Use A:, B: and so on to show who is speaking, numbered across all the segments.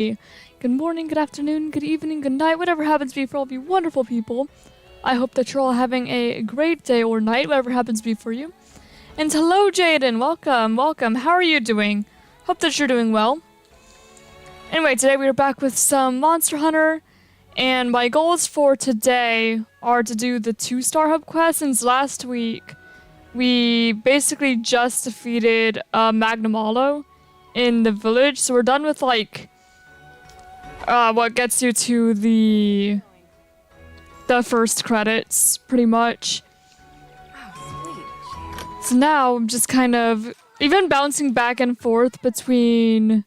A: Good morning, good afternoon, good evening, good night, whatever happens to be for all of you wonderful people. I hope that you're all having a great day or night, whatever happens to be for you. And hello, Jaden. Welcome, welcome. How are you doing? Hope that you're doing well. Anyway, today we are back with some Monster Hunter, and my goals for today are to do the 2-star hub quest. Since last week, we basically just defeated Magnum Hollow in the village, so we're done with like what gets you to the first credits, pretty much. So now I'm just kind of even bouncing back and forth between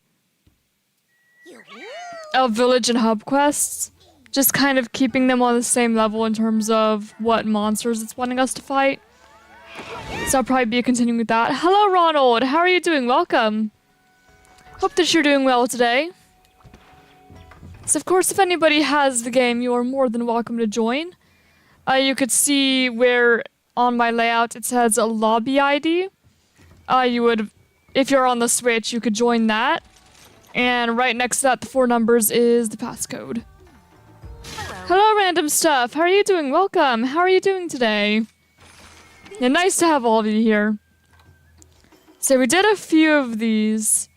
A: village and hub quests, just kind of keeping them on the same level in terms of what monsters it's wanting us to fight. So I'll probably be continuing with that. Hello, Ronald. How are you doing? Welcome. Hope that you're doing well today. So of course, if anybody has the game, you are more than welcome to join. You could see where on my layout it says a lobby ID. You would, if you're on the Switch, you could join that. And right next to that, the 4 numbers is the passcode. Hello, random stuff. How are you doing? Welcome. How are you doing today? Yeah, nice to have all of you here. So we did a few of these.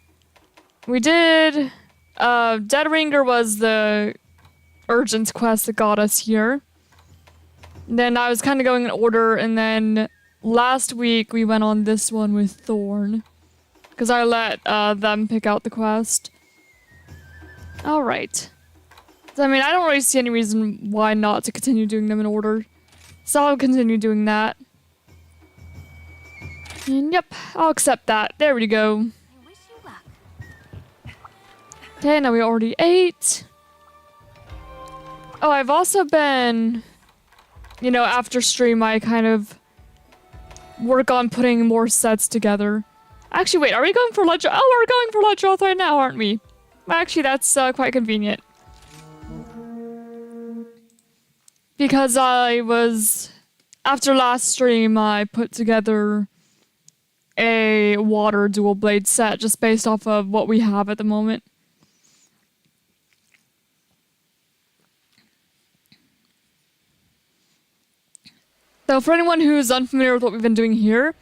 A: We did, Dead Ringer was the urgent quest that got us here. And then I was kind of going in order, and then last week we went on this one with Thorn. Because I let them pick out the quest. Alright. So, I mean, I don't really see any reason why not to continue doing them in order. So I'll continue doing that. And yep, I'll accept that. There we go. Okay, now we already ate. Oh, I've also been, you know, after stream, I kind of work on putting more sets together. Actually, wait, are we going for lunch? Oh, we're going for lunch right now, aren't we? Actually, that's quite convenient. Because after last stream, I put together a water dual blade set just based off of what we have at the moment. So for anyone who's unfamiliar with what we've been doing here,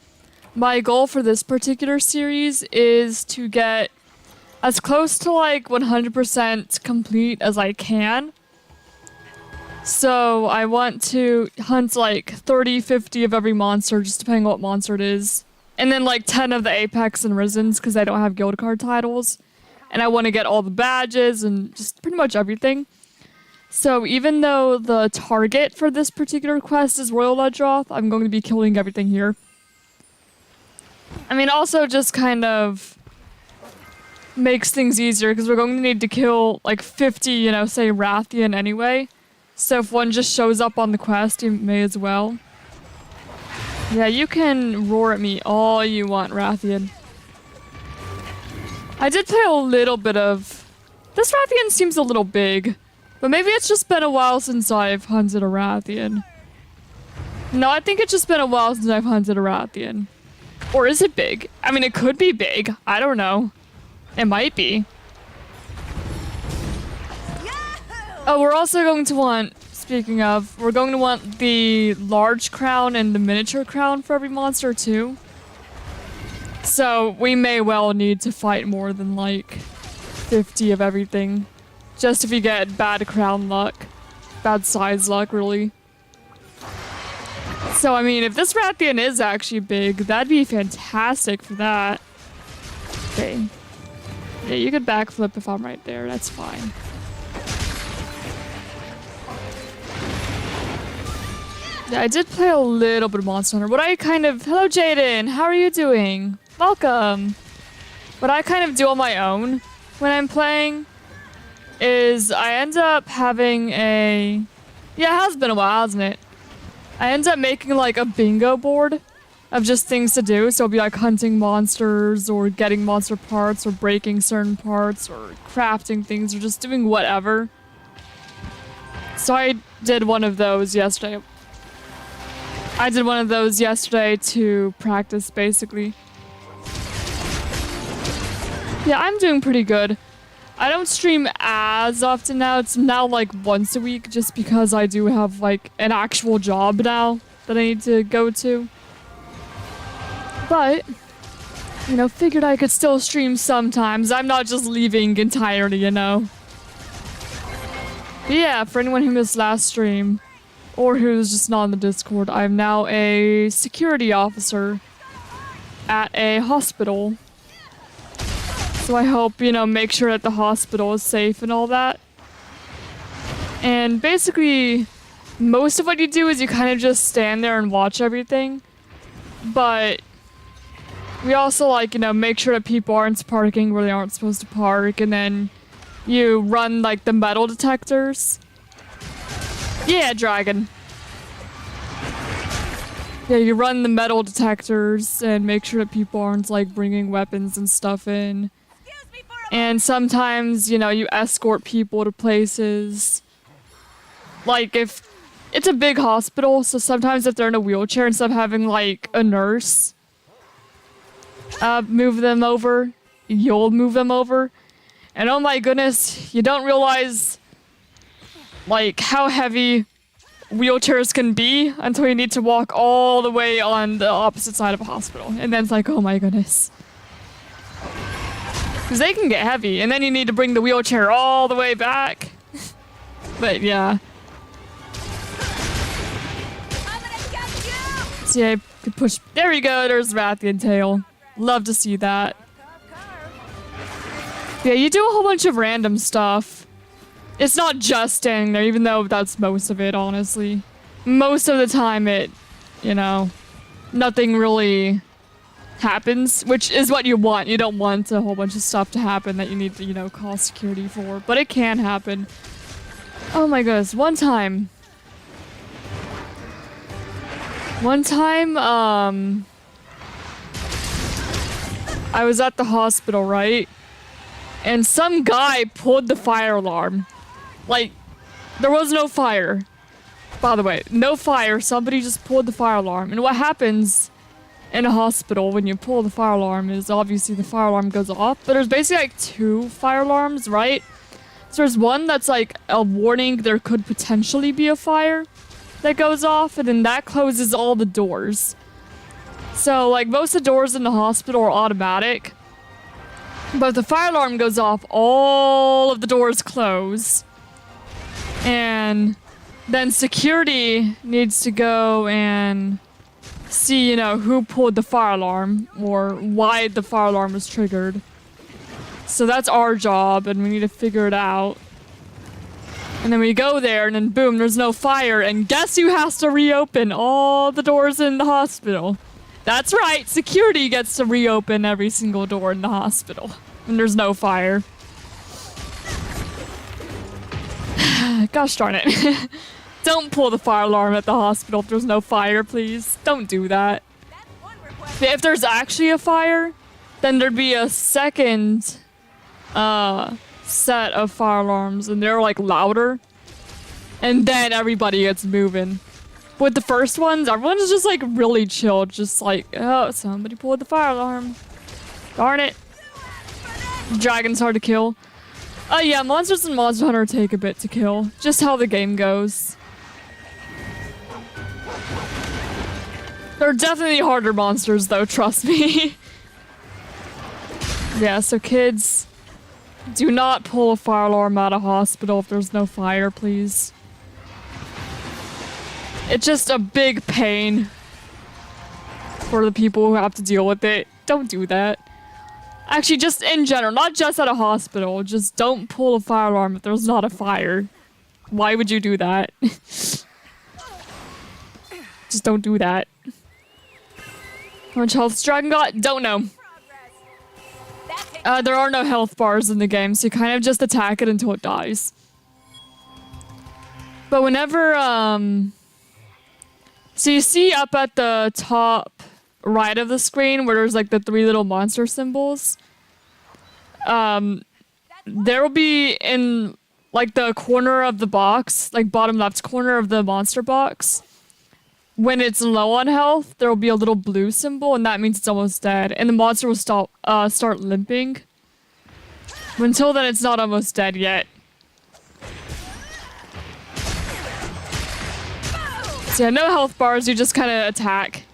A: my goal for this particular series is to get as close to like 100% complete as I can. So I want to hunt like 30, 50 of every monster, just depending on what monster it is. And then like 10 of the Apex and Risens, because I don't have guild card titles. And I want to get all the badges and just pretty much everything. So even though the target for this particular quest is Royal Ledroth, I'm going to be killing everything here. I mean, also just kind of makes things easier, because we're going to need to kill like 50, you know, say Rathian anyway. So if one just shows up on the quest, you may as well. Yeah, you can roar at me all you want, Rathian. I did play a little bit of... This Rathian seems a little big. But maybe it's just been a while since I've hunted a Rathian. No, I think it's just been a while since I've hunted a Rathian. Or is it big? I mean, it could be big. I don't know. It might be. Oh, we're also going to want, speaking of, we're going to want the large crown and the miniature crown for every monster too. So we may well need to fight more than like 50 of everything. Just if you get bad crown luck. Bad size luck, really. So, I mean, if this Rathian is actually big, that'd be fantastic for that. Okay. Yeah, you could backflip if I'm right there. That's fine. Yeah, I did play a little bit of Monster Hunter. Hello, Jaden! How are you doing? Welcome! What I kind of do on my own when I'm playing is I end up having yeah, it has been a while, hasn't it? I end up making like a bingo board of just things to do. So it'll be like hunting monsters or getting monster parts or breaking certain parts or crafting things or just doing whatever. So I did one of those yesterday. To practice, basically. Yeah, I'm doing pretty good. I don't stream as often now. It's now like once a week just because I do have like an actual job now that I need to go to. But, you know, figured I could still stream sometimes. I'm not just leaving entirely, you know. But yeah, for anyone who missed last stream, or who's just not in the Discord, I'm now a security officer at a hospital. So I help, you know, make sure that the hospital is safe and all that. And basically, most of what you do is you kind of just stand there and watch everything. But we also, like, you know, make sure that people aren't parking where they aren't supposed to park. And then you run, like, the metal detectors. Yeah, dragon. Yeah, you run the metal detectors and make sure that people aren't, like, bringing weapons and stuff in. And sometimes, you know, you escort people to places. Like, if it's a big hospital, so sometimes if they're in a wheelchair, instead of having, like, a nurse move them over, you'll move them over. And oh my goodness, you don't realize, like, how heavy wheelchairs can be until you need to walk all the way on the opposite side of a hospital. And then it's like, oh my goodness. Because they can get heavy, and then you need to bring the wheelchair all the way back. But yeah. See, I could push. There we go, there's Rathian Tail. Love to see that. Yeah, you do a whole bunch of random stuff. It's not just standing there, even though that's most of it, honestly. Most of the time it, you know, nothing really happens, which is what you want. You don't want a whole bunch of stuff to happen that you need to, you know, call security for, but it can happen. Oh my goodness, one time, I was at the hospital, right? And some guy pulled the fire alarm. Like, there was no fire. By the way, no fire. Somebody just pulled the fire alarm. And what happens in a hospital when you pull the fire alarm is obviously the fire alarm goes off. But there's basically like 2 fire alarms, right? So there's one that's like a warning there could potentially be a fire that goes off. And then that closes all the doors. So like most of the doors in the hospital are automatic. But if the fire alarm goes off, all of the doors close. And then security needs to go and see, you know, who pulled the fire alarm or why the fire alarm was triggered. So that's our job, and we need to figure it out. And then we go there, and then boom, there's no fire, and guess who has to reopen all the doors in the hospital? That's right, security gets to reopen every single door in the hospital when there's no fire. Gosh darn it. Don't pull the fire alarm at the hospital if there's no fire, please. Don't do that. If there's actually a fire, then there'd be a second set of fire alarms, and they're like louder. And then everybody gets moving. With the first ones, everyone's just like really chill. Just like, oh, somebody pulled the fire alarm. Darn it. Dragon's hard to kill. Yeah, monsters in Monster Hunter take a bit to kill. Just how the game goes. They're definitely harder monsters though, trust me. Yeah, so kids, do not pull a fire alarm out of hospital if there's no fire, please. It's just a big pain for the people who have to deal with it. Don't do that. Actually, just in general, not just at a hospital. Just don't pull a fire alarm if there's not a fire. Why would you do that? Just don't do that. How much health Dragon got? Don't know. There are no health bars in the game, so you kind of just attack it until it dies. But whenever, so you see up at the top right of the screen where there's like the 3 little monster symbols. There will be in like the corner of the box, like bottom left corner of the monster box. When it's low on health, there will be a little blue symbol, and that means it's almost dead. And the monster will start limping. But until then, it's not almost dead yet. So yeah, no health bars, you just kind of attack.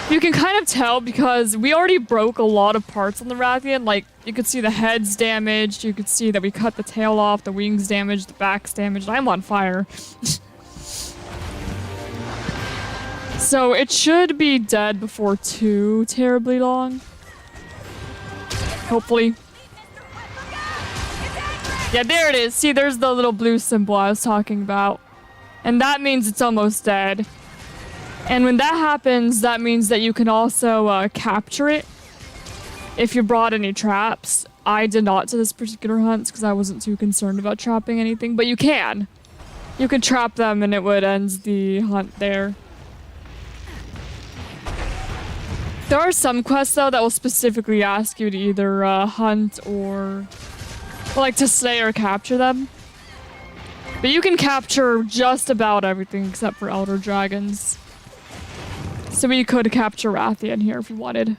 A: You can kind of tell because we already broke a lot of parts on the Rathian. Like, you could see the head's damaged, you could see that we cut the tail off, the wings damaged, the back's damaged. I'm on fire. So it should be dead before too terribly long. Hopefully. Yeah, there it is. See, there's the little blue symbol I was talking about. And that means it's almost dead. And when that happens, that means that you can also capture it if you brought any traps. I did not to this particular hunt because I wasn't too concerned about trapping anything, but you can. You could trap them and it would end the hunt there. There are some quests, though, that will specifically ask you to either hunt or, like, to slay or capture them. But you can capture just about everything except for Elder Dragons. So we could capture Rathian here if we wanted.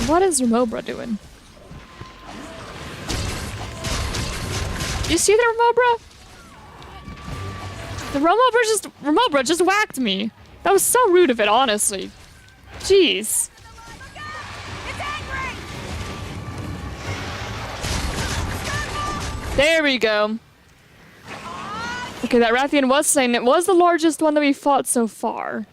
A: What is Remobra doing? You see the Remobra? The Remobra just whacked me. That was so rude of it, honestly. Jeez. There we go. Okay, that Rathian was saying it was the largest one that we fought so far.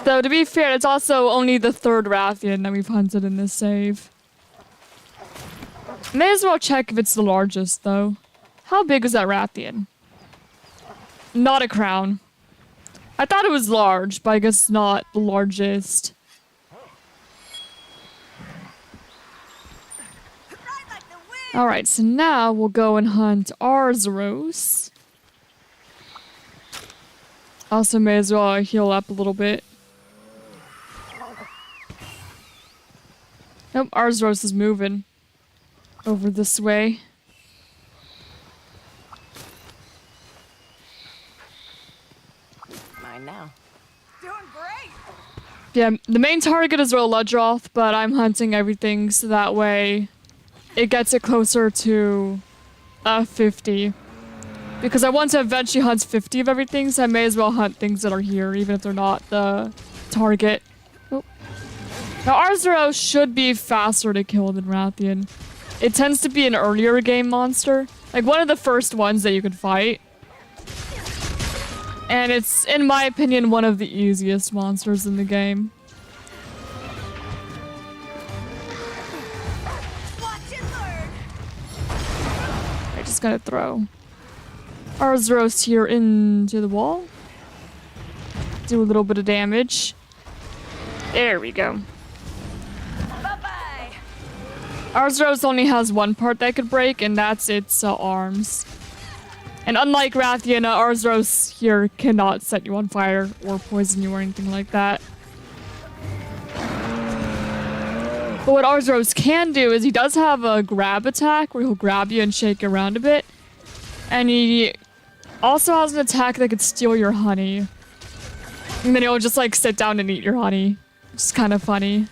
A: Though, to be fair, it's also only the third Rathian that we've hunted in this save. May as well check if it's the largest, though. How big is that Rathian? Not a crown. I thought it was large, but I guess not the largest. Alright, so now we'll go and hunt Arzuros. Also may as well heal up a little bit. Nope, Arzuros is moving over this way.
B: Mine now.
C: Doing great.
A: Yeah, the main target is Roledroth, but I'm hunting everything so that way it gets it closer to 50. Because I want to eventually hunt 50 of everything, so I may as well hunt things that are here, even if they're not the target. Oh. Now, Arzuros should be faster to kill than Rathian. It tends to be an earlier game monster. Like, one of the first ones that you can fight. And it's, in my opinion, one of the easiest monsters in the game.
C: Watch and learn.
A: I just gotta throw Arzuros here into the wall. Do a little bit of damage. There we go.
C: Bye-bye.
A: Arzuros only has one part that could break, and that's its arms. And unlike Rathian, Arzuros here cannot set you on fire or poison you or anything like that. But what Arzuros can do is he does have a grab attack where he'll grab you and shake you around a bit. And he also has an attack that could steal your honey. And then he'll just like sit down and eat your honey. It's kind of funny.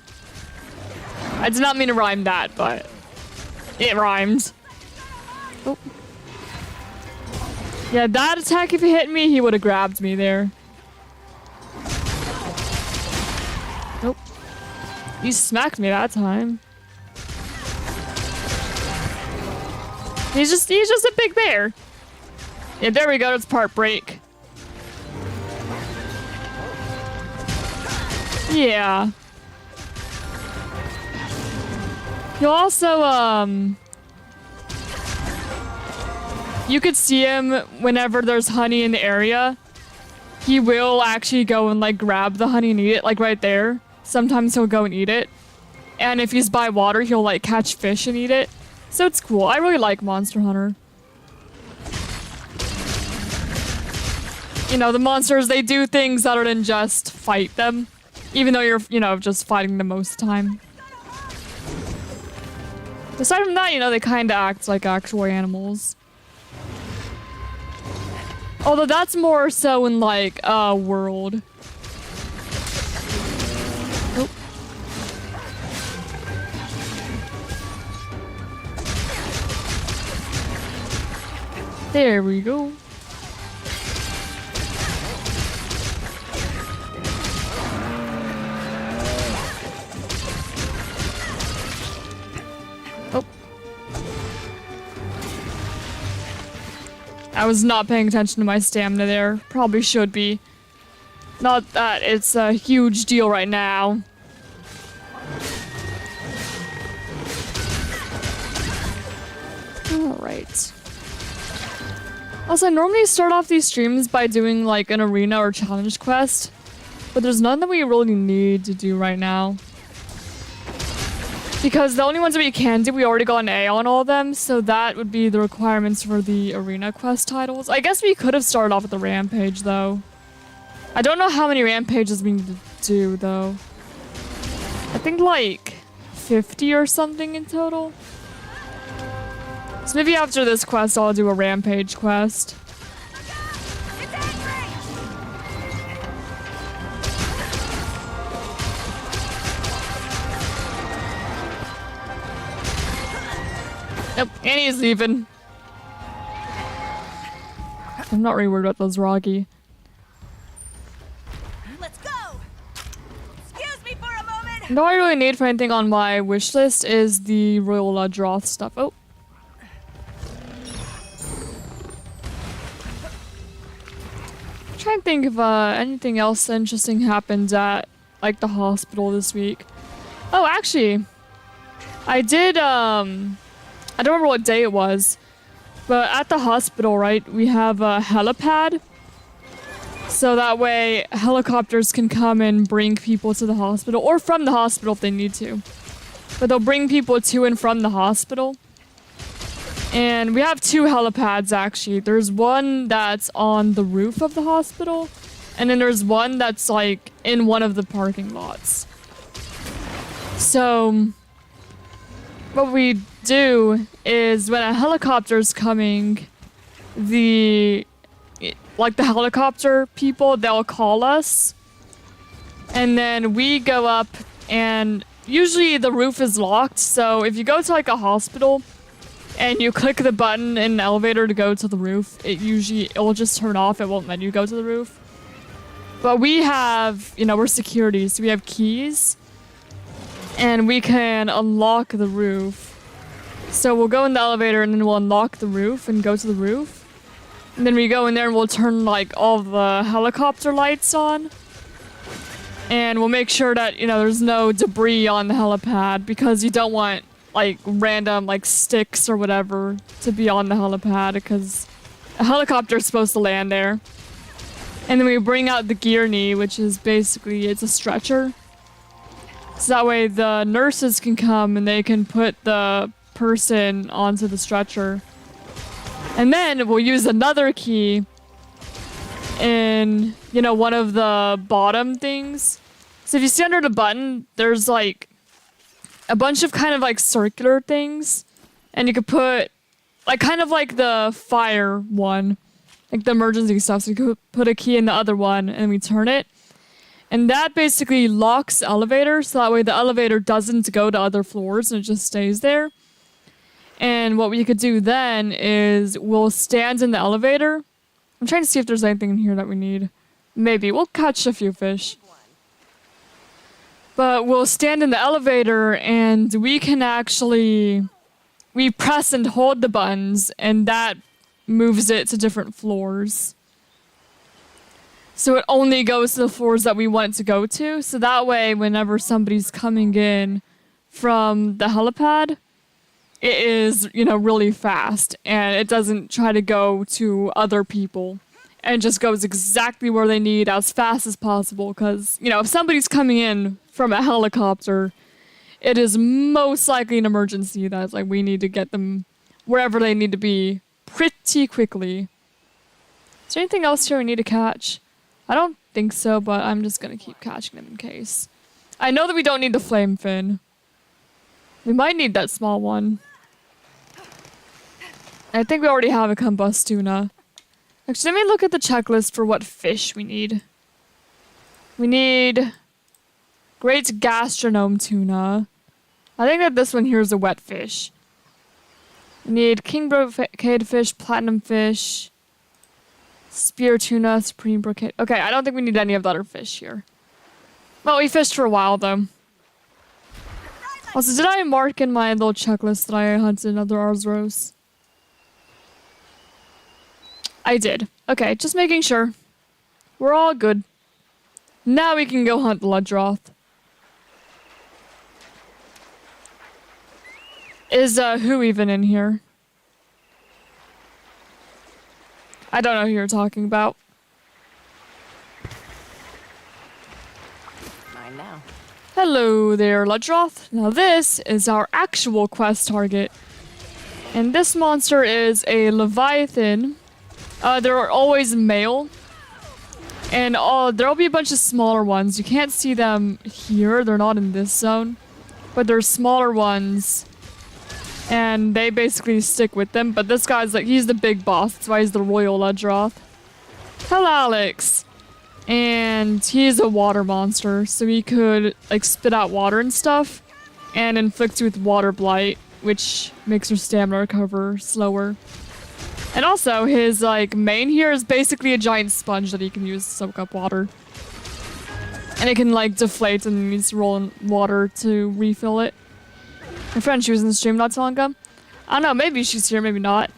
A: I did not mean to rhyme that, but it rhymed. Oh. Yeah, that attack, if he hit me, he would have grabbed me there. Nope. He smacked me that time. He's just a big bear. Yeah, there we go. It's part break. Yeah. You'll also, you could see him whenever there's honey in the area. He will actually go and, like, grab the honey and eat it, like, right there. Sometimes he'll go and eat it. And if he's by water, he'll, like, catch fish and eat it. So it's cool. I really like Monster Hunter. You know, the monsters, they do things other than just fight them. Even though you're, you know, just fighting them most of the time. Aside from that, you know, they kind of act like actual animals. Although that's more so in, like, World. Oh. There we go. Oh. I was not paying attention to my stamina there. Probably should be. Not that it's a huge deal right now. Alright. Also, I normally start off these streams by doing like an arena or challenge quest, but there's none that we really need to do right now. Because the only ones that we can do, we already got an A on all of them, so that would be the requirements for the arena quest titles. I guess we could have started off with the rampage, though. I don't know how many rampages we need to do, though. I think like 50 or something in total. So maybe after this quest, I'll do a rampage quest. Nope, and he's leaving. I'm not really worried about those Rocky.
C: Let's go. Excuse me for a moment.
A: And all I really need for anything on my wish list is the Royal Droth stuff. Oh. I'm trying to think if anything else interesting happened at like the hospital this week. Oh, actually, I did I don't remember what day it was, but at the hospital, right, we have a helipad. So that way helicopters can come and bring people to the hospital, or from the hospital if they need to. But they'll bring people to and from the hospital. And we have two helipads, actually. There's one that's on the roof of the hospital, and then there's one that's, like, in one of the parking lots. So what we do is when a helicopter's coming, the helicopter people, they'll call us, and then we go up, and usually the roof is locked. So if you go to like a hospital and you click the button in the elevator to go to the roof, it'll just turn off. It won't let you go to the roof. But we have, you know, we're security, so we have keys, and we can unlock the roof. So we'll go in the elevator and then we'll unlock the roof and go to the roof. And then we go in there and we'll turn like all the helicopter lights on. And we'll make sure that, you know, there's no debris on the helipad, because you don't want like random like sticks or whatever to be on the helipad, because a helicopter is supposed to land there. And then we bring out the gear knee, which is basically, it's a stretcher. So that way the nurses can come and they can put the person onto the stretcher. And then we'll use another key in, you know, one of the bottom things. So if you see under the button, there's like a bunch of kind of like circular things. And you could put, like, kind of like the fire one, like the emergency stuff. So you could put a key in the other one and we turn it. And that basically locks the elevator, so that way the elevator doesn't go to other floors and it just stays there. And what we could do then is we'll stand in the elevator. I'm trying to see if there's anything in here that we need. Maybe. We'll catch a few fish. But we'll stand in the elevator and we can actually... we press and hold the buttons, and that moves it to different floors. So it only goes to the floors that we want it to go to. So that way, whenever somebody's coming in from the helipad, it is, you know, really fast. And it doesn't try to go to other people. And just goes exactly where they need as fast as possible. Because, you know, if somebody's coming in from a helicopter, it is most likely an emergency that's like we need to get them wherever they need to be pretty quickly. Is there anything else here we need to catch? I don't think so, but I'm just gonna keep catching them in case. I know that we don't need the flame fin. We might need that small one. I think we already have a combust tuna. Actually, let me look at the checklist for what fish we need. We need great gastronome tuna. I think that this one here is a wet fish. We need king brocade fish, platinum fish, spear tuna, supreme brocade. Okay, I don't think we need any of the other fish here. Well, we fished for a while though. Also, did I mark in my little checklist that I hunted other Arzros? I did. Okay, just making sure. We're all good. Now we can go hunt Ludroth. Is who even in here? I don't know who you're talking about.
C: Mine now.
A: Hello there, Ludroth. Now this is our actual quest target. And this monster is a Leviathan. They're always male. And there'll be a bunch of smaller ones. You can't see them here. They're not in this zone. But there's smaller ones. And they basically stick with them. But this guy's like, he's the big boss. That's why he's the Royal Ludroth. Hello, Alex. And he's a water monster. So he could, like, spit out water and stuff. And inflict you with water blight. Which makes your stamina recover slower. And also, his, like, main here is basically a giant sponge that he can use to soak up water. And it can, like, deflate and needs to roll in water to refill it. My friend, she was in the stream not so long ago. I don't know, maybe she's here, maybe not.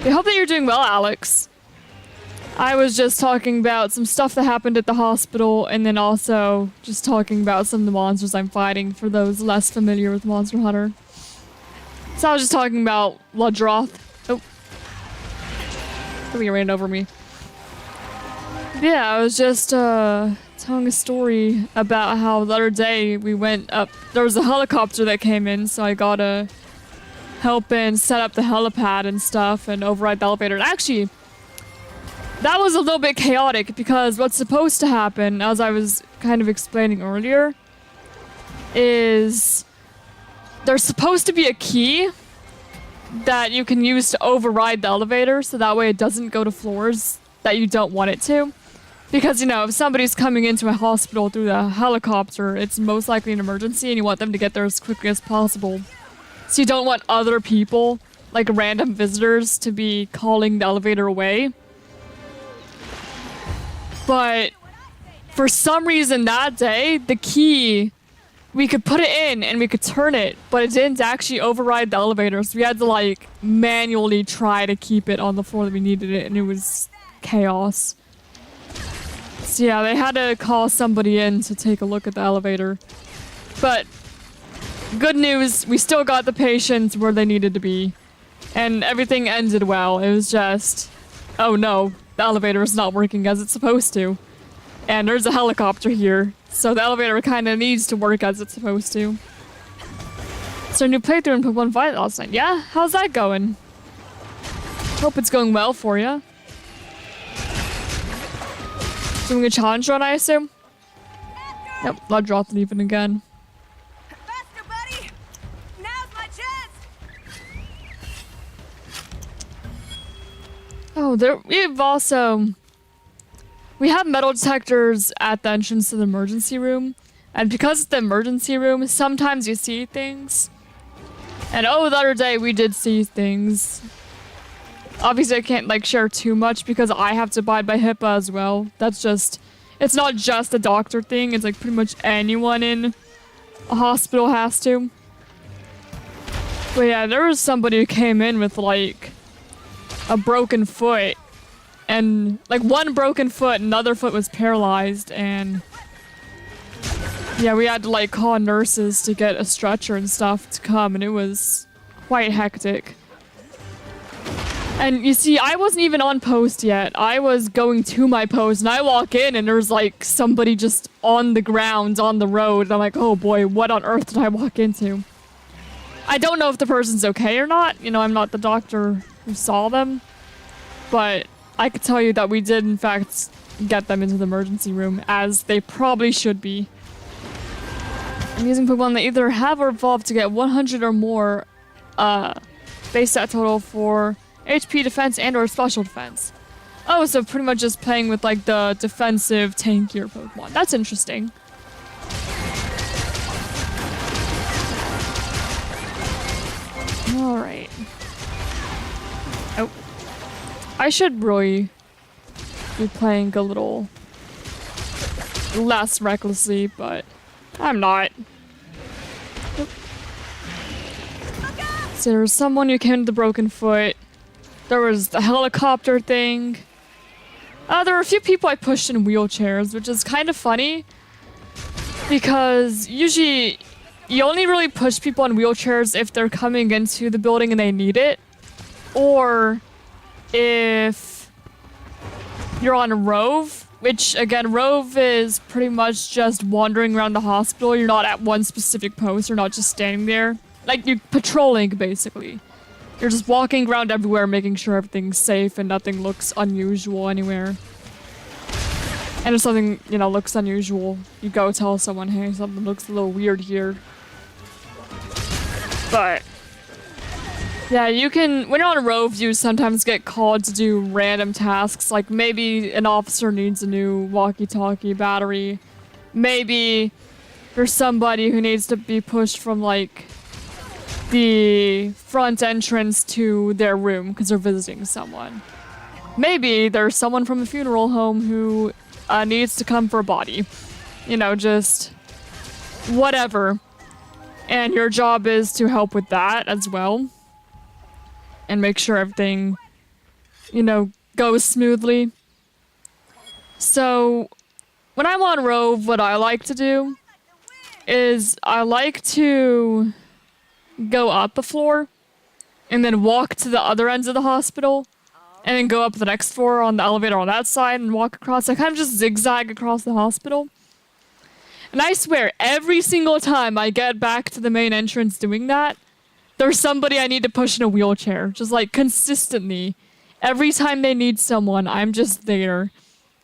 A: I hope that you're doing well, Alex. I was just talking about some stuff that happened at the hospital, and then also just talking about some of the monsters I'm fighting for those less familiar with Monster Hunter. So I was just talking about Ludroth. Oh. I think he ran over me. Yeah, I was just telling a story about how the other day we went up. There was a helicopter that came in, so I gotta help and set up the helipad and stuff and override the elevator. And actually, that was a little bit chaotic because what's supposed to happen, as I was kind of explaining earlier, is there's supposed to be a key that you can use to override the elevator so that way it doesn't go to floors that you don't want it to. Because, you know, if somebody's coming into a hospital through the helicopter, it's most likely an emergency and you want them to get there as quickly as possible. So you don't want other people, like random visitors, to be calling the elevator away. But for some reason that day, the key, we could put it in and we could turn it, but it didn't actually override the elevator. So we had to like manually try to keep it on the floor that we needed it, and it was chaos. So yeah, they had to call somebody in to take a look at the elevator. But good news, we still got the patients where they needed to be. And everything ended well. It was just, oh no, the elevator is not working as it's supposed to. And there's a helicopter here, so the elevator kind of needs to work as it's supposed to. So new playthrough in Pokemon Violet last night. Yeah, how's that going? Hope it's going well for you. Doing a challenge run, I assume? Yep, Ludroth leaving again.
C: Faster, buddy! Now's my chance!
A: Oh, we have metal detectors at the entrance to the emergency room. And because it's the emergency room, sometimes you see things. And the other day we did see things. Obviously I can't like share too much because I have to abide by HIPAA as well. That's just, it's not just a doctor thing, it's like pretty much anyone in a hospital has to. But yeah, there was somebody who came in with like a broken foot. And like one broken foot, another foot was paralyzed, and yeah, we had to like call nurses to get a stretcher and stuff to come, and it was quite hectic. And you see, I wasn't even on post yet. I was going to my post, and I walk in, and there's like somebody just on the ground on the road, and I'm like, oh boy, what on earth did I walk into? I don't know if the person's okay or not. You know, I'm not the doctor who saw them, but I could tell you that we did, in fact, get them into the emergency room, as they probably should be. I'm using Pokemon that either have or evolved to get 100 or more Base stat total for HP defense and or special defense. Oh, so pretty much just playing with like the defensive tankier Pokemon. That's interesting. Alright. Oh. I should really be playing a little less recklessly, but I'm not. So there was someone who came to the broken foot. There was the helicopter thing. There were a few people I pushed in wheelchairs, which is kind of funny. Because usually you only really push people in wheelchairs if they're coming into the building and they need it. Or if you're on a rove, which again, rove is pretty much just wandering around the hospital. You're not at one specific post, you're not just standing there. Like, you're patrolling, basically. You're just walking around everywhere, making sure everything's safe and nothing looks unusual anywhere. And if something, you know, looks unusual, you go tell someone, hey, something looks a little weird here. But yeah, you can, when you're on a rove, you sometimes get called to do random tasks, like maybe an officer needs a new walkie-talkie battery. Maybe there's somebody who needs to be pushed from, like, the front entrance to their room because they're visiting someone. Maybe there's someone from a funeral home who needs to come for a body. You know, just whatever. And your job is to help with that as well. And make sure everything, you know, goes smoothly. So, when I'm on Rove, what I like to do is I like to go up a floor and then walk to the other ends of the hospital and then go up the next floor on the elevator on that side and walk across. I kind of just zigzag across the hospital. And I swear, every single time I get back to the main entrance doing that, there's somebody I need to push in a wheelchair. Just like consistently. Every time they need someone, I'm just there.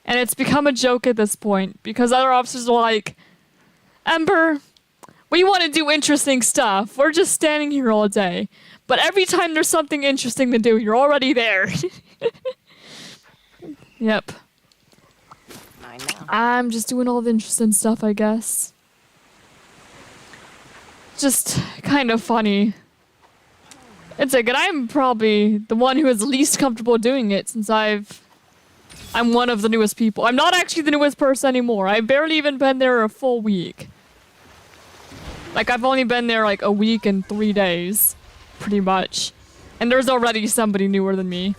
A: And it's become a joke at this point because other officers are like, Ember, we want to do interesting stuff. We're just standing here all day. But every time there's something interesting to do, you're already there. Yep.
C: I know.
A: I'm just doing all the interesting stuff, I guess. Just kind of funny. It's like, and I'm probably the one who is least comfortable doing it since I'm one of the newest people. I'm not actually the newest person anymore. I've barely even been there a full week. Like, I've only been there like a week and 3 days, pretty much. And there's already somebody newer than me.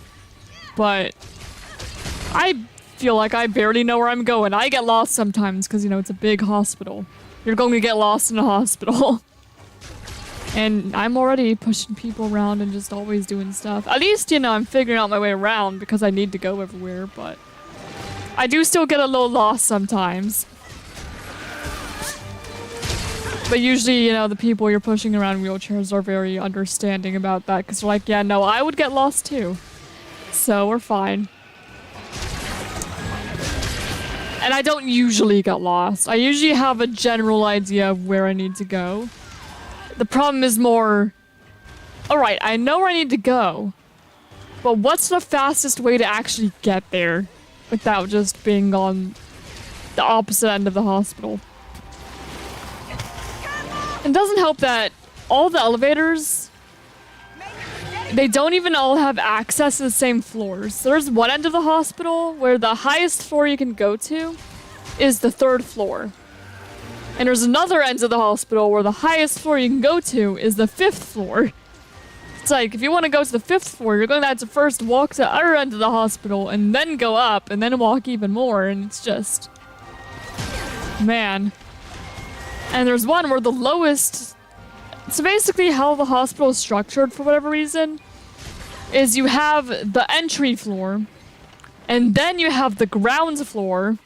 A: But I feel like I barely know where I'm going. I get lost sometimes because, you know, it's a big hospital. You're going to get lost in a hospital. And I'm already pushing people around and just always doing stuff. At least, you know, I'm figuring out my way around because I need to go everywhere, but I do still get a little lost sometimes. But usually, you know, the people you're pushing around in wheelchairs are very understanding about that because they're like, yeah, no, I would get lost too. So we're fine. And I don't usually get lost. I usually have a general idea of where I need to go. The problem is more, alright, I know where I need to go, but what's the fastest way to actually get there without just being on the opposite end of the hospital? It doesn't help that all the elevators, they don't even all have access to the same floors. There's one end of the hospital where the highest floor you can go to is the 3rd floor. And there's another end of the hospital where the highest floor you can go to is the 5th floor. It's like, if you want to go to the 5th floor, you're going to have to first walk to the other end of the hospital and then go up and then walk even more, and it's just... man. And there's one where the lowest... So basically how the hospital is structured, for whatever reason, is you have the entry floor, and then you have the ground floor,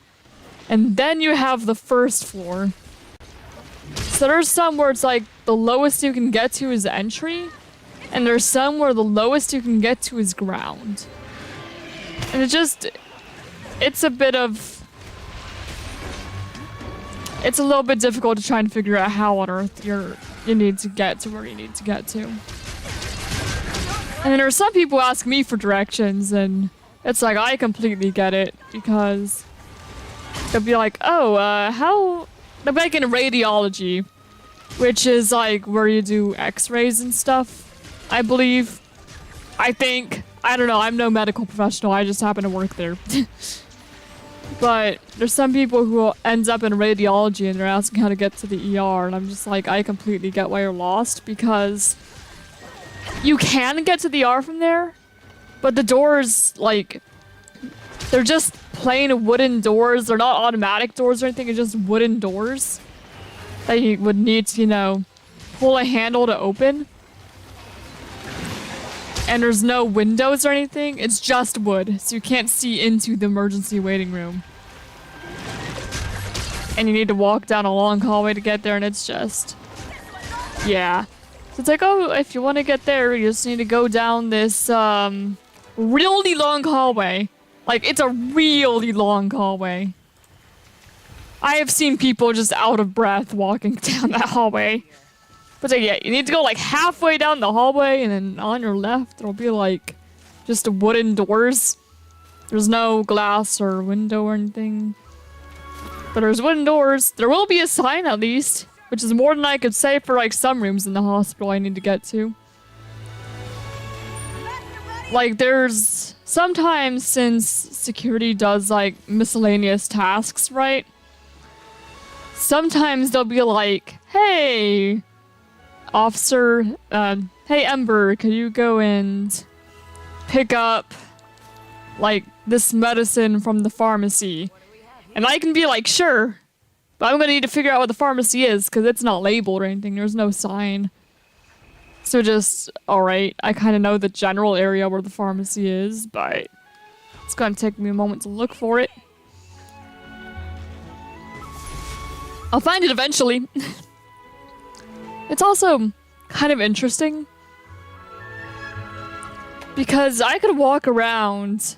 A: and then you have the 1st floor. So there's some where it's like the lowest you can get to is entry, and there's some where the lowest you can get to is ground. And it's a bit of... it's a little bit difficult to try and figure out how on earth you need to get to where you need to get to. And then there's some people ask me for directions, and it's like, I completely get it, because they'll be like, oh, how... They'll be like in radiology, which is like where you do x-rays and stuff, I believe. I think. I don't know, I'm no medical professional, I just happen to work there. But there's some people who ends up in radiology and they're asking how to get to the ER, and I'm just like, I completely get why you're lost, because you can get to the ER from there, but the doors, like, they're just plain wooden doors. They're not automatic doors or anything, it's just wooden doors that you would need to, you know, pull a handle to open. And there's no windows or anything, it's just wood, so you can't see into the emergency waiting room. And you need to walk down a long hallway to get there, and it's just... yeah. So it's like, oh, if you want to get there, you just need to go down this, really long hallway. Like, it's a really long hallway. I have seen people just out of breath walking down that hallway. But yeah, you need to go like halfway down the hallway, and then on your left, it'll be like just wooden doors. There's no glass or window or anything. But there's wooden doors. There will be a sign at least, which is more than I could say for like some rooms in the hospital I need to get to. Like, there's sometimes, since security does like miscellaneous tasks, right? Sometimes they'll be like, hey, officer, hey Ember, could you go and pick up like this medicine from the pharmacy? And I can be like, sure, but I'm gonna need to figure out what the pharmacy is, because it's not labeled or anything, there's no sign. So just, alright, I kind of know the general area where the pharmacy is, but it's gonna take me a moment to look for it. I'll find it eventually. It's also kind of interesting, because I could walk around,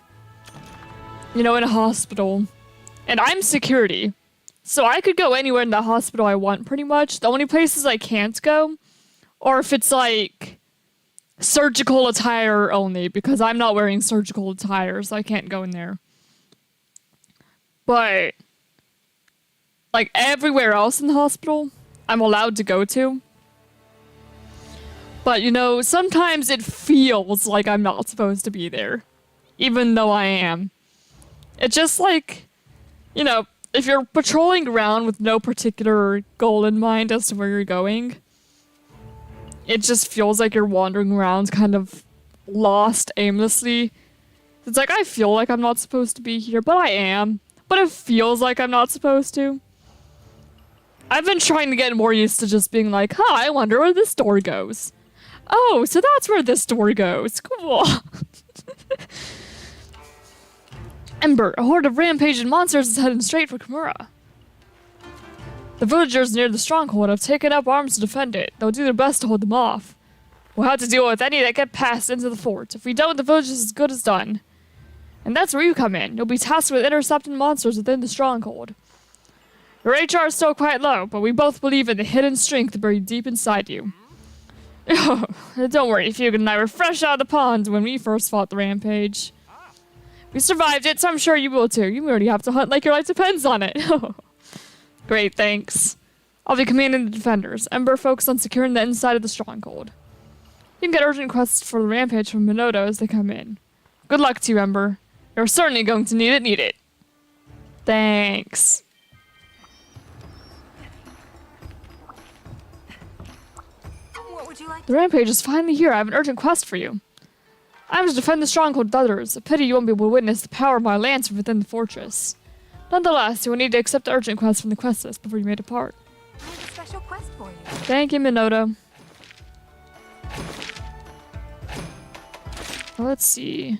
A: you know, in a hospital, and I'm security, so I could go anywhere in the hospital I want, pretty much. The only places I can't go, or if it's like surgical attire only, because I'm not wearing surgical attire, so I can't go in there. But like everywhere else in the hospital, I'm allowed to go to. But, you know, sometimes it feels like I'm not supposed to be there, even though I am. It's just like, you know, if you're patrolling around with no particular goal in mind as to where you're going, it just feels like you're wandering around kind of lost aimlessly. It's like, I feel like I'm not supposed to be here, but I am. But it feels like I'm not supposed to. I've been trying to get more used to just being like, huh, I wonder where this door goes. Oh, so that's where this door goes. Cool. Ember, a horde of rampaging monsters is heading straight for Kimura. The villagers near the stronghold have taken up arms to defend it. They'll do their best to hold them off. We'll have to deal with any that get past into the fort. If we don't, the village is as good as done. And that's where you come in. You'll be tasked with intercepting monsters within the stronghold. Your HR is still quite low, but we both believe in the hidden strength buried deep inside you. Oh, don't worry, Fugan and I were fresh out of the pond when we first fought the rampage. We survived it, so I'm sure you will too. You already have to hunt like your life depends on it. Great, thanks. I'll be commanding the defenders. Ember, focus on securing the inside of the stronghold. You can get urgent requests for the rampage from Minoto as they come in. Good luck to you, Ember. You're certainly going to need it. Thanks.
C: What would you like?
A: The rampage is finally here. I have an urgent quest for you. I am to defend the stronghold with others. A pity you won't be able to witness the power of my lance from within the fortress. Nonetheless, you will need to accept the urgent quest from the quest list before you may depart.
C: I have a special quest for you.
A: Thank you, Minoto. Well, let's see.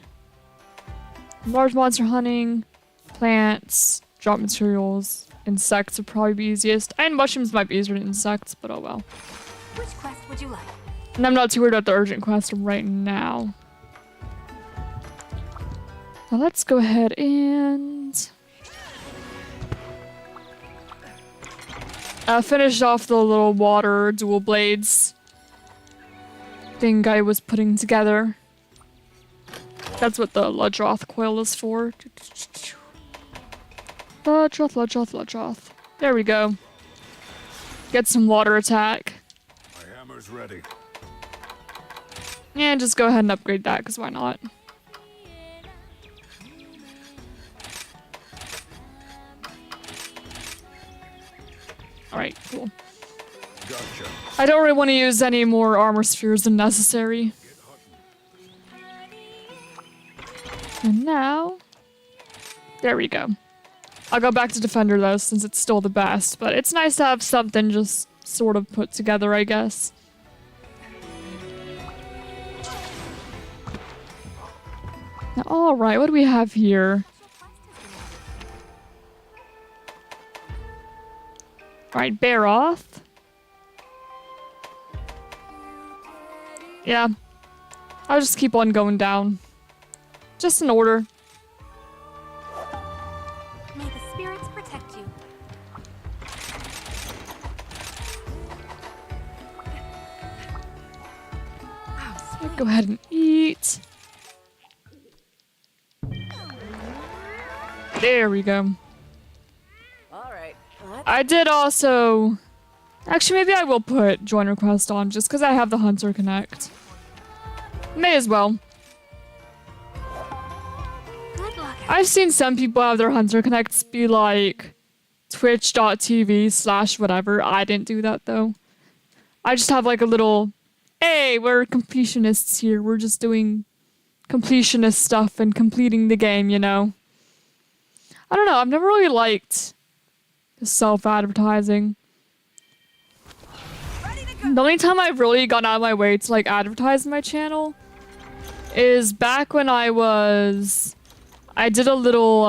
A: Large monster hunting, plants, drop materials, insects would probably be easiest. And mushrooms might be easier than insects, but oh well.
C: Which quest would you like?
A: And I'm not too worried about the urgent quest right now. Now let's go ahead and finish off the little water dual blades thing I was putting together. That's what the Ludroth coil is for. Ludroth. There we go. Get some water attack.
B: My hammer's ready.
A: And just go ahead and upgrade that, because why not? Alright, cool.
B: Gotcha.
A: I don't really want to use any more armor spheres than necessary. And now... There we go. I'll go back to Defender though, since it's still the best, but it's nice to have something just sort of put together, I guess. Now, alright, what do we have here? Alright, Baroth. Yeah. I'll just keep on going down. Just in order.
C: May the spirits protect you.
A: Go ahead and eat. There we go.
C: Alright.
A: I did also... Actually, maybe I will put join request on just because I have the Hunter Connect. May as well.
C: Good luck.
A: I've seen some people have their Hunter Connects be like twitch.tv/whatever. I didn't do that though. I just have like a little, hey, we're completionists here. We're just doing completionist stuff and completing the game, you know. I don't know. I've never really liked the self-advertising. The only time I've really gone out of my way to like advertise my channel is back when I did a little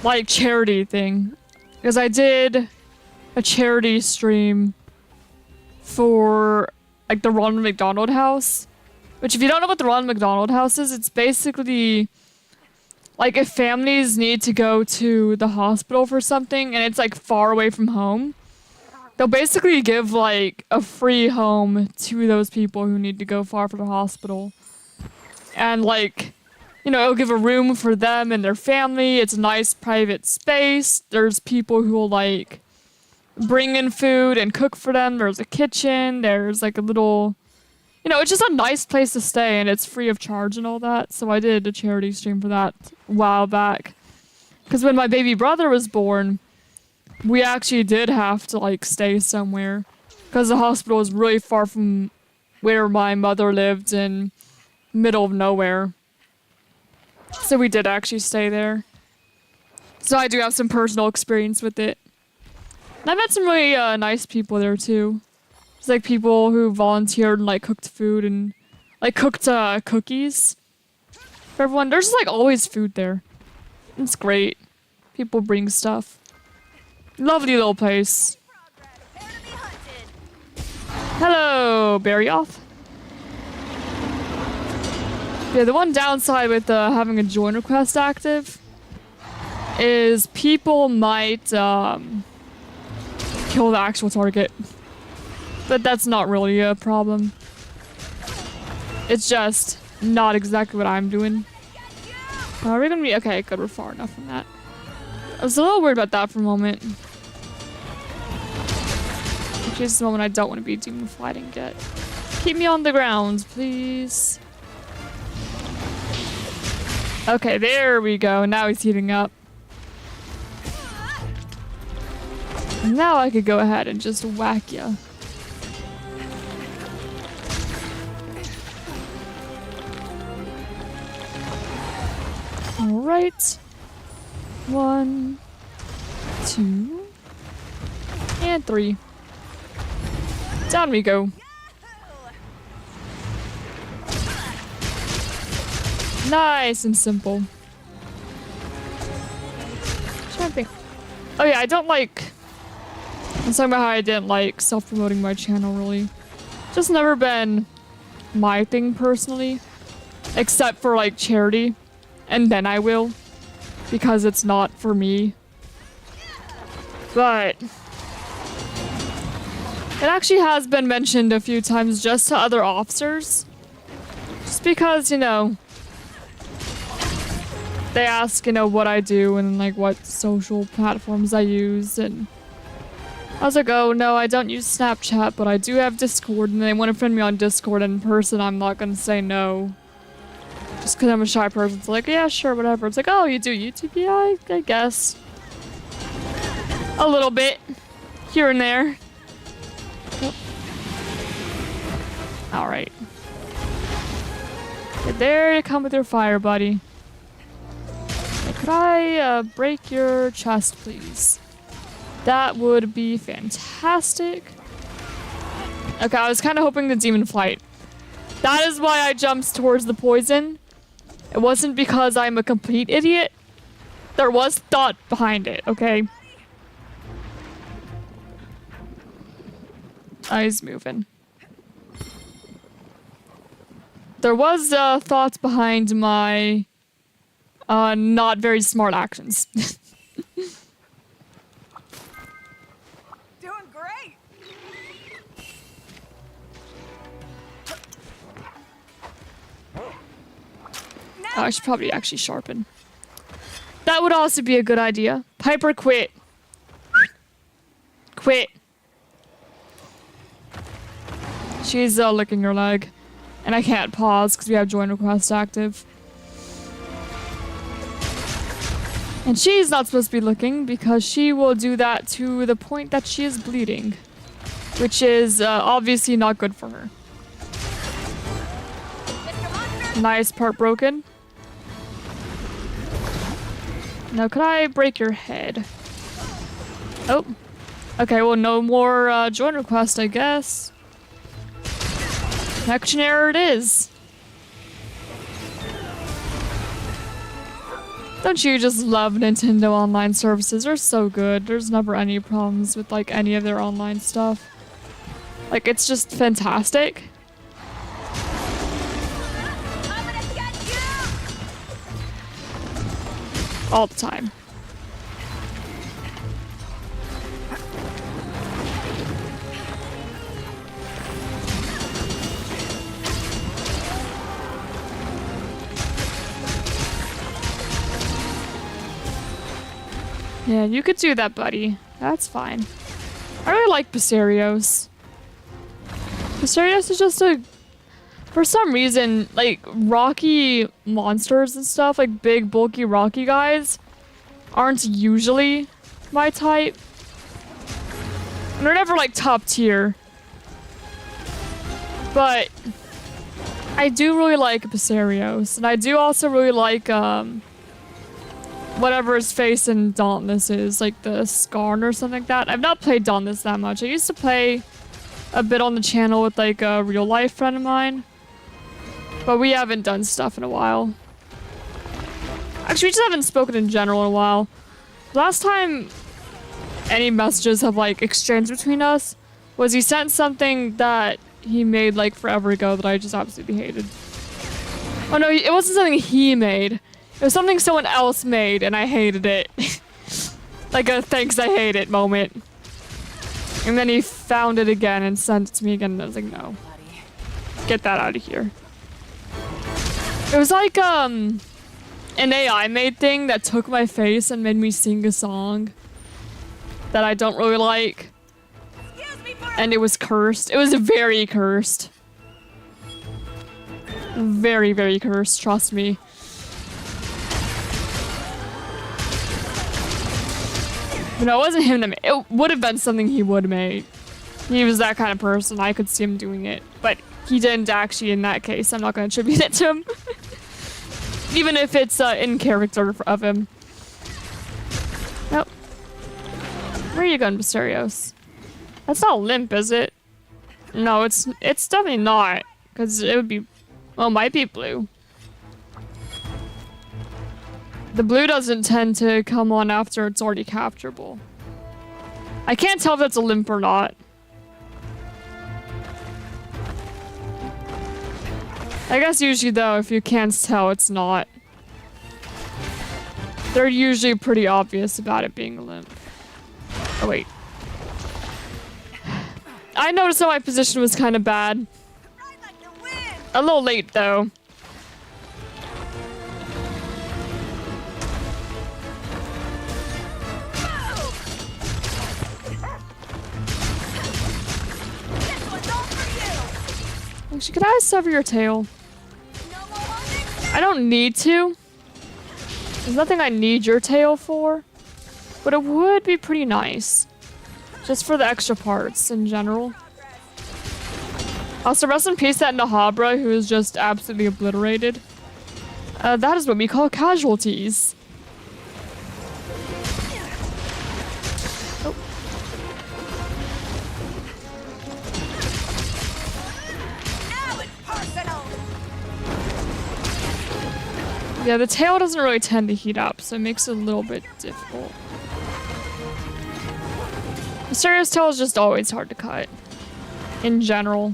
A: like charity thing, because I did a charity stream for like the Ronald McDonald House, which if you don't know what the Ronald McDonald House is, it's basically like if families need to go to the hospital for something and it's like far away from home, they'll basically give like a free home to those people who need to go far for the hospital. And like, you know, it'll give a room for them and their family. It's a nice private space. There's people who will like bring in food and cook for them. There's a kitchen. There's like a little, you know, it's just a nice place to stay and it's free of charge and all that. So I did a charity stream for that a while back. Because when my baby brother was born, we actually did have to like stay somewhere. Because the hospital was really far from where my mother lived in middle of nowhere. So we did actually stay there. So I do have some personal experience with it. And I met some really nice people there too. It's like people who volunteered and like cooked food and like cooked cookies for everyone. There's just like always food there. It's great. People bring stuff. Lovely little place. Hello, Barryoth. Yeah, the one downside with having a join request active is people might kill the actual target. But that's not really a problem. It's just not exactly what I'm doing. Are we gonna be okay? Good, we're far enough from that. I was a little worried about that for a moment. Actually, this is the moment I don't want to be doing fighting yet. Keep me on the ground, please. Okay, there we go. Now he's heating up. Now I could go ahead and just whack ya. Alright. 1, 2, and 3. Down we go. Nice and simple. Trying to think. Oh yeah, I don't like... I'm talking about how I didn't like self-promoting my channel, really. Just never been my thing, personally. Except for, like, charity. And then I will. Because it's not for me. But... It actually has been mentioned a few times just to other officers. Just because, you know, they ask, you know, what I do and like what social platforms I use, and I was like, oh no, I don't use Snapchat, but I do have Discord, and they want to friend me on Discord in person. I'm not gonna say no. Just because I'm a shy person. It's like, yeah, sure, whatever. It's like, oh, you do YouTube? Yeah, I guess. A little bit. Here and there. Yep. Alright. Get there to come with your fire, buddy. Could I break your chest, please? That would be fantastic. Okay, I was kind of hoping the demon flight. That is why I jumped towards the poison. It wasn't because I'm a complete idiot. There was thought behind it, okay? Eyes moving. There was thoughts behind my not very smart actions.
C: Doing great.
A: Oh, I should probably actually sharpen. That would also be a good idea. Piper, quit. Quit. She's licking her leg. And I can't pause because we have join request active. And she's not supposed to be looking because she will do that to the point that she is bleeding. Which is obviously not good for her. Nice, part broken. Now, could I break your head? Oh. Okay, well, no more join request, I guess. Connection error it is. Don't you just love Nintendo online services? They're so good. There's never any problems with, like, any of their online stuff. Like, it's just fantastic.
C: I'm gonna get you.
A: All the time. Yeah, you could do that, buddy. That's fine. I really like Basarios. Basarios is just a... For some reason, like, rocky monsters and stuff, like big, bulky, rocky guys, aren't usually my type. And they're never, like, top tier. But I do really like Basarios. And I do also really like, whatever his face in Dauntless is, like the Skarn or something like that. I've not played Dauntless that much. I used to play a bit on the channel with like a real life friend of mine. But we haven't done stuff in a while. Actually, we just haven't spoken in general in a while. Last time any messages have like exchanged between us was he sent something that he made like forever ago that I just absolutely hated. Oh no, it wasn't something he made. It was something someone else made, and I hated it. Like a thanks I hate it moment. And then he found it again and sent it to me again, and I was like, no. Get that out of here. It was like, an AI made thing that took my face and made me sing a song that I don't really like. And it was cursed. It was very cursed. Very, very cursed, trust me. No, it wasn't him to make. It would have been something he would have made. He was that kind of person. I could see him doing it. But he didn't actually in that case. I'm not going to attribute it to him. Even if it's in character of him. Nope. Where are you going, Basarios? That's not limp, is it? No, it's definitely not. Because it would be... Well, it might be blue. The blue doesn't tend to come on after it's already capturable. I can't tell if that's a limp or not. I guess usually though, if you can't tell, it's not. They're usually pretty obvious about it being a limp. Oh wait. I noticed that my position was kind of bad.
C: Ride like the wind.
A: A little late, though.
C: This one's all for you.
A: Actually, could I sever your tail?
C: No more holding.
A: I don't need to. There's nothing I need your tail for. But it would be pretty nice. Just for the extra parts in general. Also, rest in peace that Nahabra, who is just absolutely obliterated. That is what we call casualties. Oh.
C: Now it's personal.
A: Yeah, the tail doesn't really tend to heat up, so it makes it a little bit difficult. Mysterious tail is just always hard to cut. In general.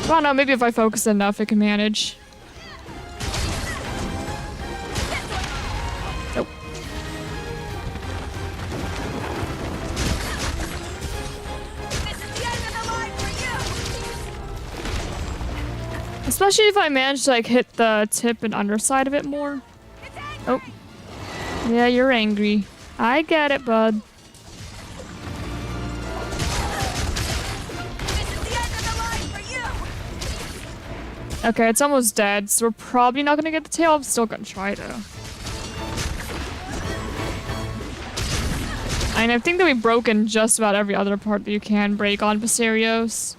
A: I don't know, maybe if I focus enough, it can manage. Nope.
C: This is the end of the line for you.
A: Especially if I manage to like hit the tip and underside of it more.
C: It's angry.
A: Oh. Yeah, you're angry. I get it, bud.
C: This is the end of the line for you.
A: Okay, it's almost dead, so we're probably not gonna get the tail. I'm still gonna try though. And I think that we've broken just about every other part that you can break on Viserios.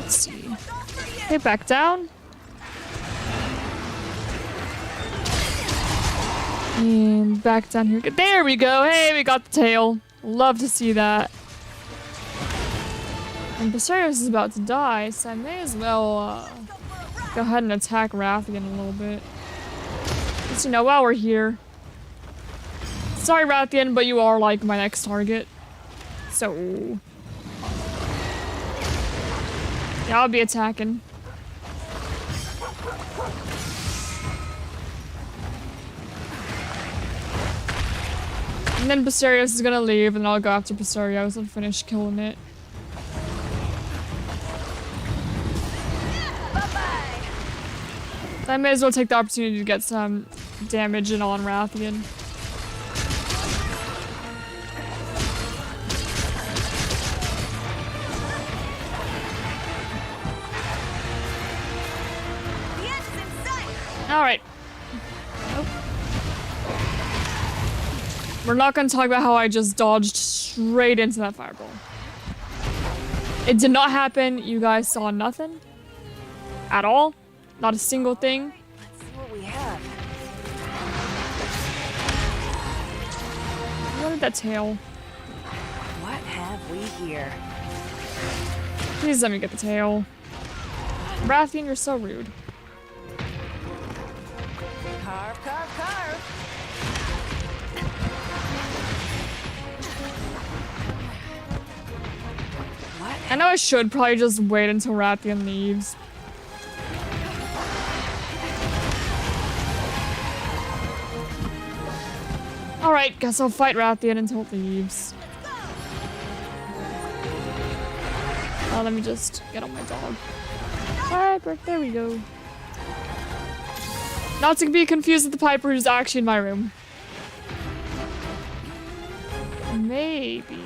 A: Let's see. Okay, back down. And back down here. There we go. Hey, we got the tail. Love to see that. And Viserios is about to die, so I may as well go ahead and attack Rathian a little bit. Just, you know, while we're here. Sorry, Rathian, but you are like my next target. So. Yeah, I'll be attacking. And then Viserios is gonna leave, and I'll go after Viserios and finish killing it. I may as well take the opportunity to get some damage in on Rathian.
C: The end is in sight.
A: Alright. We're not gonna talk about how I just dodged straight into that fireball. It did not happen. You guys saw nothing. At all. Not a single thing.
C: Let's see what we have.
A: What did that tail?
C: What have we here?
A: Please let me get the tail. Rathian, you're so rude.
C: Carve, carve, carve. What?
A: I know I should probably just wait until Rathian leaves. Alright, guess I'll fight Rathian until it leaves. Oh, let me just get on my dog. Piper, there we go. Not to be confused with the Piper who's actually in my room. Maybe.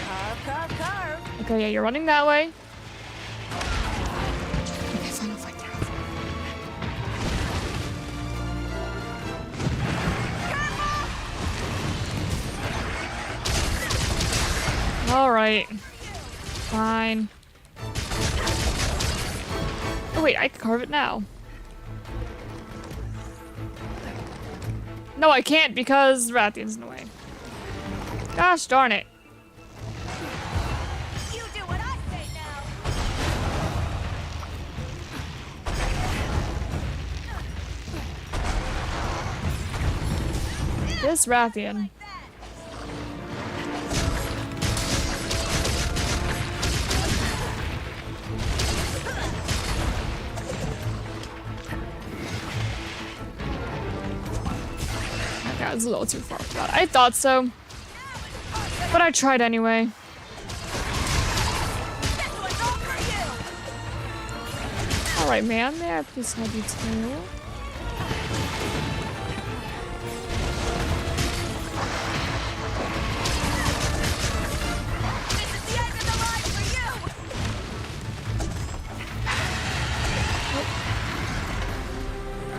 C: Carve, carve, carve.
A: Okay, yeah, you're running that way. Okay, fine, I'll fight there. Alright. Fine. Oh wait, I can carve it now. No, I can't because Rathian's in the way. Gosh darn it.
C: You do what I say now.
A: This Rathian. Yeah, it's a little too far for that. I thought so. But I tried anyway.
C: This one's all for you.
A: Alright, man. May I please have you tail?
C: This is the end of the line for you.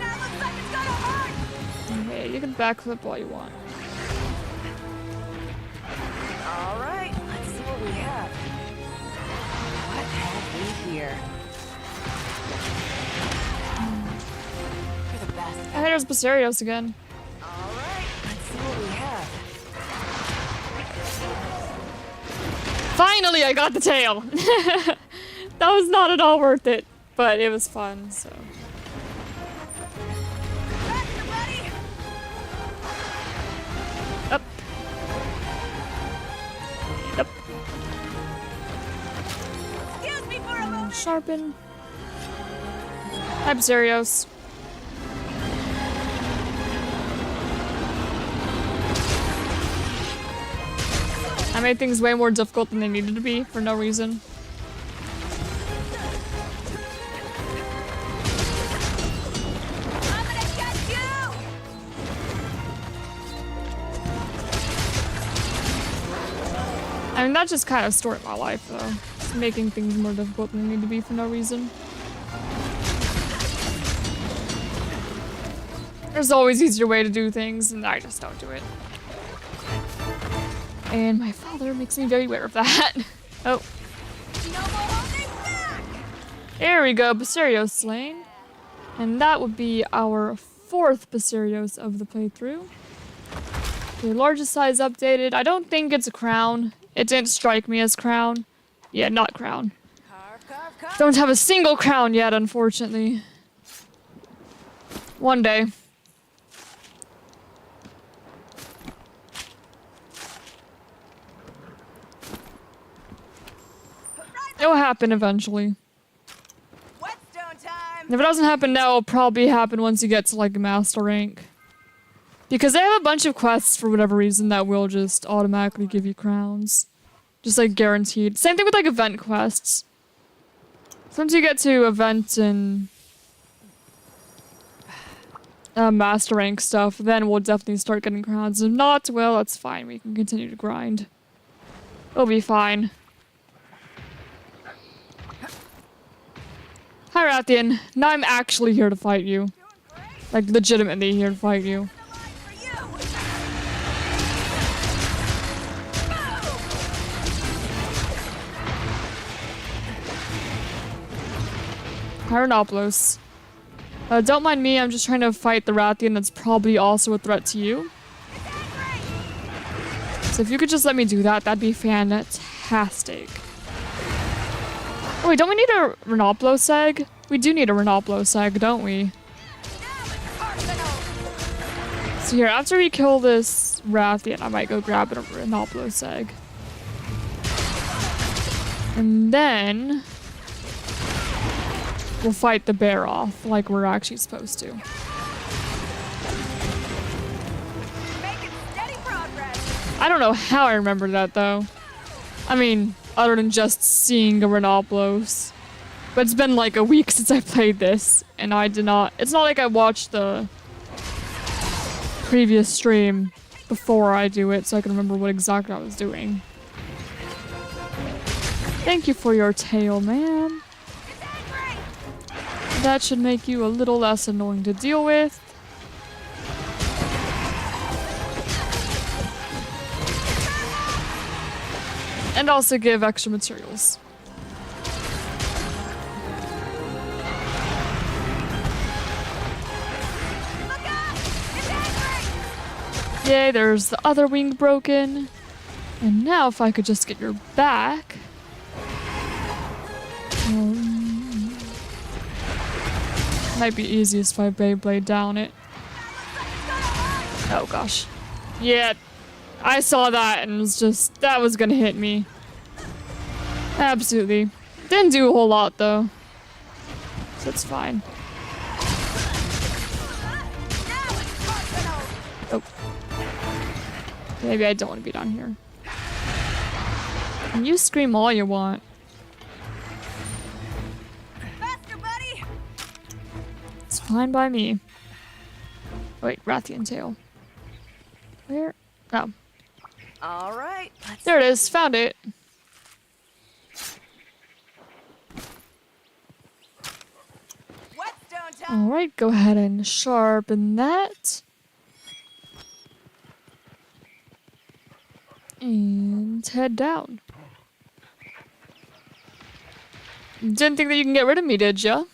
C: That looks like it's gonna hurt.
A: Okay, you can backflip all you want.
D: All right, let's see what we have. What have we here? You're the best.
A: I heard it was Basarios again.
D: All right, let's see what we have.
A: Finally, I got the tail! That was not at all worth it, but it was fun, so.
C: Faster, buddy.
A: Up. Up.
C: Excuse me for a moment.
A: Sharpen. Hi, Basarios. I made things way more difficult than they needed to be for no reason.
C: I'm gonna get you.
A: I mean, that just kind of stored my life, though. Just making things more difficult than they need to be for no reason. There's always easier way to do things, and I just don't do it. And my father makes me very aware of that. Oh,
C: No more holding back.
A: there we go, Basarios slain. And that would be our 4th Basarios of the playthrough. The largest size updated. I don't think it's a crown. It didn't strike me as crown. Yeah, not crown.
C: Carve, carve, carve.
A: Don't have a single crown yet, unfortunately. One day. It'll happen eventually.
C: Whetstone time.
A: If it doesn't happen now, it'll probably happen once you get to like a master rank. Because they have a bunch of quests for whatever reason that will just automatically give you crowns. Just like guaranteed. Same thing with like event quests. Once you get to event and master rank stuff, then we'll definitely start getting crowns. If not, well, that's fine. We can continue to grind. It'll be fine. Hi, Rathian. Now I'm actually here to fight you. Like, legitimately here to fight you.
C: The line for you.
A: Chironopoulos. Don't mind me, I'm just trying to fight the Rathian that's probably also a threat to you. So if you could just let me do that, that'd be fantastic. Oh wait, don't we need a Renopoulos egg? We do need a Renopoulos egg, don't we? So here, after we kill this Rathian, I might go grab a Renopoulos egg. And then we'll fight the bear off like we're actually supposed to.
C: Making steady progress.
A: I don't know how I remember that though. I mean, other than just seeing a Renopoulos. But it's been like a week since I played this, and I did not. It's not like I watched the previous stream before I do it, so I can remember what exactly I was doing. Thank you for your tail, man. That should make you a little less annoying to deal with. And also give extra materials.
C: Look out! It's angry!
A: Yay, there's the other wing broken. And now if I could just get your back. Might be easiest if I Beyblade down it. Oh gosh. Yeah, I saw that and was just, that was gonna hit me. Absolutely. Didn't do a whole lot though. So it's fine.
C: Now it's personal.
A: Oh. Maybe I don't want to be down here. And you scream all you want.
C: Faster, buddy!
A: It's fine by me. Wait, Rathian tail. Where? Oh.
D: All right. Let's
A: There it is. Found it.
C: Whetstone time!
A: Alright, go ahead and sharpen that. And head down. Didn't think that you can get rid of me, did ya?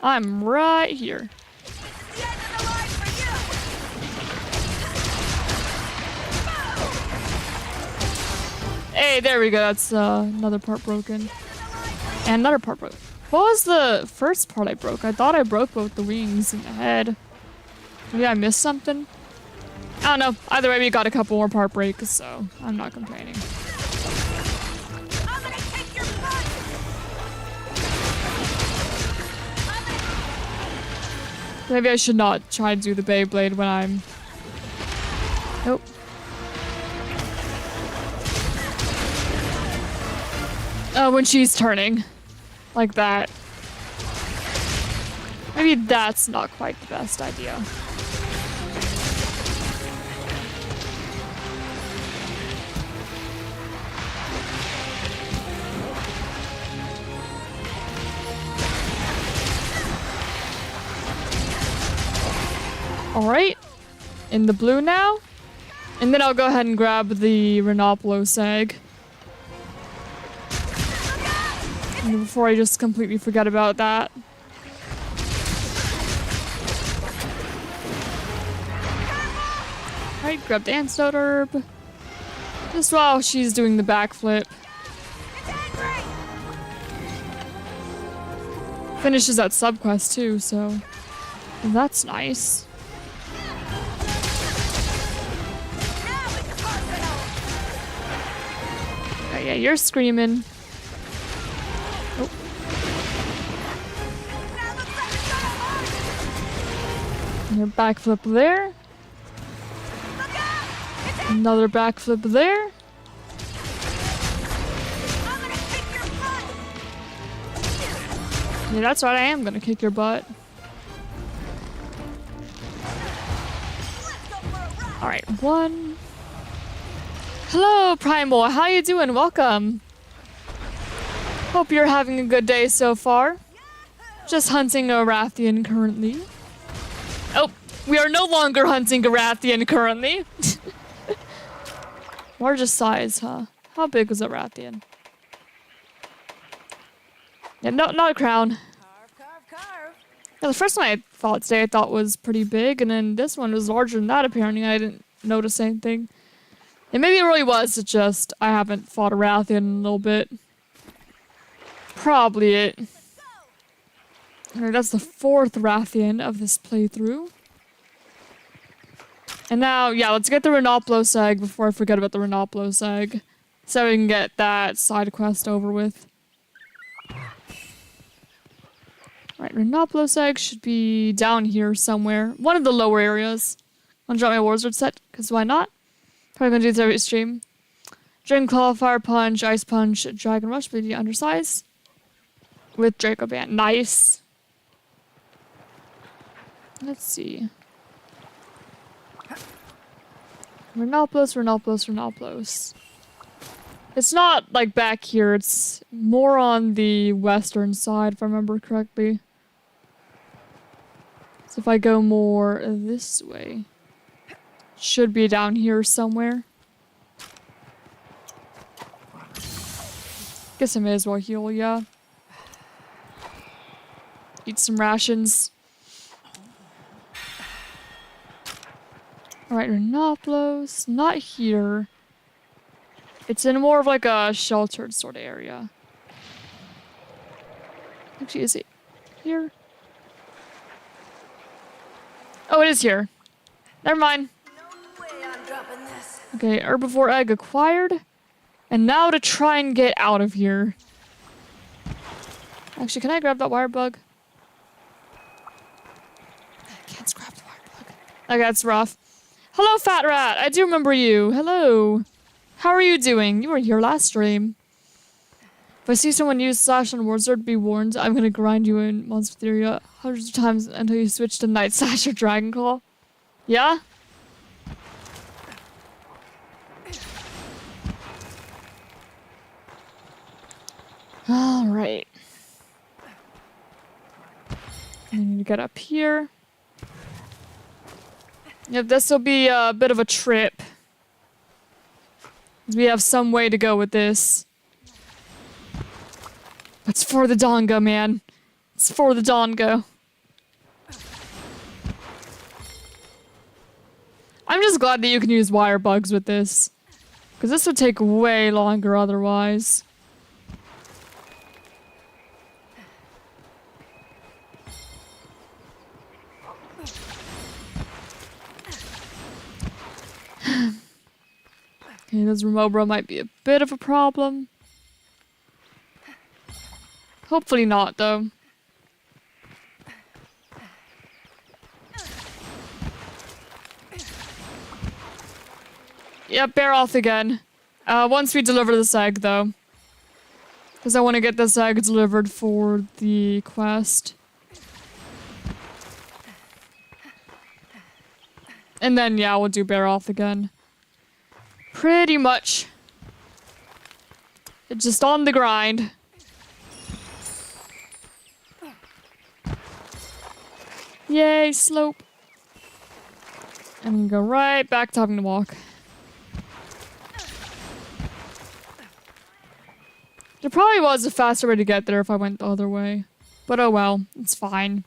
A: I'm right here.
C: The end of the line for you!
A: Hey, there we go. That's another part broken. And another part broke. What was the first part I broke? I thought I broke both the wings and the head. Maybe I missed something? I don't know. Either way, we got a couple more part breaks, so I'm not complaining.
C: I'm gonna kick your butt!
A: Maybe I should not try to do the Beyblade when I'm... Nope. Oh, when she's turning. Like that. Maybe that's not quite the best idea. Alright. In the blue now. And then I'll go ahead and grab the Rhenoplos egg. And before I just completely forget about that. Alright, grab the antidote herb. Just while she's doing the backflip. Finishes that subquest too, so that's nice. Okay, yeah, you're screaming. Oh. And your backflip there. Another backflip there. Yeah, that's right, I am gonna kick your butt. Alright, one. Hello, Primal, how you doing? Welcome. Hope you're having a good day so far. Just hunting a Rathian currently. Oh, we are no longer hunting a Rathian currently. Largest size, huh? How big was a Rathian? Yeah, no, not a crown.
C: Carve, carve, carve.
A: Yeah, the first one I fought today I thought was pretty big, and then this one was larger than that apparently. I didn't notice anything. And maybe it really was, it's just I haven't fought a Rathian in a little bit. Probably it. Alright, that's the 4th Rathian of this playthrough. And now, yeah, let's get the Rhenoplos egg before I forget about the Rhenoplos egg. So we can get that side quest over with. Alright, Rhenoplos egg should be down here somewhere. One of the lower areas. Wanna drop my Warzard set? Because why not? Probably gonna do this every stream. Dragon Claw, Fire Punch, Ice Punch, Dragon Rush, but undersize. With Draco Band. Nice. Let's see. Rhenoplos, Rhenoplos, Rhenoplos. It's not like back here, it's more on the western side if I remember correctly. So if I go more this way, it should be down here somewhere. Guess I may as well heal, yeah. Eat some rations. Alright, Rhenoplos. Not here. It's in more of like a sheltered sort of area. Actually, is it here? Oh, it is here. Never mind.
C: No way I'm dropping this.
A: Okay, herbivore egg acquired. And now to try and get out of here. Actually, can I grab that wire bug? I can't grab the wire bug. Okay, that's rough. Hello, Fat Rat. I do remember you. Hello. How are you doing? You were here last stream. If I see someone use Slash on Warzord, be warned. I'm gonna grind you in Monsteria hundreds of times until you switch to Night Slash or Dragon Claw. Yeah? Alright. I need to get up here. Yep, this will be a bit of a trip. We have some way to go with this. It's for the Dongo, man. It's for the Dongo. I'm just glad that you can use wire bugs with this. Because this would take way longer otherwise. Okay, this Remobra might be a bit of a problem. Hopefully not, though. Yep, bear off again. Once we deliver this egg, though. Because I want to get this egg delivered for the quest. And then, yeah, we'll do bear off again. Pretty much. It's just on the grind. Yay, slope. And go right back to having to walk. There probably was a faster way to get there if I went the other way. But oh well, it's fine.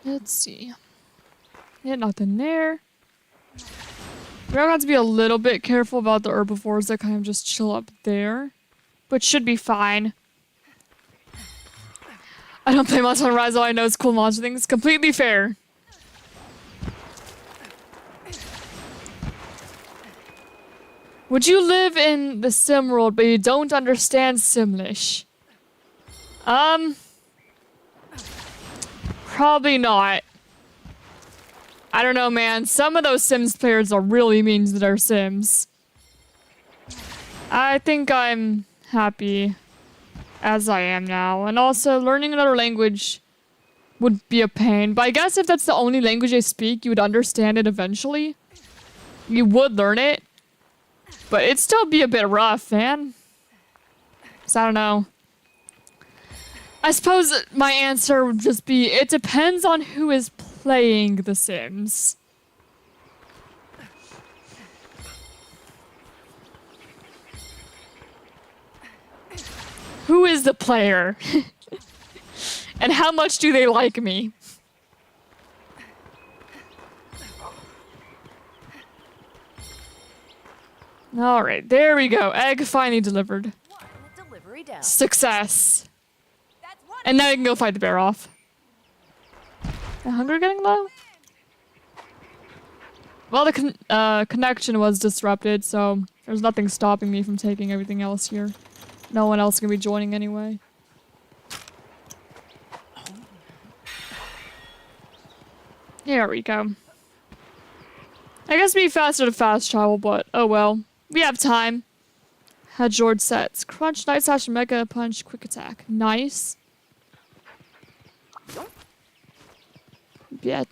A: Let's see. Yeah, nothing there. We're gonna have to be a little bit careful about the herbivores that kind of just chill up there. But should be fine. I don't play Monster Hunter Rise, all I know is cool monster things. Completely fair. Would you live in the sim world, but you don't understand Simlish? Probably not. I don't know, man. Some of those Sims players are really mean to their Sims. I think I'm happy as I am now. And also, learning another language would be a pain. But I guess if that's the only language they speak, you would understand it eventually. You would learn it. But it'd still be a bit rough, man. 'Cause I don't know. I suppose my answer would just be, it depends on who is playing The Sims. Who is the player? And how much do they like me? Alright, there we go. Egg finally delivered.
D: Delivery down.
A: Success.
C: That's one.
A: And now we can go fight the bear off. The hunger getting low? Well, the connection was disrupted, so there's nothing stopping me from taking everything else here. No one else can be joining anyway. There we go. I guess it'd be faster to fast travel, but oh well. We have time. Had George sets. Crunch, Night Slash, Mega Punch, Quick Attack. Nice. Yeah.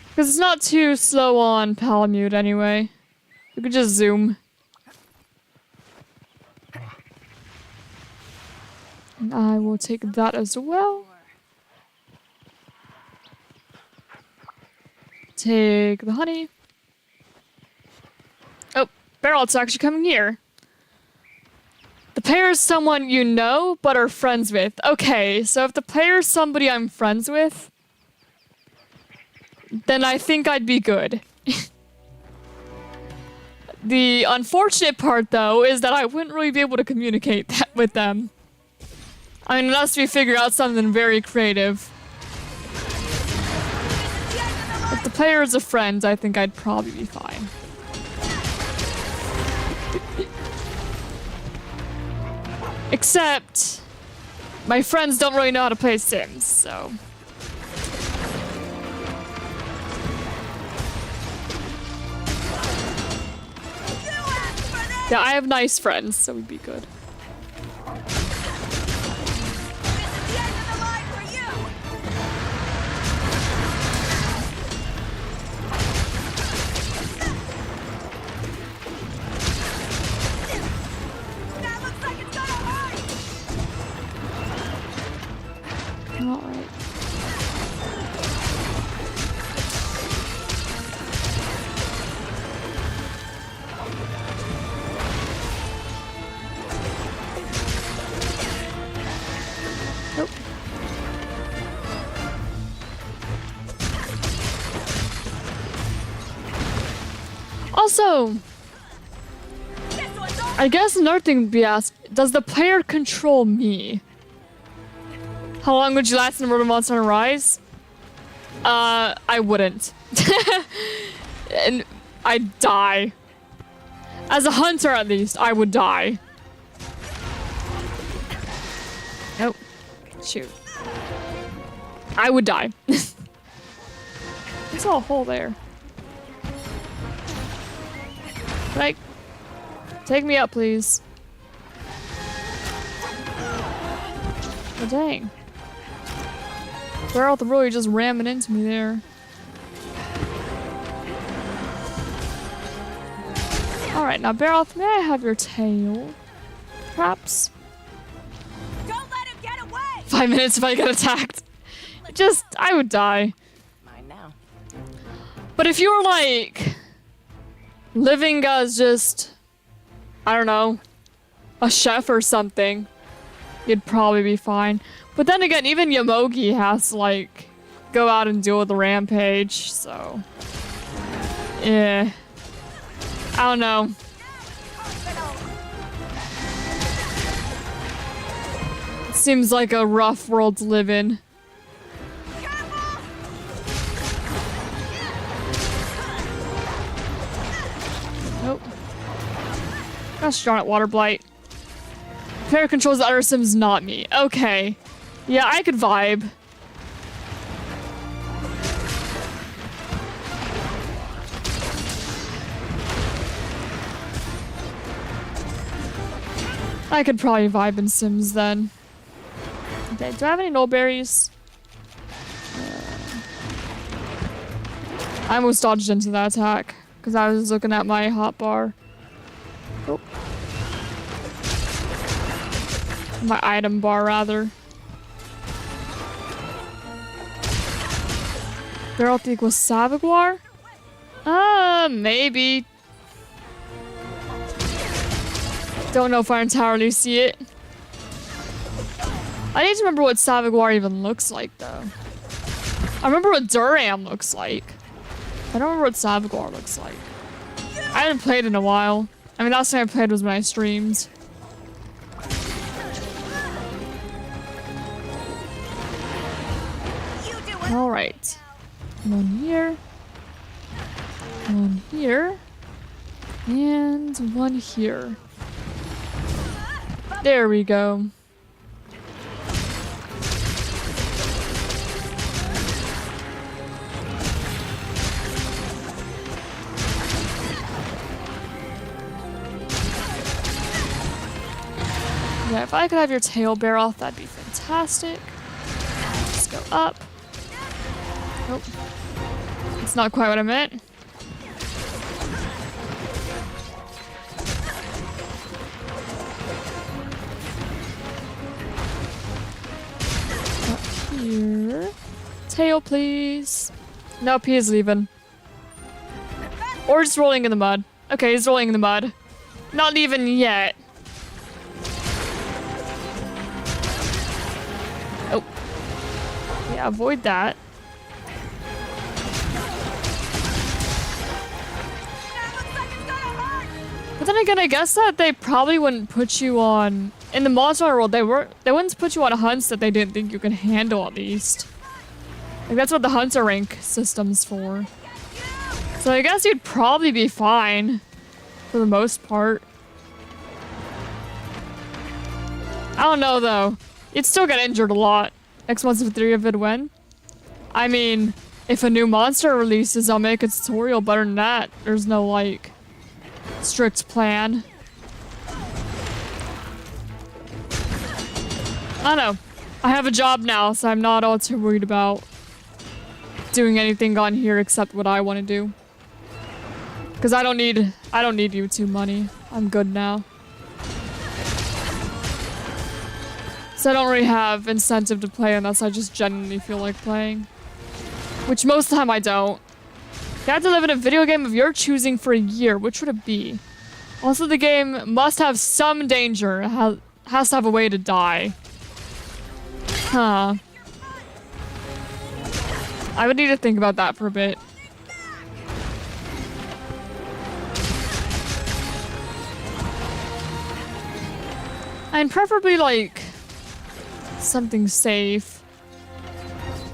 A: Because it's not too slow on Palamute anyway. We could just zoom. And I will take that as well. Take the honey. Oh, Barrel's actually coming here. The player is someone you know, but are friends with. Okay, so if the player is somebody I'm friends with, then I think I'd be good. The unfortunate part, though, is that I wouldn't really be able to communicate that with them. I mean, unless we figure out something very creative. If the player is a friend, I think I'd probably be fine. Except, my friends don't really know how to play Sims, so... Yeah, I have nice friends, so we'd be good.
C: This is the end of the line for you! That looks like it's gonna hurt!
A: Alright. Nope. Also,
C: This one's over!
A: I guess another thing would be asked, does the player control me? How long would you last in a murder monster on Rise? I wouldn't. And I'd die. As a hunter, at least, I would die. Nope. Shoot. I would die. There's a hole there. Like, take me up, please. Oh, dang. Barrel the really just ramming into me there. Alright, now Barrel, may I have your tail? Perhaps?
C: Don't let him get away!
A: 5 minutes if I get attacked. Just, I would die.
D: Mine now.
A: But if you were like living as just, I don't know, a chef or something, you'd probably be fine. But then again, even Yomogi has to like go out and deal with the rampage, so yeah. I don't know. It seems like a rough world to live in. Nope. Gosh darn it, Water Blight. Player controls the other Sims, not me. Okay. Yeah, I could vibe. I could probably vibe in Sims then. Okay, do I have any null berries? I almost dodged into that attack because I was looking at my hotbar. Oh. My item bar, rather. Geralt equals Saviguar? Maybe. Don't know if I entirely see it. I need to remember what Saviguar even looks like, though. I remember what Duram looks like. I don't remember what Saviguar looks like. I haven't played in a while. I mean, last time I played was when I streamed. Alright. One here. One here. And one here. There we go. Yeah, if I could have your tail bear off, that'd be fantastic. Let's go up. Nope. It's not quite what I meant. Up here. Tail, please. Nope, he is leaving. Or just rolling in the mud. Okay, he's rolling in the mud. Not leaving yet. Oh. Yeah, avoid that. But then again, I guess that they probably wouldn't put you on in the monster world. They wouldn't put you on hunts that they didn't think you could handle, at least. Like, that's what the hunter rank system's for. So I guess you'd probably be fine for the most part. I don't know though. You'd still get injured a lot. Next month's of 3 of it when? I mean, if a new monster releases, I'll make a tutorial. Better than that, there's no like strict plan. I don't know. I have a job now, so I'm not all too worried about doing anything on here except what I want to do. Because I don't need YouTube money. I'm good now. So I don't really have incentive to play unless I just genuinely feel like playing. Which most of the time I don't. You have to live in a video game of your choosing for a year. Which would it be? Also, the game must have some danger. It has to have a way to die. Huh. I would need to think about that for a bit. And preferably, like, something safe.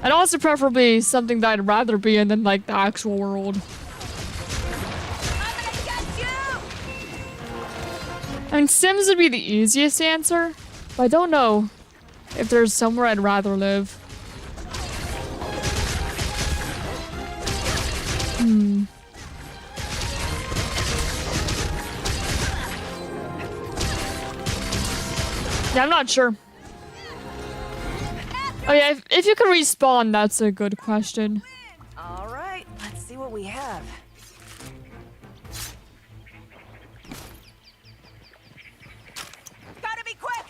A: And also preferably something that I'd rather be in than, like, the actual world.
C: I'm gonna get you!
A: I mean, Sims would be the easiest answer, but I don't know if there's somewhere I'd rather live. Yeah, I'm not sure. Oh yeah, if you can respawn, that's a good question.
D: All right, let's see what we have.
C: Gotta be quick!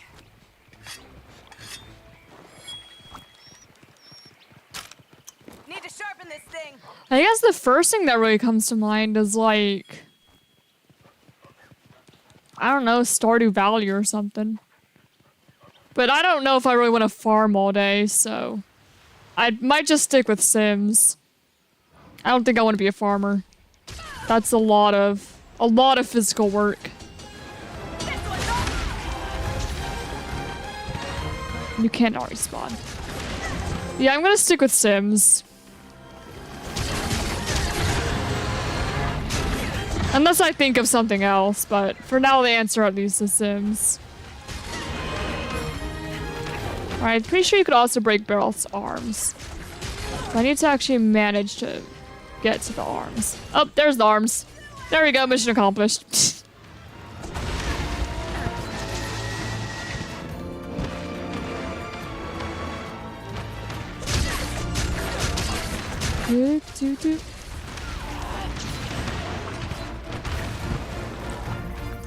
C: Need to sharpen this thing.
A: I guess the first thing that really comes to mind is like, I don't know, Stardew Valley or something. But I don't know if I really want to farm all day, so I might just stick with Sims. I don't think I want to be a farmer. That's a lot of physical work. You can't respawn. Yeah, I'm gonna stick with Sims. Unless I think of something else, but for now the answer at least is Sims. Alright, pretty sure you could also break Barrel's arms. So I need to actually manage to get to the arms. Oh, there's the arms. There we go, mission accomplished.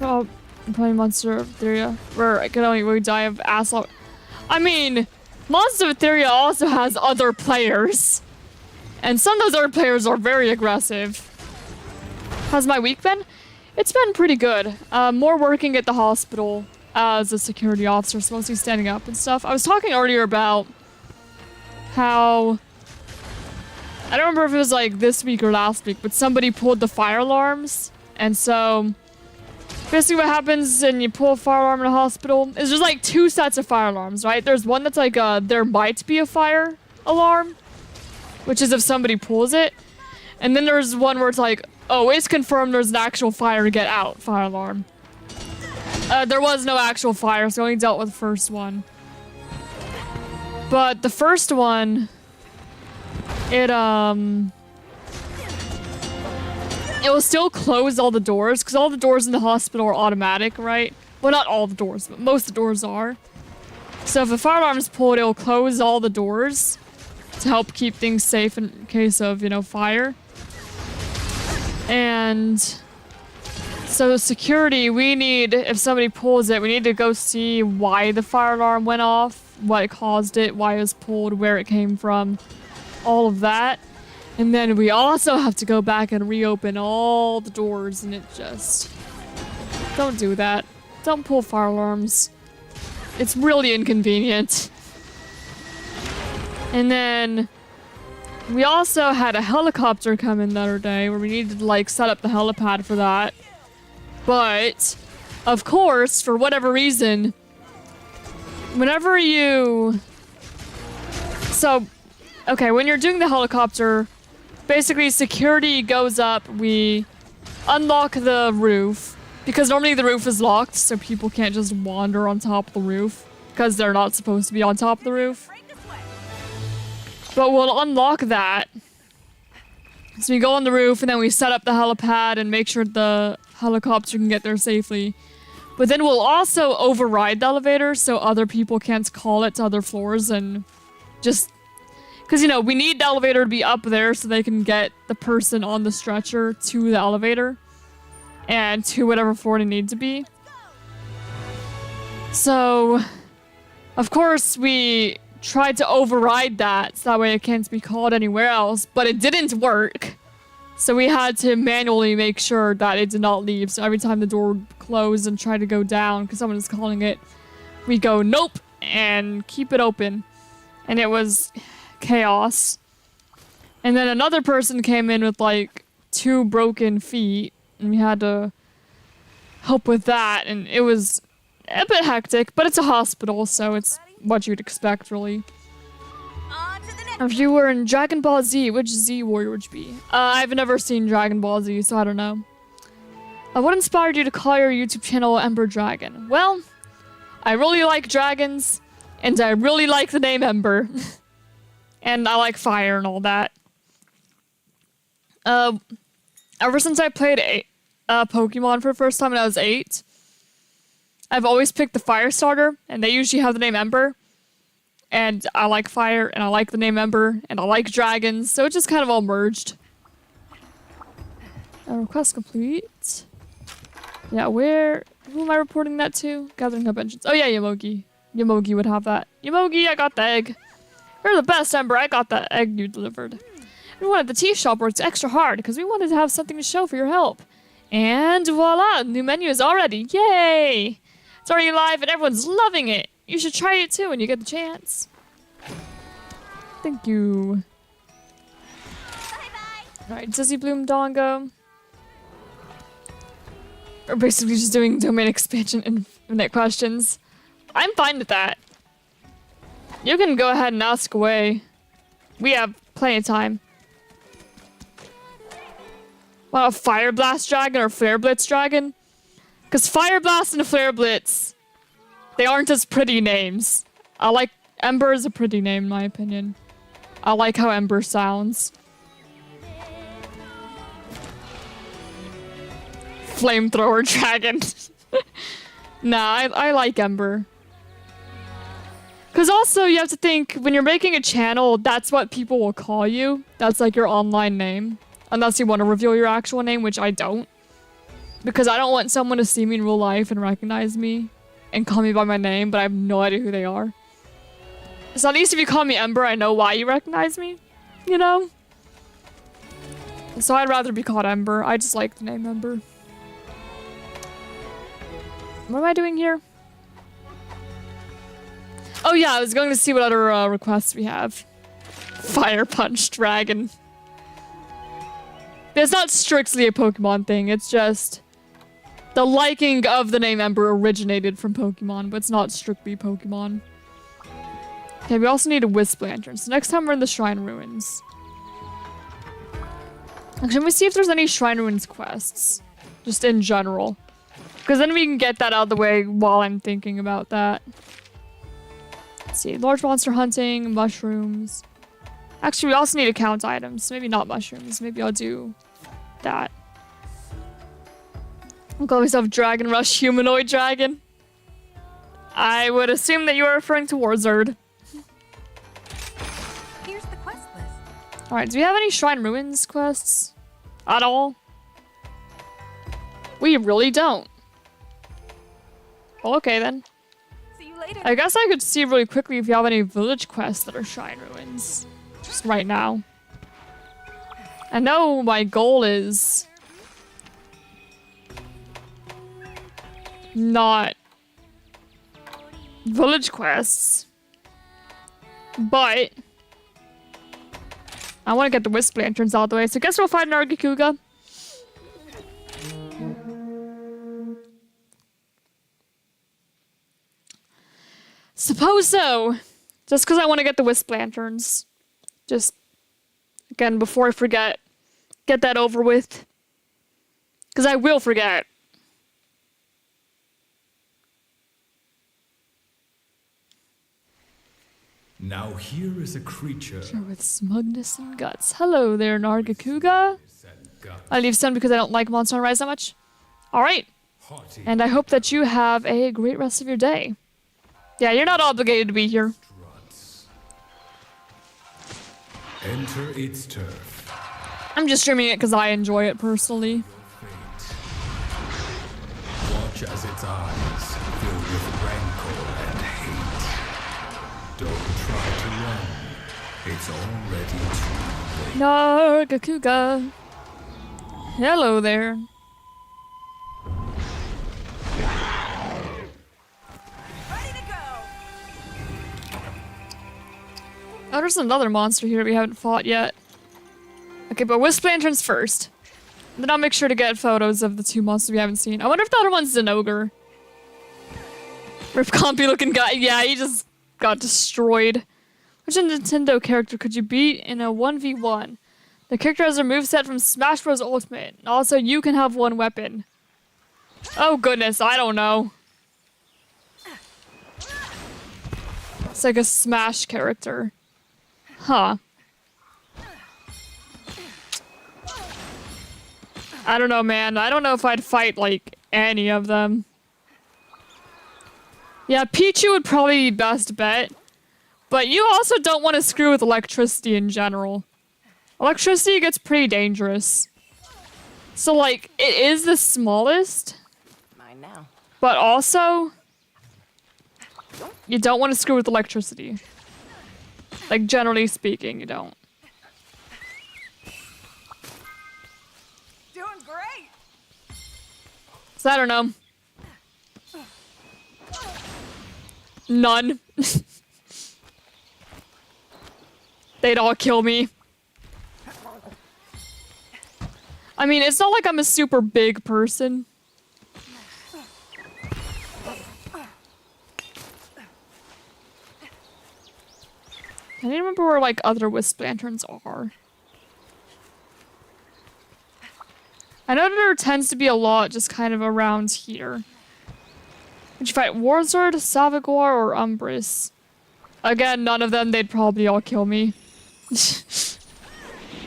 A: Oh, I'm playing Monster of Etheria, where I can only really die of asshole. I mean, Monster of Etheria also has other players. And some of those other players are very aggressive. How's my week been? It's been pretty good. More working at the hospital as a security officer, so mostly standing up and stuff. I was talking earlier about how... I don't remember if it was like this week or last week, but somebody pulled the fire alarms. And so... basically what happens when you pull a fire alarm in a hospital is there's like two sets of fire alarms, right? There's one that's like there might be a fire alarm, which is if somebody pulls it. And then there's one where it's like, oh, it's confirmed there's an actual fire, get out fire alarm. There was no actual fire, so I only dealt with the first one. But the first one, it will still close all the doors, because all the doors in the hospital are automatic, right? Well, not all the doors, but most of the doors are. So if a fire alarm is pulled, it will close all the doors to help keep things safe in case of, you know, fire. And so security, we need, if somebody pulls it, we need to go see why the fire alarm went off, what caused it, why it was pulled, where it came from, all of that. And then we also have to go back and reopen all the doors, and it just... don't do that. Don't pull fire alarms. It's really inconvenient. And then we also had a helicopter come in the other day where we needed to like set up the helipad for that. But, of course, for whatever reason, whenever you... So, okay, when you're doing the helicopter, basically security goes up, we unlock the roof, because normally the roof is locked, so people can't just wander on top of the roof, because they're not supposed to be on top of the roof. But we'll unlock that. So we go on the roof, and then we set up the helipad and make sure the helicopter can get there safely. But then we'll also override the elevator so other people can't call it to other floors and just... Because, you know, we need the elevator to be up there so they can get the person on the stretcher to the elevator and to whatever floor they need to be. So, of course, we tried to override that so that way it can't be called anywhere else, but it didn't work. So we had to manually make sure that it did not leave. So every time the door would close and try to go down because someone is calling it, we go nope and keep it open. And it was chaos. And then another person came in with like 2 broken feet and we had to help with that, and it was a bit hectic, but it's a hospital, so it's what you'd expect, really.
C: On to the next.
A: If you were in Dragon Ball Z, which Z warrior would you be? I've never seen Dragon Ball Z, so I don't know. What inspired you to call your YouTube channel Ember Dragon? Well, I really like dragons, and I really like the name Ember. And I like fire and all that. Ever since I played Pokemon for the first time when I was 8, I've always picked the fire starter, and they usually have the name Ember. And I like fire, and I like the name Ember, and I like dragons, so it just kind of all merged. Request complete. Yeah, who am I reporting that to? Gathering up engines. Oh yeah, Yamogi. Yamogi would have that. Yamogi, I got the egg. You're the best, Ember. I got that egg you delivered. Everyone at the tea shop worked extra hard because we wanted to have something to show for your help. And voila, new menu is already. Yay! It's already live and everyone's loving it. You should try it too when you get the chance. Thank you. Alright, Dizzy Bloom Dongo. We're basically just doing domain expansion and infinite questions. I'm fine with that. You can go ahead and ask away. We have plenty of time. Wow, a Fire Blast Dragon or Flare Blitz Dragon? Because Fire Blast and Flare Blitz, they aren't as pretty names. I like... Ember is a pretty name in my opinion. I like how Ember sounds. Flamethrower Dragon. Nah, I like Ember. Because also, you have to think, when you're making a channel, that's what people will call you. That's like your online name. Unless you want to reveal your actual name, which I don't. Because I don't want someone to see me in real life and recognize me and call me by my name, but I have no idea who they are. So at least if you call me Ember, I know why you recognize me. You know? So I'd rather be called Ember. I just like the name Ember. What am I doing here? Oh yeah, I was going to see what other requests we have. Fire Punch Dragon. It's not strictly a Pokemon thing, it's just... The liking of the name Ember originated from Pokemon, but it's not strictly Pokemon. Okay, we also need a Wisp Lantern, so next time we're in the Shrine Ruins. Actually, let me see if there's any Shrine Ruins quests. Just in general. Because then we can get that out of the way while I'm thinking about that. Let's see, large monster hunting, mushrooms. Actually, we also need to count items. Maybe not mushrooms. Maybe I'll do that. I'll call myself Dragon Rush Humanoid Dragon. I would assume that you are referring to Warzard.
C: Here's the quest list.
A: Alright, do we have any Shrine Ruins quests? At all? We really don't. Well, okay then.
C: See you later.
A: I guess I could see really quickly if you have any village quests that are Shrine Ruins. Just right now. I know my goal is... not... village quests. But... I want to get the Wisp Lanterns out of the way, so I guess we'll find an Argakuga. Suppose so. Just because I want to get the Wisp Lanterns. Just, again, before I forget, get that over with. Because I will forget.
B: Now here is a creature.
A: With smugness and guts. Hello there, Nargacuga. I leave Sun because I don't like Monster Rise that much. Alright.
B: Haughty
A: And I hope that you have a great rest of your day. Yeah, you're not obligated to be here.
B: struts. Enter its turf.
A: I'm just streaming it because I enjoy it personally.
B: Fate. Watch as its eyes fill with rancor and hate. Don't try to run. It's already too late.
A: Nargacuga. Hello there.
C: Ready to go.
A: Oh, there's another monster here we haven't fought yet. Okay, but Wisp Lanterns first. Then I'll make sure to get photos of the two monsters we haven't seen. I wonder if the other one's an ogre. Rip Compy looking guy. Yeah, he just got destroyed. Which Nintendo character could you beat in a 1v1? The character has a moveset from Smash Bros. Ultimate. Also, you can have one weapon. Oh goodness, I don't know. It's like a Smash character. Huh. I don't know, man. I don't know if I'd fight, like, any of them. Yeah, Pichu would probably be best bet. But you also don't want to screw with electricity in general. Electricity gets pretty dangerous. So, like, it is the smallest.
D: Mine now.
A: But also, you don't want to screw with electricity. Like, generally speaking, you don't.
C: Doing great.
A: So, I don't know. None. They'd all kill me. I mean, it's not like I'm a super big person. I don't remember where, like, other Wisp Lanterns are. I know there tends to be a lot just kind of around here. Would you fight Warzard, Savagor, or Umbris? Again, none of them, they'd probably all kill me.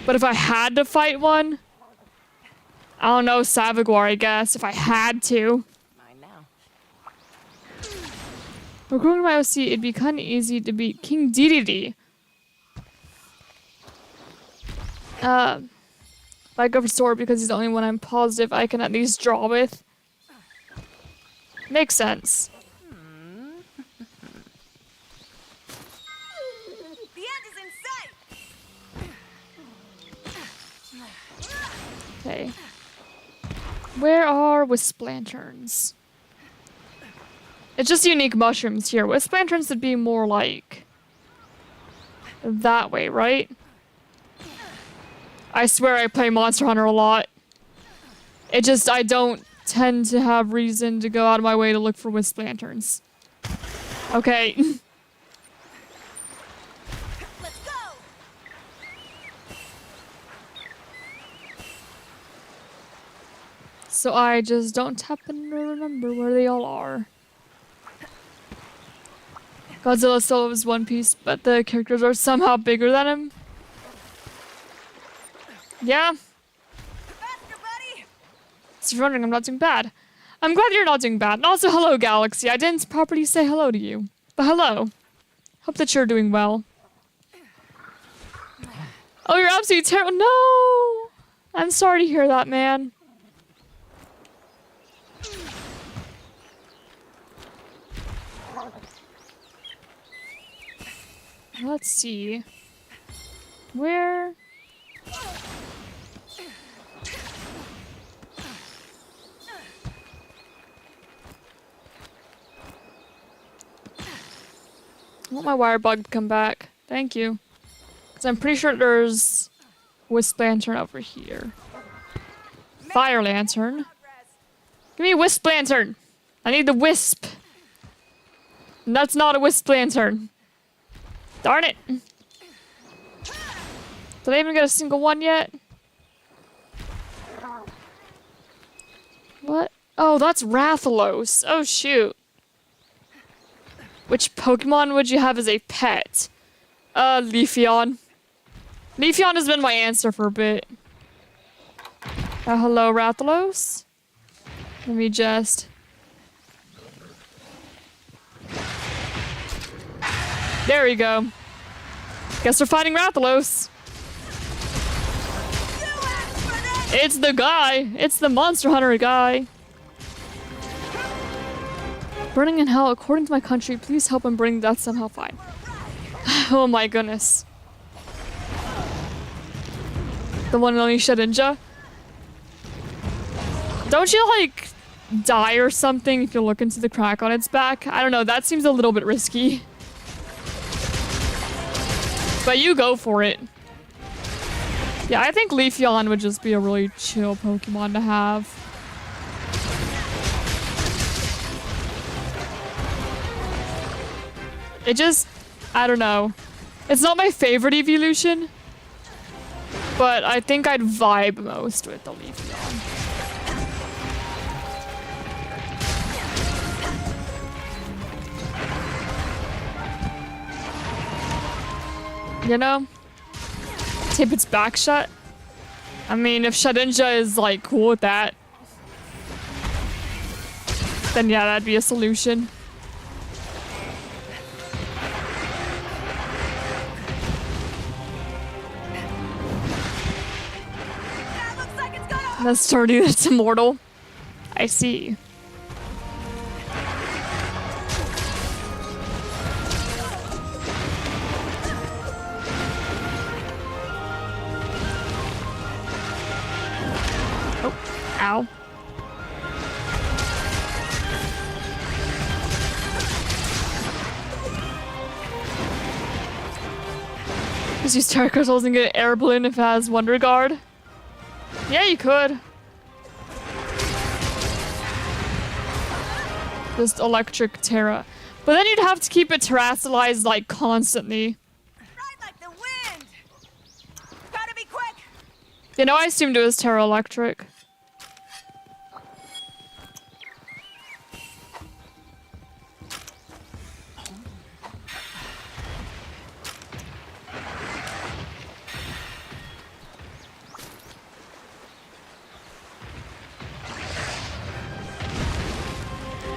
A: But if I had to fight one, I don't know, Savagor, I guess, if I had to.
D: Mine now.
A: According to my OC, it'd be kind of easy to beat King Dedede. I go for Sword because he's the only one I'm positive I can at least draw with. Makes sense.
C: The end is in sight.
A: Okay. Where are Wisp Lanterns? It's just unique mushrooms here. Wisp Lanterns would be more like that way, right? I swear I play Monster Hunter a lot. It just, I don't tend to have reason to go out of my way to look for Wisp Lanterns. Okay.
C: Let's go.
A: So I just don't happen to remember where they all are. Godzilla still has One Piece, but the characters are somehow bigger than him. Yeah.
C: Faster, buddy.
A: So if you're wondering, I'm not doing bad. I'm glad you're not doing bad. And also, hello, Galaxy. I didn't properly say hello to you. But hello. Hope that you're doing well. Oh, you're absolutely terrible. No! I'm sorry to hear that, man. Let's see. Where? I want my wire bug to come back. Thank you. Because I'm pretty sure there's Wisp Lantern over here. Fire Lantern. Give me a Wisp Lantern. I need the Wisp. And that's not a Wisp Lantern. Darn it. Did I even get a single one yet? What? Oh, that's Rathalos. Oh, shoot. Which Pokemon would you have as a pet? Leafeon. Leafeon has been my answer for a bit. Hello, Rathalos. Let me just... There we go. Guess we're fighting Rathalos. It's the guy. It's the monster hunter guy. Burning in hell, according to my country, please help him bring death somehow fine. Oh my goodness. The one and only Shedinja. Don't you, like, die or something if you look into the crack on its back? I don't know, that seems a little bit risky. But you go for it. Yeah, I think Leafeon would just be a really chill Pokemon to have. It just... I don't know. It's not my favorite evolution. But I think I'd vibe most with the Leafeon. You know? Tape its back shut. I mean, if Shedinja is, like, cool with that, then yeah, that'd be a solution.
C: That looks like it's gonna
A: That's sturdy, that's immortal. I see. Ow. Just use Terra Crystals and get an air balloon if it has Wonder Guard. Yeah, you could. Just electric Terra. But then you'd have to keep it terrestrialized like constantly.
C: ride like the wind. Gotta be quick.
A: You know, I assumed it was Terra Electric.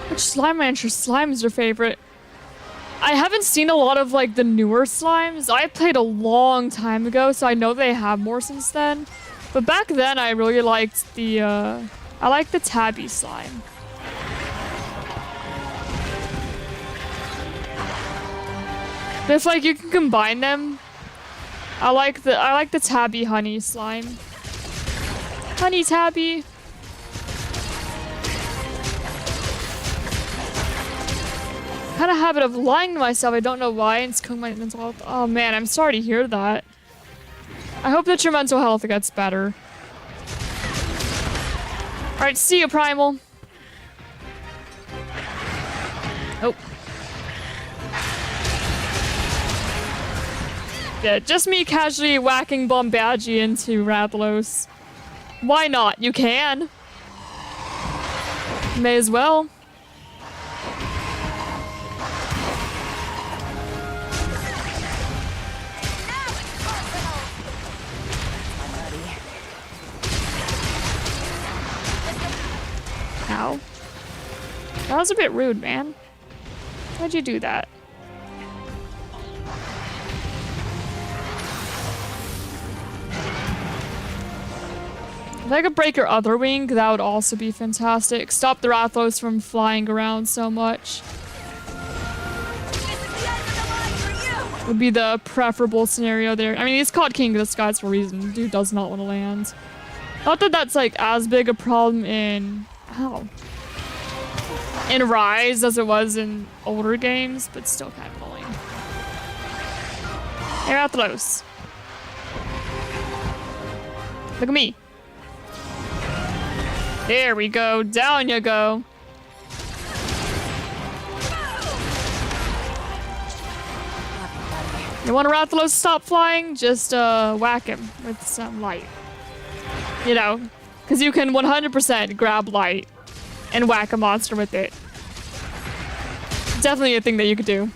A: Which slime rancher slime is your favorite? I haven't seen a lot of like the newer slimes. I played a long time ago, so I know they have more since then. But back then I really liked the I liked the tabby slime. But if like you can combine them, I like the tabby honey slime. Honey tabby. Kind of habit of lying to myself. I don't know why. It's killing my mental health. Oh man, I'm sorry to hear that. I hope that your mental health gets better. Alright, see you, Primal. Oh. Yeah, just me casually whacking Bombadgy into Rathalos. Why not? You can. May as well. Ow. That was a bit rude, man. Why'd you do that? If I could break your other wing, that would also be fantastic. Stop the Rathalos from flying around so much.
C: This is the end of the line for you.
A: Would be the preferable scenario there. I mean, he's called King of the Skies for a reason. Dude does not want to land. Not that that's like as big a problem in... Ow. In Rise as it was in older games, but still kind of annoying. Hey, Rathalos. Look at me. There we go. Down you go. You want a Rathalos to stop flying? Just whack him with some light. You know, because you can 100% grab light and whack a monster with it. Definitely a thing that you could do.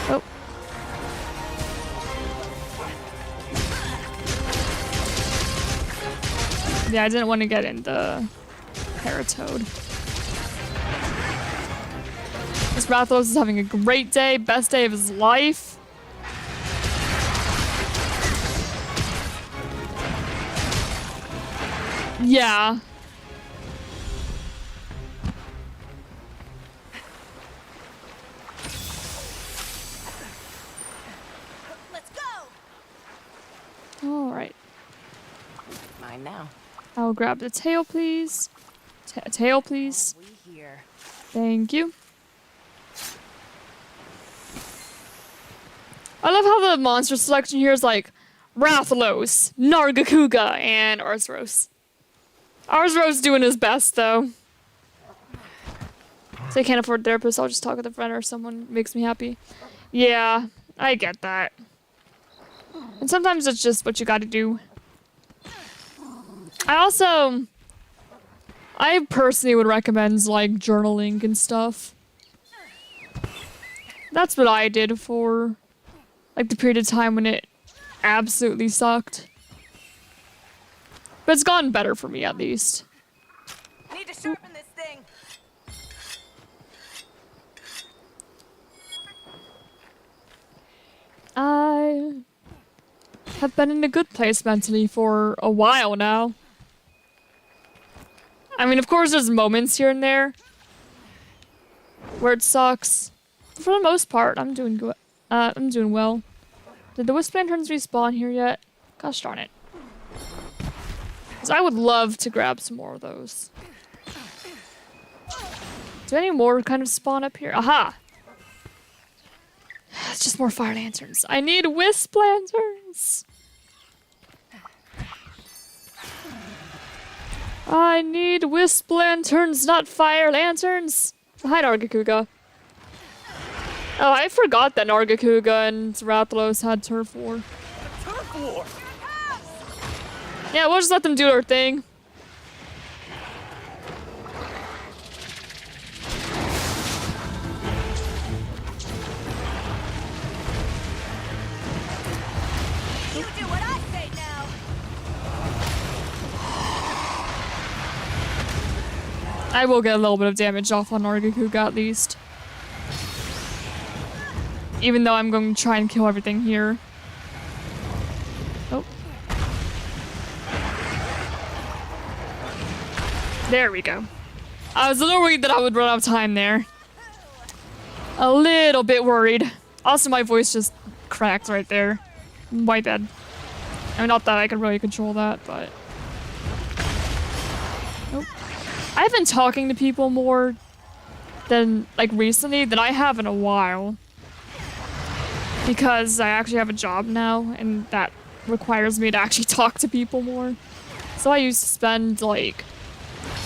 A: Oh. Yeah, I didn't want to get in the Paratoad. This Rathalos is having a great day, best day of his life. Yeah.
C: Let's go.
A: All right.
D: Mine now.
A: I'll grab the tail, please. Tail, please.
D: We here.
A: Thank you. I love how the monster selection here is like Rathalos, Nargacuga, and Arzuros. Arzuros doing his best though. So I can't afford a therapist, I'll just talk with a friend or someone makes me happy. Yeah, I get that. And sometimes it's just what you gotta do. I personally would recommend like journaling and stuff. That's what I did for like the period of time when it absolutely sucked. But it's gotten better for me at least.
C: Need to sharpen this thing.
A: I have been in a good place mentally for a while now. I mean, of course there's moments here and there where it sucks. For the most part, I'm doing good. I'm doing well. Did the Wisp Lanterns respawn here yet? Gosh darn it. 'Cause I would love to grab some more of those. Do any more kind of spawn up here? Aha! It's just more fire lanterns. I need Wisp Lanterns! I need Wisp Lanterns, not fire lanterns! Hi, Nargacuga. Oh, I forgot that Nargacuga and Rathalos had turf war.
D: Turf war.
A: Yeah, we'll just let them do their thing.
C: You do what I say now.
A: I will get a little bit of damage off on Nargacuga at least. Even though I'm going to try and kill everything here. Oh. There we go. I was a little worried that I would run out of time there. A little bit worried. Also, my voice just cracked right there. My bad. I mean, not that I can really control that, but... Nope. I've been talking to people more than, like, recently than I have in a while. Because I actually have a job now, and that requires me to actually talk to people more. So I used to spend, like,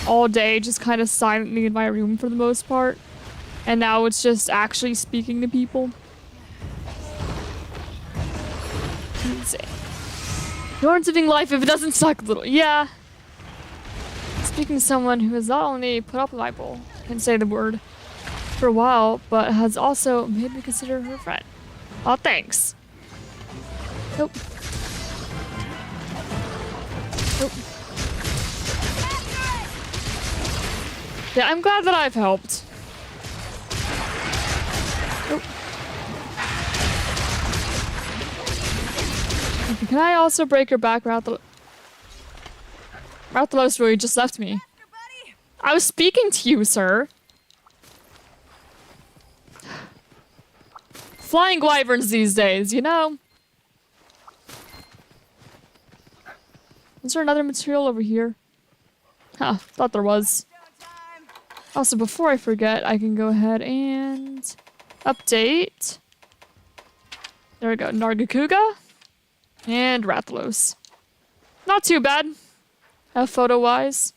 A: all day just kind of silently in my room for the most part. And now it's just actually speaking to people. Let's see. You aren't living life if it doesn't suck a little. Yeah. Speaking to someone who has not only put up with my bull, can say the word, for a while, but has also made me consider her friend. Oh, thanks. Nope. Nope. Yeah, I'm glad that I've helped. Nope. Okay, can I also break your back, Rathalos really just left me. I was speaking to you, sir. Flying wyverns these days, you know? Is there another material over here? Huh, thought there was. Also, before I forget, I can go ahead and update. There we go, Nargacuga and Rathalos. Not too bad, photo-wise.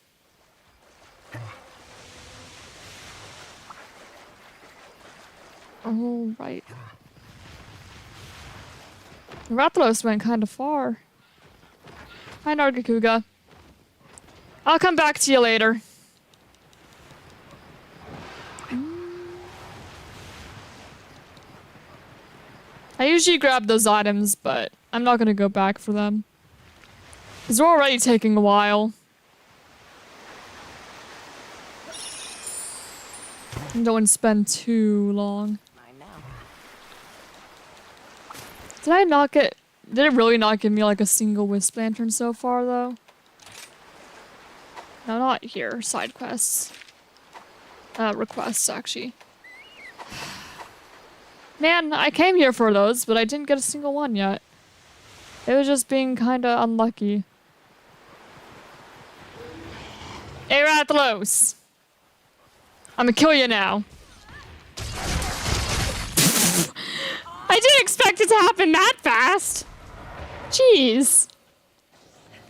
A: All right. Rathalos went kind of far. Hi, Nargacuga. I'll come back to you later. I usually grab those items, but I'm not gonna go back for them. Because they're already taking a while. Don't spend too long.
D: Mine now.
A: Did I not get... Did it really not give me like a single Wisp Lantern so far though? No, not here. Side quests. Requests, actually. Man, I came here for those, but I didn't get a single one yet. It was just being kinda unlucky. Hey, Rathalos! I'm gonna kill you now. I didn't expect it to happen that fast! Jeez.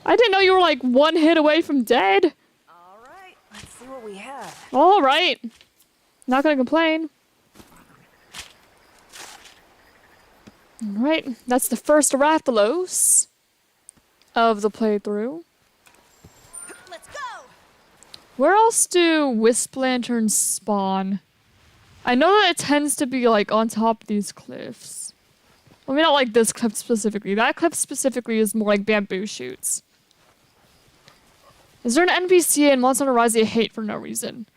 A: I didn't know you were like one hit away from dead.
D: All right, let's see what we have.
A: Alright. Not gonna complain. Alright, that's the first Rathalos of the playthrough.
C: Let's go!
A: Where else do Wisp Lanterns spawn? I know that it tends to be like on top of these cliffs. I mean, not like this cliff specifically. That cliff specifically is more like bamboo shoots. Is there an NPC in Monster Hunter Rise I hate for no reason?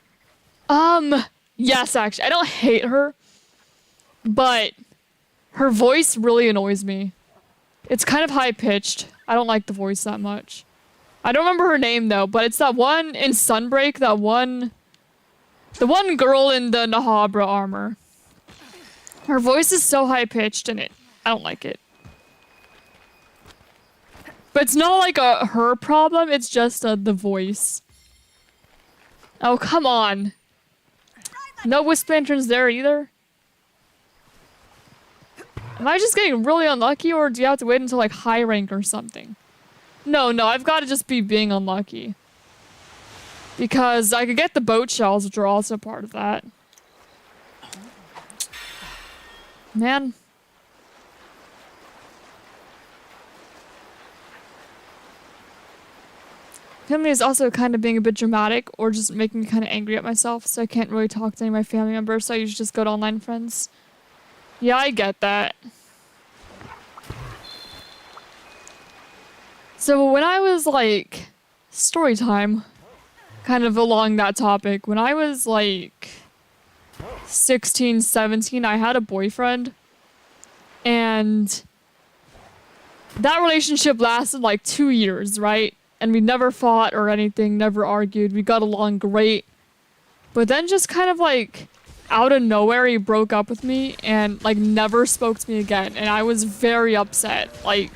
A: Yes, actually. I don't hate her, but her voice really annoys me. It's kind of high-pitched. I don't like the voice that much. I don't remember her name, though, but it's that one in Sunbreak, the one girl in the Nahabra armor. Her voice is so high-pitched, and I don't like it. But it's not like her problem, it's just the voice. Oh, come on. No Wisp Lanterns there either? Am I just getting really unlucky, or do you have to wait until like high rank or something? No, I've got to just be being unlucky. Because I could get the boat shells, which are also part of that. Man. Family is also kind of being a bit dramatic, or just making me kind of angry at myself, so I can't really talk to any of my family members, so I usually just go to online friends. Yeah, I get that. So when I was like, story time, kind of along that topic, when I was like 16, 17, I had a boyfriend, and that relationship lasted like 2 years, right? And we never fought or anything, never argued, we got along great. But then just kind of like out of nowhere, he broke up with me and like never spoke to me again, and I was very upset. Like,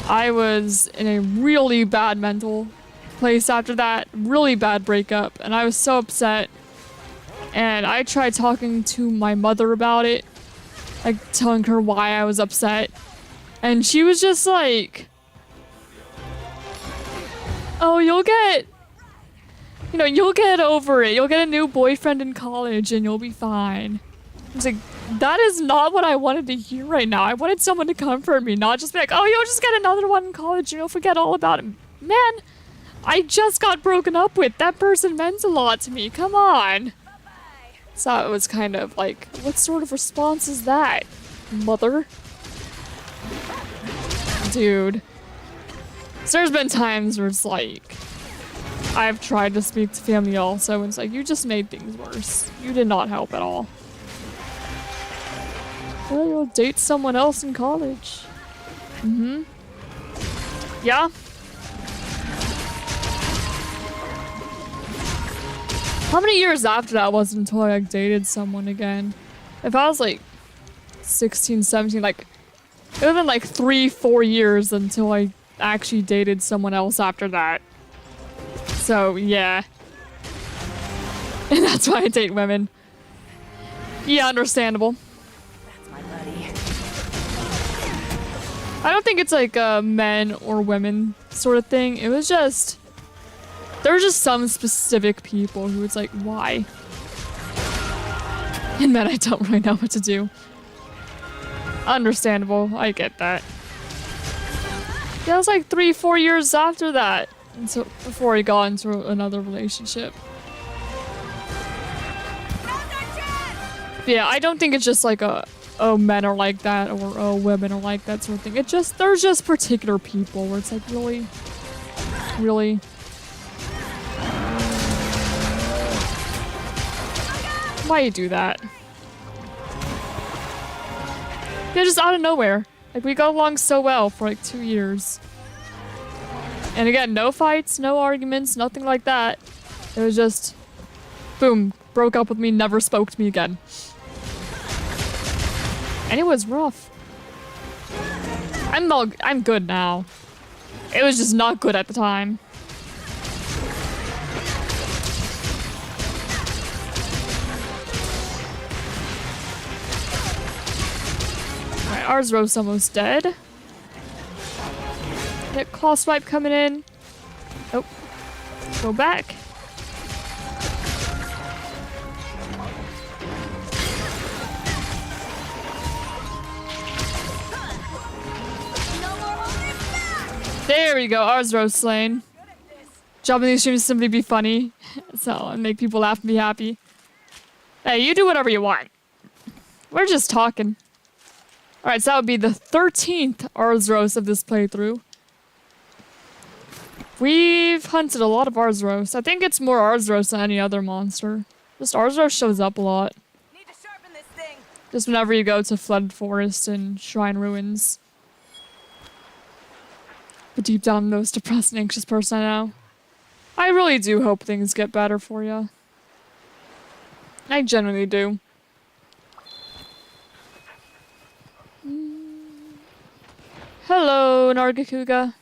A: I was in a really bad mental place after that, really bad breakup, and I was so upset. And I tried talking to my mother about it, like telling her why I was upset, and she was just like, oh, you'll get over it. You'll get a new boyfriend in college and you'll be fine. I was like, that is not what I wanted to hear right now. I wanted someone to comfort me, not just be like, oh, you'll just get another one in college and you'll forget all about it. Man, I just got broken up with. That person meant a lot to me. Come on. So it was kind of like, what sort of response is that, mother? Dude. So there's been times where it's like, I've tried to speak to family also, and it's like, you just made things worse. You did not help at all. Well, you'll date someone else in college. Mm-hmm. Yeah. How many years after that was it until I like dated someone again? If I was like 16, 17, like, it would have been like 3-4 years until I actually dated someone else after that. So, yeah. And that's why I date women. Yeah, understandable.
D: That's my buddy.
A: I don't think it's like a men or women sort of thing. It was just, there were just some specific people who was like, why? And men, I don't really know what to do. Understandable. I get that. Yeah, it was like 3-4 years after that. And so before he got into another relationship. Yeah, I don't think it's just like a, oh, men are like that, or oh, women are like that sort of thing. It just, there's just particular people where it's like, really? Really? Why you do that? Yeah, just out of nowhere. Like, we got along so well for like 2 years. And again, no fights, no arguments, nothing like that. It was just, boom, broke up with me, never spoke to me again. And it was rough. I'm good now. It was just not good at the time. Alright, Arzrow's almost dead. Get claw swipe coming in. Oh. Go back. There we go, Arzrow slain. Job in these streams is simply be funny. So, and make people laugh and be happy. Hey, you do whatever you want. We're just talking. Alright, so that would be the 13th Arzrows of this playthrough. We've hunted a lot of Arzrows. I think it's more Arzrows than any other monster. Just Arzrow shows up a lot.
D: Need to sharpen this thing.
A: Just whenever you go to Flood Forest and Shrine Ruins. But deep down, I'm the most depressed and anxious person I know. I really do hope things get better for you. I genuinely do. Hello, Nargacuga.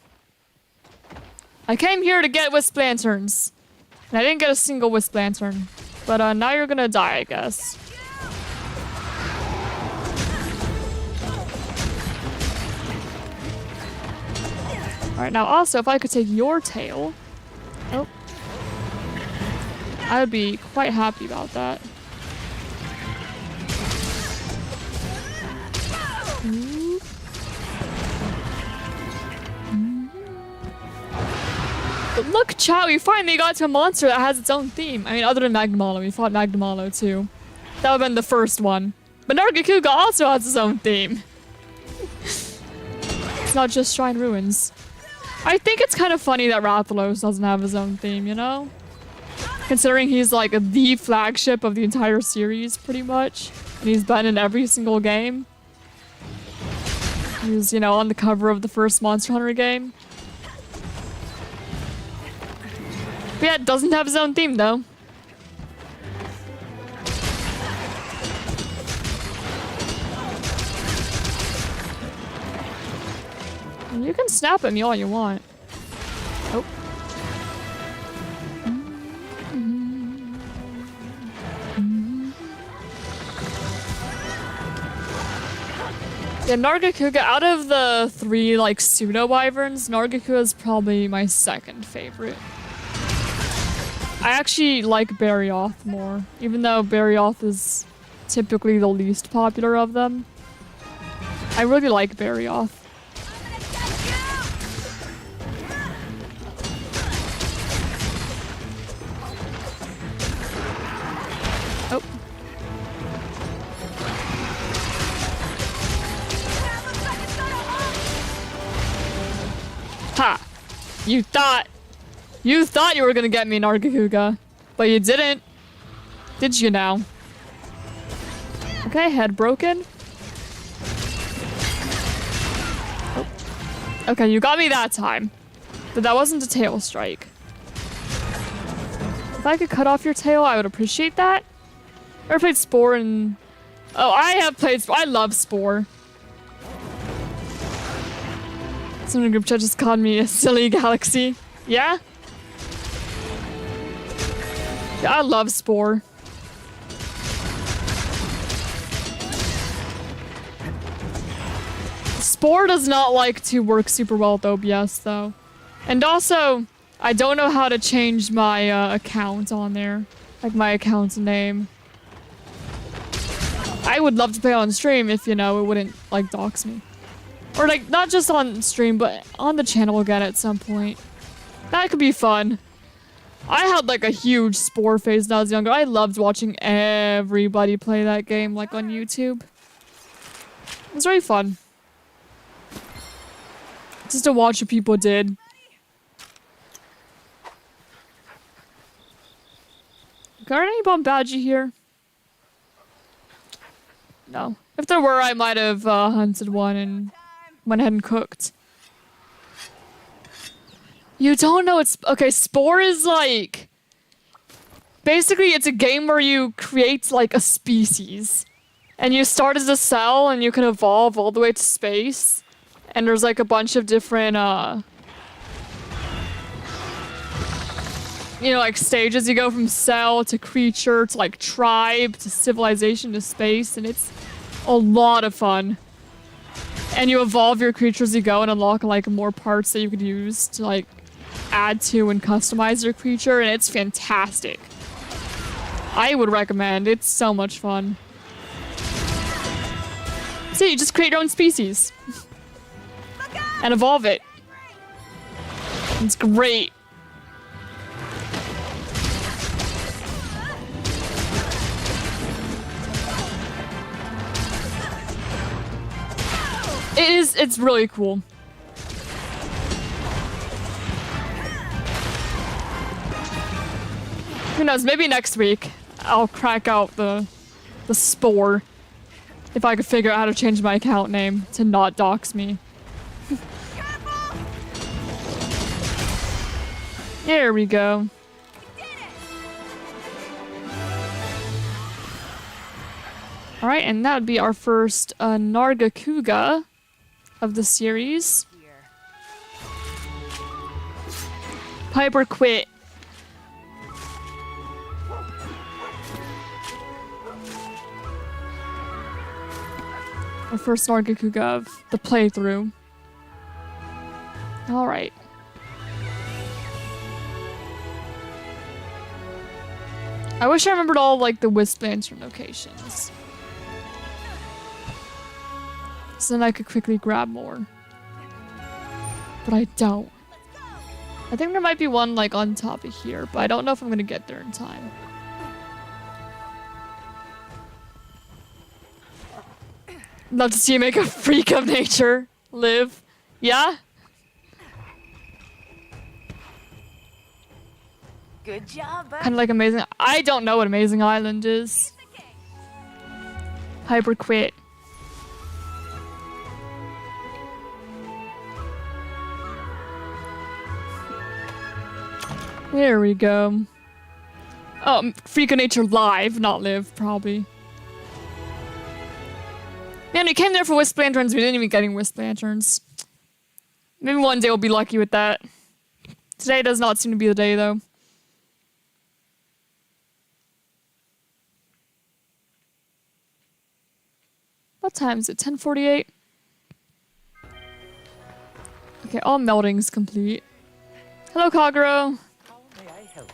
A: I came here to get Wisp Lanterns. And I didn't get a single Wisp Lantern. But now you're gonna die, I guess. Alright, now also, if I could take your tail... Oh. I would be quite happy about that. Ooh. But look, chat, we finally got to a monster that has its own theme. I mean, other than Magnamalo, we fought Magnamalo too. That would have been the first one. But Nargacuga also has its own theme. It's not just Shrine Ruins. I think it's kind of funny that Rathalos doesn't have his own theme, you know? Considering he's like the flagship of the entire series, pretty much. And he's been in every single game. He was, you know, on the cover of the first Monster Hunter game. But yeah, it doesn't have his own theme, though. You can snap at me all you want. Oh. Yeah, Nargacuga, out of the 3, like, pseudo-wyverns, Nargacuga is probably my second favorite. I actually like Barioth more, even though Barioth is typically the least popular of them. I really like Barioth. Oh. Ha! You thought you were gonna get me, Nargacuga, but you didn't. Did you now? Okay, head broken. Oh. Okay, you got me that time. But that wasn't a tail strike. If I could cut off your tail, I would appreciate that. I played Spore and... Oh, I have played Spore. I love Spore. Someone in group chat just called me a silly galaxy. Yeah? Yeah, I love Spore. Spore does not like to work super well with OBS, though. And also, I don't know how to change my account on there. Like, my account's name. I would love to play on stream if, you know, it wouldn't, like, dox me. Or, like, not just on stream, but on the channel again at some point. That could be fun. I had, like, a huge Spore phase when I was younger. I loved watching everybody play that game, like, on YouTube. It was very fun. Just to watch what people did. Got any Bombadgy here? there were, I might have hunted one and went ahead and cooked. You don't know it's... Okay, Spore is like... Basically, it's a game where you create like a species. And you start as a cell and you can evolve all the way to space. And there's like a bunch of different, you know, like stages. You go from cell to creature to like tribe to civilization to space. And it's a lot of fun. And you evolve your creatures as you go and unlock like more parts that you could use to like add to and customize your creature. And it's fantastic. I would recommend. It's so much fun. So you just create your own species. And evolve it. It's great. It's really cool. Who knows, maybe next week I'll crack out the Spore. If I could figure out how to change my account name to not dox me. There we go. Alright, and that would be our first Nargacuga of the series. Piper quit. Our first Nargacuga of the playthrough. Alright. I wish I remembered all like the Wisp Lantern locations. So then I could quickly grab more. But I don't. I think there might be one like on top of here, but I don't know if I'm gonna get there in time. Love to see you make a freak of nature live. Yeah?
D: Good job, bud.
A: Kind of like Amazing... I don't know what Amazing Island is. Hyper quit. There we go. Oh, Freak of Nature Live, not Live, probably. Man, we came there for Wisp Lanterns, we didn't even get any Wisp Lanterns. Maybe one day we'll be lucky with that. Today does not seem to be the day, though. What time is it? 10:48? Okay, all melding's complete. Hello, Kagero.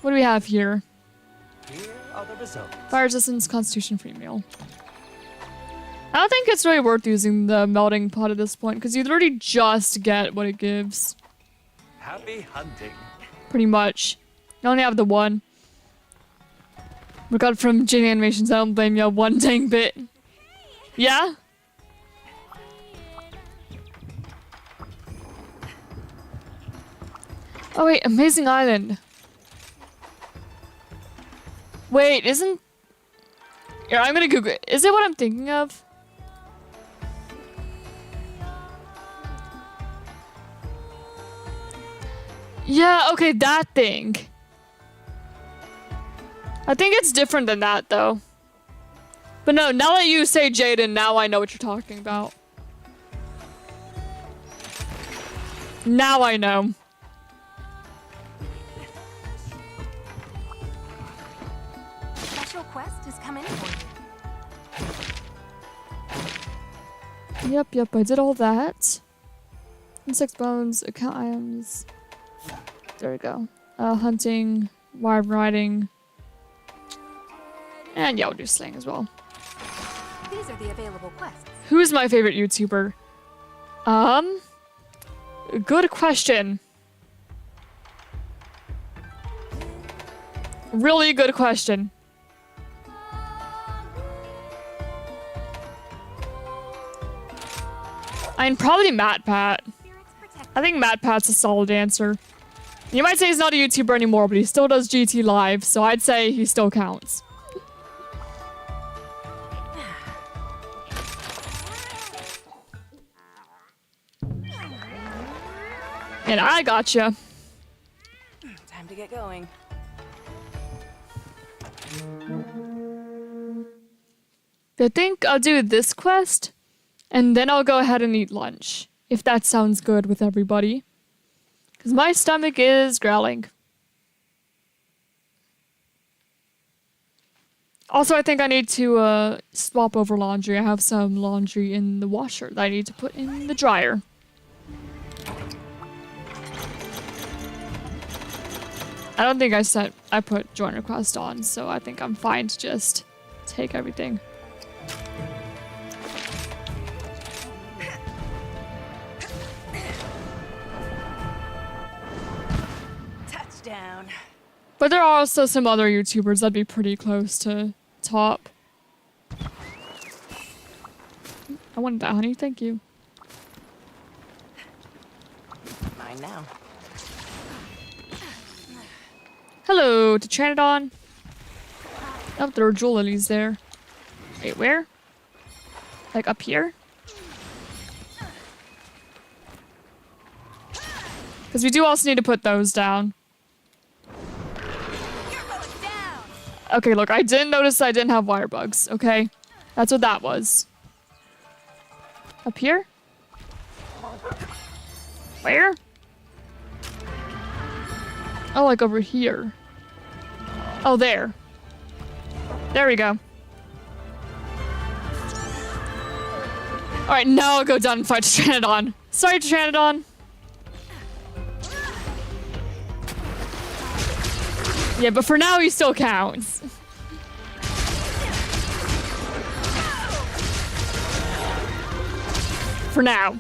A: What do we have here?
E: Here are the results.
A: Fire resistance, constitution, free meal. I don't think it's really worth using the melting pot at this point, because you literally just get what it gives.
E: Happy hunting.
A: Pretty much. You only have the one. We got it from Jane Animations, I don't blame you one dang bit. Yeah? Oh wait, Amazing Island. Wait, isn't... Here, I'm gonna Google it. Is it what I'm thinking of? Yeah, okay, that thing. I think it's different than that, though. But no, now that you say Jaden, now I know what you're talking about. Now I know.
C: Special quest is coming for you.
A: Yep, I did all that. Insect bones, account items. There we go. Hunting, wild riding. And yeah, we'll do slaying as well.
C: These are the available quests.
A: Who is my favorite YouTuber? Good question. Really good question. I mean, probably MatPat. I think MatPat's a solid answer. You might say he's not a YouTuber anymore, but he still does GT Live, so I'd say he still counts. And I gotcha.
D: Time to get going.
A: I think I'll do this quest, and then I'll go ahead and eat lunch, if that sounds good with everybody. Because my stomach is growling. Also, I think I need to swap over laundry. I have some laundry in the washer that I need to put in the dryer. I don't think I put join request on, so I think I'm fine to just take everything.
D: Touchdown.
A: But there are also some other YouTubers that'd be pretty close to top. I wanted that, honey. Thank you.
D: Mine now.
A: Hello to Tranodon. Oh, there are jewel lilies there. Wait, where? Like up here? Because we do also need to put those down. Okay, look, I didn't notice I didn't have wire bugs, okay? That's what that was. Up here? Where? Oh, like over here. Oh, there. There we go. Alright, now I'll go down and fight Tranodon. Sorry, Tranodon. Yeah, but for now he still counts. For now.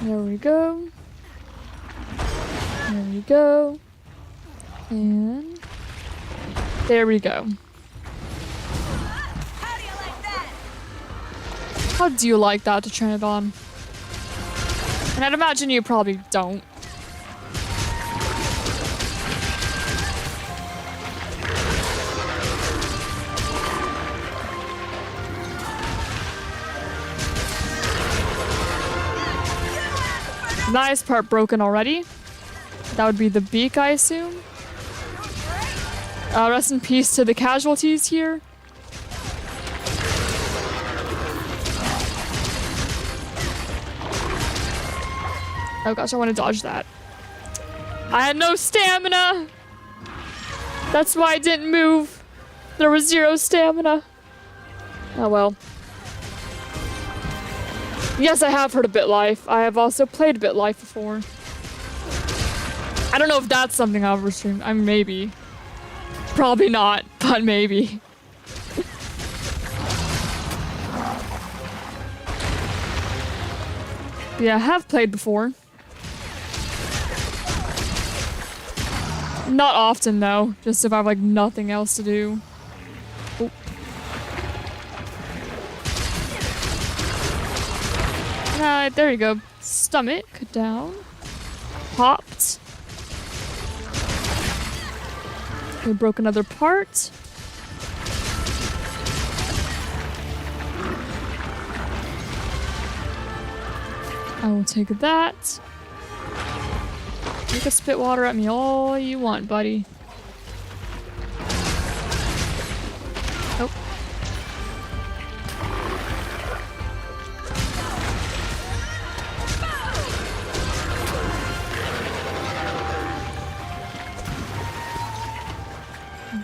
A: There we go. There we go. And there we go. How do you like that, Tranodon? And I'd imagine you probably don't. Nice part broken already. That would be the beak, I assume. Rest in peace to the casualties here. Oh gosh, I want to dodge that. I had no stamina. That's why I didn't move. There was 0 stamina. Oh well. Yes, I have heard of BitLife. I have also played BitLife before. I don't know if that's something I'll ever stream. I mean, maybe. Probably not, but maybe. Yeah, I have played before. Not often, though. Just if I have, like, nothing else to do. Oh. Alright, there you go. Stomach down. Popped. Okay, broke another part. I will take that. You can spit water at me all you want, buddy. Oh.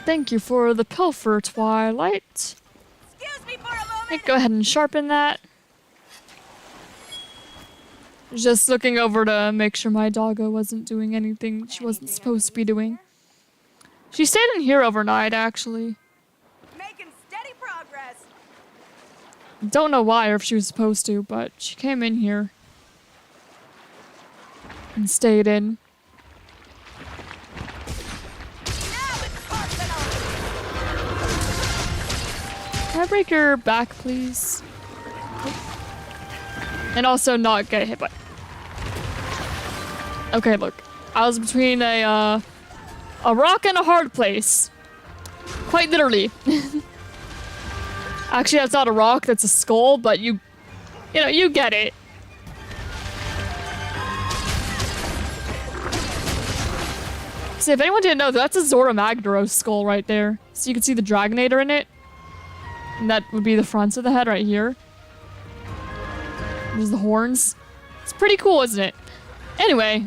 A: Thank you for the pilfer, Twilight.
C: Excuse me for a moment.
A: Go ahead and sharpen that. Just looking over to make sure my doggo wasn't doing anything she wasn't supposed to be doing. She stayed in here overnight, actually.
C: Making steady progress.
A: Don't know why or if she was supposed to, but she came in here. And stayed in.
C: Now it's personal.
A: Can I break your back, please? And also not get hit by... Okay, look. I was between a rock and a hard place. Quite literally. Actually, that's not a rock, that's a skull, but you know, you get it. See, if anyone didn't know, that's a Zora Magdaros skull right there. So you can see the Dragonator in it. And that would be the front of the head right here. There's the horns. It's pretty cool, isn't it? Anyway.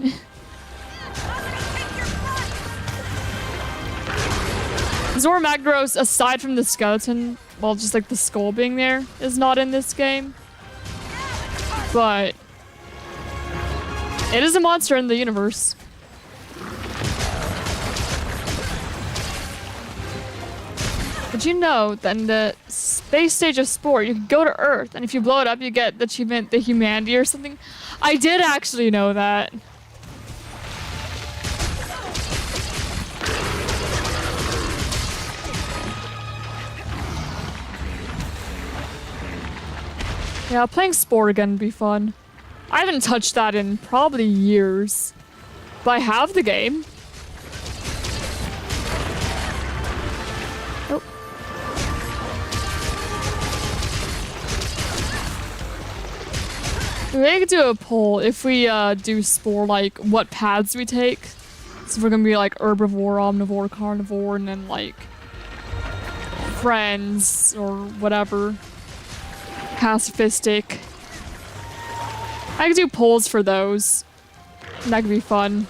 A: Zora Magdaros, aside from the skeleton, well, just like the skull being there, is not in this game. But it is a monster in the universe. Did you know that in the space stage of Spore, you can go to Earth, and if you blow it up, you get the achievement, the Humanity or something? I did actually know that. Yeah, playing Spore again would be fun. I haven't touched that in probably years. But I have the game. Oh. We could do a poll if we do Spore, like what paths we take. So if we're gonna be like herbivore, omnivore, carnivore, and then like friends or whatever. Pacifistic. I could do polls for those. That could be fun.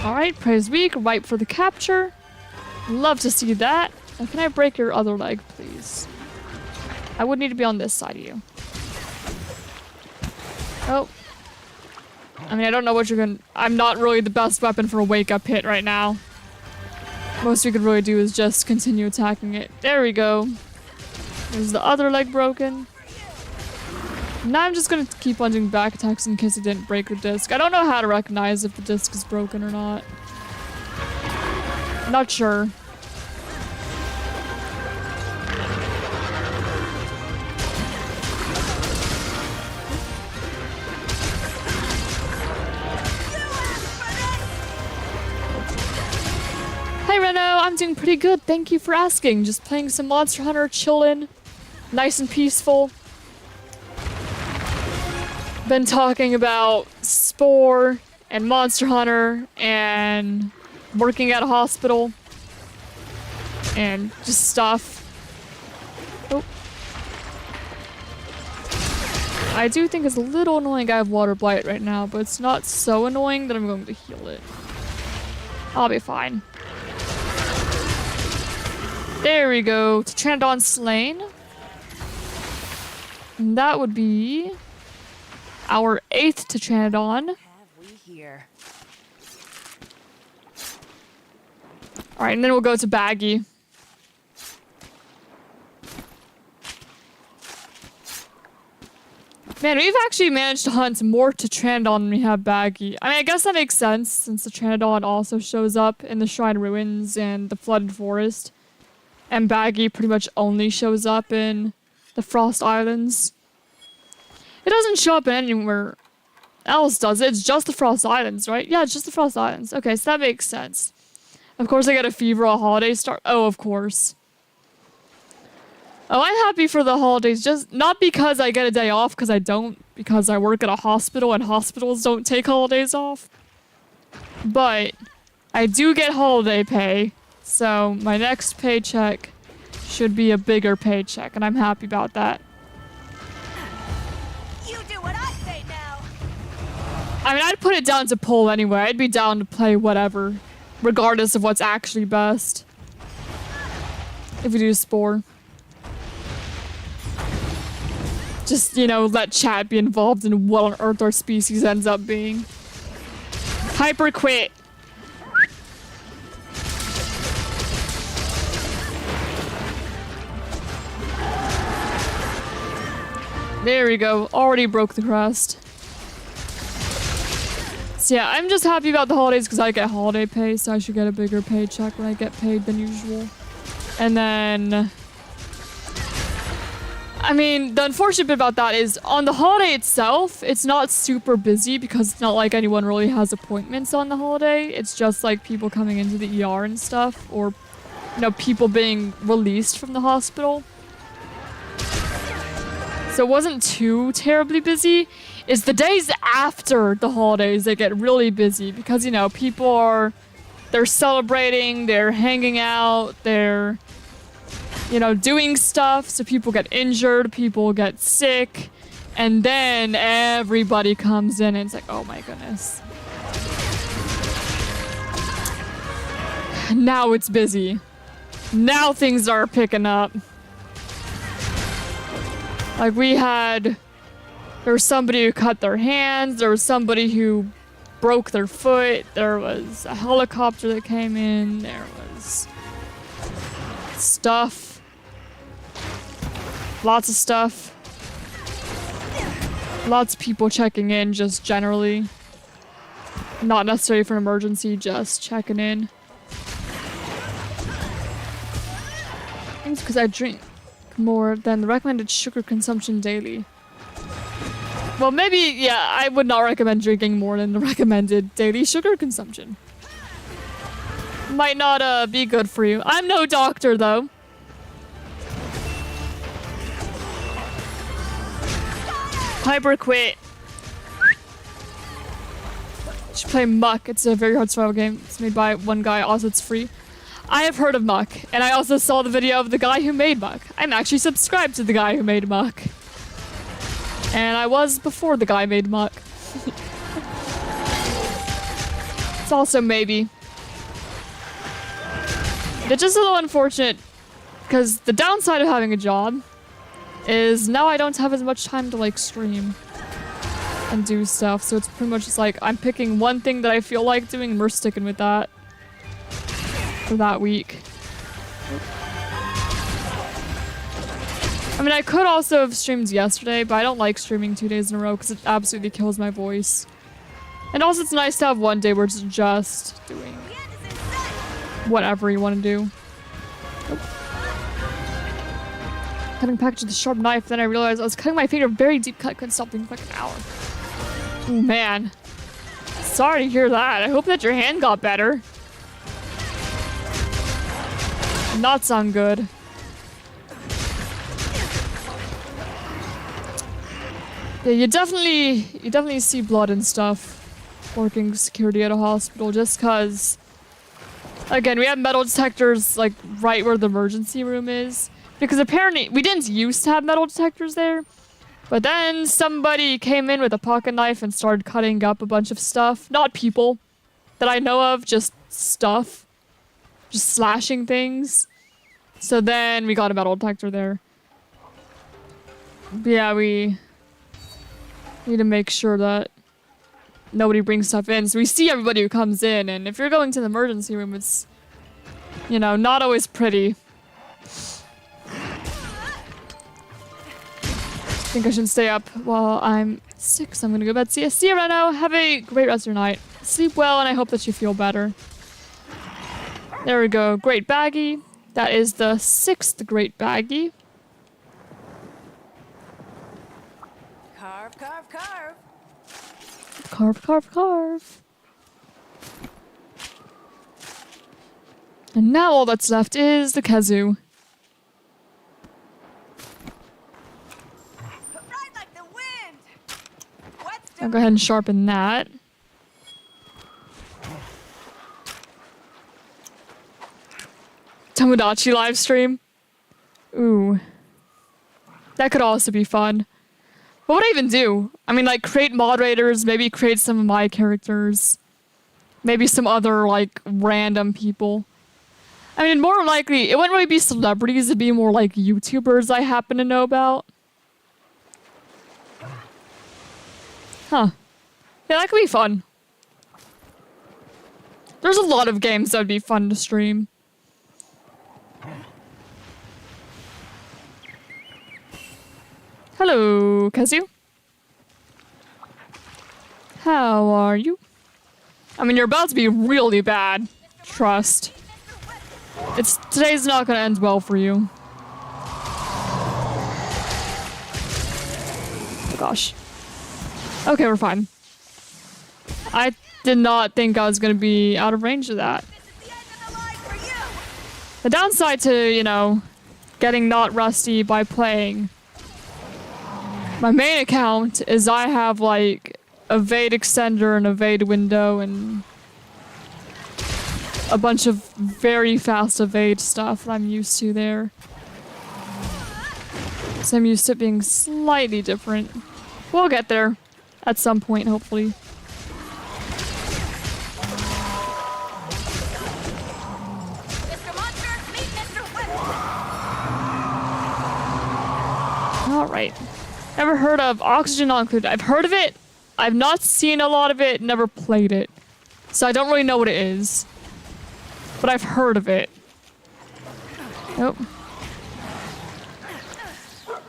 A: Alright, praise weak, ripe for the capture. Love to see that. Now, can I break your other leg, please? I would need to be on this side of you. Oh. I mean, I don't know what you're gonna... I'm not really the best weapon for a wake-up hit right now. Most we could really do is just continue attacking it. There we go. There's the other leg broken. Now I'm just gonna keep on doing back attacks in case it didn't break the disc. I don't know how to recognize if the disc is broken or not. Not sure. Hey Reno, I'm doing pretty good. Thank you for asking. Just playing some Monster Hunter, chillin'. Nice and peaceful. Been talking about Spore and Monster Hunter and working at a hospital and just stuff. Oh. I do think it's a little annoying I have Water Blight right now, but it's not so annoying that I'm going to heal it. I'll be fine. There we go. Pteranodon slain. And that would be our 8th Pteranodon.
D: Have we here?
A: Alright, and then we'll go to Baggy. Man, we've actually managed to hunt more Pteranodon than we have Baggy. I mean, I guess that makes sense, since the Pteranodon also shows up in the Shrine Ruins and the Flooded Forest. And Baggy pretty much only shows up in the Frost Islands. It doesn't show up anywhere else, does it? It's just the Frost Islands, right? Yeah, it's just the Frost Islands. Okay, so that makes sense. Of course I get a fever on holidays start. Oh, of course. Oh, I'm happy for the holidays. Just not because I get a day off, because I don't. Because I work at a hospital and hospitals don't take holidays off. But I do get holiday pay. So my next paycheck should be a bigger paycheck, and I'm happy about that.
C: You do what I say now.
A: I mean, I'd put it down to poll anyway. I'd be down to play whatever, regardless of what's actually best. If we do Spore. Just, you know, let chat be involved in what on earth our species ends up being. Hyper quit. There we go. Already broke the crust. So yeah, I'm just happy about the holidays because I get holiday pay, so I should get a bigger paycheck when I get paid than usual. And then... I mean, the unfortunate bit about that is on the holiday itself, it's not super busy because it's not like anyone really has appointments on the holiday. It's just like people coming into the ER and stuff, or, you know, people being released from the hospital. So it wasn't too terribly busy. It's the days after the holidays that get really busy because, you know, they're celebrating, they're hanging out, they're, you know, doing stuff. So people get injured, people get sick, and then everybody comes in and it's like, oh my goodness. Now it's busy. Now things are picking up. Like there was somebody who cut their hands, there was somebody who broke their foot, there was a helicopter that came in, there was stuff. Lots of stuff. Lots of people checking in just generally. Not necessarily for an emergency, just checking in. It's because I drink more than the recommended sugar consumption daily. Well, maybe, yeah, I would not recommend drinking more than the recommended daily sugar consumption. Might not be good for you. I'm no doctor, though. Piper quit. Should play Muck. It's a very hard survival game. It's made by one guy. Also, it's free. I have heard of Muck, and I also saw the video of the guy who made Muck. I'm actually subscribed to the guy who made Muck. And I was before the guy made Muck. It's also maybe. It's just a little unfortunate, because the downside of having a job is now I don't have as much time to, like, stream and do stuff. So it's pretty much just like, I'm picking one thing that I feel like doing, and we're sticking with that for that week. I mean, I could also have streamed yesterday, but I don't like streaming 2 days in a row because it absolutely kills my voice. And also, it's nice to have one day where it's just doing whatever you want to do. Cutting package with a sharp knife, then I realized I was cutting my finger. Very deep cut, couldn't stop thinking for like an hour. Oh man. Sorry to hear that. I hope that your hand got better. Not sound good. Yeah, you definitely see blood and stuff working security at a hospital just cause again, we have metal detectors like right where the emergency room is. Because apparently we didn't used to have metal detectors there. But then somebody came in with a pocket knife and started cutting up a bunch of stuff. Not people that I know of, just stuff. Just slashing things. So then we got a metal detector there. But yeah, we need to make sure that nobody brings stuff in. So we see everybody who comes in, and if you're going to the emergency room, it's, you know, not always pretty. I think I should stay up while I'm sick, so I'm gonna go to bed. See you, Reno. Have a great rest of your night. Sleep well, and I hope that you feel better. There we go. Great baggie. That is the 6th great baggie.
D: Carve, carve, carve.
A: Carve, carve, carve. And now all that's left is the kazoo.
D: Ride like the wind. What's
A: I'll go ahead and sharpen that. Tomodachi live stream. Ooh. That could also be fun. What would I even do? I mean, like, create moderators, maybe create some of my characters. Maybe some other, like, random people. I mean, more likely, it wouldn't really be celebrities, it'd be more like YouTubers I happen to know about. Huh. Yeah, that could be fun. There's a lot of games that would be fun to stream. Hello, Kazu. How are you? I mean, you're about to be really bad. Trust. Today's not gonna end well for you. gosh. Okay, we're fine. I did not think I was gonna be out of range of that.
C: This is the end of the line for you!
A: The downside to, you know, getting not rusty by playing my main account is I have, like, evade extender and evade window and a bunch of very fast evade stuff that I'm used to there. So I'm used to it being slightly different. We'll get there at some point, hopefully.
C: Mr. Monster, meet Mr. Weapon!
A: Alright. Never heard of Oxygen Not Included. I've heard of it. I've not seen a lot of it, never played it. So I don't really know what it is. But I've heard of it. Nope.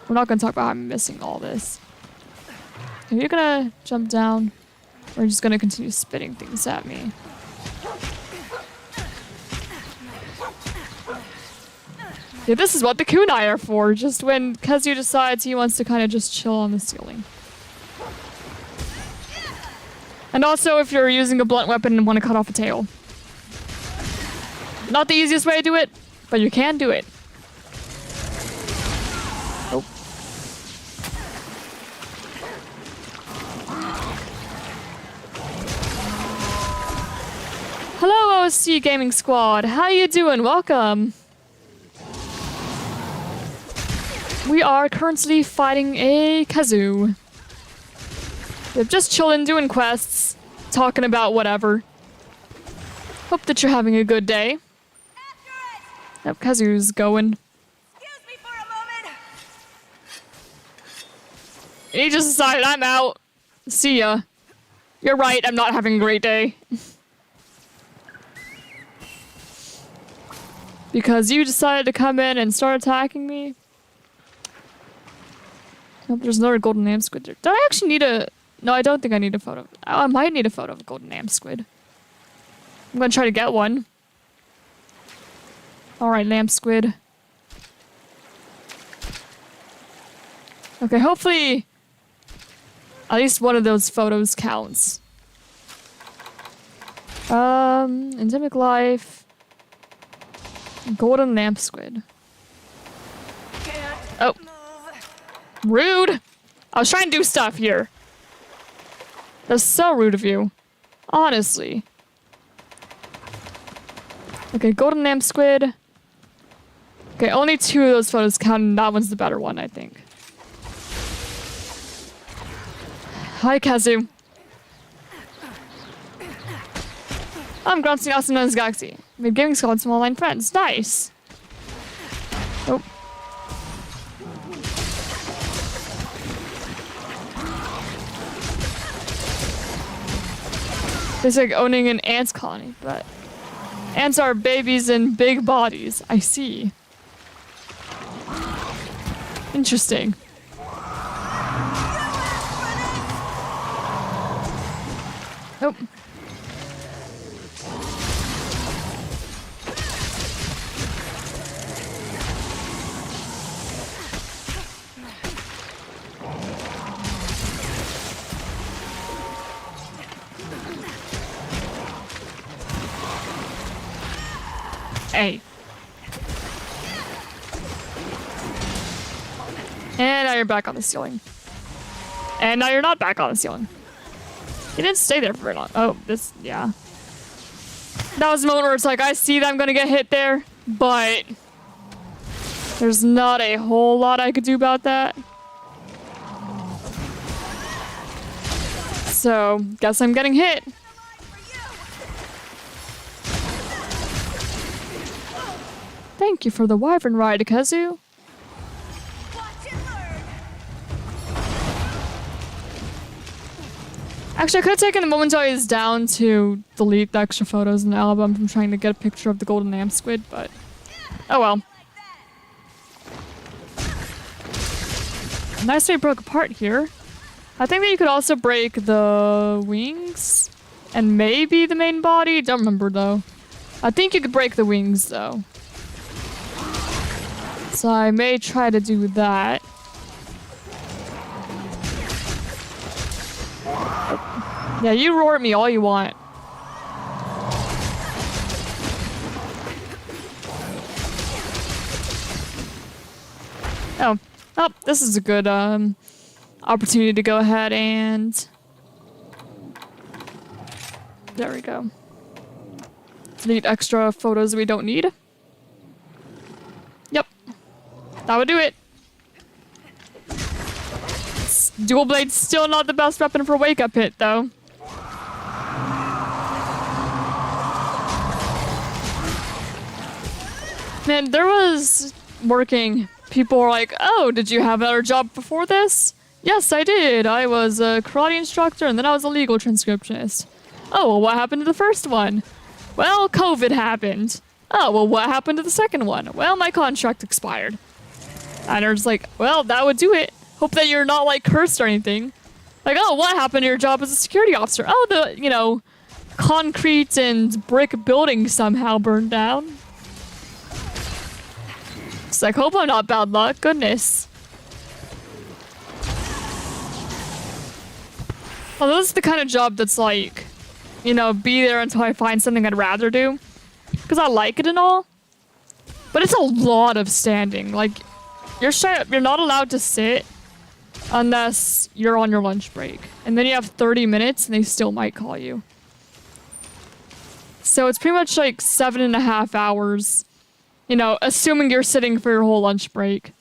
A: We're not gonna talk about how I'm missing all this. Are you gonna jump down? Or are you just gonna continue spitting things at me? Yeah, this is what the kunai are for, just when Kazu decides he wants to kind of just chill on the ceiling. And also if you're using a blunt weapon and want to cut off a tail. Not the easiest way to do it, but you can do it. Oh. Hello OSC Gaming Squad, how you doing? Welcome. We are currently fighting a Kazu. We're just chilling, doing quests, talking about whatever. Hope that you're having a good day. Yep, Kazu's going.
C: Excuse me for a moment!
A: He just decided I'm out. See ya. You're right, I'm not having a great day. Because you decided to come in and start attacking me? Nope, there's another golden am squid there. Do I actually need a... No, I don't think I need a photo. Oh, I might need a photo of a golden am squid. I'm gonna try to get one. Alright, lamb squid. Okay, hopefully at least one of those photos counts. Endemic life. Golden lamp squid. Oh. Rude! I was trying to do stuff here. That's so rude of you. Honestly. Okay, golden lamp squid. Okay, only 2 of those photos count, and that one's the better one, I think. Hi, Kazu. I'm Gruntsy, also known as Galaxy. Made gaming squad some online friends. Nice. Oh. It's like owning an ants colony, but ants are babies in big bodies. I see. Interesting. Oh. Hey. And now you're back on the ceiling. And now you're not back on the ceiling. You didn't stay there for very long. Oh, this, yeah. That was the moment where it's like, I see that I'm gonna get hit there, but there's not a whole lot I could do about that. So, guess I'm getting hit. Thank you for the wyvern ride, Kazu. Actually, I could have taken the moment I was down to delete the extra photos in the album from trying to get a picture of the golden am squid, but oh well. Nice way broke apart here. I think that you could also break the wings and maybe the main body. Don't remember though. I think you could break the wings though. So I may try to do that. Yeah, you roar at me all you want. Oh, this is a good opportunity to go ahead and... There we go. Delete extra photos we don't need. Yep. That would do it. Dual blade's still not the best weapon for wake up hit, though. Man, there was working. People were like, oh, did you have another job before this? Yes, I did. I was a karate instructor and then I was a legal transcriptionist. Oh, well, what happened to the first one? Well, COVID happened. Oh, well, what happened to the second one? Well, my contract expired. And I was like, well, that would do it. Hope that you're not, like, cursed or anything. Like, oh, what happened to your job as a security officer? Oh, the, you know, concrete and brick building somehow burned down. It's like, hope I'm not bad luck. Goodness. Well, this is the kind of job that's like, you know, be there until I find something I'd rather do. Because I like it and all. But it's a lot of standing. Like, you're not allowed to sit unless you're on your lunch break. And then you have 30 minutes and they still might call you. So it's pretty much like 7.5 hours. You know, assuming you're sitting for your whole lunch break.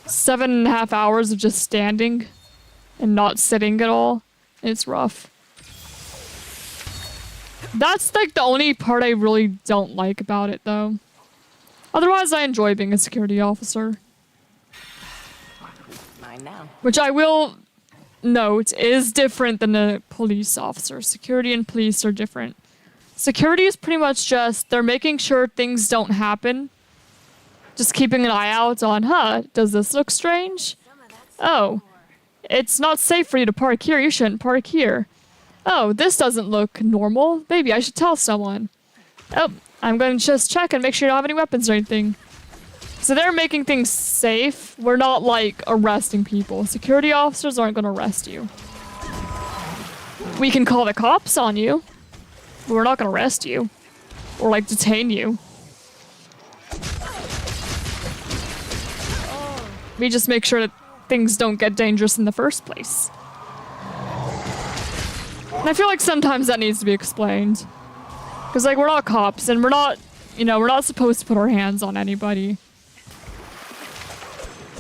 A: 7.5 hours of just standing and not sitting at all. It's rough. That's like the only part I really don't like about it, though. Otherwise, I enjoy being a security officer.
D: Mine now.
A: Which I will note is different than a police officer. Security and police are different. Security is pretty much just, they're making sure things don't happen. Just keeping an eye out on, does this look strange? Oh, it's not safe for you to park here. You shouldn't park here. Oh, this doesn't look normal. Maybe I should tell someone. Oh, I'm going to just check and make sure you don't have any weapons or anything. So they're making things safe. We're not, like, arresting people. Security officers aren't going to arrest you. We can call the cops on you. But we're not going to arrest you. Or, like, detain you. We just make sure that things don't get dangerous in the first place. And I feel like sometimes that needs to be explained. Because, like, we're not cops, and we're not, you know, we're not supposed to put our hands on anybody.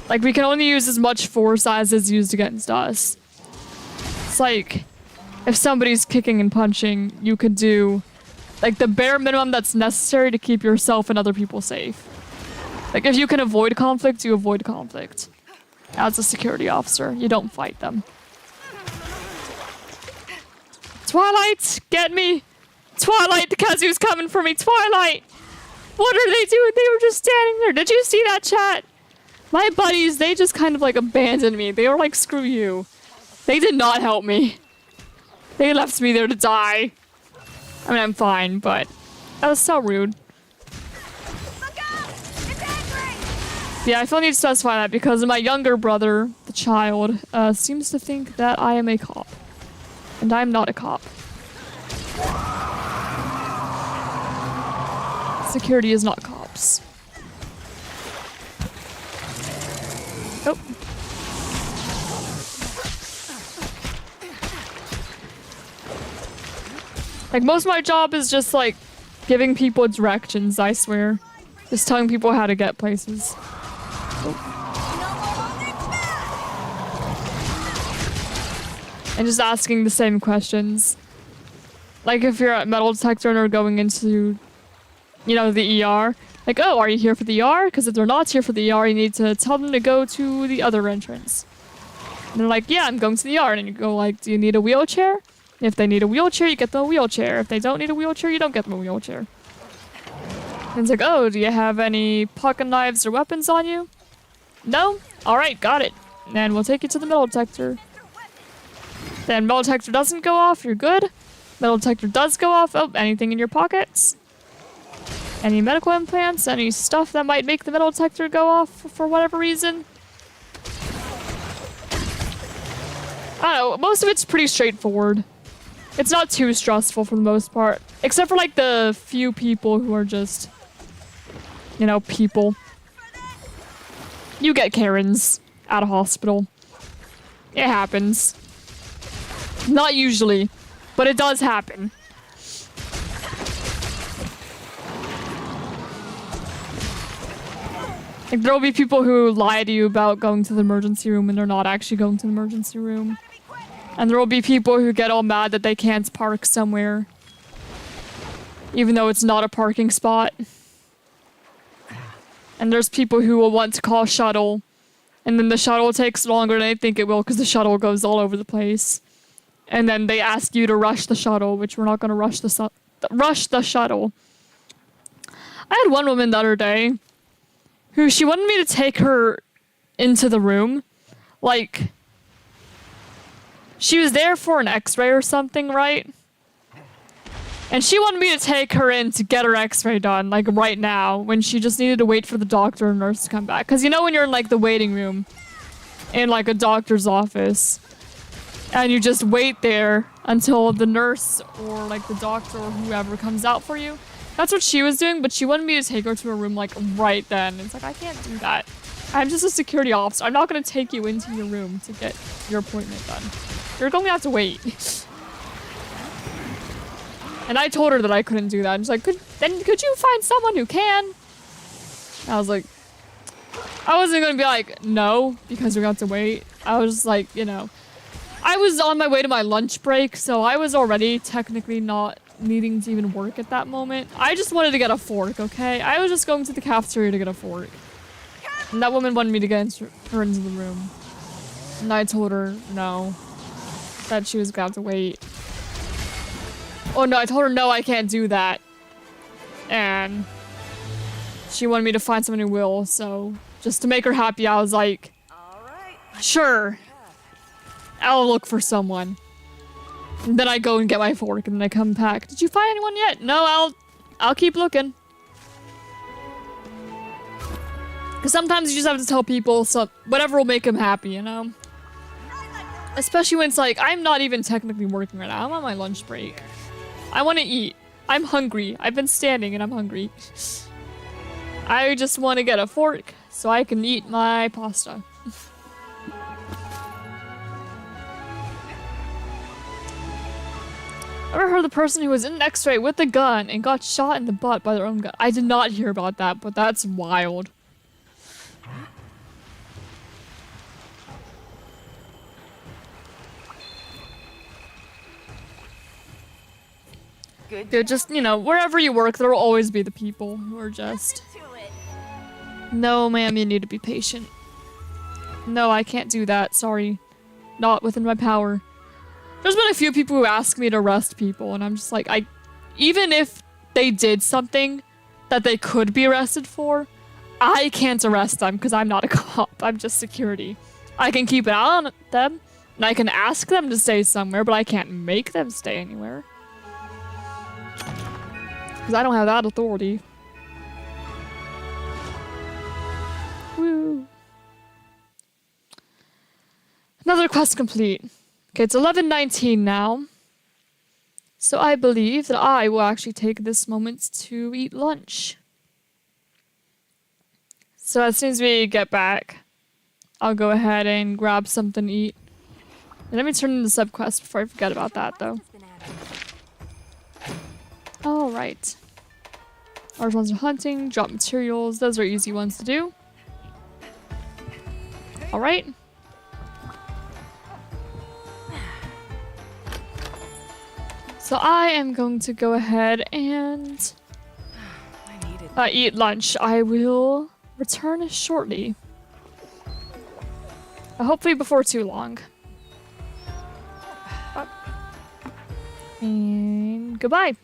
A: Like, we can only use as much force as is used against us. It's like, if somebody's kicking and punching, you could do, like, the bare minimum that's necessary to keep yourself and other people safe. Like, if you can avoid conflict, you avoid conflict. As a security officer, you don't fight them. Twilight, get me! Twilight, the Kazu's coming for me! Twilight! What are they doing? They were just standing there. Did you see that, chat? My buddies, they just kind of like abandoned me. They were like, screw you. They did not help me. They left me there to die. I mean, I'm fine, but that was so rude.
C: Look out! It's angry!
A: Yeah, I feel I need to specify that because my younger brother, the child, seems to think that I am a cop. And I'm not a cop. Security is not cops. Oh. Like, most of my job is just, like, giving people directions, I swear. Just telling people how to get places. And just asking the same questions. Like, if you're at metal detector and are going into, you know, the ER. Like, oh, are you here for the ER? Because if they're not here for the ER, you need to tell them to go to the other entrance. And they're like, yeah, I'm going to the ER. And you go like, do you need a wheelchair? If they need a wheelchair, you get them a wheelchair. If they don't need a wheelchair, you don't get them a wheelchair. And it's like, oh, do you have any pocket knives or weapons on you? No? Alright, got it. And we'll take you to the metal detector. Then metal detector doesn't go off, you're good. Metal detector does go off. Oh, anything in your pockets? Any medical implants? Any stuff that might make the metal detector go off for whatever reason? I don't know, most of it's pretty straightforward. It's not too stressful for the most part. Except for like the few people who are just, you know, people. You get Karens at a hospital. It happens. Not usually, but it does happen. Like, there will be people who lie to you about going to the emergency room and they're not actually going to the emergency room. And there will be people who get all mad that they can't park somewhere, even though it's not a parking spot. And there's people who will want to call shuttle, and then the shuttle takes longer than they think it will because the shuttle goes all over the place. And then they ask you to rush the shuttle, which we're not going to rush the shuttle. I had one woman the other day who she wanted me to take her into the room. Like, she was there for an x-ray or something, right? And she wanted me to take her in to get her x-ray done, like right now, when she just needed to wait for the doctor and nurse to come back. Because you know when you're in like the waiting room in like a doctor's office, and you just wait there until the nurse or like the doctor or whoever comes out for you? That's what she was doing, but she wanted me to take her to a room like right then. It's like, I can't do that. I'm just a security officer. I'm not going to take you into your room to get your appointment done. You're going to have to wait. And I told her that I couldn't do that. And she's like, could you find someone who can? I was like, I wasn't going to be like, no, because you're going to have to wait. I was just like, you know, I was on my way to my lunch break, so I was already technically not needing to even work at that moment. I just wanted to get a fork, okay? I was just going to the cafeteria to get a fork. And that woman wanted me to get her into the room. And I told her no. That she was gonna have to wait. Oh no, I told her no, I can't do that. And she wanted me to find someone who will, so just to make her happy, I was like, sure. I'll look for someone. And then I go and get my fork, and then I come back. Did you find anyone yet? No, I'll keep looking. Because sometimes you just have to tell people whatever will make them happy, you know? Especially when it's like, I'm not even technically working right now. I'm on my lunch break. I want to eat. I'm hungry. I've been standing and I'm hungry. I just want to get a fork so I can eat my pasta. Ever heard the person who was in an x-ray with a gun and got shot in the butt by their own gun? I did not hear about that, but that's wild. Good. Just, you know, wherever you work, there will always be the people who are just... No, ma'am, you need to be patient. No, I can't do that. Sorry. Not within my power. There's been a few people who ask me to arrest people, and I'm just like, even if they did something that they could be arrested for, I can't arrest them because I'm not a cop. I'm just security. I can keep an eye on them, and I can ask them to stay somewhere, but I can't make them stay anywhere. Because I don't have that authority. Woo. Another quest complete. Okay, it's 11:19 now. So I believe that I will actually take this moment to eat lunch. So as soon as we get back, I'll go ahead and grab something to eat. And let me turn in the subquest before I forget about that, though. Alright. Horizontal hunting, drop materials. Those are easy ones to do. Alright. So I am going to go ahead and eat lunch. I will return shortly. Hopefully before too long. And goodbye.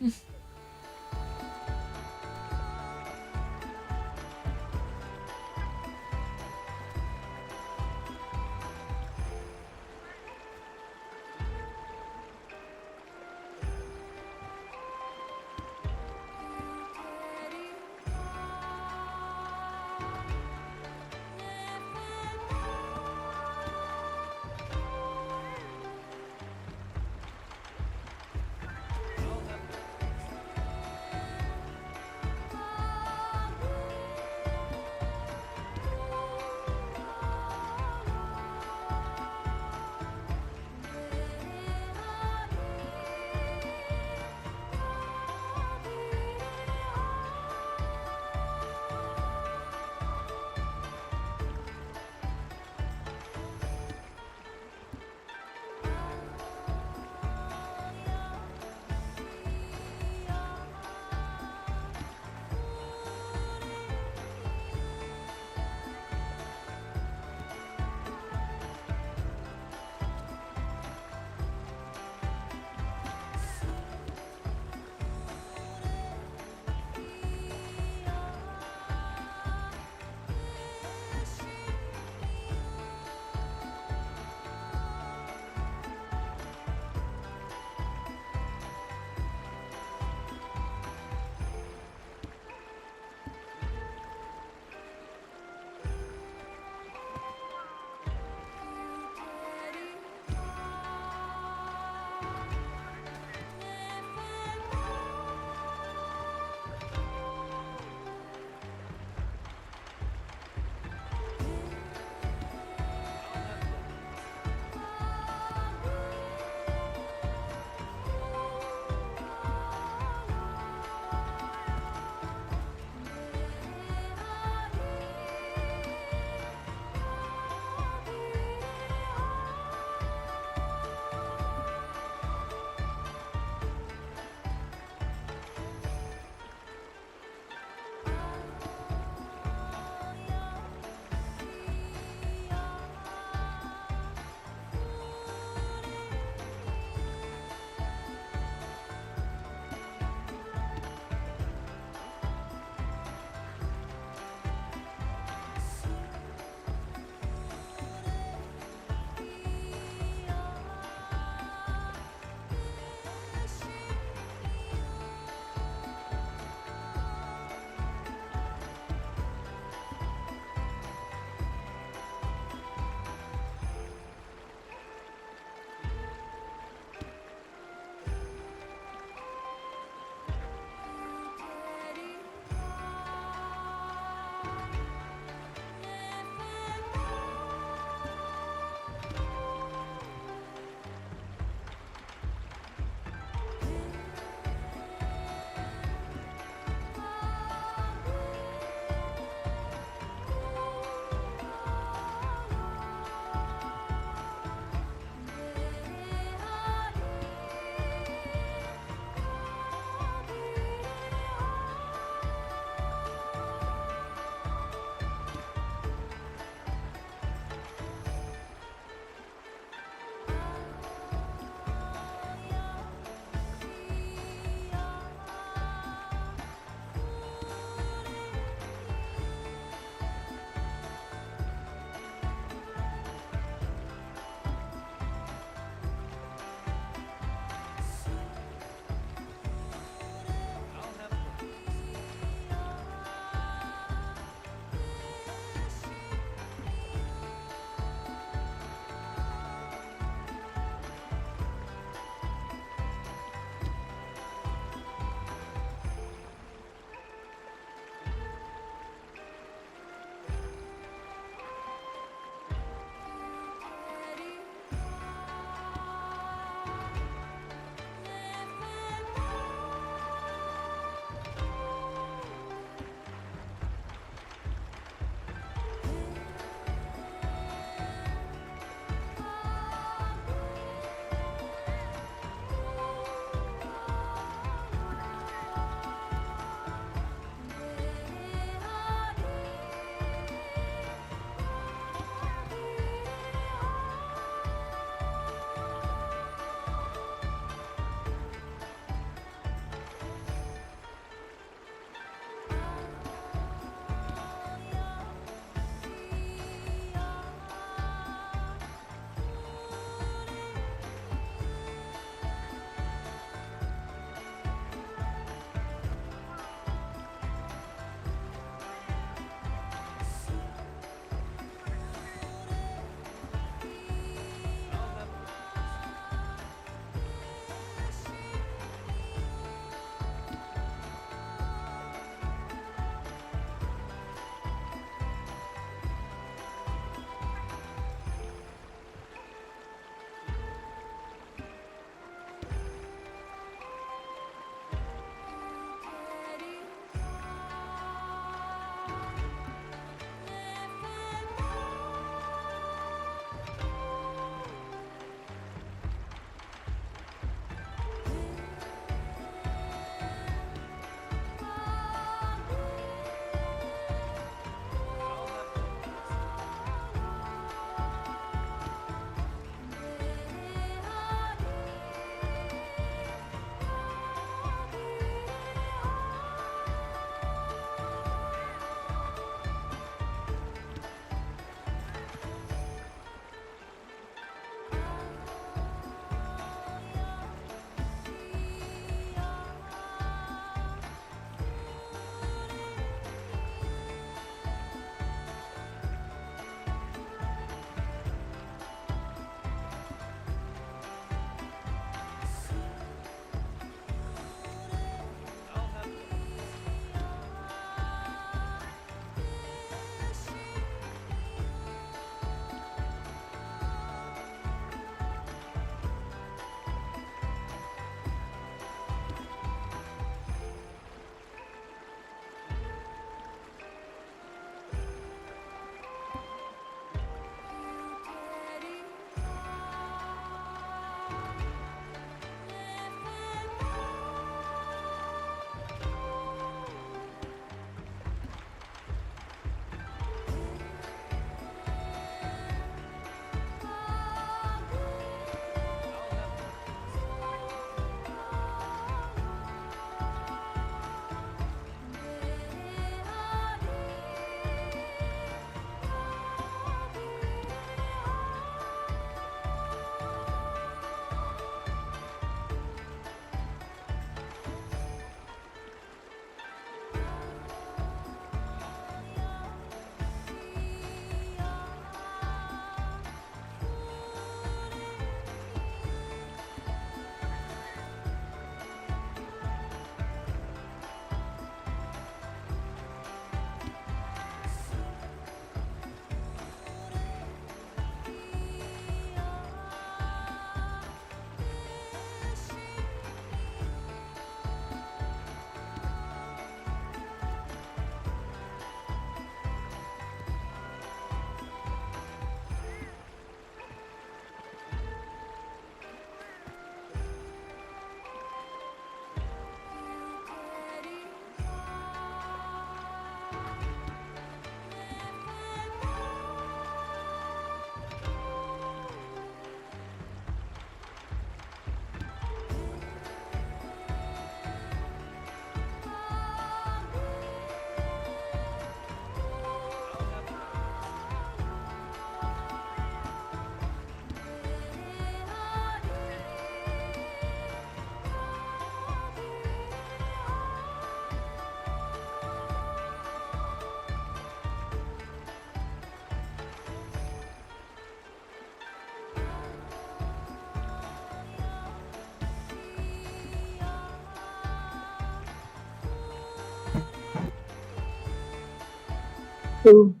F: Ooh.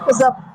F: What's up?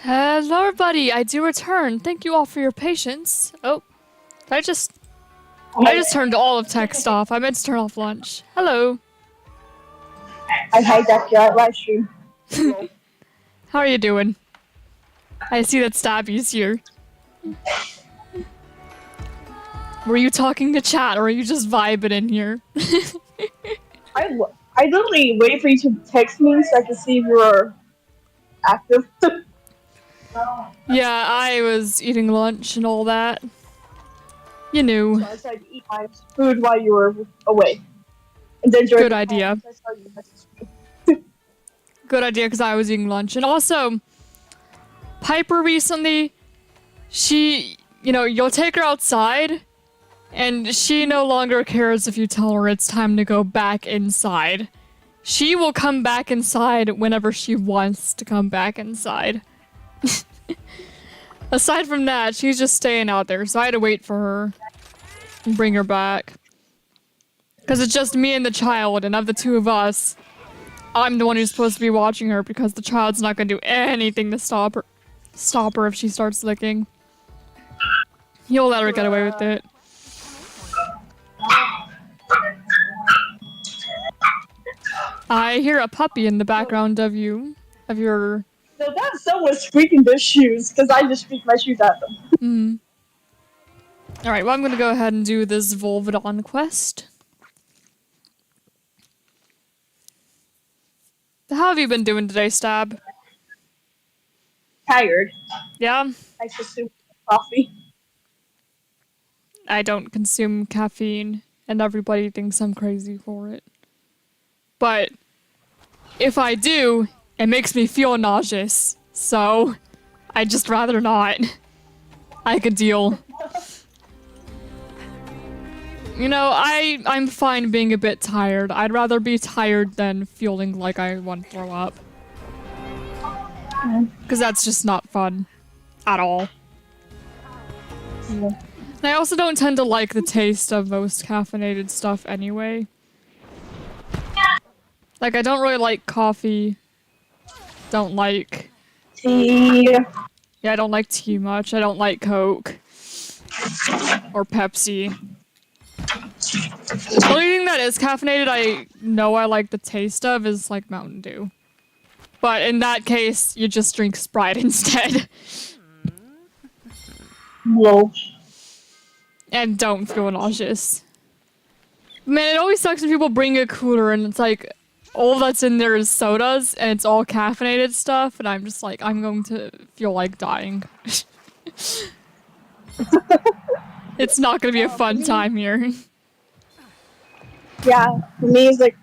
A: Hello, everybody. I do return. Thank you all for your patience. Oh, I just turned all of text off. I meant to turn off lunch. Hello.
F: I hijacked your live stream.
A: How are you doing? I see that Stabby's here. Were you talking to chat, or are you just vibing in here?
F: I literally waited for you to text me so I could see if you were active.
A: Yeah, I was eating lunch and all that. You knew.
F: So I tried to eat my food while you were away. And then during
A: Good
F: the
A: idea.
F: call, I saw you message me.
A: Good idea, because I was eating lunch. And also, Piper recently, you'll take her outside, and she no longer cares if you tell her it's time to go back inside. She will come back inside whenever she wants to come back inside. Aside from that, she's just staying out there, so I had to wait for her and bring her back. Because it's just me and the child, and of the two of us, I'm the one who's supposed to be watching her because the child's not going to do anything to stop her if she starts licking. You'll let her get away with it. I hear a puppy in the background of your...
F: No, that's someone squeaking their shoes, because I just squeaked my shoes at them.
A: Alright, well I'm gonna go ahead and do this VOD quest. How have you been doing today, Stab?
F: Tired.
A: Yeah?
F: I consume coffee.
A: I don't consume caffeine, and everybody thinks I'm crazy for it. But if I do, it makes me feel nauseous, so I'd just rather not. I could deal. You know, I'm fine being a bit tired. I'd rather be tired than feeling like I want to throw up. Because that's just not fun. At all. And I also don't tend to like the taste of most caffeinated stuff anyway. Like, I don't really like coffee. Don't like...
F: Tea.
A: Yeah, I don't like tea much. I don't like Coke. Or Pepsi. The only thing that is caffeinated I know I like the taste of is, like, Mountain Dew. But in that case, you just drink Sprite instead.
F: Whoa.
A: And don't feel nauseous. Man, it always sucks when people bring a cooler and it's like, all that's in there is sodas, and it's all caffeinated stuff, and I'm just like, I'm going to feel like dying. It's not gonna be a fun time here.
F: Yeah, for me it's like,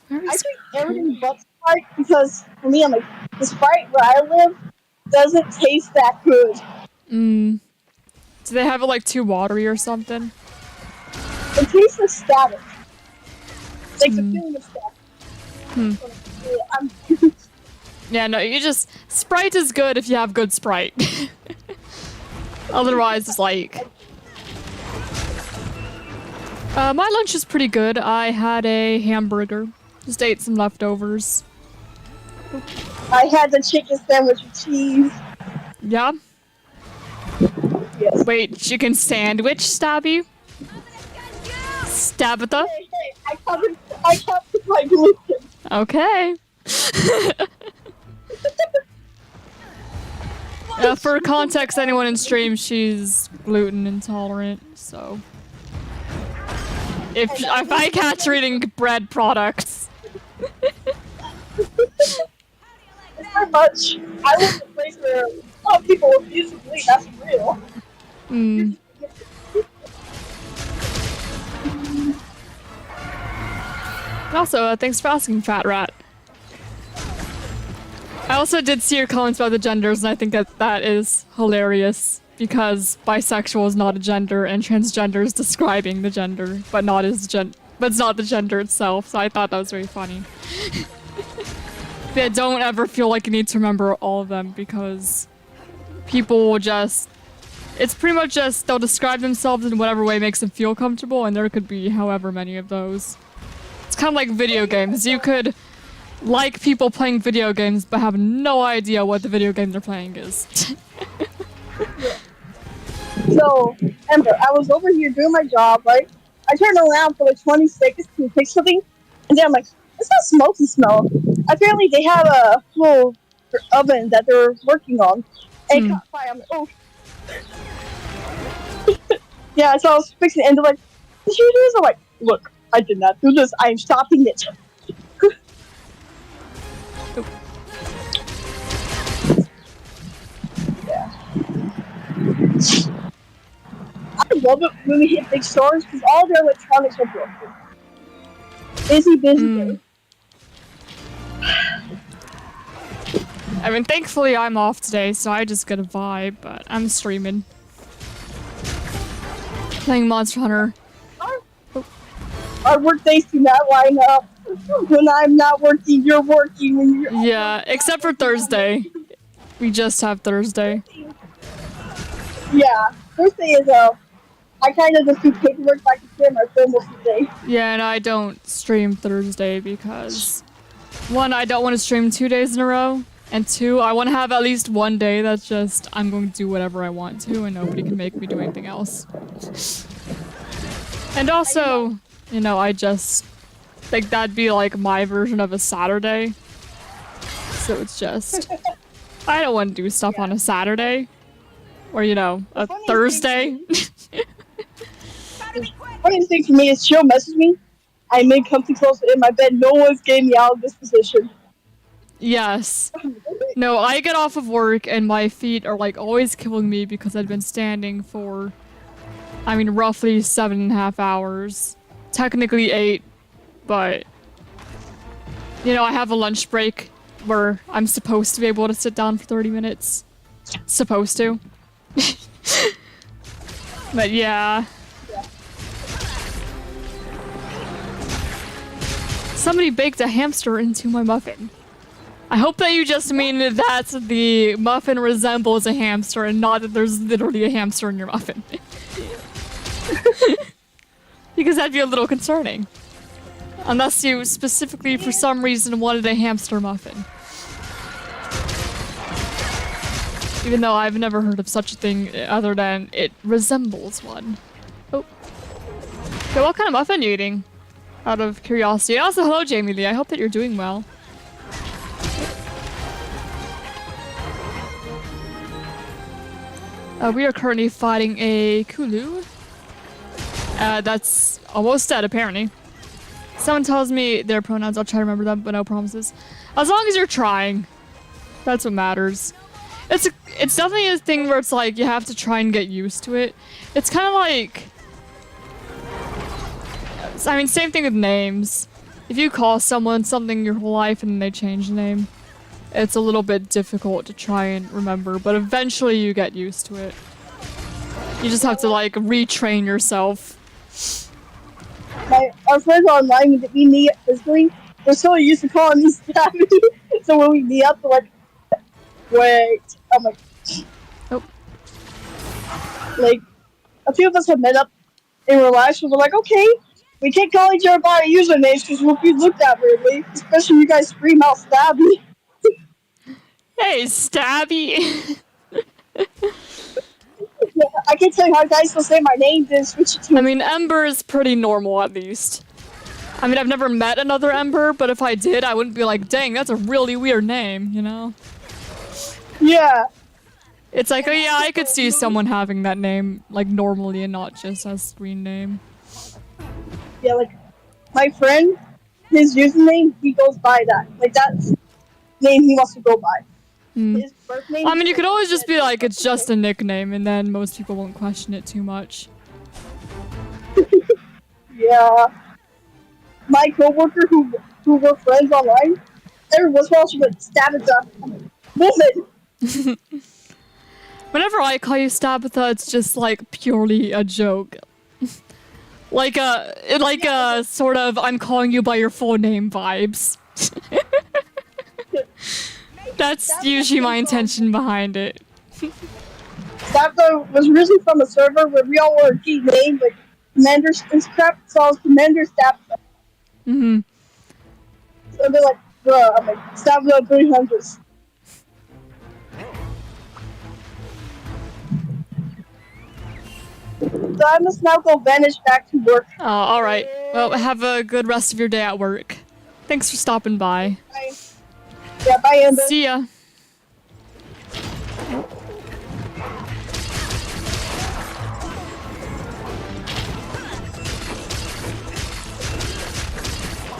A: Where
F: I
A: is
F: drink everything but Sprite because for me I'm like, the Sprite where I live doesn't taste that good.
A: Do they have it like too watery or something?
F: It tastes like static. It's like the feeling of static.
A: Yeah, no, Sprite is good if you have good Sprite. Otherwise, it's like... my lunch is pretty good. I had a hamburger. Just ate some leftovers.
F: I had the chicken sandwich with cheese.
A: Yeah?
F: Yes.
A: Wait, chicken sandwich, Stabby? Stabitha?
F: Hey, I covered my gluten.
A: Okay. For context, anyone in stream, she's gluten intolerant, so... If I catch her eating bread products...
F: It's not much. I live in a place where a lot of people refuse to believe that's real.
A: Also, thanks for asking, Fat Rat. I also did see your comments about the genders, and I think that is hilarious. Because bisexual is not a gender, and transgender is describing the gender, but it's not the gender itself, so I thought that was very funny. Yeah, don't ever feel like you need to remember all of them, because people will just... It's pretty much just, they'll describe themselves in whatever way makes them feel comfortable, and there could be however many of those. It's kind of like video games. You could like people playing video games but have no idea what the video game they're playing is.
F: So, Ember, I was over here doing my job, right? I turned around for like 20 seconds to pick something, and then I'm like, it's not smoky smell. Apparently, they have a whole oven that they're working on, and it caught fire. I'm like, oh. Yeah, so I was fixing it, and they're like, did you do this? I'm like, look, I did not do this. I am stopping it. Yeah. I love it when we hit big stores because all their electronics are broken. Busy day.
A: I mean, thankfully I'm off today, so I just get a vibe, but I'm streaming. Playing Monster Hunter.
F: Our work days do not line up. When I'm not working, you're working. When you're
A: Yeah, except for Thursday. We just have Thursday.
F: Yeah, Thursday is I kind of just do paperwork so I can clear my phone most of the day.
A: Yeah, and I don't stream Thursday because 1, I don't want to stream 2 days in a row, and 2, I want to have at least one day that's just I'm going to do whatever I want to, and nobody can make me do anything else. And also, you know, I just think that'd be like my version of a Saturday. So it's just I don't want to do stuff on a Saturday. Or, you know, a Thursday.
F: Funniest thing for me is she'll message me. I may come too close in my bed. No one's getting me out of this position.
A: Yes. No, I get off of work and my feet are like always killing me because I've been standing for, I mean, roughly 7.5 hours. Technically 8, but, you know, I have a lunch break where I'm supposed to be able to sit down for 30 minutes. Supposed to. But yeah. Somebody baked a hamster into my muffin. I hope that you just mean that the muffin resembles a hamster and not that there's literally a hamster in your muffin. Because that'd be a little concerning. Unless you specifically, for some reason, wanted a hamster muffin. Even though I've never heard of such a thing other than it resembles one. Oh. Okay, what kind of muffin are you eating? Out of curiosity. And also, hello, Jamie Lee. I hope that you're doing well. We are currently fighting a Kulu. That's almost dead, apparently. Someone tells me their pronouns. I'll try to remember them, but no promises. As long as you're trying. That's what matters. It's definitely a thing where it's like you have to try and get used to it. It's kind of like, I mean, same thing with names. If you call someone something your whole life and then they change the name, it's a little bit difficult to try and remember, but eventually you get used to it. You just have to like retrain yourself.
F: Our friends online, we meet physically. They're so used to calling me Stabby. So when we meet up, they're like, wait. I'm like,
A: oh.
F: Like, a few of us have met up in real life, so we're like, okay, we can't call each other by our usernames because we'll be looked at weirdly. Especially you guys scream out Stabby.
A: Hey, Stabby!
F: Yeah, I can't tell you how guys will say my name, then switch it to.
A: I mean, Ember is pretty normal at least. I mean, I've never met another Ember, but if I did, I wouldn't be like, dang, that's a really weird name, you know?
F: Yeah.
A: It's like, oh yeah, I could see someone having that name, like, normally and not just as screen name.
F: Yeah, like, my friend, his username, he goes by that. Like, that's the name he wants to go by. His birth name.
A: I mean, you could always just be like, it's just a nickname, and then most people won't question it too much.
F: Yeah. My coworker who were friends online, every once in a while she would Stabitha. Woman!
A: Whenever I call you Stabitha, it's just like purely a joke. like a sort of I'm calling you by your full name vibes. That's usually my intention behind it.
F: Stabitha was originally from a server where we all were key names, like Commander and crap, so I was Commander Stabitha.
A: Mm-hmm.
F: So they're like, Bruh, I'm like, stamina 300. So I must now go vanish back to work.
A: Oh, all right. Well, have a good rest of your day at work. Thanks for stopping by.
F: Bye. Yeah, bye, Ember.
A: See ya.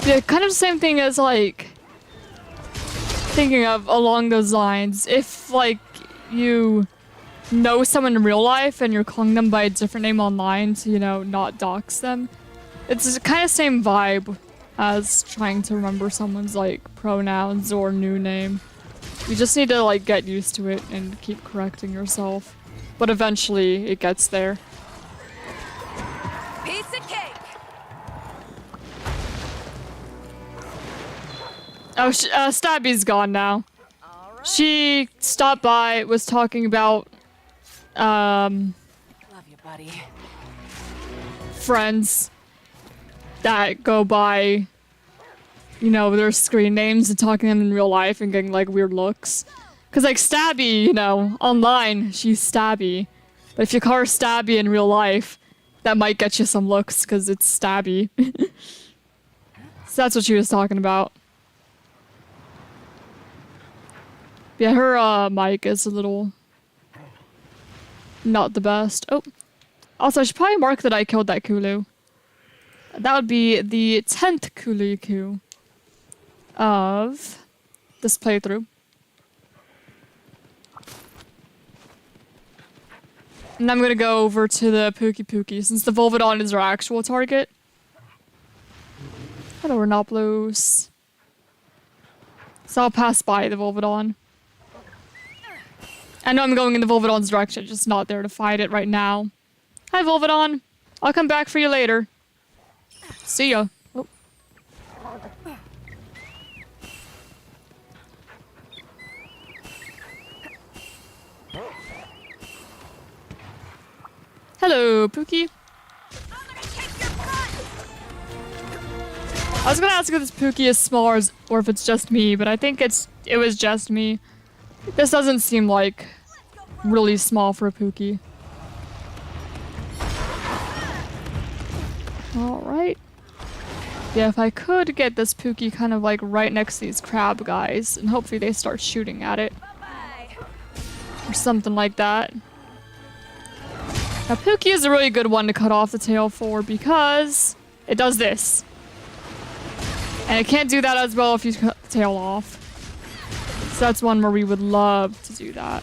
A: Yeah, kind of the same thing as like thinking of along those lines. If like you know someone in real life and you're calling them by a different name online to, you know, not dox them, it's kind of same vibe as trying to remember someone's like pronouns or new name. You just need to like get used to it and keep correcting yourself. But eventually it gets there.
C: Piece of cake.
A: Oh, Stabby's gone now.
C: All right.
A: She stopped by, was talking about,
D: Love you, buddy.
A: friends that go by, you know, their screen names and talking to them in real life and getting, like, weird looks. Because, like, Stabby, you know, online, she's Stabby. But if you call her Stabby in real life, that might get you some looks, because it's Stabby. So that's what she was talking about. Yeah, her mic is a little not the best. Oh, also I should probably mark that I killed that Kulu. That would be the 10th Kulu of this playthrough. And I'm gonna go over to the Pookie since the Volvidon is our actual target. Hello, Renoplos. So I'll pass by the Volvidon. I know I'm going in the Volvidon's direction, just not there to fight it right now. Hi, Volvidon. I'll come back for you later. See ya. Oh. Hello, Pookie. I was gonna ask if this Pookie is small or if it's just me, but I think it was just me. This doesn't seem like really small for a Pookie. Alright. Yeah, if I could get this Pookie kind of like right next to these crab guys, and hopefully they start shooting at it. Or something like that. Now Pookie is a really good one to cut off the tail for because it does this. And it can't do that as well if you cut the tail off. So that's one where we would love to do that.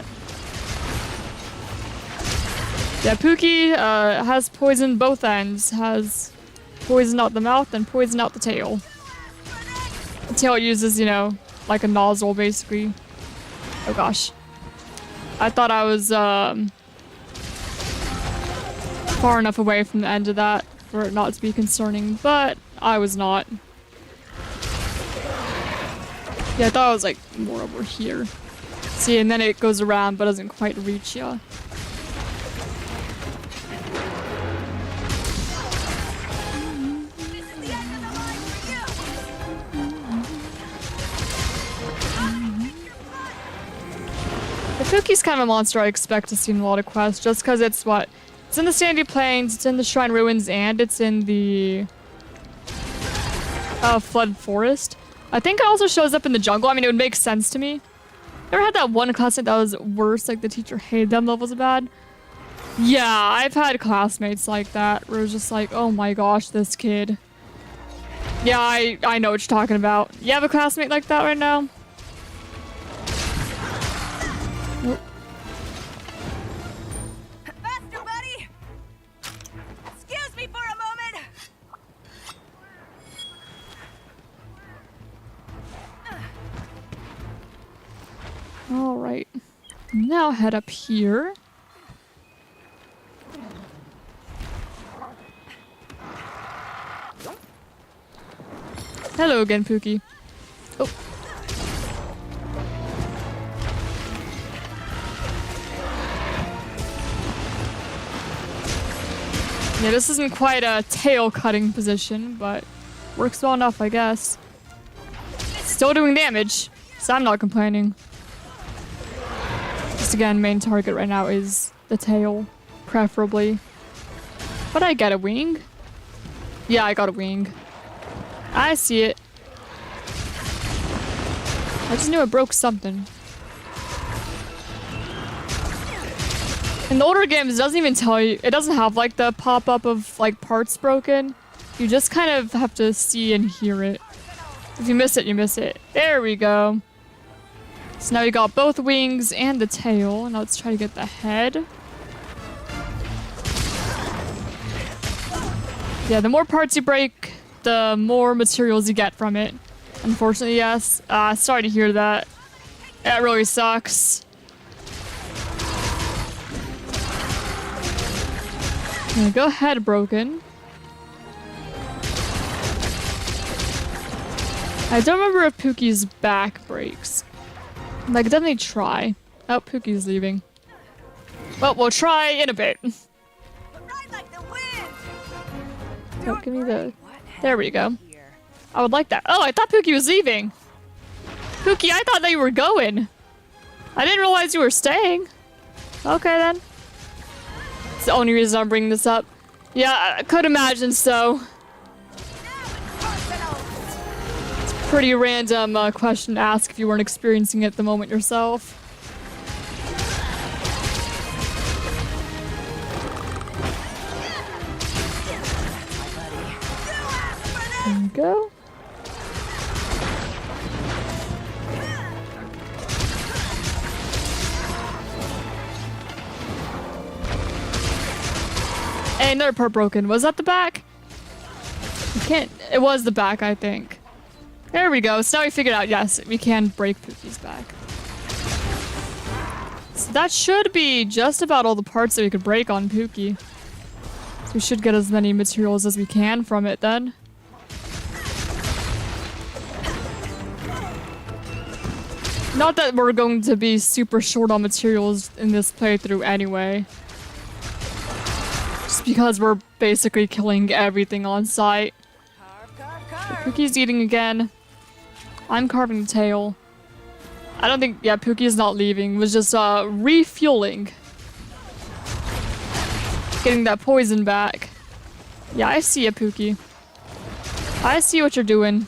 A: Yeah, Pookie has poison both ends. Has poison out the mouth and poison out the tail. The tail uses, you know, like a nozzle basically. Oh gosh. I thought I was far enough away from the end of that for it not to be concerning, but I was not. Yeah, I thought it was like more over here. See, and then it goes around but doesn't quite reach ya. The Pookie's kind of a monster I expect to see in a lot of quests, just because it's what? It's in the Sandy Plains, it's in the Shrine Ruins, and it's in the Flood Forest. I think it also shows up in the jungle. I mean, it would make sense to me. Never had that one classmate that was worse, like the teacher hated them levels bad. Yeah, I've had classmates like that, where it was just like, oh my gosh, this kid. Yeah, I know what you're talking about. You have a classmate like that right now? Nope.
C: Faster, buddy! Excuse me for a moment!
A: Alright. Now head up here. Hello again, Pookie. Oh. Yeah, this isn't quite a tail cutting position, but works well enough, I guess. Still doing damage, so I'm not complaining. Just again, main target right now is the tail, preferably. But I get a wing. Yeah, I got a wing. I see it. I just knew it broke something. In the older games, it doesn't even tell you. It doesn't have like the pop-up of like parts broken. You just kind of have to see and hear it. If you miss it, you miss it. There we go. So now we got both wings and the tail. Now let's try to get the head. Yeah, the more parts you break, the more materials you get from it. Unfortunately, yes. Sorry to hear that. That really sucks. There we go, head broken. I don't remember if Pookie's back breaks. Like, definitely try. Oh, Pookie's leaving. Well, we'll try in a bit.
C: Ride like the wind.
A: Oh, give me the... There we go. I would like that. Oh, I thought Pookie was leaving. Pookie, I thought that you were going. I didn't realize you were staying. Okay, then. It's the only reason I'm bringing this up. Yeah, I could imagine so. It's a pretty random question to ask if you weren't experiencing it at the moment yourself. There we go. Hey, another part broken. Was that the back? You can't. It was the back, I think. There we go. So now we figured out, yes, we can break Pookie's back. So that should be just about all the parts that we could break on Pookie. So we should get as many materials as we can from it then. Not that we're going to be super short on materials in this playthrough anyway. Just because we're basically killing everything on sight. Pookie's eating again. I'm carving the tail. I don't think, yeah, Pookie's not leaving. It was just refueling. Getting that poison back. Yeah, I see you, Pookie. I see what you're doing.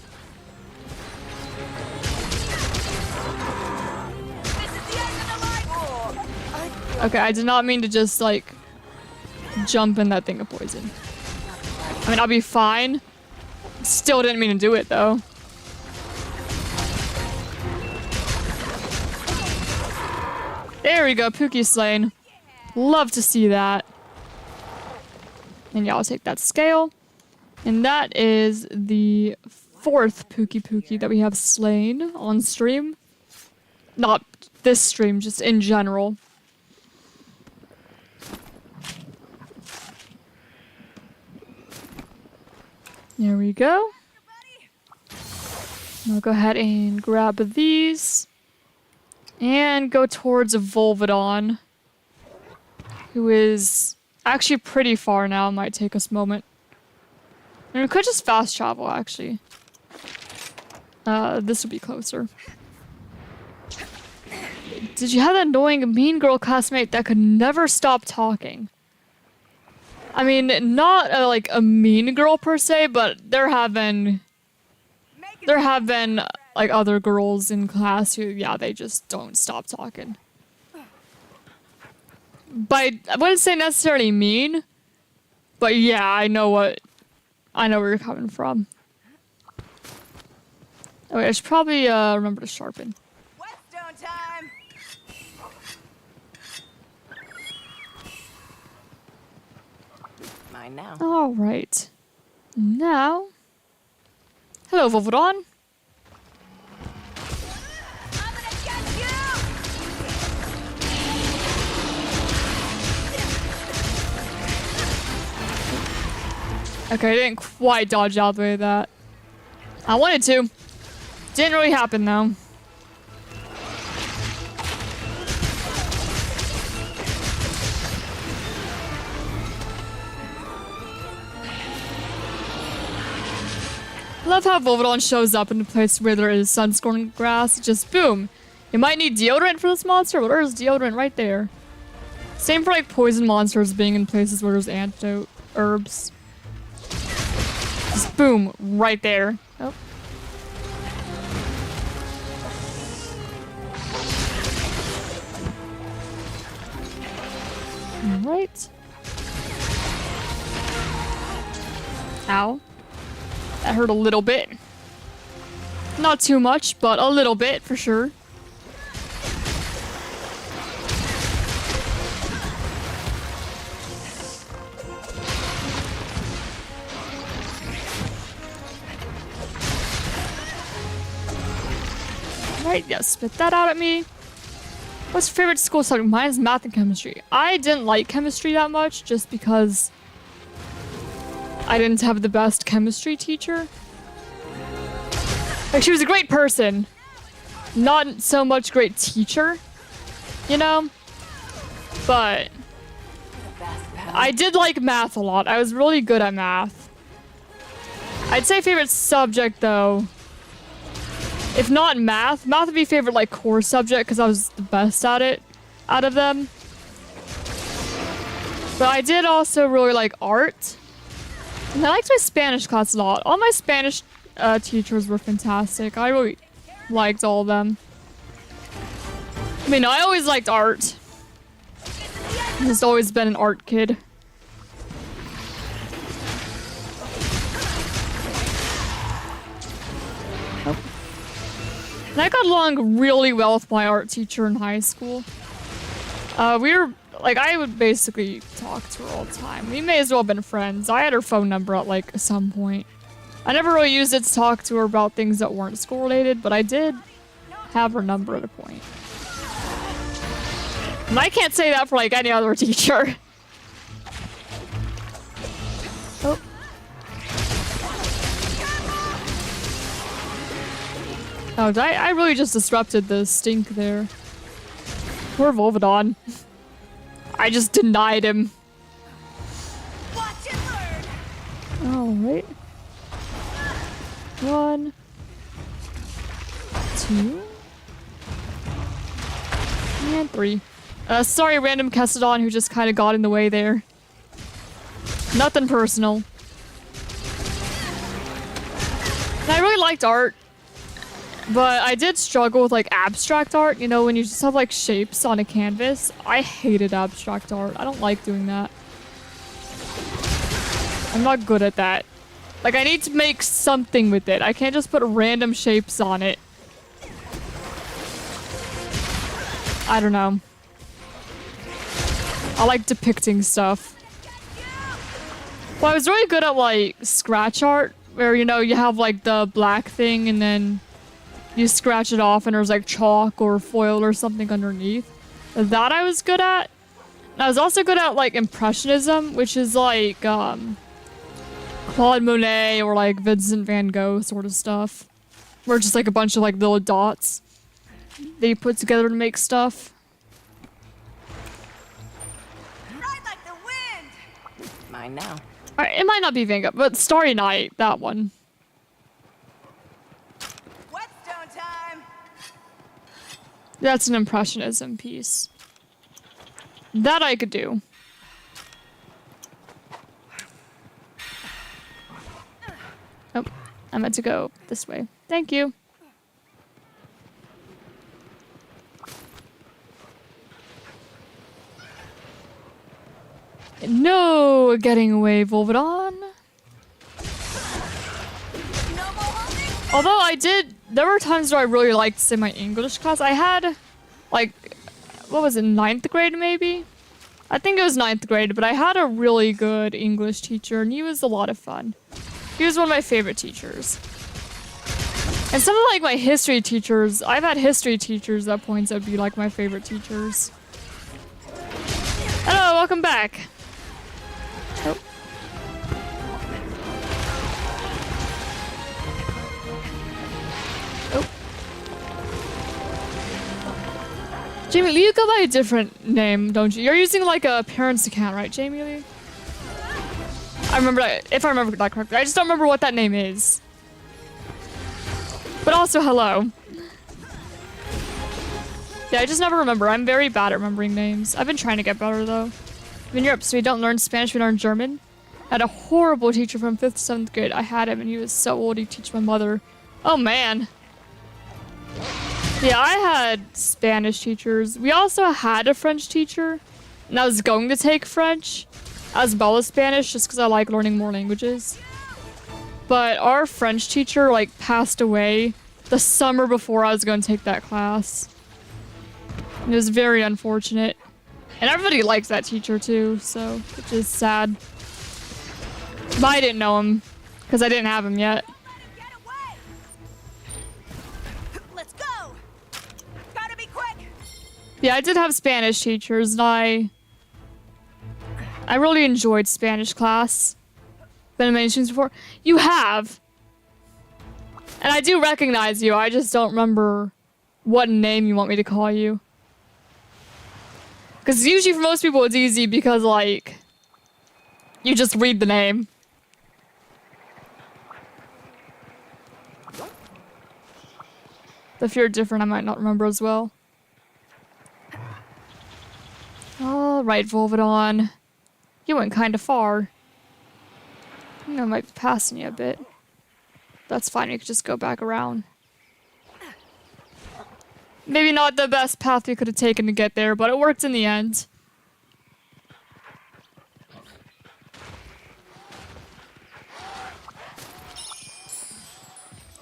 A: Okay, I did not mean to just, like, jump in that thing of poison. I mean, I'll be fine. Still didn't mean to do it, though. There we go, Pookie slain. Love to see that. And yeah, I'll take that scale. And that is the 4th Pookie that we have slain on stream. Not this stream, just in general. There we go. I'll go ahead and grab these. And go towards Volvidon. Who is actually pretty far now. Might take us a moment. And we could just fast travel, actually. This would be closer. Did you have that annoying mean girl classmate that could never stop talking? I mean, not like a mean girl per se, but there have been like other girls in class who, yeah, they just don't stop talking. But I wouldn't say necessarily mean, but yeah, I know where you're coming from. Okay, I should probably remember to sharpen.
C: Whetstone time.
D: Mine now.
A: All right. Now, hello, Volvidon.
C: I'm gonna get you.
A: Okay, I didn't quite dodge out the way of that. I wanted to. Didn't really happen, though. Love how Volvidon shows up in a place where there is sunscorn grass. Just boom. You might need deodorant for this monster, but there's deodorant right there. Same for like poison monsters being in places where there's antidote herbs. Just boom, right there. Oh. Alright. Ow. That hurt a little bit. Not too much, but a little bit for sure. Right, yeah, spit that out at me. What's your favorite school subject? Mine is math and chemistry. I didn't like chemistry that much just because I didn't have the best chemistry teacher. Like, she was a great person. Not so much great teacher, you know? But I did like math a lot. I was really good at math. I'd say favorite subject, though. If not math, math would be favorite, like, core subject because I was the best at it out of them. But I did also really like art. And I liked my Spanish class a lot. All my Spanish teachers were fantastic. I really liked all of them. I mean, I always liked art. I've just always been an art kid. And I got along really well with my art teacher in high school. We were, like, I would basically talk to her all the time. We may as well have been friends. I had her phone number at, like, some point. I never really used it to talk to her about things that weren't school related, but I did have her number at a point. And I can't say that for, like, any other teacher. Oh. Oh, I really just disrupted the stink there. Poor Volvidon. I just denied him.
C: Watch and learn.
A: Alright. 1, 2, and 3. Sorry, random Kessadon who just kind of got in the way there. Nothing personal. And I really liked art. But I did struggle with, like, abstract art, you know, when you just have, like, shapes on a canvas. I hated abstract art. I don't like doing that. I'm not good at that. Like, I need to make something with it. I can't just put random shapes on it. I don't know. I like depicting stuff. Well, I was really good at, like, scratch art, where, you know, you have, like, the black thing and then you scratch it off and there's like chalk or foil or something underneath. That I was good at. And I was also good at like Impressionism, which is like Claude Monet or like Vincent van Gogh sort of stuff. Where it's just like a bunch of like little dots that you put together to make stuff.
C: Ride like the wind.
D: Mine now.
A: It might not be Van Gogh, but Starry Night, that one.
C: Whetstone time.
A: That's an Impressionism piece. That I could do. Oh, I meant to go this way. Thank you. No getting away, Volvidon. Although there were times where I really liked, say, my English class. I had, like, what was it, 9th grade maybe? I think it was 9th grade, but I had a really good English teacher, and he was a lot of fun. He was one of my favorite teachers. And some of, like, my history teachers, I've had history teachers at points that would be, like, my favorite teachers. Hello, welcome back. Oh. Oh. Jamie Lee, you go by a different name, don't you? You're using like a parent's account, right, Jamie Lee? I remember that, if I remember that correctly. I just don't remember what that name is. But also, hello. Yeah, I just never remember. I'm very bad at remembering names. I've been trying to get better, though. In Europe, so we don't learn Spanish, we learn German. I had a horrible teacher from 5th to 7th grade. I had him, and he was so old, he'd teach my mother. Oh, man. Yeah, I had Spanish teachers. We also had a French teacher, and I was going to take French, as well as Spanish, just because I like learning more languages. But our French teacher, like, passed away the summer before I was going to take that class. It was very unfortunate. And everybody likes that teacher too, so, which is sad. But I didn't know him, because I didn't have him yet.
C: Get away! Let's go! Gotta be quick!
A: Yeah, I did have Spanish teachers, and I really enjoyed Spanish class. Been in many students before. You have! And I do recognize you, I just don't remember what name you want me to call you. Because usually for most people it's easy because, like, you just read the name. If you're different, I might not remember as well. Alright, Volvidon. You went kind of far. I think I might be passing you a bit. That's fine, we could just go back around. Maybe not the best path we could have taken to get there, but it worked in the end.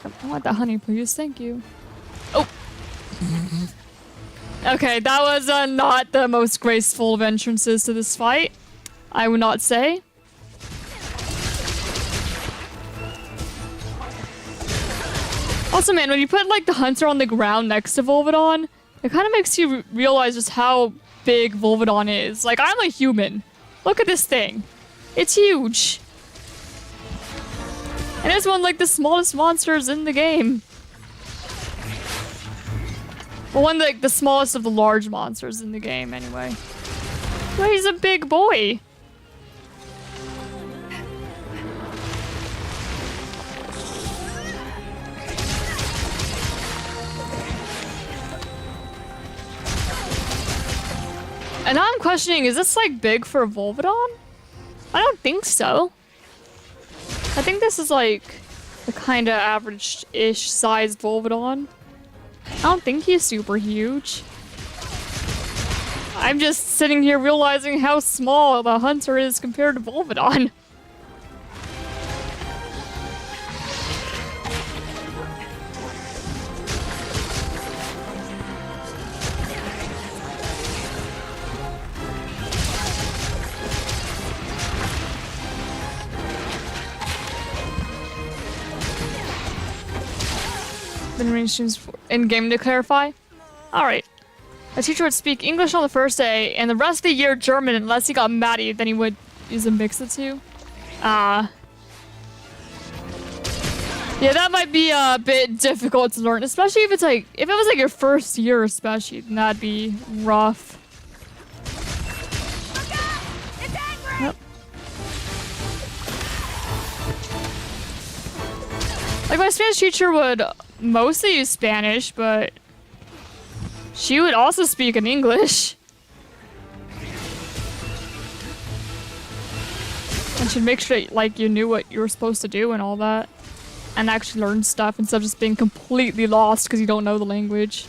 A: I want that honey, please. Thank you. Oh! Okay, that was not the most graceful of entrances to this fight. I would not say. Also, man, when you put, like, the hunter on the ground next to Volvidon, it kind of makes you realize just how big Volvidon is. Like, I'm a human. Look at this thing. It's huge. And it's one of, like, the smallest monsters in the game. Well, one of, like, the smallest of the large monsters in the game, anyway. Well, he's a big boy. And now I'm questioning, is this, like, big for Volvidon? I don't think so. I think this is, like, the kind of average-ish sized Volvidon. I don't think he's super huge. I'm just sitting here realizing how small the hunter is compared to Volvidon. Been arranged in game to clarify. Alright. A teacher would speak English on the first day, and the rest of the year German unless he got mad at you, then he would use a mix of two. Yeah, that might be a bit difficult to learn, especially if it's like, if it was like your first year especially, then that'd be rough.
C: Look out! It's angry!
A: Yep. Like, my Spanish teacher would mostly use Spanish, but she would also speak in English. And she'd make sure, like, you knew what you were supposed to do and all that. And actually learn stuff instead of just being completely lost because you don't know the language.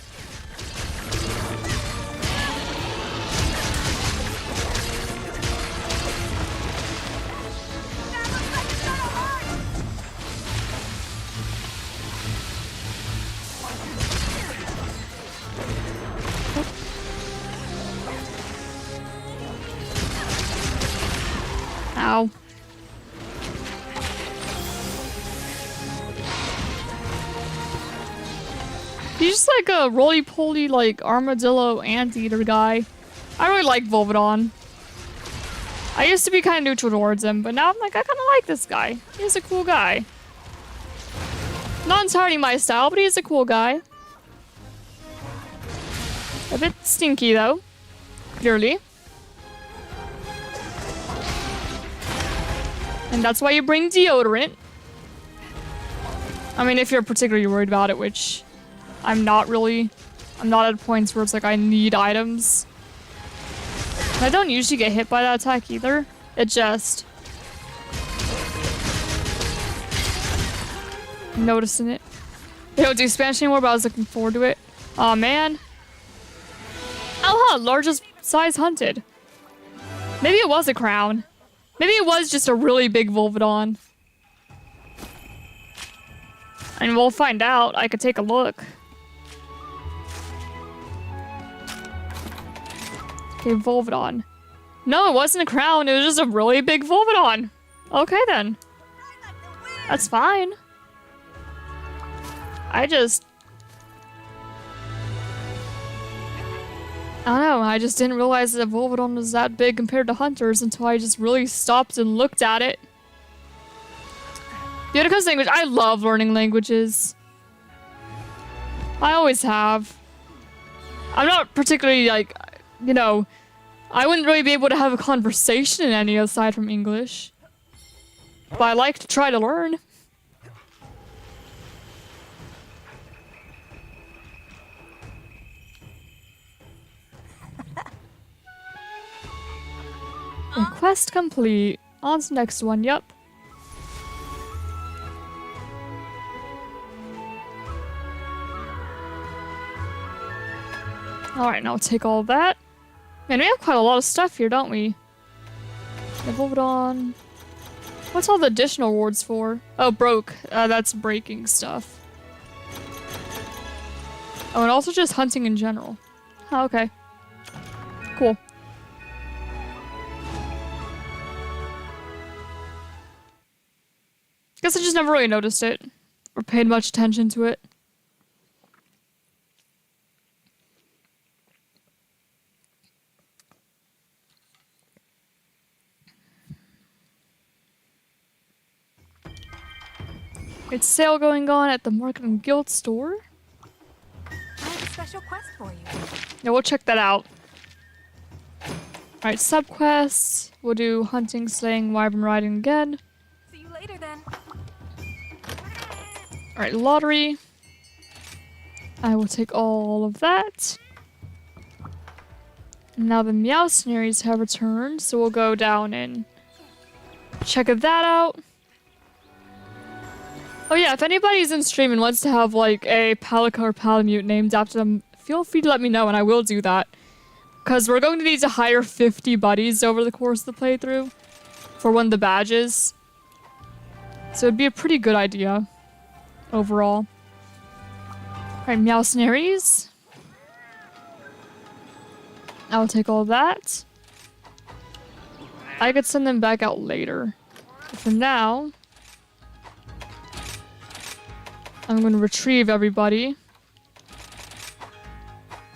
A: Ow. He's just like a roly-poly, like, armadillo anteater guy. I really like Volvidon. I used to be kind of neutral towards him, but now I'm like, I kind of like this guy. He's a cool guy. Not entirely my style, but he's a cool guy. A bit stinky, though. Clearly. And that's why you bring deodorant. I mean, if you're particularly worried about it, which I'm not really. I'm not at points where it's like I need items. And I don't usually get hit by that attack either. It just... noticing it. They don't do Spanish anymore, but I was looking forward to it. Aw, man. Oh, huh, largest size hunted. Maybe it was a crown. Maybe it was just a really big Volvidon. And we'll find out. I could take a look. Okay, Volvidon. No, it wasn't a crown. It was just a really big Volvidon. Okay, then. That's fine. I don't know, I just didn't realize that Volvidon was that big compared to hunters until I just really stopped and looked at it. The other comes language, I love learning languages. I always have. I'm not particularly like, you know, I wouldn't really be able to have a conversation in any aside from English. But I like to try to learn. Quest complete. On to the next one, yep. Alright, now take all of that. Man, we have quite a lot of stuff here, don't we? Volvidon. What's all the additional rewards for? Oh, broke. That's breaking stuff. Oh, and also just hunting in general. Oh, okay. Cool. Guess I just never really noticed it. Or paid much attention to it. It's sale going on at the Market and Guild store.
D: I have a special quest for you.
A: Yeah, we'll check that out. Alright, subquests. We'll do hunting, slaying, wyvern riding again.
D: See you later then.
A: Alright, lottery. I will take all of that. Now the Meowsnaries have returned, so we'll go down and check that out. Oh yeah, if anybody's in stream and wants to have like a Palika or Palamute named after them, feel free to let me know and I will do that. Because we're going to need to hire 50 buddies over the course of the playthrough for one of the badges. So it'd be a pretty good idea overall. Alright, Meowsnaries. I will take all that. I could send them back out later. But for now, I'm going to retrieve everybody.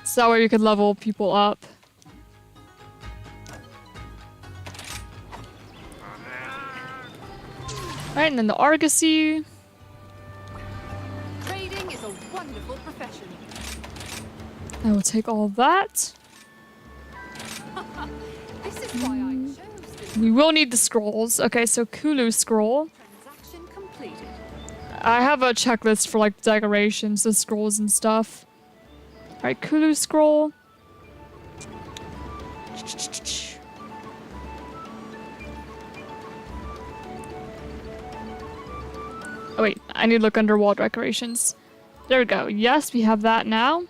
A: So that way we could level people up. Alright, and then the Argosy.
C: Trading is a wonderful profession.
A: I will take all of that.
C: This is why I chose this
A: We will need the scrolls. Okay, so Kulu scroll.
C: transaction completed.
A: I have a checklist for like decorations, the scrolls and stuff. Alright, Kulu scroll. Oh wait, I need to look under wall decorations. There we go. Yes, we have that now.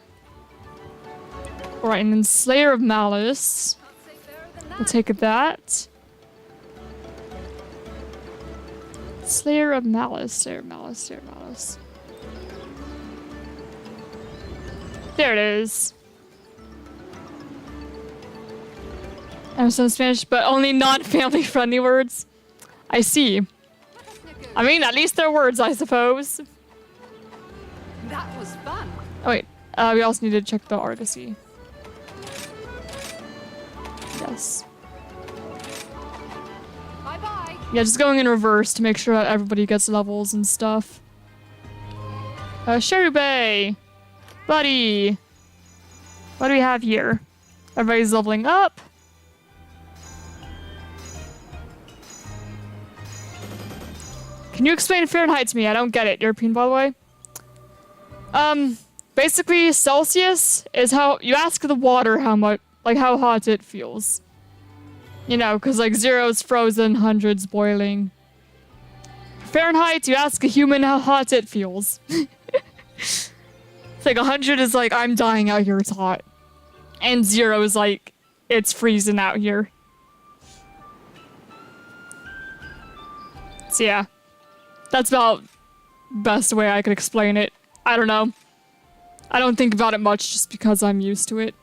A: Alright, and then Slayer of Malice.
C: Can't say fairer than that.
A: We'll take that. Slayer of Malice, Slayer of Malice, Slayer of Malice. There it is. I have some Spanish, but only non-family friendly words. I see. I mean, at least they're words, I suppose.
C: That was fun.
A: Oh wait, we also need to check the Argosy. Yes.
C: Bye-bye.
A: Yeah, just going in reverse to make sure that everybody gets levels and stuff. Sherube! Buddy! What do we have here? Everybody's leveling up. Can you explain Fahrenheit to me? I don't get it. European, by the way. Basically, Celsius is how you ask the water how much, like how hot it feels. You know, because like 0 is frozen, 100's boiling. Fahrenheit, you ask a human how hot it feels. It's like 100 is like, I'm dying out here, it's hot. And 0 is like, it's freezing out here. So yeah. That's about best way I could explain it. I don't know. I don't think about it much just because I'm used to it.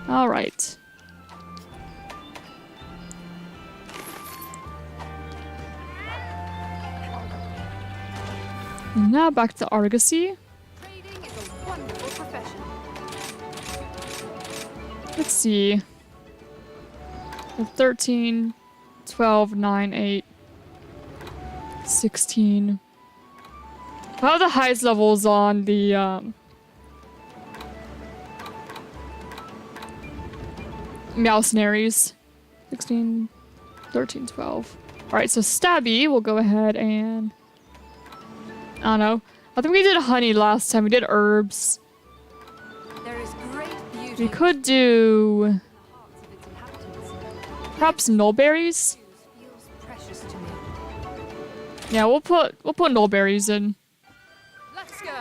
A: Alright. Now back to Argosy.
C: Trading is a wonderful profession.
A: Let's see. 13, 12, 9, 8, 16. What are the highest levels on the mercenaries? 16, 13, 12. Alright, so Stabby, we'll go ahead and... I don't know. I think we did honey last time. We did herbs.
C: There is great beauty
A: We could do...
C: in the hearts of its inhabitants.
A: perhaps nullberries?
C: Feels precious to me.
A: Yeah, we'll put nullberries in.
C: Let's go.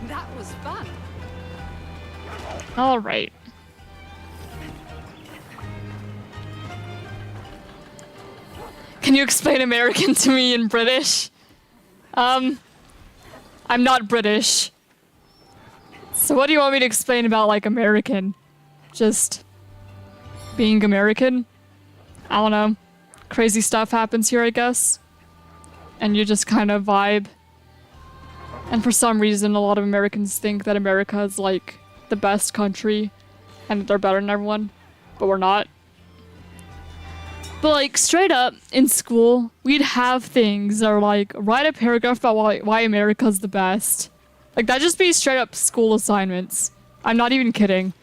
C: That was fun.
A: Alright. Can you explain American to me in British? I'm not British. So what do you want me to explain about, like, American? Just being American? I don't know. Crazy stuff happens here, I guess. And you just kind of vibe. And for some reason, a lot of Americans think that America is, like, the best country. And that they're better than everyone. But we're not. But, like, straight up, in school, we'd have things that are like, write a paragraph about why America's the best. Like, that'd just be straight up school assignments. I'm not even kidding.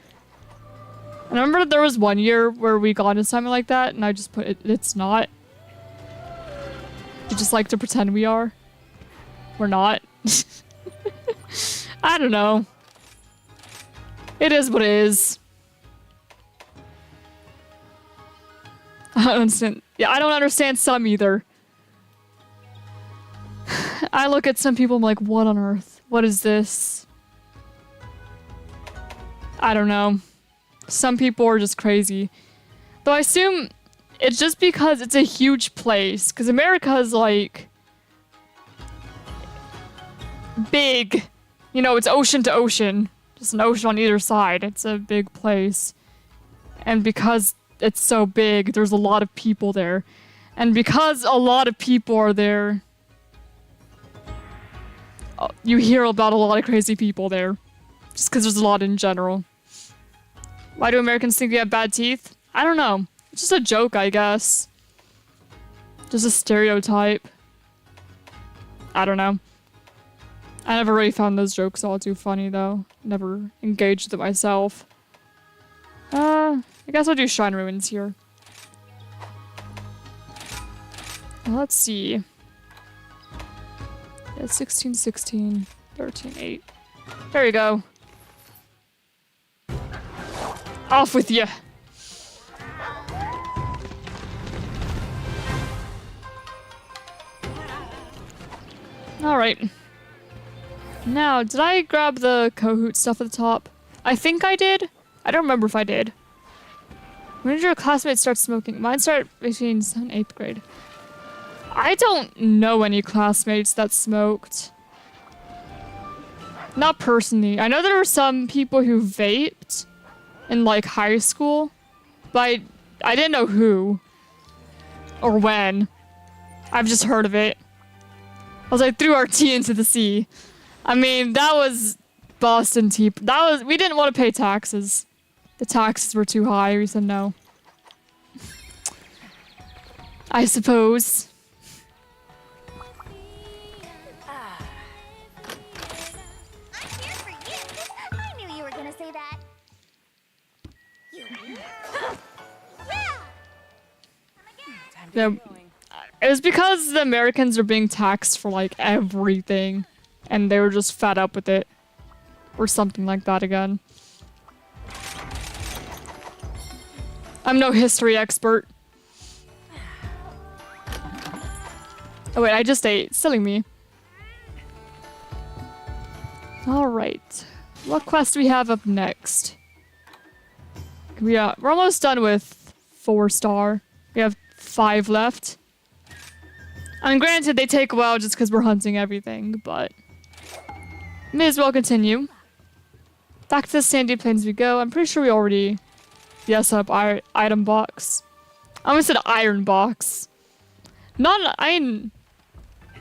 A: And I remember there was one year where we got an assignment like that, and I just put, it's not. We just like to pretend we are. We're not. I don't know. It is what it is. I don't understand. Yeah, I don't understand some either. I look at some people, I'm like, what on earth? What is this? I don't know. Some people are just crazy. Though I assume it's just because it's a huge place. Because America is like... big. You know, it's ocean to ocean. Just an ocean on either side. It's a big place. And because it's so big, there's a lot of people there. And because a lot of people are there, you hear about a lot of crazy people there. Just because there's a lot in general. Why do Americans think we have bad teeth? I don't know. It's just a joke, I guess. Just a stereotype. I don't know. I never really found those jokes all too funny, though. Never engaged with it myself. I guess I'll do Shrine Ruins here. Let's see. Yeah, 16, 16, 13, 8. There you go. Off with you. Alright. Now, did I grab the Kahoot stuff at the top? I think I did. I don't remember if I did. When did your classmates start smoking? Mine started between 7th and 8th grade. I don't know any classmates that smoked. Not personally. I know there were some people who vaped in, like, high school, but I didn't know who. Or when. I've just heard of it. I was like, threw our tea into the sea. I mean, that was Boston tea. We didn't want to pay taxes. The taxes were too high. We said no. I suppose.
G: I'm here for you. I knew you were gonna say that. You. Yeah.
A: Yeah, it was because the Americans are being taxed for like everything, and they were just fed up with it, or something like that again. I'm no history expert. Oh wait, I just ate. Silly me. Alright. What quest do we have up next? We're almost done with 4-star. We have 5 left. I mean, granted, they take a while just because we're hunting everything, but... may as well continue. Back to the Sandy Plains we go. I'm pretty sure we already... yes, up item box. I almost said iron box. Not iron...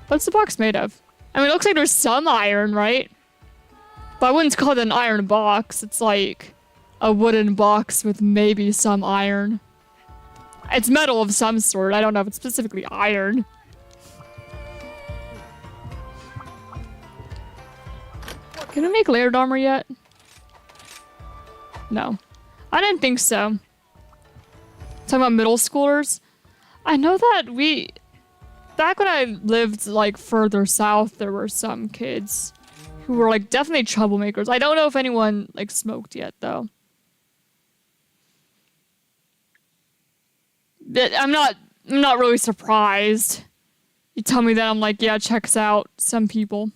A: what's the box made of? I mean, it looks like there's some iron, right? But I wouldn't call it an iron box. It's like a wooden box with maybe some iron. It's metal of some sort. I don't know if it's specifically iron. Can we make layered armor yet? No. I didn't think so. Talking about middle schoolers. I know that back when I lived like further south, there were some kids who were like definitely troublemakers. I don't know if anyone like smoked yet though. But I'm not really surprised. You tell me that, I'm like, yeah, checks out some people.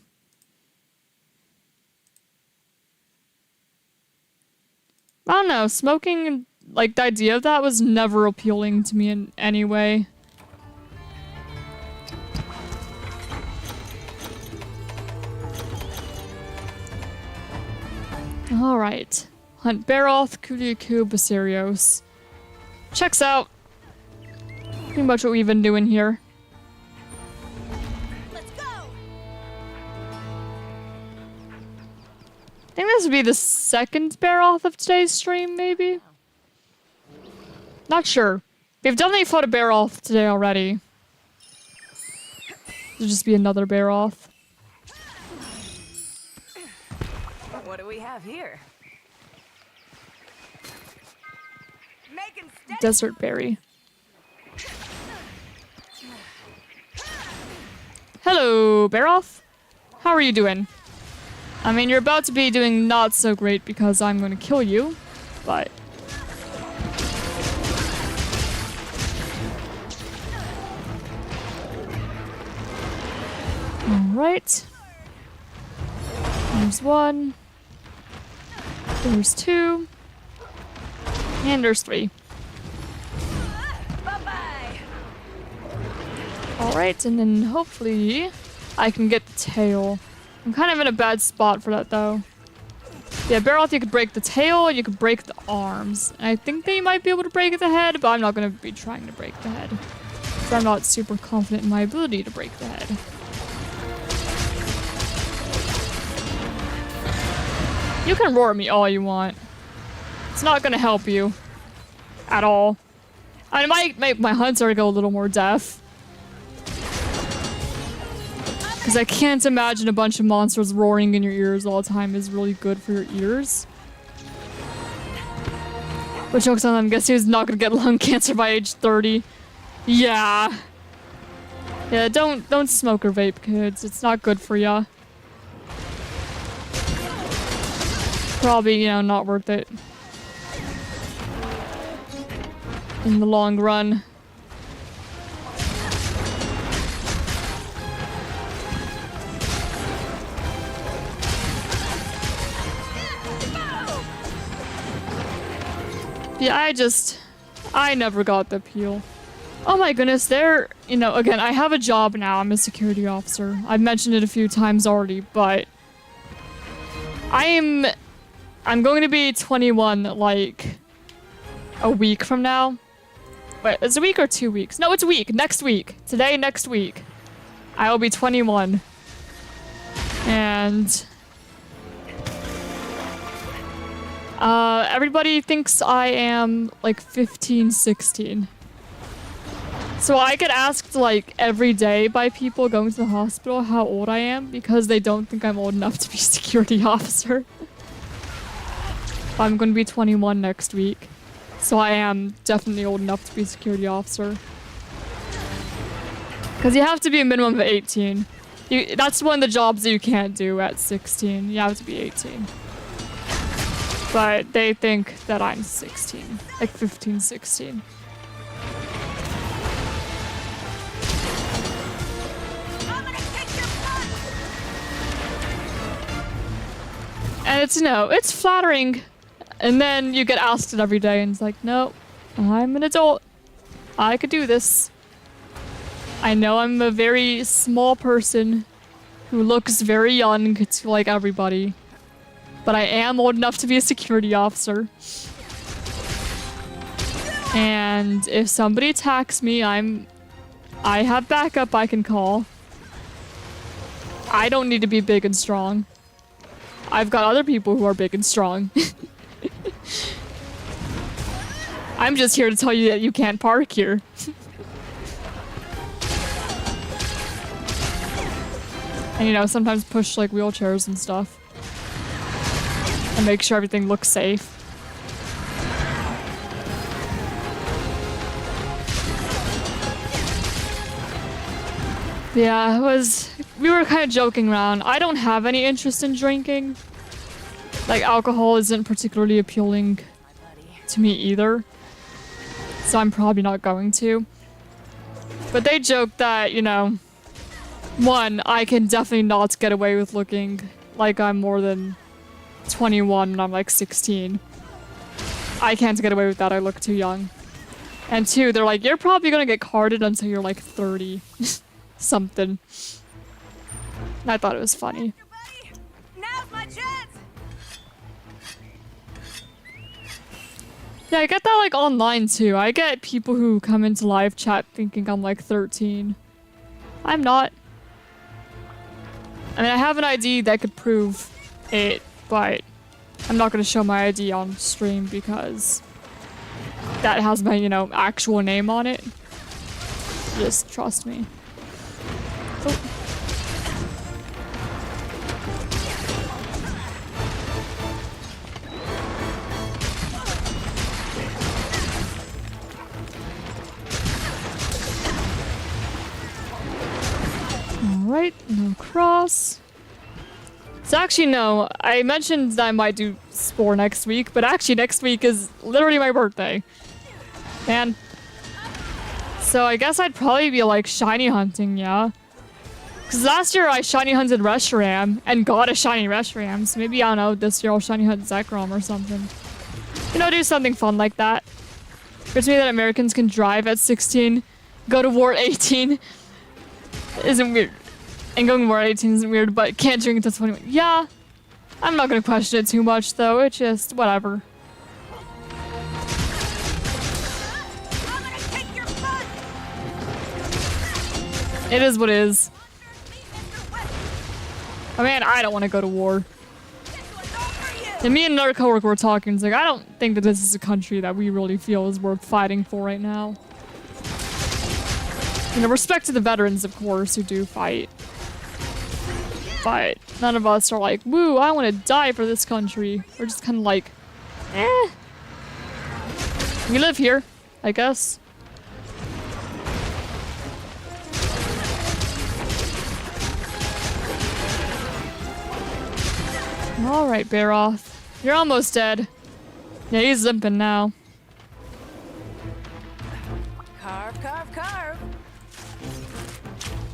A: I don't know, smoking, like the idea of that was never appealing to me in any way. Alright. Hunt Baroth, Kuliaku, Basarios. Checks out. Pretty much what we've been doing here.
C: Let's go.
A: I think this would be the second Baroth of today's stream, maybe? Not sure. We've definitely fought a Baroth today already. It'll just be another Baroth.
D: What do we have here?
C: Making steady.
A: Desert Berry. Hello, Baroth. How are you doing? I mean, you're about to be doing not so great because I'm going to kill you, but... Alright. There's 1. There's 2. And there's 3.
C: Bye-bye.
A: Alright, and then hopefully I can get the tail. I'm kind of in a bad spot for that though. Yeah, Baroth, you could break the tail, you could break the arms. And I think they might be able to break the head, but I'm not going to be trying to break the head. So I'm not super confident in my ability to break the head. You can roar at me all you want. It's not gonna help you. At all. I mean, it might make my hunter go a little more deaf. Because I can't imagine a bunch of monsters roaring in your ears all the time is really good for your ears. But joke's on him, I'm guessing he's not gonna get lung cancer by age 30. Yeah. Yeah, don't smoke or vape, kids. It's not good for ya. Probably, you know, not worth it. In the long run. Yeah, I never got the appeal. Oh my goodness, you know, again, I have a job now. I'm a security officer. I've mentioned it a few times already, but I'm going to be 21, like, a week from now. Wait, is it a week or 2 weeks? No, it's a week. Next week. Today, next week. I will be 21. And... everybody thinks I am, like, 15, 16. So I get asked, like, every day by people going to the hospital how old I am because they don't think I'm old enough to be a security officer. I'm going to be 21 next week. So I am definitely old enough to be a security officer. Because you have to be a minimum of 18. That's one of the jobs that you can't do at 16. You have to be 18. But they think that I'm 16. Like 15, 16.
C: I'm gonna kick your butt!
A: And it's, you know, it's flattering. And then you get asked it every day and it's like, no, I'm an adult. I could do this. I know I'm a very small person who looks very young to like everybody. But I am old enough to be a security officer. And if somebody attacks me, I have backup I can call. I don't need to be big and strong. I've got other people who are big and strong. I'm just here to tell you that you can't park here. And you know, sometimes push like wheelchairs and stuff. And make sure everything looks safe. Yeah, we were kind of joking around. I don't have any interest in drinking. Like, alcohol isn't particularly appealing to me either. So I'm probably not going to. But they joked that, you know, one, I can definitely not get away with looking like I'm more than 21 when I'm like 16. I can't get away with that, I look too young. And two, they're like, you're probably gonna get carded until you're like 30. Something. And I thought it was funny.
C: Now's my chance!
A: Yeah, I get that like online too. I get people who come into live chat thinking I'm like 13. I'm not. I mean, I have an ID that could prove it, but I'm not gonna show my ID on stream because that has my, you know, actual name on it. Just trust me. Oh. Alright, no cross. So actually, no. I mentioned that I might do Spore next week, but actually next week is literally my birthday. Man. So I guess I'd probably be like shiny hunting, yeah. Because last year I shiny hunted Reshiram and got a shiny Reshiram, so maybe, I don't know, this year I'll shiny hunt Zekrom or something. You know, do something fun like that. It's me that Americans can drive at 16, go to war at 18. Isn't weird. And going to war at 18 isn't weird, but can't drink until 21. Yeah. I'm not gonna question it too much, though. It's just, whatever.
C: I'm gonna kick your butt!
A: It is what it is. Oh man, I don't want to go to war.
C: This one's all for you!
A: And me and another coworker were talking. It's like, I don't think that this is a country that we really feel is worth fighting for right now. You know, respect to the veterans, of course, who do fight. But none of us are like, woo, I want to die for this country. We're just kind of like, eh. We live here, I guess. Alright, Baroth. You're almost dead. Yeah, he's limping now.
D: Carve, carve, carve.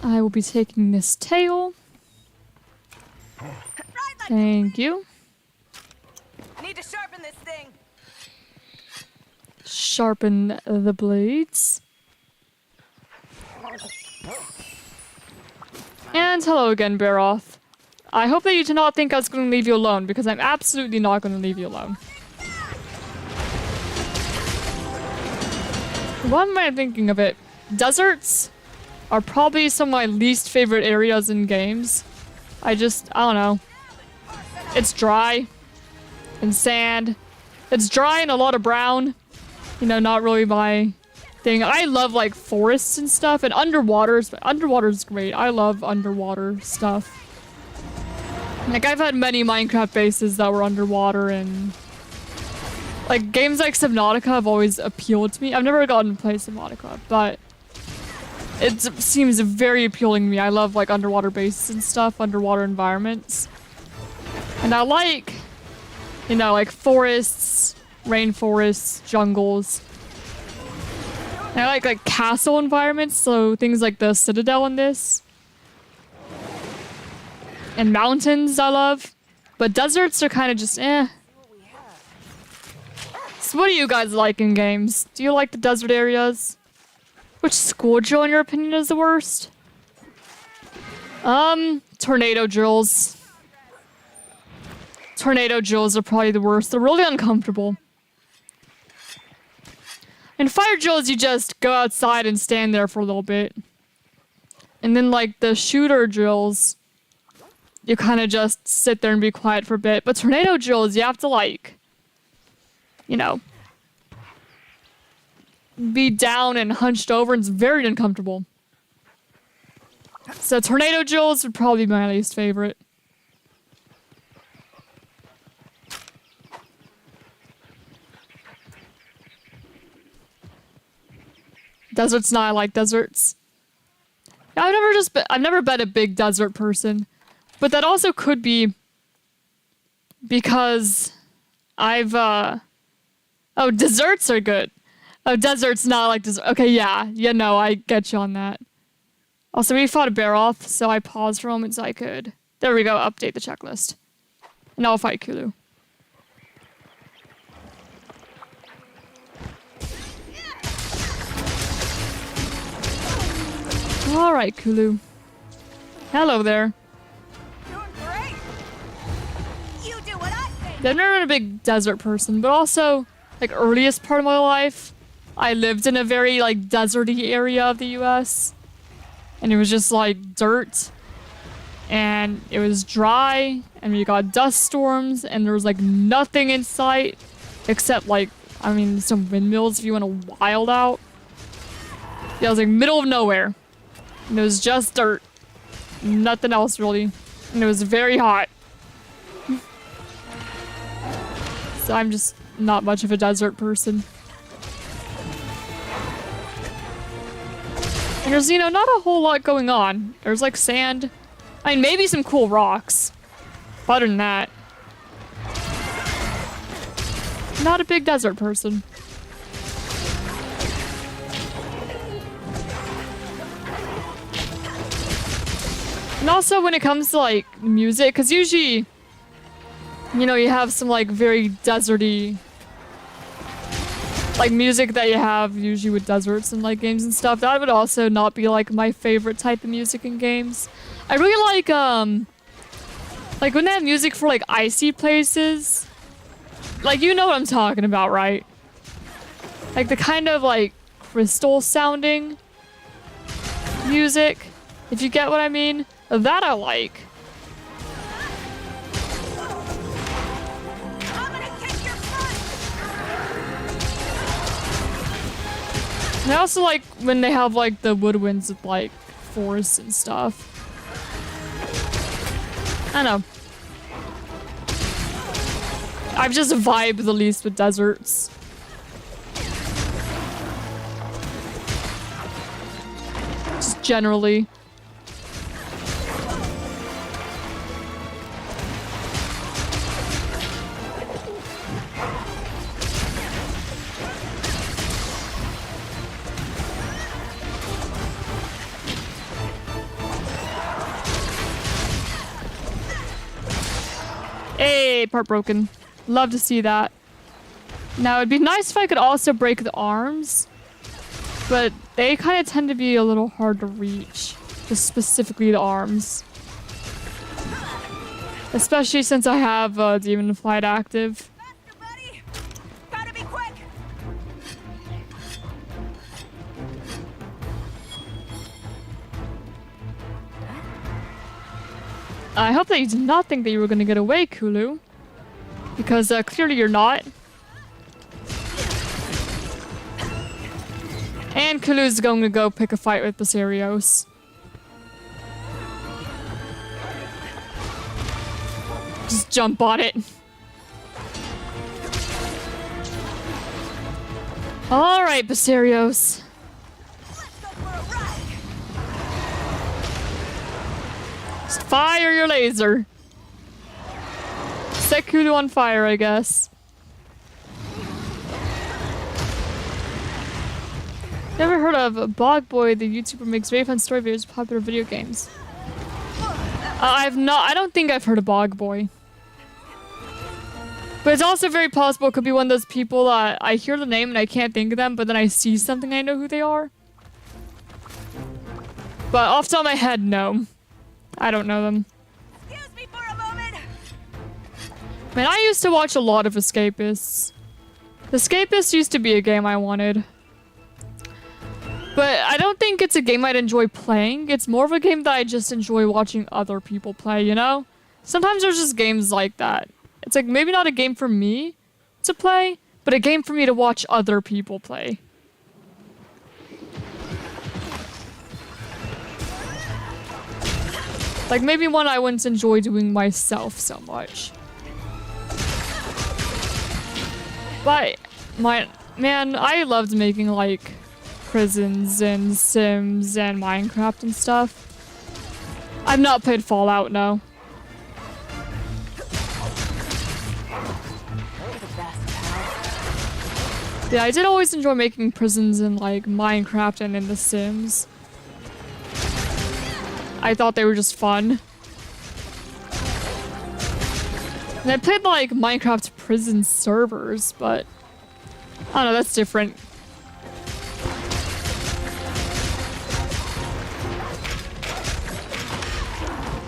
A: I will be taking this tail. Thank you.
D: I need to sharpen this thing.
A: Sharpen the blades. And hello again, Baroth. I hope that you do not think I was going to leave you alone, because I'm absolutely not going to leave you alone. What am I thinking of it? Deserts are probably some of my least favorite areas in games. I don't know. It's dry. And sand. It's dry and a lot of brown. You know, not really my thing. I love, like, forests and stuff. And underwater's great. I love underwater stuff. Like, I've had many Minecraft bases that were underwater, and like, games like Subnautica have always appealed to me. I've never gotten to play Subnautica, but It seems very appealing to me. I love like underwater bases and stuff, underwater environments. And I like, you know, like forests, rainforests, jungles. And I like castle environments, so things like the Citadel in this. And mountains I love. But deserts are kind of just eh. So what do you guys like in games? Do you like the desert areas? Which school drill, in your opinion, is the worst? Tornado drills. Tornado drills are probably the worst. They're really uncomfortable. In fire drills, you just go outside and stand there for a little bit. And then, like, the shooter drills, you kind of just sit there and be quiet for a bit. But tornado drills, you have to, like, you know, be down and hunched over, and it's very uncomfortable. So tornado drills would probably be my least favorite. Deserts, not I like deserts. I've never been a big desert person, but that also could be because I've oh, desserts are good. Oh, deserts not like dessert. Okay, yeah, no, I get you on that. Also, we fought a bear off, so I paused for a moment so I could. There we go. Update the checklist. And I'll fight Kulu. All right, Kulu. Hello there.
C: Doing great. You do what I say.
A: I've never been a big desert person, but also, like, earliest part of my life, I lived in a very, like, deserty area of the US. And it was just, like, dirt. And it was dry, and we got dust storms, and there was, like, nothing in sight. Except, like, I mean, some windmills if you want to wild out. Yeah, it was, like, middle of nowhere. And it was just dirt. Nothing else, really. And it was very hot. So I'm just not much of a desert person. And there's, you know, not a whole lot going on. There's, like, sand. I mean, maybe some cool rocks. But other than that, not a big desert person. And also when it comes to, like, music, because usually, you know, you have some, like, very deserty, like, music that you have usually with deserts and, like, games and stuff. That would also not be, like, my favorite type of music in games. I really like when they have music for, like, icy places. Like, you know what I'm talking about, right? Like, the kind of, like, crystal sounding music, if you get what I mean. That I like.
C: I'm gonna kick your butt.
A: And I also like when they have, like, the woodwinds with, like, forests and stuff. I don't know. I've just vibed the least with deserts. Just generally. Hey, part broken. Love to see that. Now, it'd be nice if I could also break the arms, but they kind of tend to be a little hard to reach. Just specifically the arms. Especially since I have Demon Flight active.
C: Faster, buddy. Gotta be quick.
A: I hope that you did not think that you were going to get away, Kulu. Because clearly you're not. And Kulu's going to go pick a fight with Basarios. Just jump on it. Alright, Basarios.
C: Let's go for a ride.
A: Just fire your laser. Set Kulu on fire, I guess. Never heard of Bog Boy, the YouTuber makes very fun story videos, popular video games. I've not. I don't think I've heard of Bog Boy. But it's also very possible it could be one of those people that I hear the name and I can't think of them, but then I see something I know who they are. But off the top of my head, no. I don't know them.
C: Excuse me for a moment.
A: Man, I used to watch a lot of Escapists. Escapists used to be a game I wanted. But I don't think it's a game I'd enjoy playing. It's more of a game that I just enjoy watching other people play, you know? Sometimes there's just games like that. It's like maybe not a game for me to play, but a game for me to watch other people play. Like maybe one I wouldn't enjoy doing myself so much. But man, I loved making like prisons and Sims and Minecraft and stuff. I've not played Fallout, no. Yeah, I did always enjoy making prisons in like Minecraft and in The Sims. I thought they were just fun. And I played like Minecraft prison servers, but I don't know, that's different.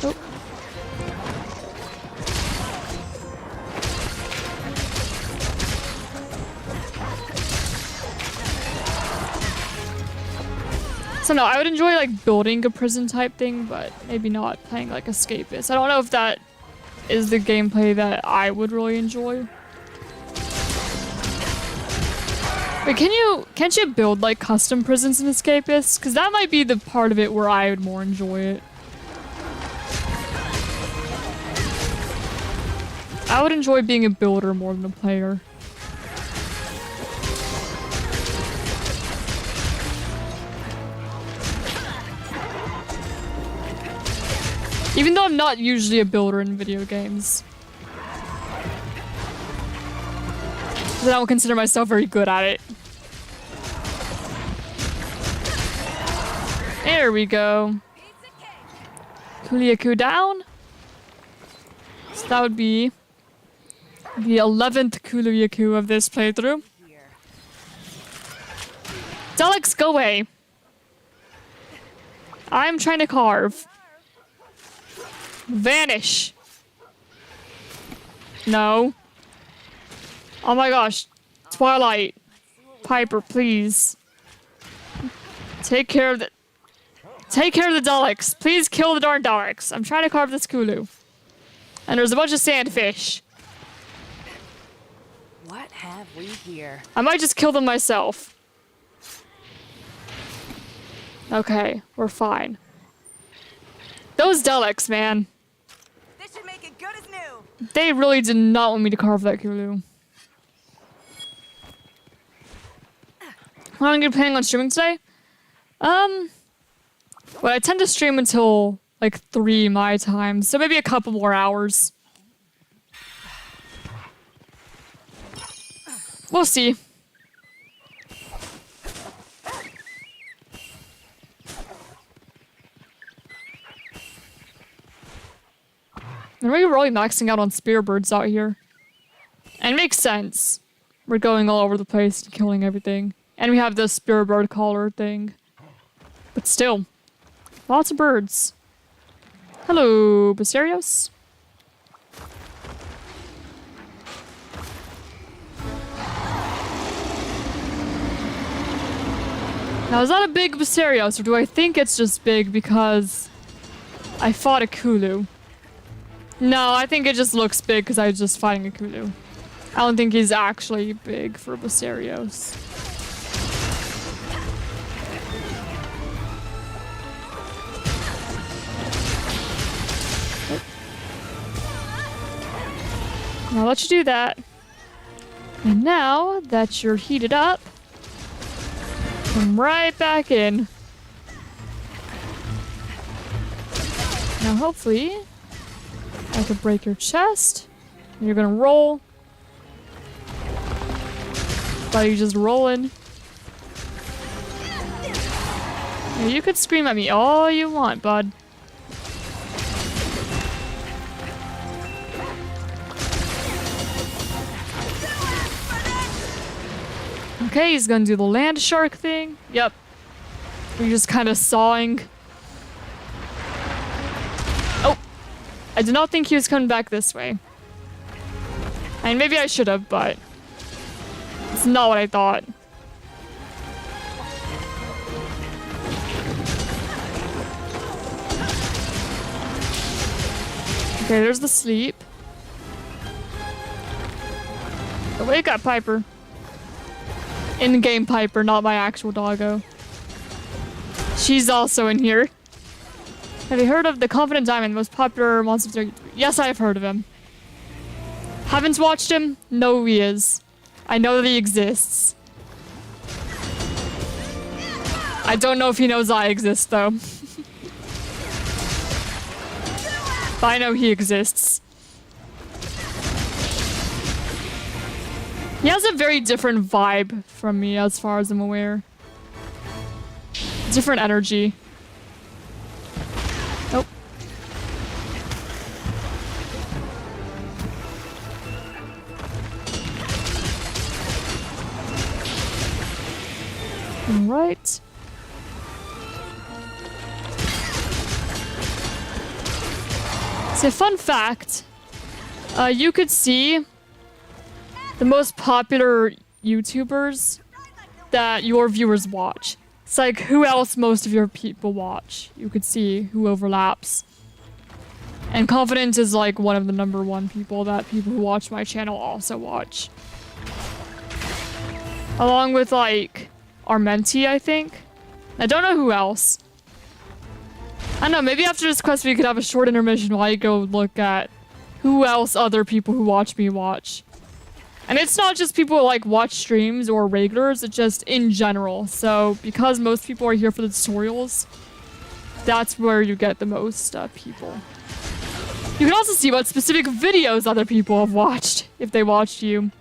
A: Oh. So no, I would enjoy like building a prison type thing, but maybe not playing like Escapist. I don't know if that is the gameplay that I would really enjoy. Wait, can't you build like custom prisons in Escapist? Because that might be the part of it where I would more enjoy it. I would enjoy being a builder more than a player. Even though I'm not usually a builder in video games. But I don't consider myself very good at it. There we go. Kuliaku down. So that would be the 11th Kuliaku of this playthrough. Daleks, go away. I'm trying to carve. Vanish. No. Oh my gosh. Twilight. Piper, please. Take care of the Daleks. Please kill the darn Daleks. I'm trying to carve this Kulu. And there's a bunch of sandfish.
D: What have we here?
A: I might just kill them myself. Okay, we're fine. Those Daleks, man.
C: This should make it good as new.
A: They really did not want me to carve that Kulu. How long are you planning on streaming today? Well, I tend to stream until like 3 my time, so maybe a couple more hours. We'll see. And we're really maxing out on spear birds out here. And it makes sense. We're going all over the place and killing everything. And we have the spear bird collar thing. But still, lots of birds. Hello, Basarios. Now, is that a big Basarios, or do I think it's just big because I fought a Kulu? No, I think it just looks big because I was just fighting a Kulu. I don't think he's actually big for Basarios. I'll let you do that. And now that you're heated up, come right back in. Now hopefully I could break your chest. You're gonna roll. Thought you just rolling. Yeah, you could scream at me all you want, bud. Okay, he's gonna do the land shark thing. Yep. We're just kind of sawing. Oh! I did not think he was coming back this way. I mean, maybe I should have, but it's not what I thought. Okay, there's the sleep. Oh, wake up, Piper. In-game Piper, not my actual doggo. She's also in here. Have you heard of the Confident Diamond, the most popular monster? Yes, I have heard of him. Haven't watched him? No, he is. I know that he exists. I don't know if he knows I exist, though. But I know he exists. He has a very different vibe from me, as far as I'm aware. Different energy. Nope. Alright. So, fun fact. You could see the most popular YouTubers that your viewers watch. It's like who else most of your people watch. You could see who overlaps. And Confident is like one of the #1 people that people who watch my channel also watch. Along with like Armenti, I think. I don't know who else. I don't know, maybe after this quest we could have a short intermission while I go look at who else other people who watch me watch. And it's not just people who like watch streams or regulars, it's just in general. So because most people are here for the tutorials, that's where you get the most people. You can also see what specific videos other people have watched if they watched you.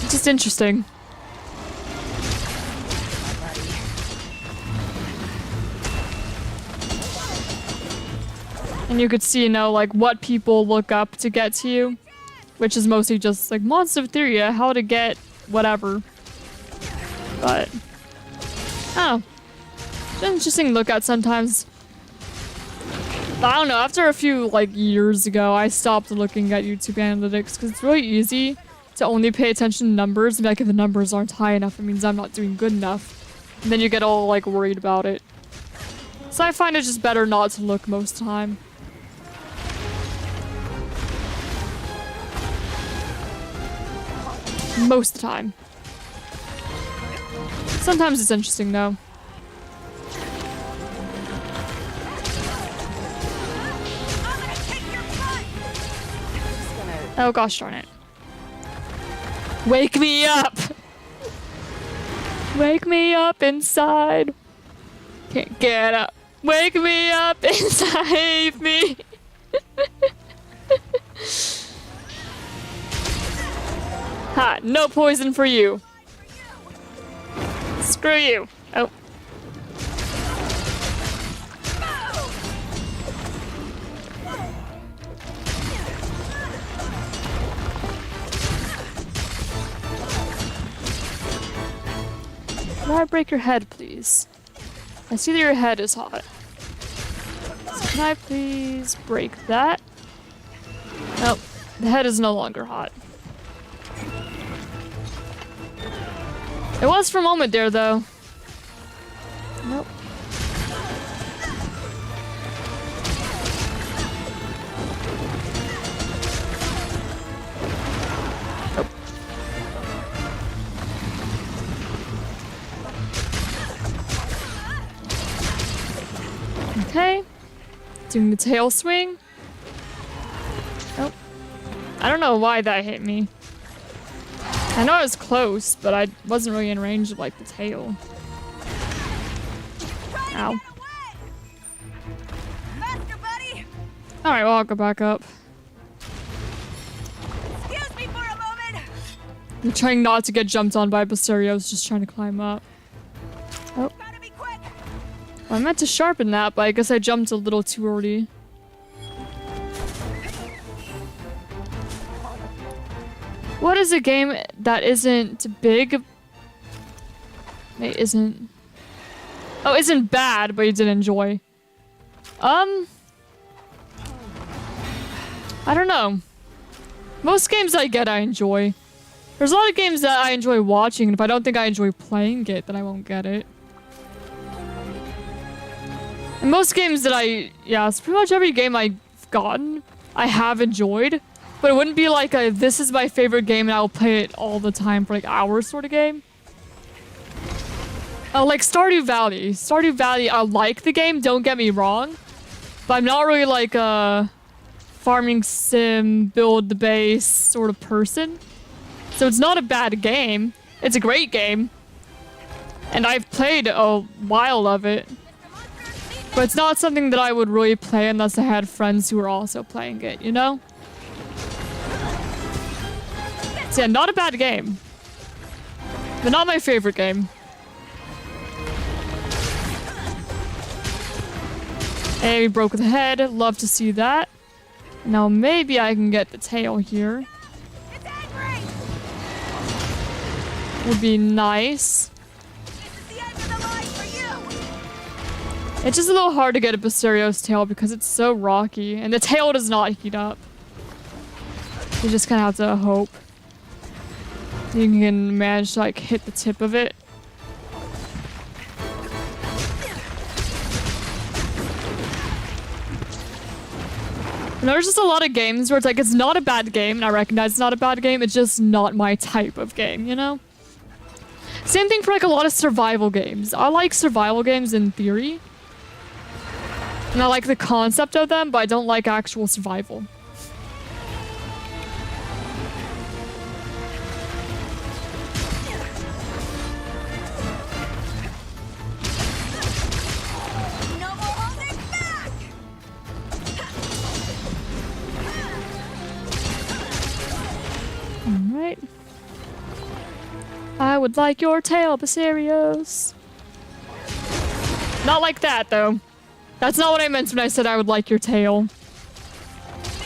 A: It's just interesting. And you could see, you know, like what people look up to get to you. Which is mostly just like Monster Theoria, how to get whatever. But, oh, it's an interesting look at sometimes. But I don't know, after a few like years ago, I stopped looking at YouTube analytics because it's really easy to only pay attention to numbers. And like if the numbers aren't high enough, it means I'm not doing good enough. And then you get all like worried about it. So I find it just better not to look most of the time. Most of the time. Sometimes it's interesting though. Oh gosh darn it. Wake me up! Wake me up inside. Can't get up. Wake me up and save me. Ha, no poison for you. Screw you. Oh. Can I break your head, please? I see that your head is hot. So can I please break that? Nope. The head is no longer hot. It was for a moment there, though. Nope. Nope. Okay. Doing the tail swing. Nope. I don't know why that hit me. I know I was close, but I wasn't really in range of, like, the tail. Ow. Alright, well, I'll go back up.
C: Excuse me for a moment.
A: I'm trying not to get jumped on by Basarios, just trying to climb up. Oh,
C: Gotta be quick.
A: I meant to sharpen that, but I guess I jumped a little too early. What is a game that isn't big? Wait, isn't... Oh, isn't bad, but you did enjoy. I don't know. Most games I get, I enjoy. There's a lot of games that I enjoy watching, and if I don't think I enjoy playing it, then I won't get it. And most games that yeah, it's pretty much every game I've gotten, I have enjoyed. But it wouldn't be like a, this is my favorite game and I'll play it all the time for like hours sort of game. Like Stardew Valley. Stardew Valley, I like the game, don't get me wrong. But I'm not really like a farming sim, build the base sort of person. So it's not a bad game. It's a great game. And I've played a while of it. But it's not something that I would really play unless I had friends who were also playing it, you know? So yeah, not a bad game. But not my favorite game. Hey, we broke the head. Love to see that. Now maybe I can get the tail here.
C: It's angry.
A: Would be nice.
C: This is the end of the line for you.
A: It's just a little hard to get a Basario's tail because it's so rocky. And the tail does not heat up. You just kind of have to hope you can manage to like hit the tip of it. And there's just a lot of games where it's like, it's not a bad game, and I recognize it's not a bad game, it's just not my type of game, you know? Same thing for like a lot of survival games. I like survival games in theory. And I like the concept of them, but I don't like actual survival.
C: No more holding back.
A: Alright. I would like your tail, Basarios. Not like that, though. That's not what I meant when I said I would like your tail.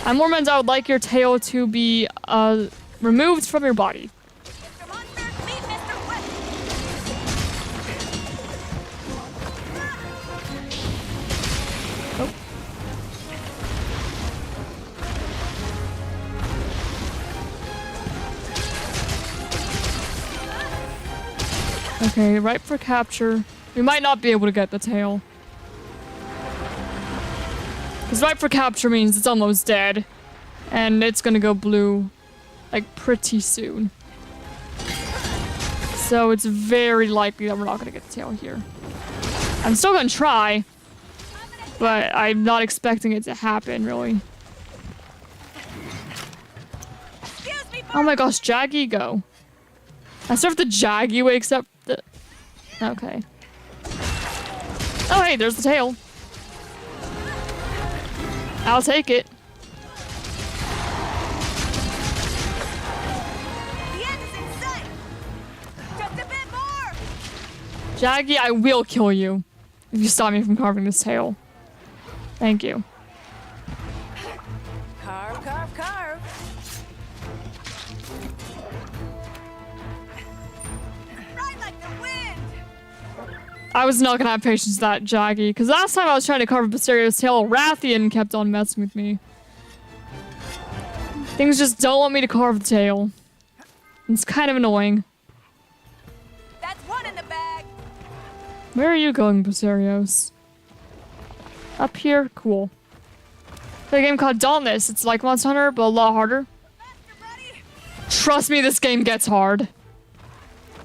A: I more meant I would like your tail to be, removed from your body.
C: Mr. Monster, meet Mr. Whip.
A: Okay, right for capture. We might not be able to get the tail. Because right for capture means it's almost dead. And it's gonna go blue, like, pretty soon. So it's very likely that we're not gonna get the tail here. I'm still gonna try, but I'm not expecting it to happen, really.
C: Excuse me for
A: Oh my gosh, Jaggy, go. I sort of the Jaggy wakes up the... Okay. Oh hey, there's the tail. I'll take it.
C: the end is in sight. Just a bit more.
A: Jaggy, I will kill you if you stop me from carving this tail. Thank you.
D: Carve, carve, carve.
C: Ride like the wind.
A: I was not gonna have patience with that, Jaggy, because last time I was trying to carve Basario's tail, Rathian kept on messing with me. Things just don't want me to carve the tail. It's kind of annoying.
C: That's one in the bag.
A: Where are you going, Basarios? Up here? Cool. There's a game called Dauntless. It's like Monster Hunter, but a lot harder.
C: Faster, buddy.
A: Trust me, this game gets hard.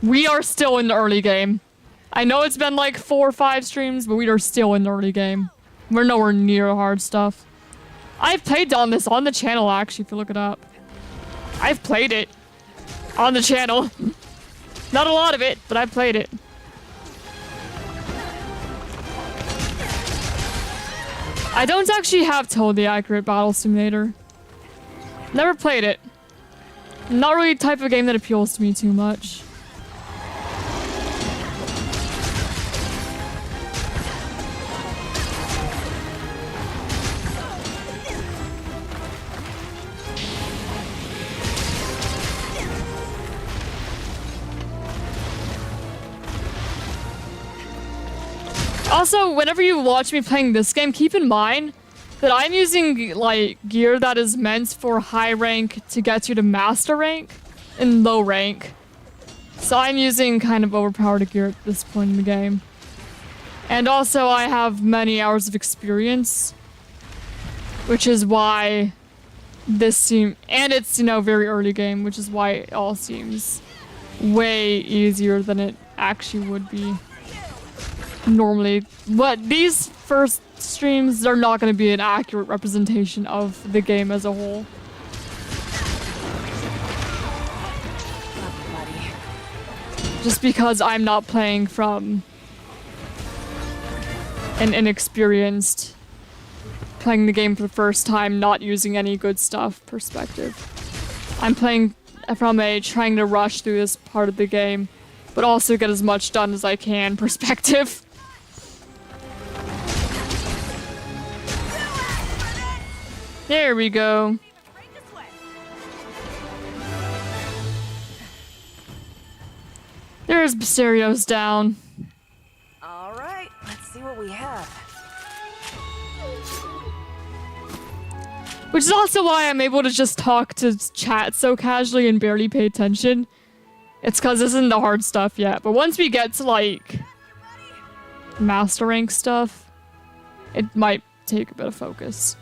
A: We are still in the early game. I know it's been like 4 or 5 streams, but we are still in the early game. We're nowhere near hard stuff. I've played Dauntless on the channel, actually, if you look it up. I've played it. On the channel. Not a lot of it, but I've played it. I don't actually have totally accurate Battle Simulator. Never played it. Not really the type of game that appeals to me too much. Also, whenever you watch me playing this game, keep in mind that I'm using, like, gear that is meant for high rank to get you to master rank and low rank. So I'm using kind of overpowered gear at this point in the game. And also, I have many hours of experience, which is why this seems... And it's, you know, very early game, which is why it all seems way easier than it actually would be. Normally, but these first streams are not going to be an accurate representation of the game as a whole. Just because I'm not playing from an inexperienced, playing the game for the first time, not using any good stuff perspective. I'm playing from a trying to rush through this part of the game, but also get as much done as I can perspective. There we go. There's Bastario's down.
D: All right, let's see what we have.
A: Which is also why I'm able to just talk to chat so casually and barely pay attention. It's because this isn't the hard stuff yet. But once we get to, like, master rank stuff, it might take a bit of focus.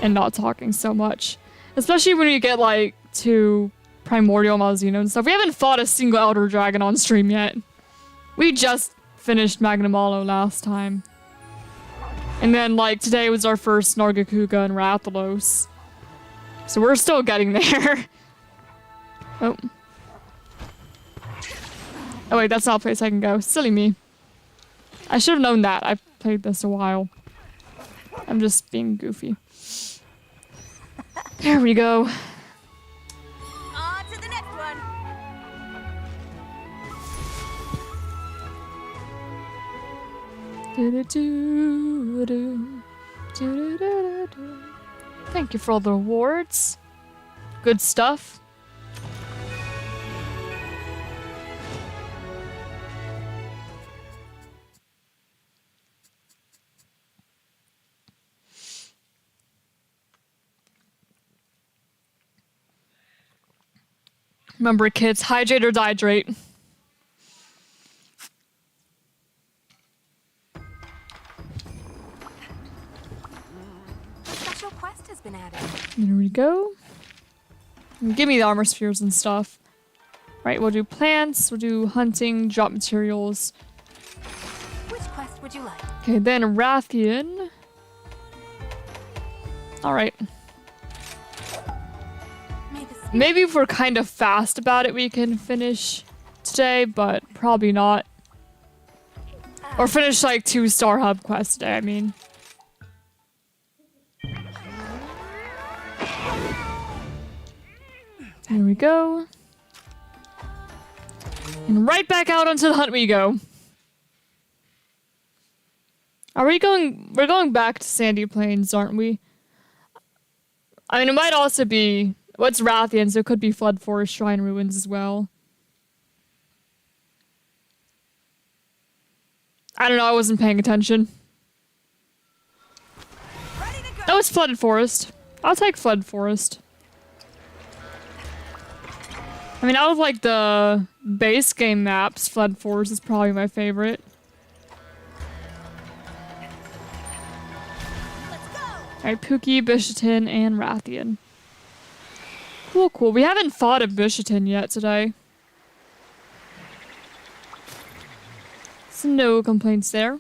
A: And not talking so much. Especially when we get, like, to Primordial Malzeno and stuff. We haven't fought a single Elder Dragon on stream yet. We just finished Magnamalo last time. And then, like, today was our first Nargacuga and Rathalos. So we're still getting there. Oh. Oh wait, that's not a place I can go. Silly me. I should have known that. I've played this a while. I'm just being goofy. There we go.
C: On to the next one.
A: Thank you for all the rewards. Good stuff. Remember, kids, hydrate or dihydrate.
D: A special quest has been added.
A: There we go. Give me the armor spheres and stuff. Right, we'll do plants, we'll do hunting, drop materials.
D: Which quest would you like?
A: Okay, then Rathian. Alright. Maybe if we're kind of fast about it, we can finish today, but probably not. Or finish like 2 Star Hub quests today, I mean. Here we go. And right back out onto the hunt we go. Are we going... We're going back to Sandy Plains, aren't we? I mean, it might also be... What's Rathian, so it could be Flood Forest Shrine Ruins as well. I don't know, I wasn't paying attention. Oh, it's Flooded Forest. I'll take Flood Forest. I mean, out of like the base game maps, Flood Forest is probably my favorite. Alright, Pookie, Bishatin, and Rathian. Cool, cool. We haven't fought a Bishatin yet today. So no complaints there.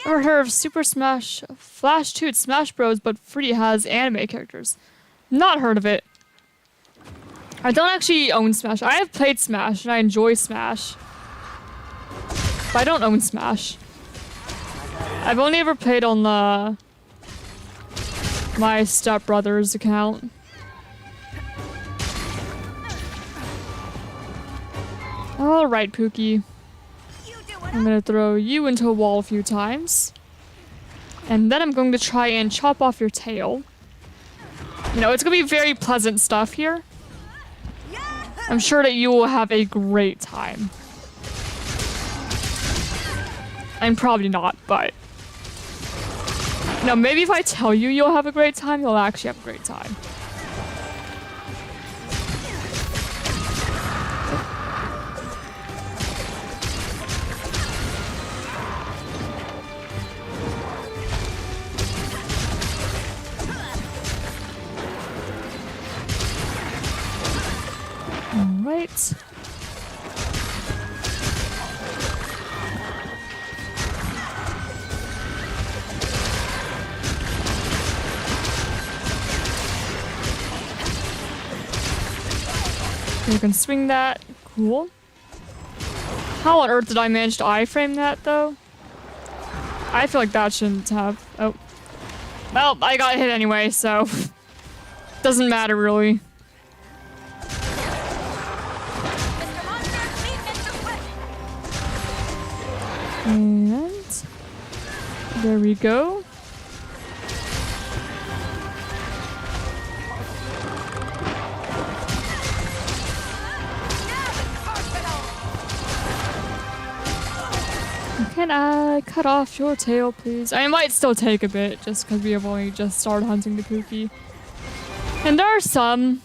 A: Ever heard of Super Smash Flash 2 at Smash Bros, but free has anime characters? Not heard of it. I don't actually own Smash. I have played Smash and I enjoy Smash. But I don't own Smash. I've only ever played on my stepbrother's account. Alright, Pookie. I'm gonna throw you into a wall a few times. And then I'm going to try and chop off your tail. You know, it's gonna be very pleasant stuff here. I'm sure that you will have a great time. I'm probably not, but... No, maybe if I tell you you'll have a great time, you'll actually have a great time. Alright. You can swing that. Cool. How on earth did I manage to iframe that, though? I feel like that shouldn't have... Oh. Well, I got hit anyway, so... Doesn't matter, really. And... There we go. Can I cut off your tail, please? I might still take a bit, just because we have only just started hunting the Pookie. And there are some...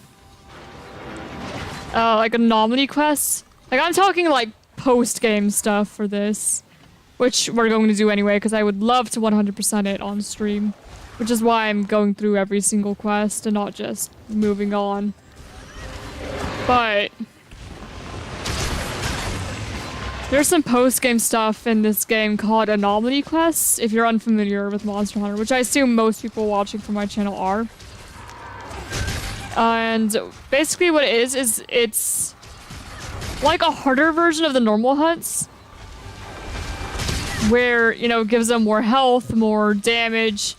A: like anomaly quests. Like, I'm talking, like, post-game stuff for this. Which we're going to do anyway, because I would love to 100% it on stream. Which is why I'm going through every single quest and not just moving on. But... there's some post-game stuff in this game called Anomaly Quests, if you're unfamiliar with Monster Hunter, which I assume most people watching from my channel are. And basically what it is it's like a harder version of the normal hunts, where, you know, it gives them more health, more damage,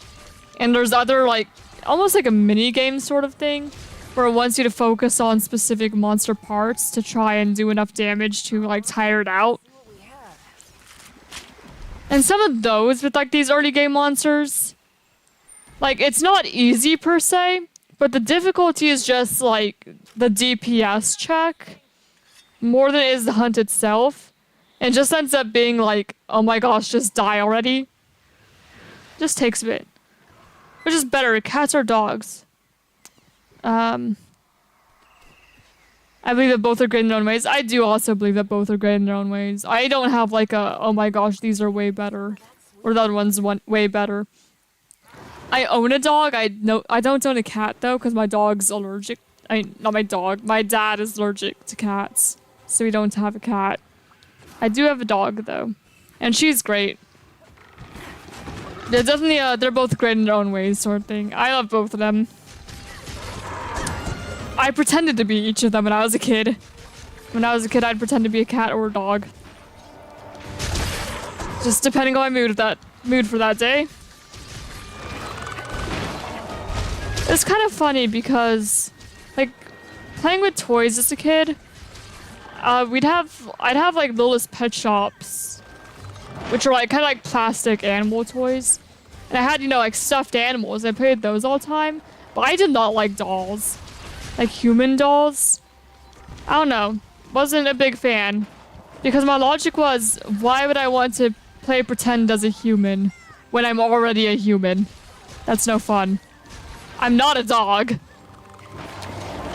A: and there's other, like, almost like a mini-game sort of thing, where it wants you to focus on specific monster parts to try and do enough damage to, like, tire it out. And some of those with, like, these early game monsters, like, it's not easy per se, but the difficulty is just, like, the DPS check more than it is the hunt itself. And just ends up being like, oh my gosh, just die already. Just takes a bit. Which is better, cats or dogs? I believe that both are great in their own ways. I do also believe that both are great in their own ways. I don't have like a, oh my gosh, these are way better. Or the other one's way better. I own a dog. I don't own a cat though, because my dog's allergic. I mean, not my dog. My dad is allergic to cats. So we don't have a cat. I do have a dog though. And she's great. They're definitely, they're both great in their own ways sort of thing. I love both of them. I pretended to be each of them when I was a kid. When I was a kid, I'd pretend to be a cat or a dog. Just depending on my mood for that day. It's kind of funny because, like, playing with toys as a kid, I'd have like Littlest Pet Shops, which are like kind of like plastic animal toys. And I had, you know, like stuffed animals. I played those all the time, but I did not like dolls. Like human dolls. I don't know. Wasn't a big fan. Because my logic was, why would I want to play pretend as a human when I'm already a human? That's no fun. I'm not a dog.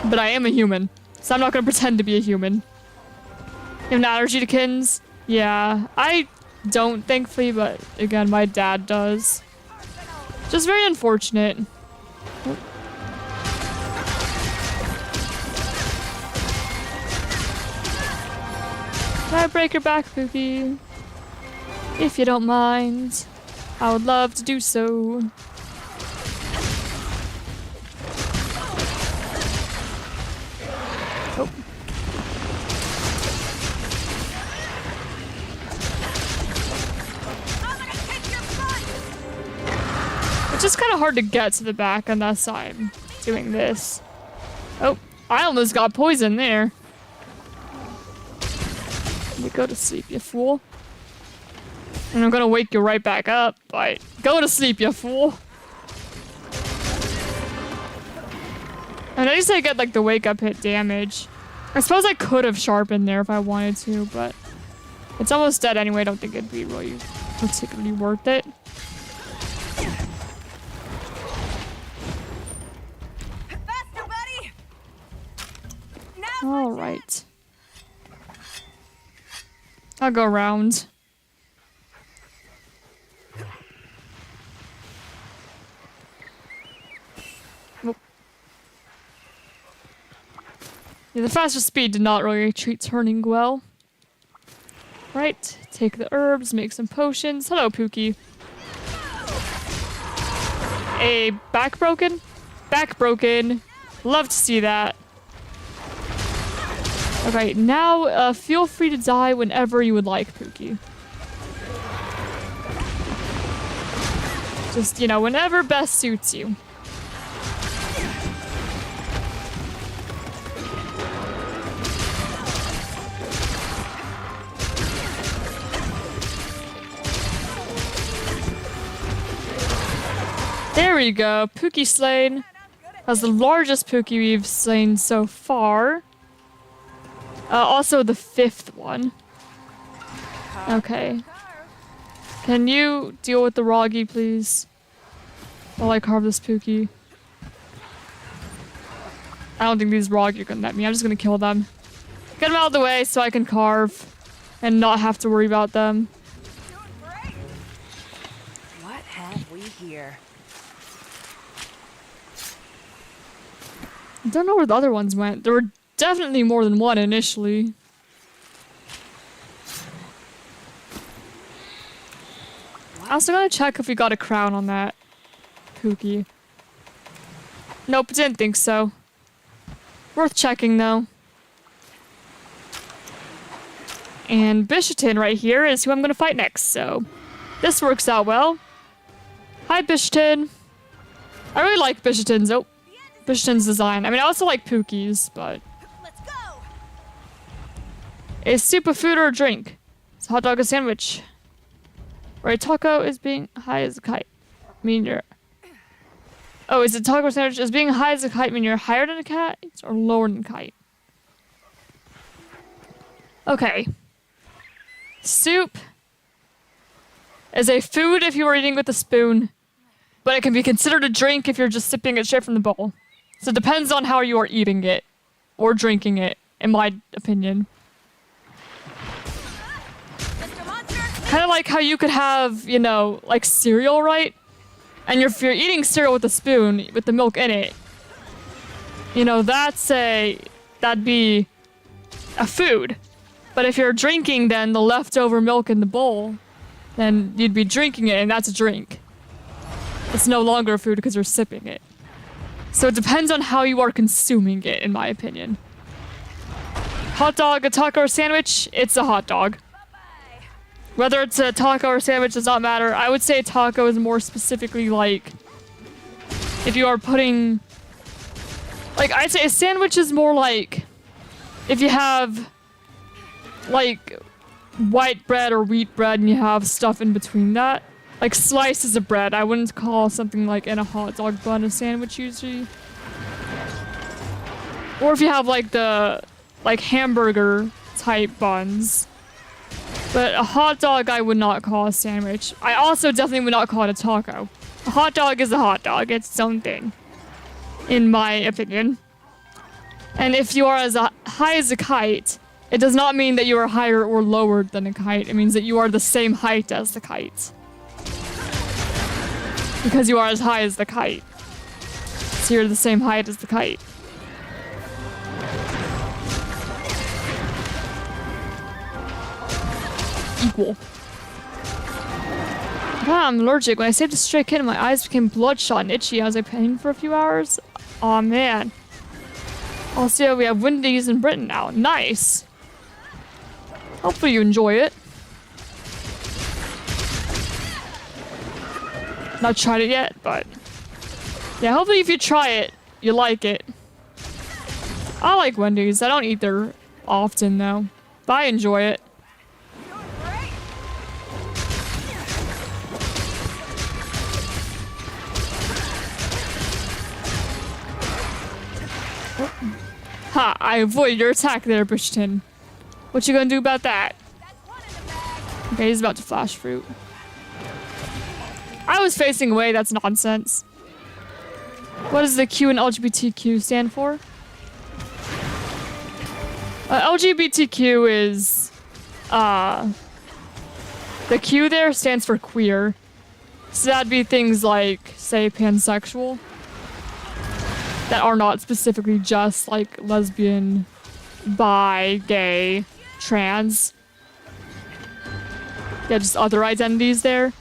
A: But I am a human. So I'm not gonna pretend to be a human. You have an allergy to kittens? Yeah. I don't, thankfully, but again, my dad does. Just very unfortunate. Can I break your back, Pookie? If you don't mind. I would love to do so. just kind of hard to get to the back unless I'm doing this. Oh, I almost got poisoned there. You go to sleep, you fool. And I'm gonna wake you right back up, but go to sleep, you fool. And at least I get like the wake up hit damage. I suppose I could have sharpened there if I wanted to, but it's almost dead anyway. I don't think it'd be really particularly worth it.
C: Faster, buddy!
A: All right. I'll go around. Yeah, the faster speed did not really treat turning well. Right, take the herbs, make some potions. Hello, Pookie. A back broken? Back broken. Love to see that. Okay, now feel free to die whenever you would like, Pookie. Just, you know, whenever best suits you. There we go. Pookie slain. That's the largest Pookie we've slain so far. Also the 5th one. Okay. Can you deal with the Roggy, please? While I carve this Pookie. I don't think these Roggy are gonna let me. I'm just gonna kill them. Get them out of the way so I can carve and not have to worry about them.
D: What have we here?
A: I don't know where the other ones went. There were definitely more than one initially. I also gotta check if we got a crown on that Pookie. Nope, didn't think so. Worth checking though. And Bishatin right here is who I'm gonna fight next, so this works out well. Hi Bishatin. I really like Bishatin's Bishatin's design. I mean, I also like Pookie's, but
C: Let's go!
A: is soup a food or a drink? Is a hot dog a sandwich? Or a taco is being high as a kite. I mean you're... Oh, is a taco sandwich? Is being high as a kite mean you're higher than a cat or lower than a kite? Okay. Soup is a food if you were eating with a spoon, but it can be considered a drink if you're just sipping it straight from the bowl. So it depends on how you are eating it or drinking it, in my opinion. Kind of like how you could have, you know, like cereal, right? And if you're eating cereal with a spoon, with the milk in it, you know, that'd be a food. But if you're drinking then the leftover milk in the bowl, then you'd be drinking it and that's a drink. It's no longer a food because you're sipping it. So it depends on how you are consuming it, in my opinion. Hot dog, a taco, or sandwich, it's a hot dog. Whether it's a taco or sandwich does not matter. I would say a taco is more specifically like, if you are putting, like I'd say a sandwich is more like, if you have like white bread or wheat bread and you have stuff in between that. Like slices of bread. I wouldn't call something like in a hot dog bun a sandwich usually. Or if you have like the like hamburger type buns. But a hot dog I would not call a sandwich. I also definitely would not call it a taco. A hot dog is a hot dog. It's its own thing. In my opinion. And if you are as high as a kite, it does not mean that you are higher or lower than a kite. It means that you are the same height as the kite. Because you are as high as the kite. So you're the same height as the kite. Equal. Ah, I'm allergic. When I saved a stray kitten, my eyes became bloodshot and itchy. I was like pain for a few hours. Aw, man. Also, we have Wendy's in Britain now. Nice. Hopefully you enjoy it. Not tried it yet, but yeah, hopefully if you try it, you like it. I like Wendy's. I don't eat there often though, but I enjoy it. Ha! I avoided your attack there, Bridgeton. What you gonna do about that? Okay, he's about to flash fruit. I was facing away, that's nonsense. What does the Q in LGBTQ stand for? LGBTQ is, the Q there stands for queer. So that'd be things like, say, pansexual. That are not specifically just like lesbian, bi, gay, trans. Yeah, just other identities there.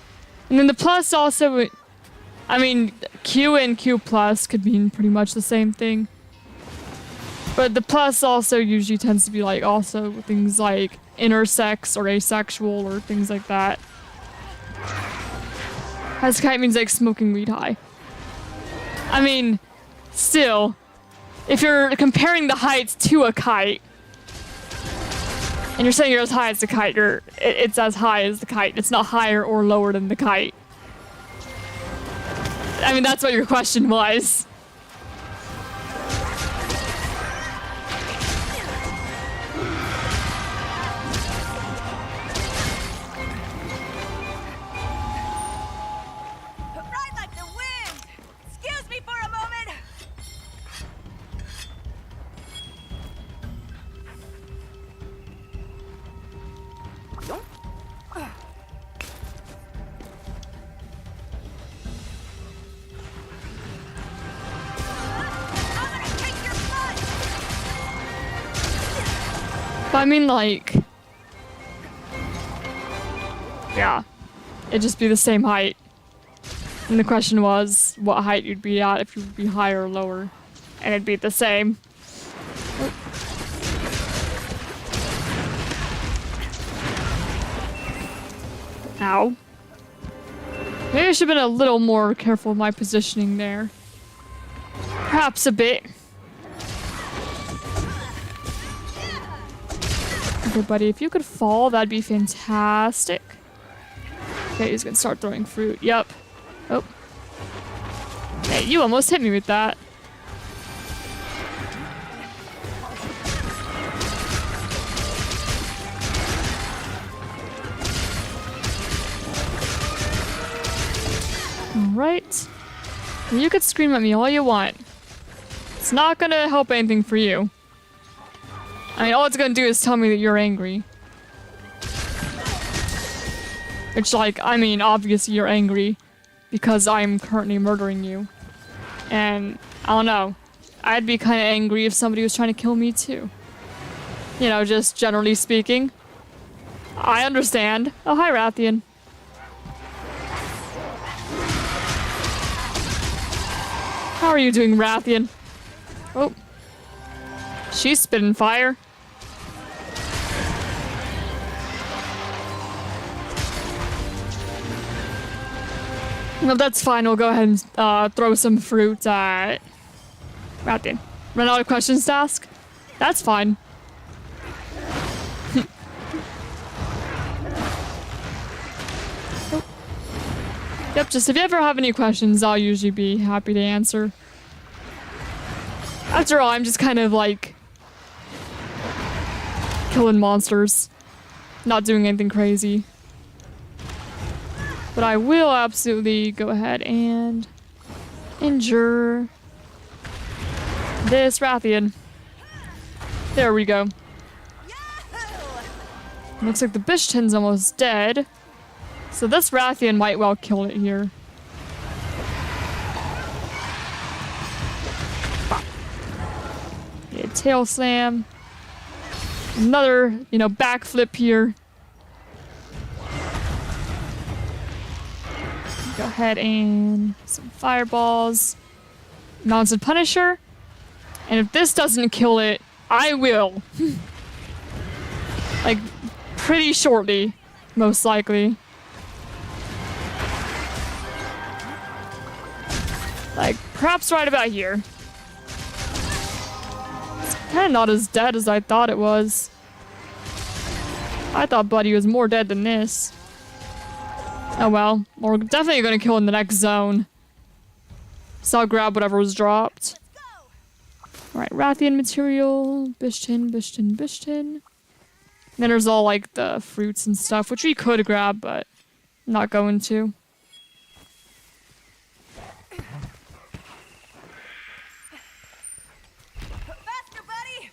A: And then the plus also, I mean, Q and Q plus could mean pretty much the same thing. But the plus also usually tends to be like also things like intersex or asexual or things like that. As kite means like smoking weed high. I mean, still, if you're comparing the heights to a kite, and you're saying you're as high as the kite, it's as high as the kite. It's not higher or lower than the kite. I mean, that's what your question was.
C: Ride like the wind! Excuse me for a moment! I'm gonna kick your butt!
A: But I mean, like, yeah, it'd just be the same height. And the question was what height you'd be at, if you would be higher or lower. And it'd be the same. Ow. Maybe I should have been a little more careful with my positioning there. Perhaps a bit. Okay, buddy, if you could fall, that'd be fantastic. Okay, he's gonna start throwing fruit. Yep. Oh. Hey, you almost hit me with that. Alright. You could scream at me all you want. It's not gonna help anything for you. I mean, all it's gonna do is tell me that you're angry. Which, like, I mean, obviously you're angry because I'm currently murdering you. And, I don't know. I'd be kind of angry if somebody was trying to kill me too. You know, just generally speaking. I understand. Oh, hi, Rathian. How are you doing, Rathian? Oh. She's spitting fire. No, that's fine. We'll go ahead and throw some fruit at Rathian. Run out of questions to ask? That's fine. Oh. Yep, just if you ever have any questions, I'll usually be happy to answer. After all, I'm just kind of like killing monsters, not doing anything crazy. But I will absolutely go ahead and injure this Rathian. There we go. Looks like the Bishton's almost dead. So this Rathian might well kill it here. Yeah, tail slam. Another, you know, backflip here. Go ahead and some fireballs. Mounted Punisher. And if this doesn't kill it, I will. Like, pretty shortly, most likely. Like, perhaps right about here. It's kind of not as dead as I thought it was. I thought Buddy was more dead than this. Oh well, we're definitely gonna kill in the next zone. So I'll grab whatever was dropped. Alright, Rathian material, Bishtin, Bishtin, Bishtin. Then there's all like the fruits and stuff, which we could grab, but I'm not going to.
C: Faster, buddy!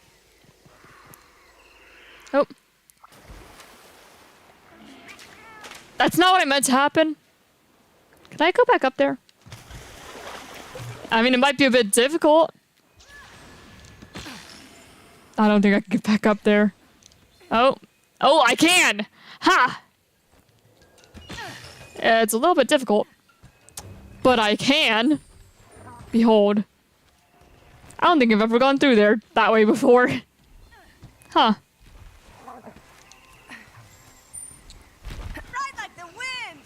A: Oh. That's not what I meant to happen. Can I go back up there? I mean, it might be a bit difficult. I don't think I can get back up there. Oh. Oh, I can! Ha! It's a little bit difficult. But I can. Behold. I don't think I've ever gone through there that way before. Huh.
C: Ride like the wind!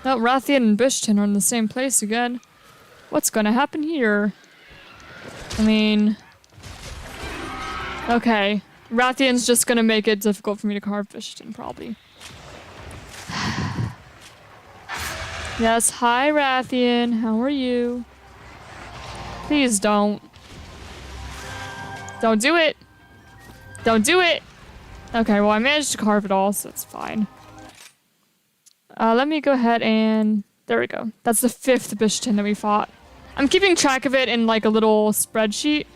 A: Oh, Rathian and Bishtin are in the same place again. What's gonna happen here? I mean... Okay. Rathian's just gonna make it difficult for me to carve Bishtin, probably. Yes, hi Rathian, how are you? Please don't. Don't do it! Don't do it! Okay, well I managed to carve it all, so it's fine. Let me go ahead and... There we go. That's the 5th Bishtin that we fought. I'm keeping track of it in like a little spreadsheet.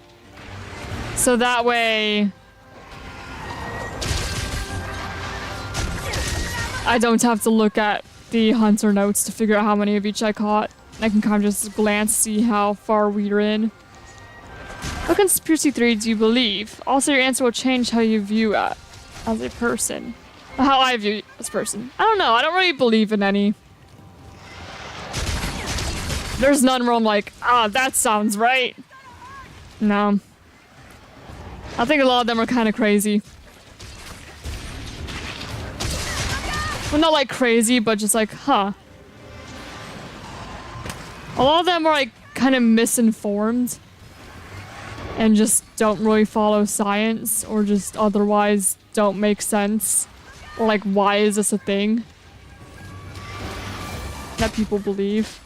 A: So that way... I don't have to look at the hunter notes to figure out how many of each I caught. I can kind of just glance, see how far we're in. What conspiracy theory do you believe? Also, your answer will change how you view it as a person. How I view you as a person. I don't know. I don't really believe in any. There's none where I'm like, ah, that sounds right. No. I think a lot of them are kind of crazy. Well, not like crazy, but just like, huh. A lot of them are like kind of misinformed. And just don't really follow science, or just otherwise don't make sense. Or like, why is this a thing that people believe?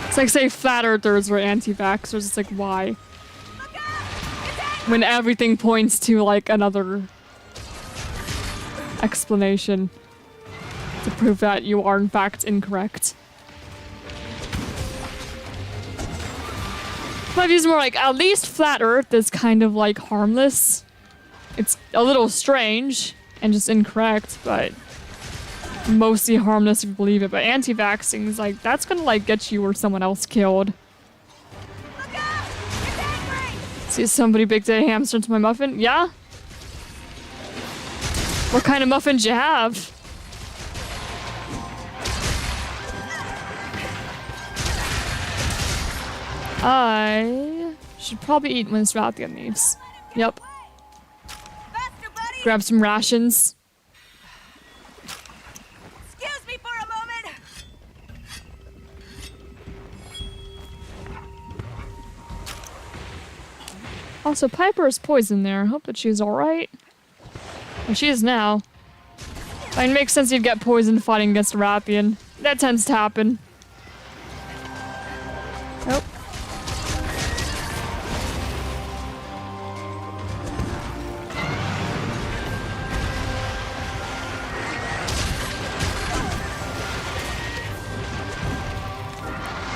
A: It's like, say, flat earthers or anti-vaxxers. It's like, why? When everything points to like another explanation to prove that you are in fact incorrect. My view's more like, at least flat earth is kind of like harmless. It's a little strange and just incorrect, but mostly harmless if you believe it. But anti-vaxxing is like, that's gonna like get you or someone else killed. See somebody baked a hamster into my muffin? Yeah? What kind of muffin do you have? I should probably eat when this Rathian leaves. Yep.
C: Faster, buddy!
A: Grab some rations.
C: Excuse me for a moment!
A: Also, Piper is poisoned there. I hope that she's alright. And she is now. I mean, it makes sense you'd get poisoned fighting against a Rathian. That tends to happen. Nope.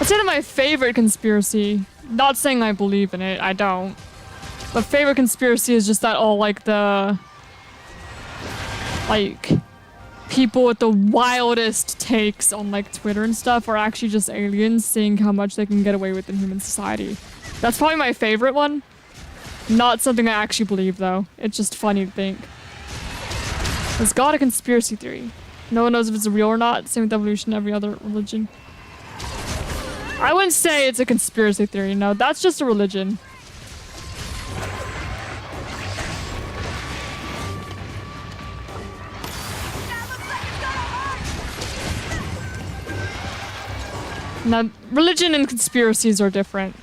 A: I'd say that my favorite conspiracy, not saying I believe in it, I don't. But favorite conspiracy is just that all like the like people with the wildest takes on like Twitter and stuff are actually just aliens seeing how much they can get away with in human society. That's probably my favorite one. Not something I actually believe though. It's just funny to think. It's got a conspiracy theory. No one knows if it's real or not. Same with evolution, every other religion. I wouldn't say it's a conspiracy theory, no. That's just a religion. Now, religion and conspiracies are different.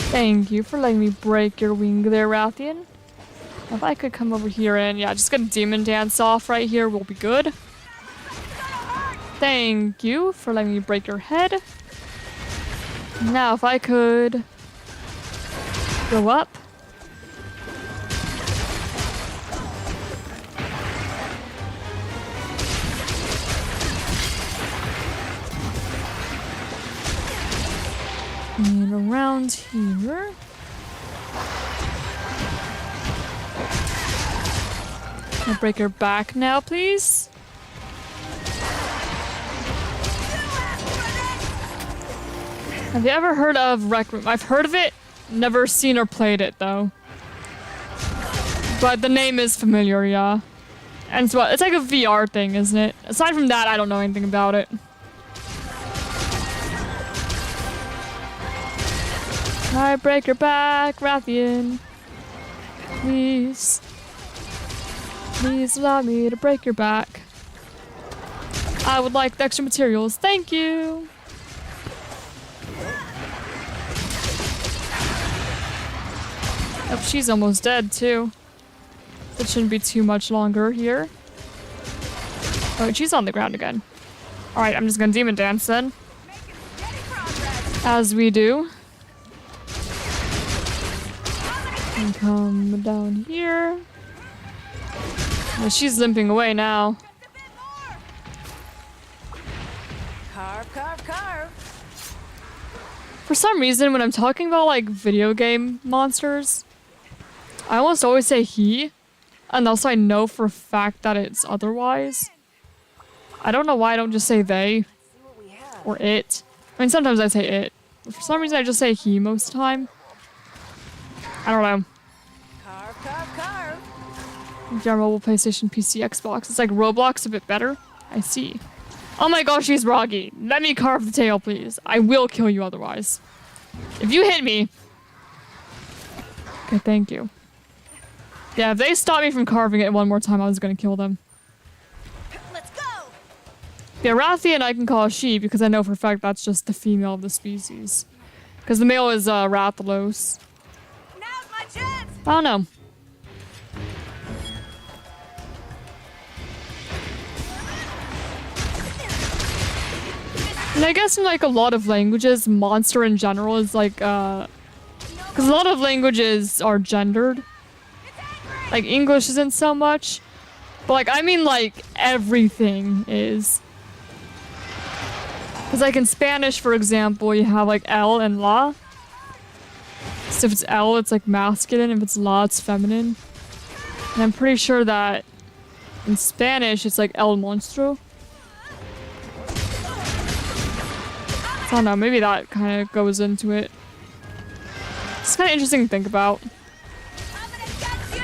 A: Thank you for letting me break your wing there, Rathian. If I could come over here and, yeah, just get a demon dance off right here, we'll be good. Thank you for letting me break your head. Now, if I could go up. And around here. I'll break her back now, please. Have you ever heard of Rec Room? I've heard of it, never seen or played it though. But the name is familiar, yeah. And so it's like a VR thing, isn't it? Aside from that, I don't know anything about it. I break your back, Rathian. Please. Please allow me to break your back. I would like the extra materials. Thank you. Oh, she's almost dead too. That shouldn't be too much longer here. Oh, she's on the ground again. Alright, I'm just gonna demon dance then. As we do. And come down here. Well, she's limping away now.
D: Carve, carve, carve.
A: For some reason, when I'm talking about like video game monsters, I almost always say he, and also I know for a fact that it's otherwise. I don't know why I don't just say they or it. I mean, sometimes I say it, but for some reason I just say he most of the time. I don't know.
D: Carve, carve, carve.
A: VR, mobile, PlayStation, PC, Xbox. It's like Roblox a bit better. I see. Oh my gosh, she's Roggy. Let me carve the tail, please. I will kill you otherwise. If you hit me. Okay, thank you. Yeah, if they stop me from carving it one more time, I was gonna kill them.
C: Let's go!
A: Yeah, Rathian I can call a she because I know for a fact that's just the female of the species. Because the male is Rathalos.
C: Now's my chance!
A: I don't know. And I guess in like a lot of languages, monster in general is like, because a lot of languages are gendered. Like English isn't so much. But like, I mean like everything is. Because like in Spanish, for example, you have like el and la. So if it's el, it's like masculine. If it's la, it's feminine. And I'm pretty sure that in Spanish, it's like el monstruo. I don't know, maybe that kind of goes into it. It's kind of interesting to think about.
C: I'm gonna get you!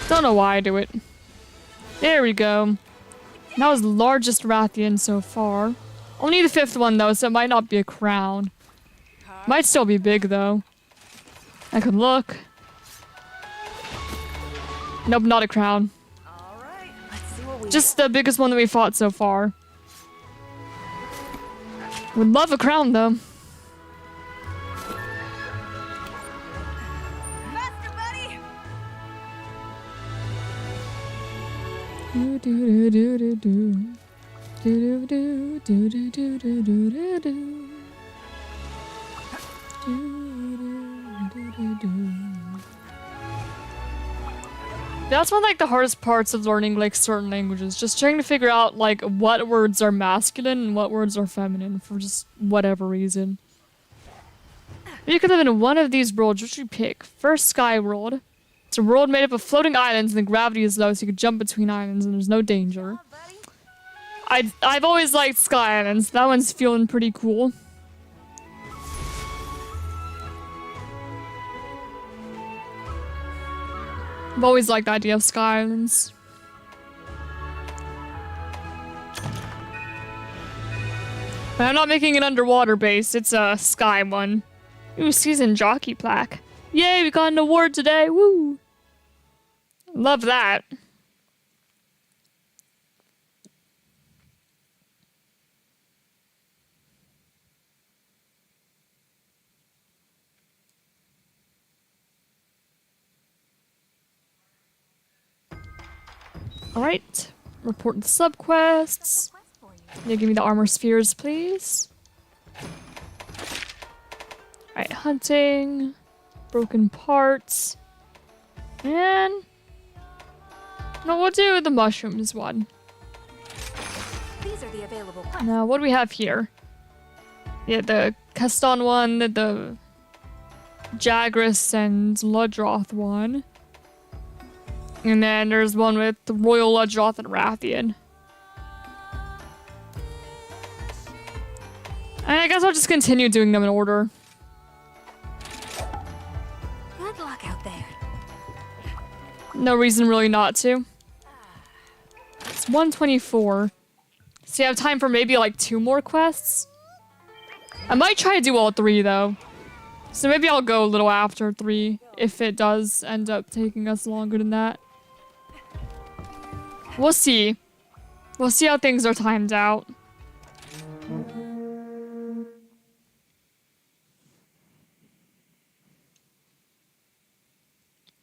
A: Don't know why I do it. There we go. That was the largest Rathian so far. Only the 5th one though, so it might not be a crown. Might still be big though. I could look. Nope, not a crown.
D: All right, let's see what we
A: Just the biggest one that we fought so far. Would love a crown though.
C: Master buddy!
A: Do do do do do do do do do do do do do do do. That's one of like the hardest parts of learning like certain languages. Just trying to figure out like what words are masculine and what words are feminine for just whatever reason. If you could live in one of these worlds, which would you pick? First, Sky World. It's a world made up of floating islands and the gravity is low so you can jump between islands and there's no danger. I've always liked Sky Islands. That one's feeling pretty cool. I've always liked the idea of Sky Islands. But I'm not making it underwater base, it's a sky one. Ooh, season jockey plaque. Yay, we got an award today, woo! Love that. Alright, report the subquests. Yeah, give me the armor spheres, please. Alright, hunting. Broken parts. And... no, we'll do the mushrooms one.
C: These are the available
A: Now, what do we have here? Yeah, the Keston one, the Jagras and Ludroth one. And then there's one with the Royal Ludroth and Rathian. And I guess I'll just continue doing them in order.
C: Good luck out there.
A: No reason really not to. It's 124. So you have time for maybe like 2 more quests? I might try to do all 3 though. So maybe I'll go a little after 3 if it does end up taking us longer than that. We'll see. We'll see how things are timed out.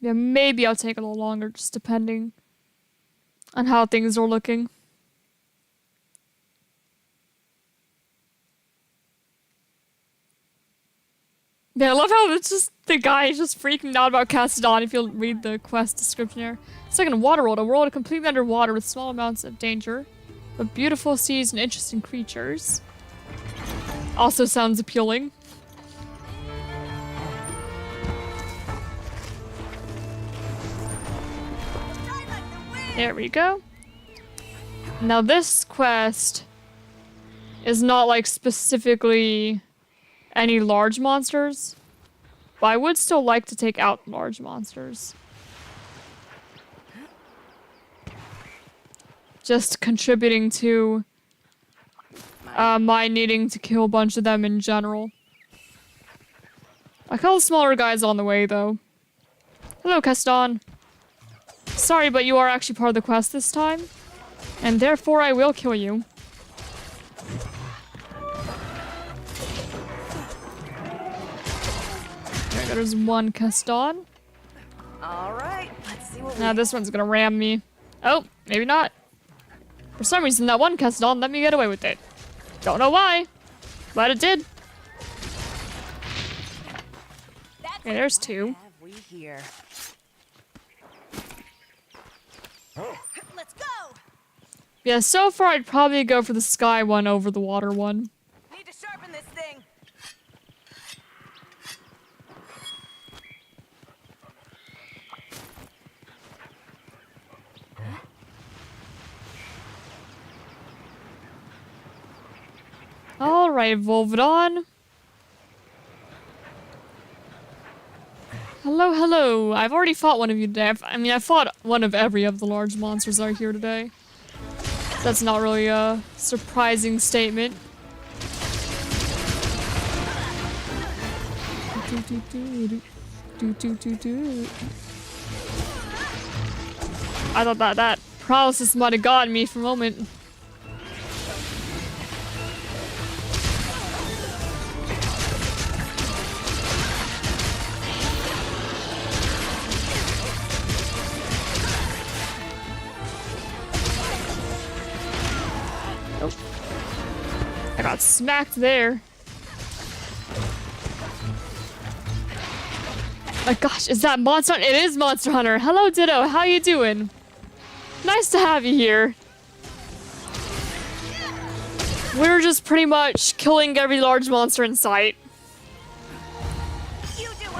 A: Yeah, maybe I'll take a little longer, just depending on how things are looking. Yeah, I love how it's just the guy is just freaking out about Castodon if you'll read the quest description here. Second, Waterworld, a world completely underwater with small amounts of danger, but beautiful seas and interesting creatures. Also sounds appealing. There we go. Now this quest is not like specifically any large monsters, but I would still like to take out large monsters. Just contributing to my needing to kill a bunch of them in general. I call the smaller guys on the way though. Hello, Keston. Sorry, but you are actually part of the quest this time, and therefore I will kill you. There's one Keston.
D: Alright, let's see what
A: Now this one's gonna ram me. Oh, maybe not. For some reason, that one Keston let me get away with it. Don't know why, but it did. Okay, there's 2.
D: have we here?
C: Let's go!
A: Yeah, so far I'd probably go for the sky one over the water one.
D: Need to sharpen this thing.
A: Alright, Volvodon. Hello, hello. I've already fought one of you today. I fought one of every of the large monsters that are here today. That's not really a surprising statement. I thought that paralysis might have gotten me for a moment. I got smacked there. My gosh, is that Monster Hunter? It is Monster Hunter. Hello, Ditto. How you doing? Nice to have you here. We're just pretty much killing every large monster in sight.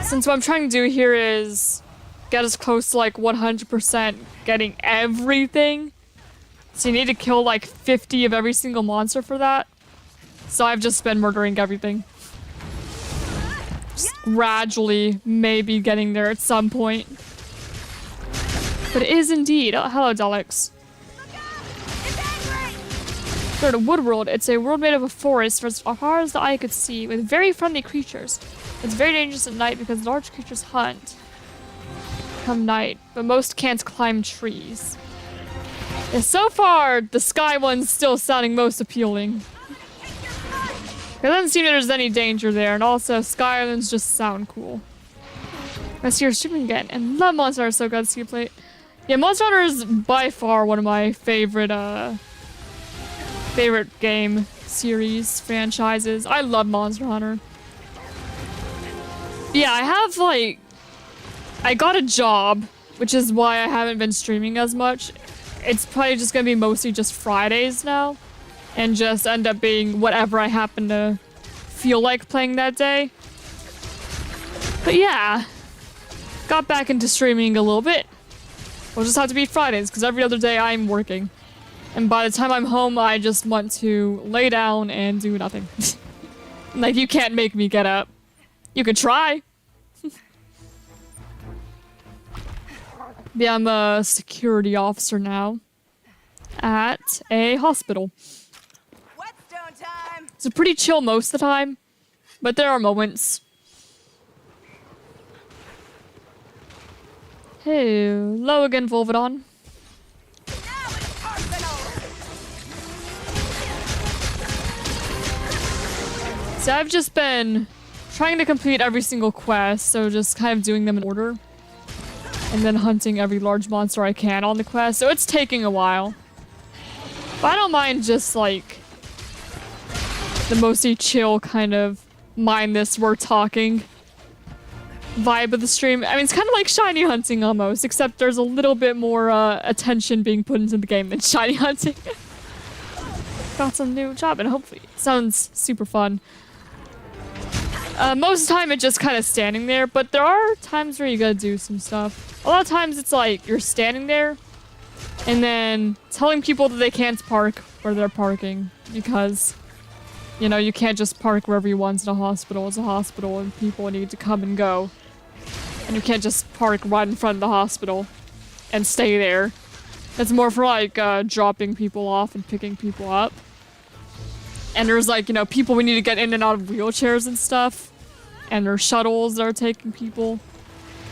A: Since what I'm trying to do here is get as close to like 100% getting everything. So you need to kill like 50 of every single monster for that. So I've just been murdering everything. Just gradually, maybe getting there at some point. But it is indeed. Oh, hello, Daleks. Third, a wood world. It's a world made of a forest for as far as the eye could see, with very friendly creatures. It's very dangerous at night because large creatures hunt come night, but most can't climb trees. And so far, the sky one's still sounding most appealing. It doesn't seem that there's any danger there, and also Sky Islands just sound cool. I see you're streaming again, and love Monster Hunter, so glad to see you play it. Yeah, Monster Hunter is by far one of my favorite game series, franchises. I love Monster Hunter. Yeah, I got a job, which is why I haven't been streaming as much. It's probably just gonna be mostly just Fridays now. And just end up being whatever I happen to feel like playing that day. But yeah, got back into streaming a little bit. We'll just have to be Fridays, because every other day I'm working. And by the time I'm home, I just want to lay down and do nothing. Like, you can't make me get up. You can try. Yeah, I'm a security officer now at a hospital. It's pretty chill most of the time, but there are moments. Hello again, Volvodon. So I've just been trying to complete every single quest, so just kind of doing them in order. And then hunting every large monster I can on the quest, so it's taking a while. But I don't mind just like the mostly chill kind of mind this we're talking vibe of the stream. I mean, it's kind of like shiny hunting almost, except there's a little bit more attention being put into the game than shiny hunting. Got some new job and hopefully it sounds super fun. Most of the time it's just kind of standing there, but there are times where you gotta do some stuff. A lot of times it's like you're standing there and then telling people that they can't park where they're parking because, you know, you can't just park wherever you want in a hospital. It's a hospital and people need to come and go. And you can't just park right in front of the hospital and stay there. It's more for like dropping people off and picking people up. And there's like, you know, people we need to get in and out of wheelchairs and stuff. And there's shuttles that are taking people.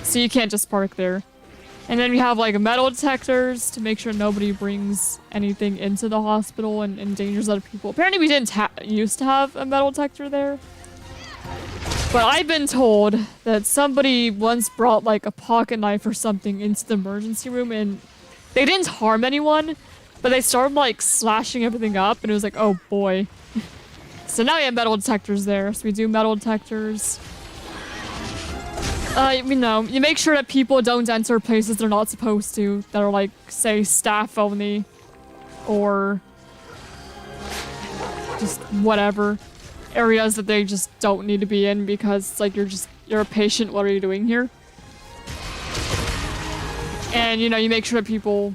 A: So you can't just park there. And then we have like metal detectors to make sure nobody brings anything into the hospital and endangers other people. Apparently we didn't used to have a metal detector there. But I've been told that somebody once brought like a pocket knife or something into the emergency room and they didn't harm anyone, but they started like slashing everything up and it was like, oh boy. So now we have metal detectors there. So we do metal detectors. You know, you make sure that people don't enter places they're not supposed to, that are like, say, staff only, or just whatever. Areas that they just don't need to be in because it's like you're a patient, what are you doing here? And you know, you make sure that people,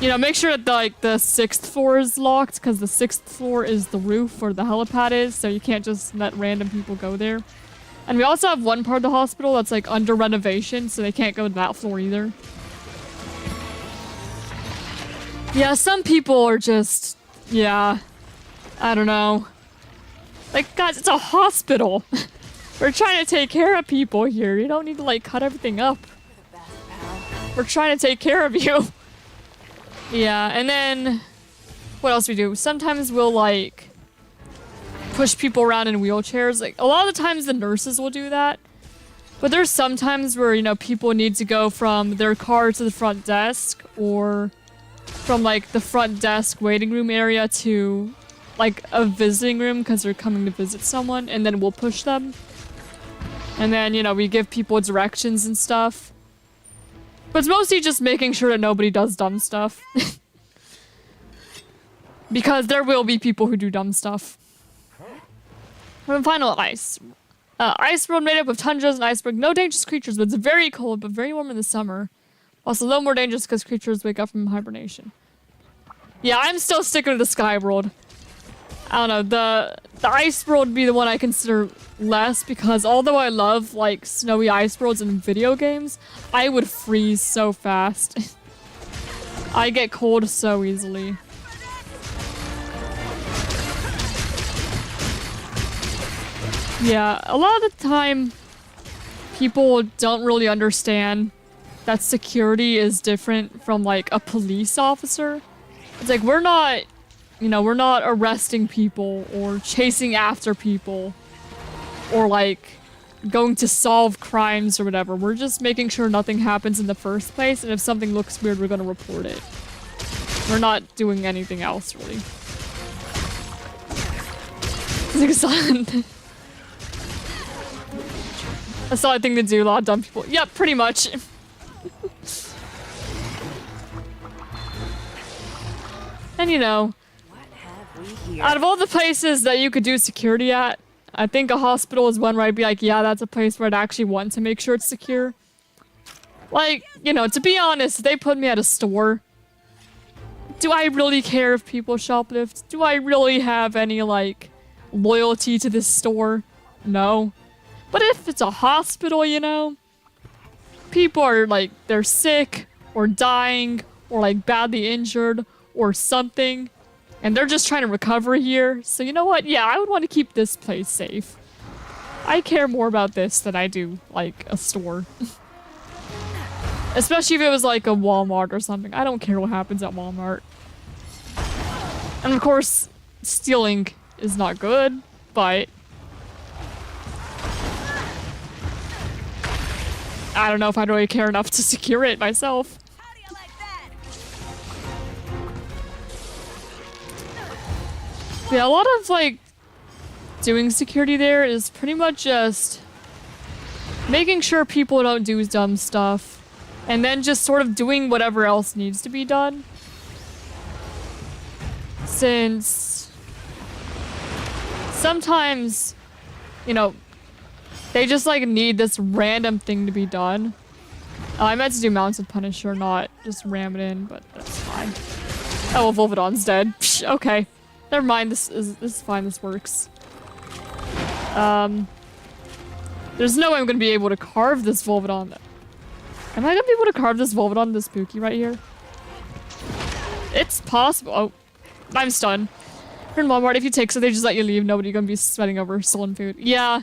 A: you know, make sure that like the 6th floor is locked because the 6th floor is the roof where the helipad is, so you can't just let random people go there. And we also have one part of the hospital that's like under renovation, so they can't go to that floor either. Yeah, some people are just, yeah, I don't know. Like, guys, it's a hospital. We're trying to take care of people here. You don't need to like cut everything up. We're trying to take care of you. Yeah, and then what else we do? Sometimes we'll like push people around in wheelchairs. Like a lot of the times the nurses will do that. But there's some times where, you know, people need to go from their car to the front desk or from like the front desk waiting room area to like a visiting room because they're coming to visit someone, and then we'll push them. And then, you know, we give people directions and stuff. But it's mostly just making sure that nobody does dumb stuff. Because there will be people who do dumb stuff. And final ice. Ice world made up of tundras and iceberg. No dangerous creatures, but it's very cold, but very warm in the summer. Also, a little more dangerous because creatures wake up from hibernation. Yeah, I'm still sticking to the sky world. I don't know, the ice world would be the one I consider less because although I love like snowy ice worlds in video games, I would freeze so fast. I get cold so easily. Yeah, a lot of the time, people don't really understand that security is different from, like, a police officer. It's like, we're not, you know, we're not arresting people or chasing after people or, like, going to solve crimes or whatever. We're just making sure nothing happens in the first place, and if something looks weird, we're gonna report it. We're not doing anything else, really. A solid thing to do, a lot of dumb people. Yep, pretty much. And you know,
D: What have we here?
A: out of all the places that you could do security at, I think a hospital is one where I'd be like, yeah, that's a place where I'd actually want to make sure it's secure. Like, you know, to be honest, if they put me at a store, do I really care if people shoplift? Do I really have any, like, loyalty to this store? No. But if it's a hospital, you know, people are, like, they're sick, or dying, or, like, badly injured, or something, and they're just trying to recover here. So you know what? Yeah, I would want to keep this place safe. I care more about this than I do, like, a store. Especially if it was like a Walmart or something. I don't care what happens at Walmart. And of course, stealing is not good, but I don't know if I'd really care enough to secure it myself.
C: How do you like that?
A: Yeah, a lot of, like, doing security there is pretty much just making sure people don't do dumb stuff, and then just sort of doing whatever else needs to be done. Since sometimes, you know, they just, like, need this random thing to be done. I meant to do Mounted Punisher, not just ram it in, but that's fine. Oh, well, Volvidon's dead. Psh, okay. Never mind, this is fine, this works. There's no way I'm gonna be able to carve this Volvidon. Am I gonna be able to carve this Volvidon this spooky right here? It's possible. Oh, I'm stunned. You're in Walmart, if you take so they just let you leave, nobody gonna be sweating over stolen food. Yeah.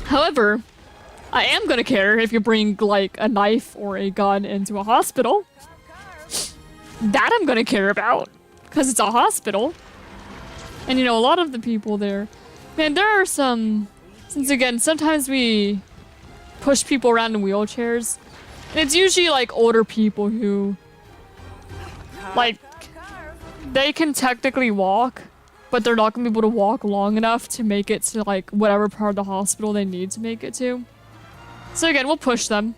A: However, I am gonna care if you bring, like, a knife or a gun into a hospital. That I'm gonna care about. Because it's a hospital. And you know, a lot of the people there, man, there are some, since again, sometimes we push people around in wheelchairs. And it's usually like older people who, like, they can technically walk, but they're not gonna be able to walk long enough to make it to, like, whatever part of the hospital they need to make it to. So again, we'll push them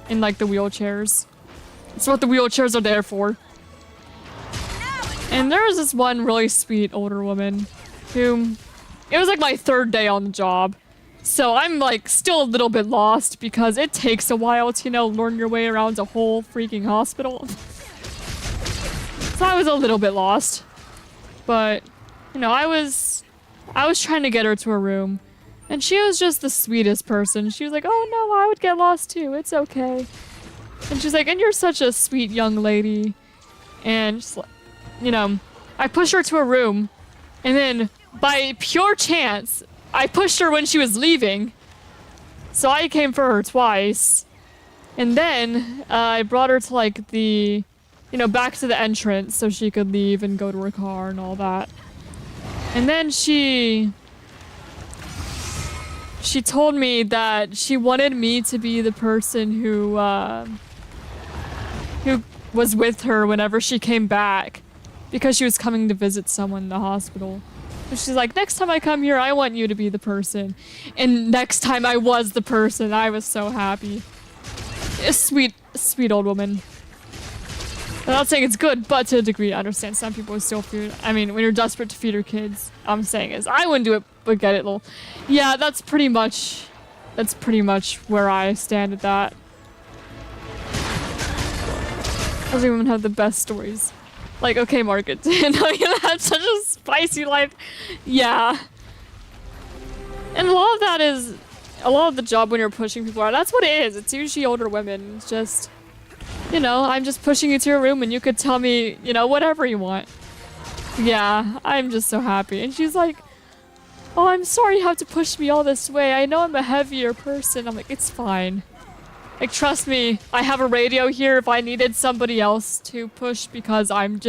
A: in, like, the wheelchairs. That's what the wheelchairs are there for. And there was this one really sweet older woman who, it was like my third day on the job. So I'm, like, still a little bit lost because it takes a while to, you know, learn your way around a whole freaking hospital. So I was a little bit lost. But, you know, I was trying to get her to her room. And she was just the sweetest person. She was like, oh no, I would get lost too. It's okay. And she's like, and you're such a sweet young lady. And just, you know, I pushed her to her room. And then, by pure chance, I pushed her when she was leaving. So I came for her twice. And then, I brought her to, like, the, you know, back to the entrance so she could leave and go to her car and all that. And then she told me that she wanted me to be the person who was with her whenever she came back because she was coming to visit someone in the hospital. So she's like, next time I come here, I want you to be the person. And next time I was the person. I was so happy. A sweet, sweet old woman. I'm not saying it's good, but to a degree, I understand some people would still feed. I mean, when you're desperate to feed your kids, I'm saying is I wouldn't do it, but get it, little. Yeah, that's pretty much where I stand at that. Doesn't even have the best stories. Like, okay, Margaret, no, you have such a spicy life. Yeah. And a lot of that is, a lot of the job when you're pushing people out, that's what it is. It's usually older women. It's just, you know, I'm just pushing you to your room and you could tell me, you know, whatever you want. Yeah, I'm just so happy. And she's like, oh, I'm sorry you have to push me all this way. I know I'm a heavier person. I'm like, it's fine. Like, trust me, I have a radio here if I needed somebody else to push because I'm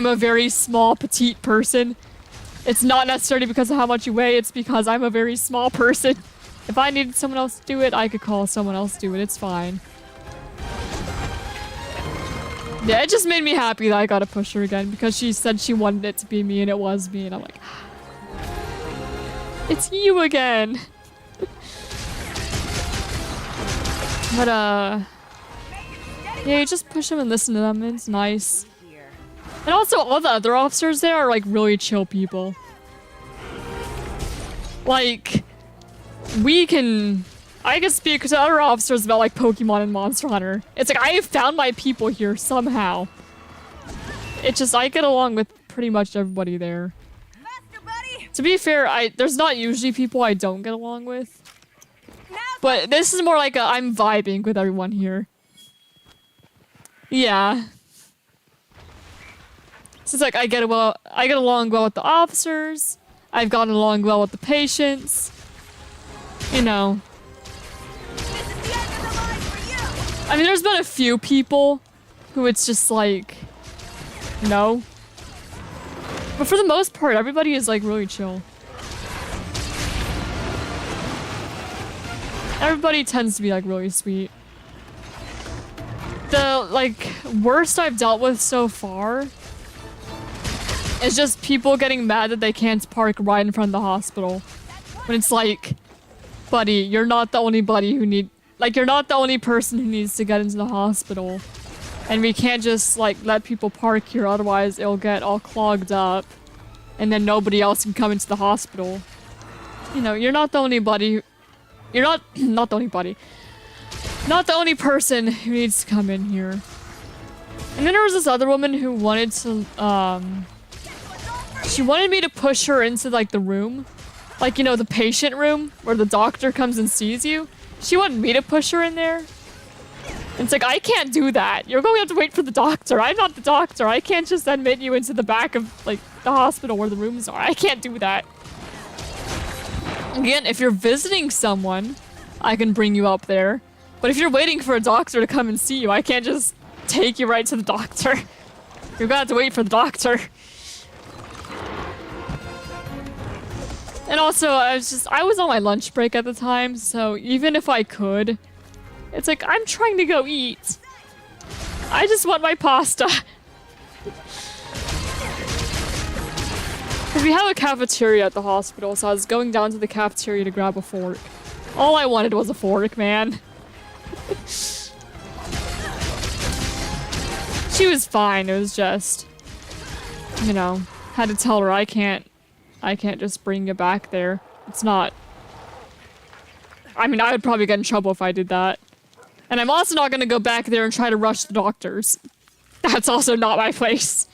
A: a very small, petite person. It's not necessarily because of how much you weigh, it's because I'm a very small person. If I needed someone else to do it, I could call someone else to do it. It's fine. Yeah, it just made me happy that I got to push her again because she said she wanted it to be me and it was me and I'm like, it's you again. But yeah, you just push them and listen to them. It's nice. And also all the other officers there are like really chill people. Like, I can speak to other officers about like Pokemon and Monster Hunter. It's like I have found my people here somehow. It's just I get along with pretty much everybody there.
C: Faster, buddy!
A: To be fair, there's not usually people I don't get along with. But this is more like I'm vibing with everyone here. Yeah. So it's like I get along well with the officers. I've gotten along well with the patients. You know. I mean, there's been a few people who it's just like, no. But for the most part, everybody is like really chill. Everybody tends to be like really sweet. The like worst I've dealt with so far is just people getting mad that they can't park right in front of the hospital. When it's like, buddy, you're not the only you're not the only person who needs to get into the hospital. And we can't just like let people park here, otherwise it'll get all clogged up. And then nobody else can come into the hospital. You know, you're not the only buddy. You're not the only buddy. Not the only person who needs to come in here. And then there was this other woman who wanted to, she wanted me to push her into like the room. Like, you know, the patient room where the doctor comes and sees you. She wanted me to push her in there. And it's like, I can't do that. You're going to have to wait for the doctor. I'm not the doctor. I can't just admit you into the back of like the hospital where the rooms are. I can't do that. Again, if you're visiting someone, I can bring you up there. But if you're waiting for a doctor to come and see you, I can't just take you right to the doctor. You're gonna have to wait for the doctor. And also, I was on my lunch break at the time, so even if I could, it's like, I'm trying to go eat. I just want my pasta. We have a cafeteria at the hospital, so I was going down to the cafeteria to grab a fork. All I wanted was a fork, man. She was fine, it was just, you know, had to tell her I can't just bring it back there. It's not, I mean, I would probably get in trouble if I did that. And I'm also not gonna go back there and try to rush the doctors. That's also not my place.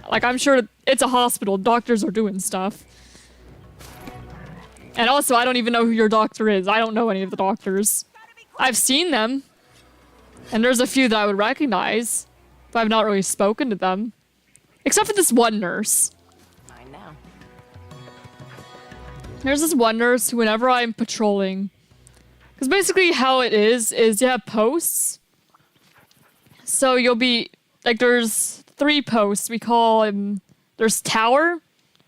A: Like, I'm sure it's a hospital. Doctors are doing stuff. And also, I don't even know who your doctor is. I don't know any of the doctors. I've seen them. And there's a few that I would recognize. But I've not really spoken to them. Except for this one nurse.
D: I know.
A: There's this one nurse who, whenever I'm patrolling... Because basically how it is you have posts. So you'll be... Like, there's 3 posts. We call them... There's tower.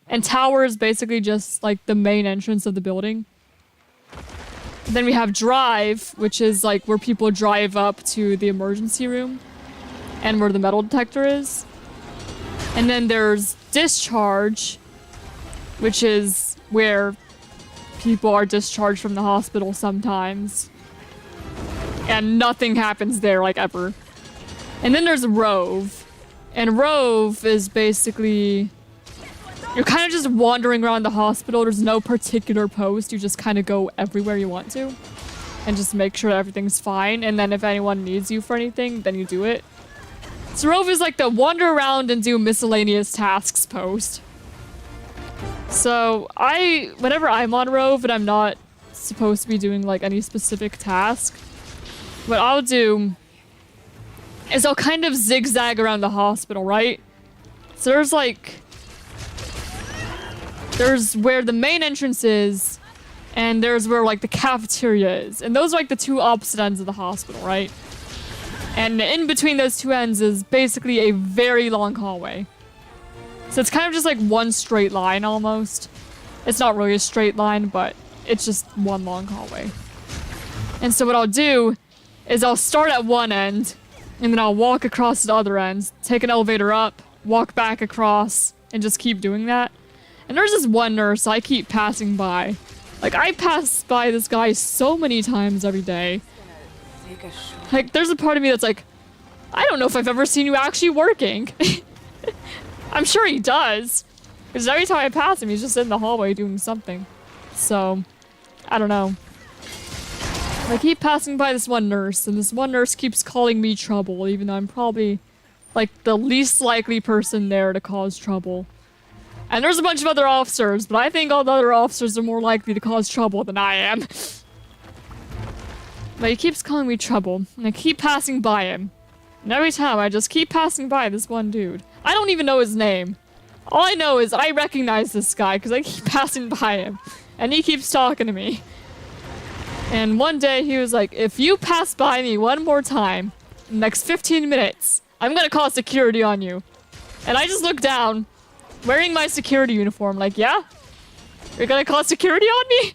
A: And tower is basically just, like, the main entrance of the building. Then we have drive, which is, like, where people drive up to the emergency room. And where the metal detector is. And then there's discharge, which is where people are discharged from the hospital sometimes. And nothing happens there, like, ever. And then there's rove. And rove is basically... You're kind of just wandering around the hospital. There's no particular post. You just kind of go everywhere you want to. And just make sure everything's fine. And then if anyone needs you for anything, then you do it. So Rove is like the wander around and do miscellaneous tasks post. So whenever I'm on Rove and I'm not supposed to be doing like any specific task, what I'll do is I'll kind of zigzag around the hospital, right? So there's like... There's where the main entrance is, and there's where like the cafeteria is. And those are like the two opposite ends of the hospital, right? And in between those two ends is basically a very long hallway. So it's kind of just like one straight line almost. It's not really a straight line, but it's just one long hallway. And so what I'll do is I'll start at one end, and then I'll walk across the other end, take an elevator up, walk back across, and just keep doing that. And there's this one nurse I keep passing by. Like, I pass by this guy so many times every day.
D: Take a short
A: Like, there's a part of me that's like, I don't know if I've ever seen you actually working. I'm sure he does. Because every time I pass him, he's just in the hallway doing something. So, I don't know. I keep passing by this one nurse, and this one nurse keeps calling me trouble, even though I'm probably, like, the least likely person there to cause trouble. And there's a bunch of other officers, but I think all the other officers are more likely to cause trouble than I am. But he keeps calling me trouble, and I keep passing by him. And every time, I just keep passing by this one dude. I don't even know his name. All I know is I recognize this guy, because I keep passing by him. And he keeps talking to me. And one day, he was like, if you pass by me one more time, in the next 15 minutes, I'm gonna call security on you. And I just look down, wearing my security uniform, like, yeah? You're gonna call security on me?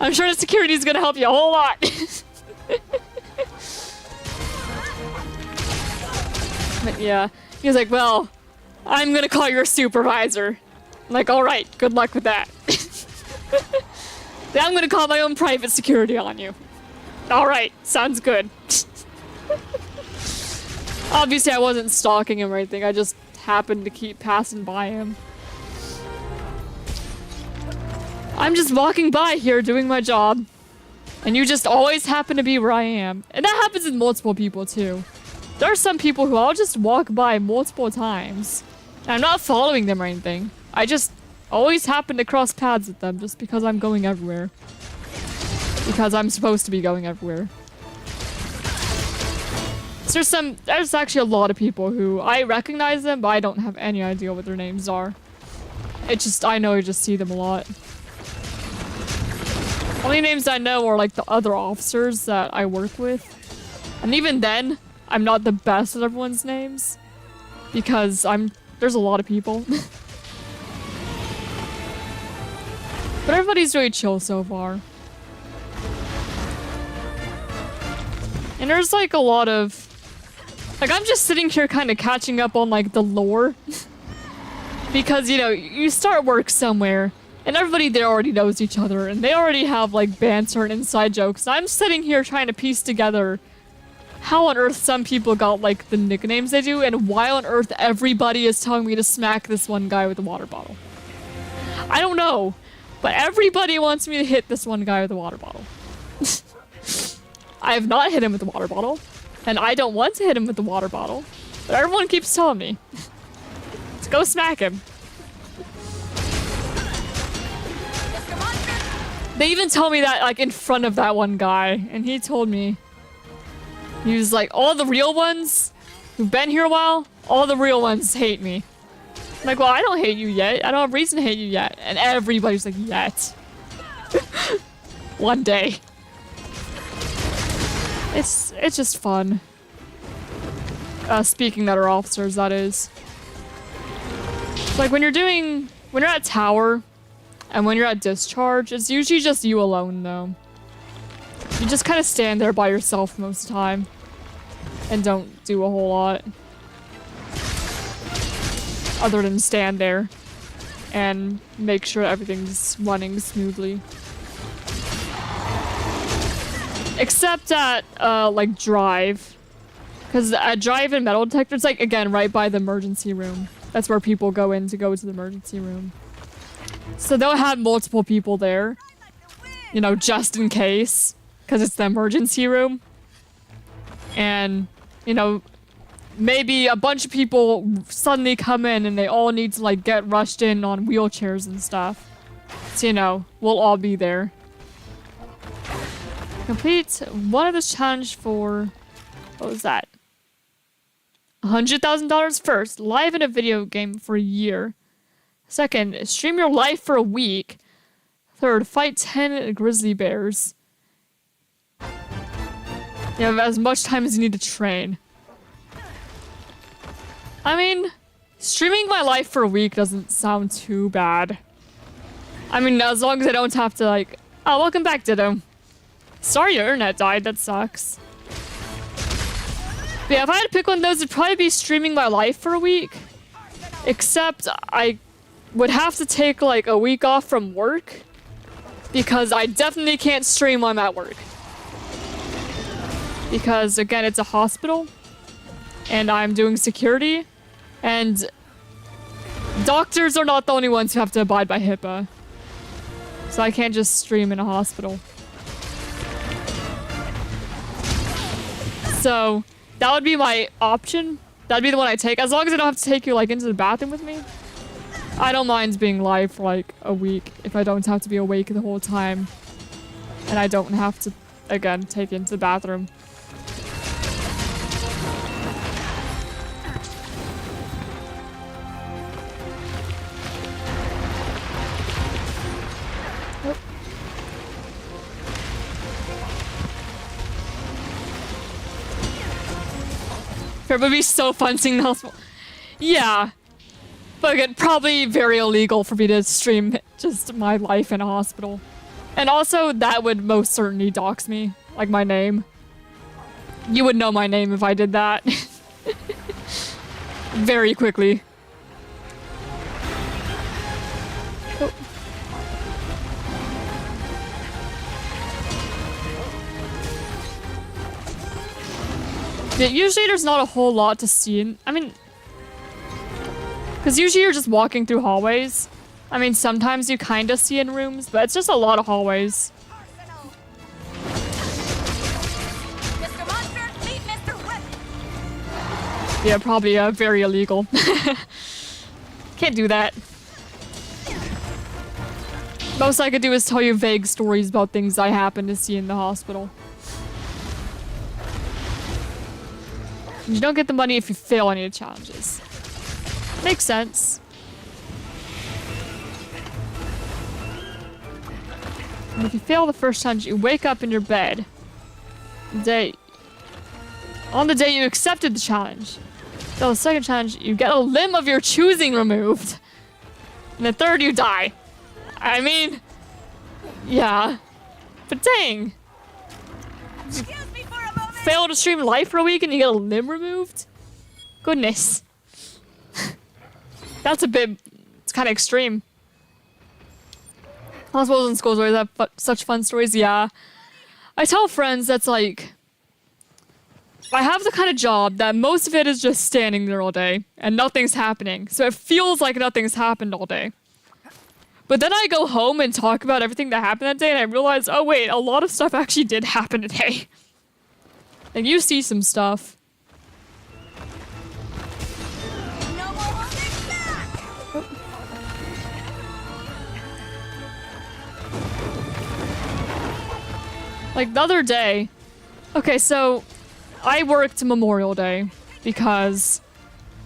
A: I'm sure the security is gonna help you a whole lot. But yeah, he was like, well, I'm gonna call your supervisor. I'm like, alright, good luck with that. Then I'm gonna call my own private security on you. Alright, sounds good. Obviously, I wasn't stalking him or anything, I just happened to keep passing by him. I'm just walking by here doing my job, and you just always happen to be where I am. And that happens with multiple people too. There are some people who I'll just walk by multiple times, and I'm not following them or anything. I just always happen to cross paths with them just because I'm going everywhere. Because I'm supposed to be going everywhere. So there's actually a lot of people who I recognize them, but I don't have any idea what their names are. It's just, I know I just see them a lot. Only names I know are like the other officers that I work with. And even then, I'm not the best at everyone's names. Because there's a lot of people. But everybody's really chill so far. And there's like a lot of... Like, I'm just sitting here kind of catching up on like the lore. Because, you know, you start work somewhere, and everybody there already knows each other, and they already have like banter and inside jokes. And I'm sitting here trying to piece together how on earth some people got like the nicknames they do, and why on earth everybody is telling me to smack this one guy with a water bottle. I don't know. But everybody wants me to hit this one guy with a water bottle. I have not hit him with the water bottle. And I don't want to hit him with the water bottle. But everyone keeps telling me to go smack him. They even told me that like in front of that one guy. And he told me, he was like, all the real ones who've been here a while, all the real ones hate me. I'm like, well, I don't hate you yet. I don't have reason to hate you yet. And everybody's like, yet. One day. It's just fun. Speaking that are officers, that is. Like when you're at tower and when you're at discharge, it's usually just you alone though. You just kind of stand there by yourself most of the time and don't do a whole lot. Other than stand there and make sure everything's running smoothly. Except at, like, Drive. Because at Drive and Metal Detector, it's, like, again, right by the emergency room. That's where people go in to go to the emergency room. So they'll have multiple people there. You know, just in case. Because it's the emergency room. And, you know, maybe a bunch of people suddenly come in and they all need to, like, get rushed in on wheelchairs and stuff. So, you know, we'll all be there. Complete one of this challenge for... What was that? $100,000 first, live in a video game for a year. Second, stream your life for a week. Third, fight 10 grizzly bears. You have as much time as you need to train. I mean, streaming my life for a week doesn't sound too bad. I mean, as long as I don't have to, like... Oh, welcome back, Ditto. Sorry your internet died, that sucks. But yeah, if I had to pick one of those, it'd probably be streaming my life for a week. Except, I would have to take, like, a week off from work. Because I definitely can't stream while I'm at work. Because, again, it's a hospital. And I'm doing security. And doctors are not the only ones who have to abide by HIPAA. So I can't just stream in a hospital. So that would be my option. That'd be the one I take. As long as I don't have to take you like into the bathroom with me. I don't mind being live for like a week if I don't have to be awake the whole time. And I don't have to, again, take you into the bathroom. It would be so fun seeing the hospital. Yeah. But again, probably very illegal for me to stream just my life in a hospital. And also, that would most certainly dox me. Like my name. You would know my name if I did that. Very quickly. Oh. Yeah, usually there's not a whole lot to see. I mean, because usually you're just walking through hallways. I mean, sometimes you kind of see in rooms, but it's just a lot of hallways.
C: Mr. Monster, meet Mr. Web.
A: Yeah, probably very illegal. Can't do that. Most I could do is tell you vague stories about things I happen to see in the hospital. You don't get the money if you fail any of the challenges. Makes sense. And if you fail the first challenge, you wake up in your bed. On the day you accepted the challenge. Fail the second challenge, you get a limb of your choosing removed. And the third, you die. I mean, yeah. But dang.
C: Excuse me for a moment.
A: Fail to stream live for a week and you get a limb removed? Goodness. That's a bit... It's kind of extreme. Hospitals and schools always have such fun stories, yeah. I tell friends that's like... I have the kind of job that most of it is just standing there all day and nothing's happening. So it feels like nothing's happened all day. But then I go home and talk about everything that happened that day and I realize, oh wait, a lot of stuff actually did happen today. Like you see some stuff.
C: No more holding back.
A: Like the other day, okay, so I worked Memorial Day because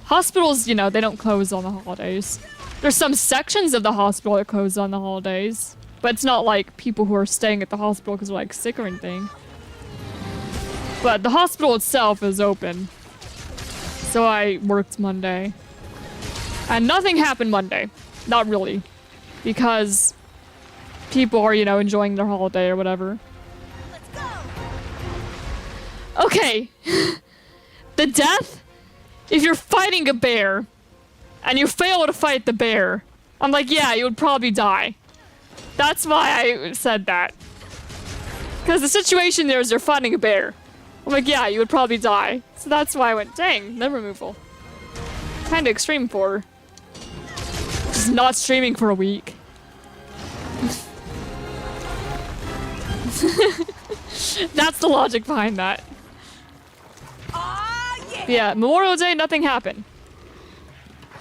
A: hospitals, you know, they don't close on the holidays. There's some sections of the hospital that close on the holidays, but it's not like people who are staying at the hospital because they're like sick or anything. But the hospital itself is open. So I worked Monday. And nothing happened Monday. Not really. Because people are, you know, enjoying their holiday or whatever.
C: Let's go.
A: Okay. The death, if you're fighting a bear and you fail to fight the bear, I'm like, yeah, you would probably die. That's why I said that. Because the situation there is you're fighting a bear. I'm like, yeah, you would probably die. So that's why I went, dang, limb removal. Kinda extreme for just not streaming for a week. That's the logic behind that.
C: Aw, yeah.
A: But yeah, Memorial Day, nothing happened.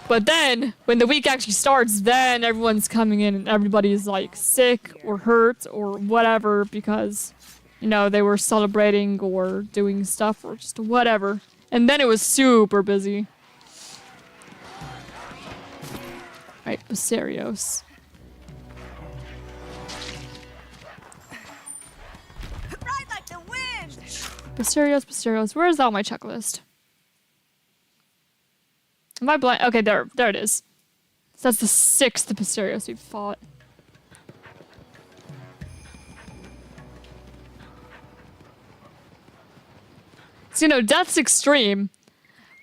A: But then, when the week actually starts, then everyone's coming in and everybody's like sick or hurt or whatever because, you know, they were celebrating or doing stuff or just whatever. And then it was super busy. Right, Basarios.
C: Ride like the wind!
A: Basarios. Where is that on my checklist? Am I blind? Okay, there it is. So that's the 6th Basarios we've fought. So, you know, death's extreme,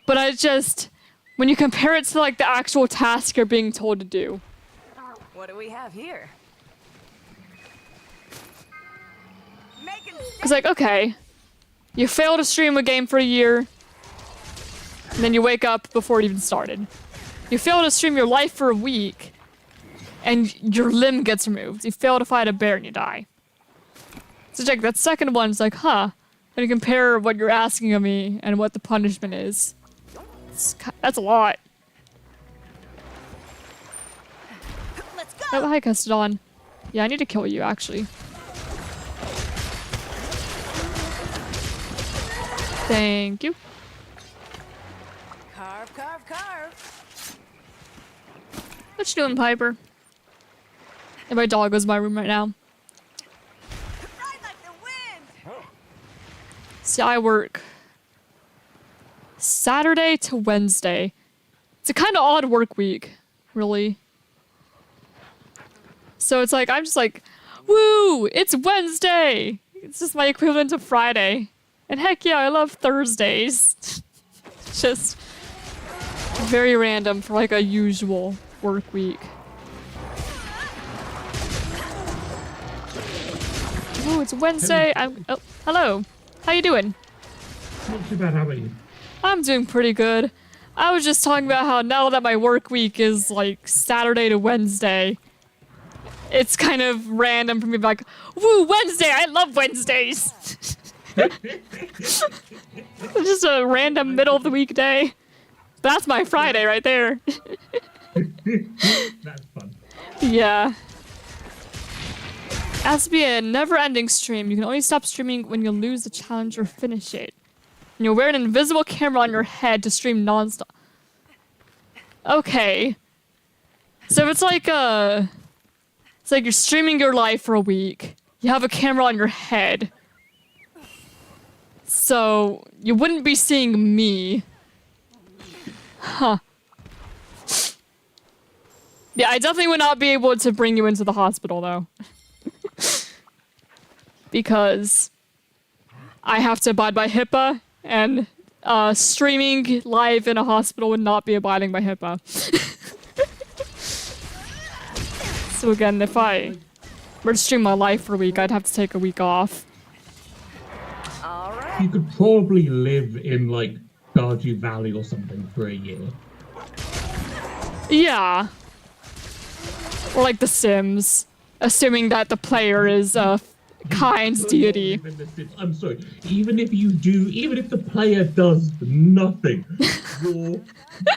A: but I just, when you compare it to like the actual task you're being told to do.
D: What do we have here?
A: It's like, okay, you fail to stream a game for a year, and then you wake up before it even started. You fail to stream your life for a week, and your limb gets removed. You fail to fight a bear and you die. So like that second one's like, huh, and you compare what you're asking of me and what the punishment is. That's a lot.
C: Let's go!
A: Oh, hi, Custodon. Yeah, I need to kill you, actually. Thank you.
D: Carve, carve, carve.
A: What you doing, Piper? And my dog goes in my room right now.
C: Ride like the wind!
A: See, I work Saturday to Wednesday. It's a kind of odd work week, really. So it's like, I'm just like, woo, it's Wednesday! It's just my equivalent of Friday. And heck yeah, I love Thursdays. Just very random for like a usual work week. Oh, it's Wednesday. Oh, hello. How you doing?
H: Not too bad, how about you?
A: I'm doing pretty good. I was just talking about how now that my work week is like Saturday to Wednesday, it's kind of random for me to be like, woo, Wednesday! I love Wednesdays! It's just a random middle of the week day. That's my Friday right there.
H: That's fun.
A: Yeah. It has to be a never-ending stream. You can only stop streaming when you lose the challenge or finish it. And you'll wear an invisible camera on your head to stream non-stop. Okay. So it's like you're streaming your life for a week. You have a camera on your head. So you wouldn't be seeing me. Huh. Yeah, I definitely would not be able to bring you into the hospital though. Because I have to abide by HIPAA, and streaming live in a hospital would not be abiding by HIPAA. So again, if I were to stream my life for a week, I'd have to take a week off.
D: All right.
H: You could probably live in, like, Stardew Valley or something for a year.
A: Yeah. Or like The Sims, assuming that the player is a kind deity.
H: I'm sorry. Even if the player does nothing,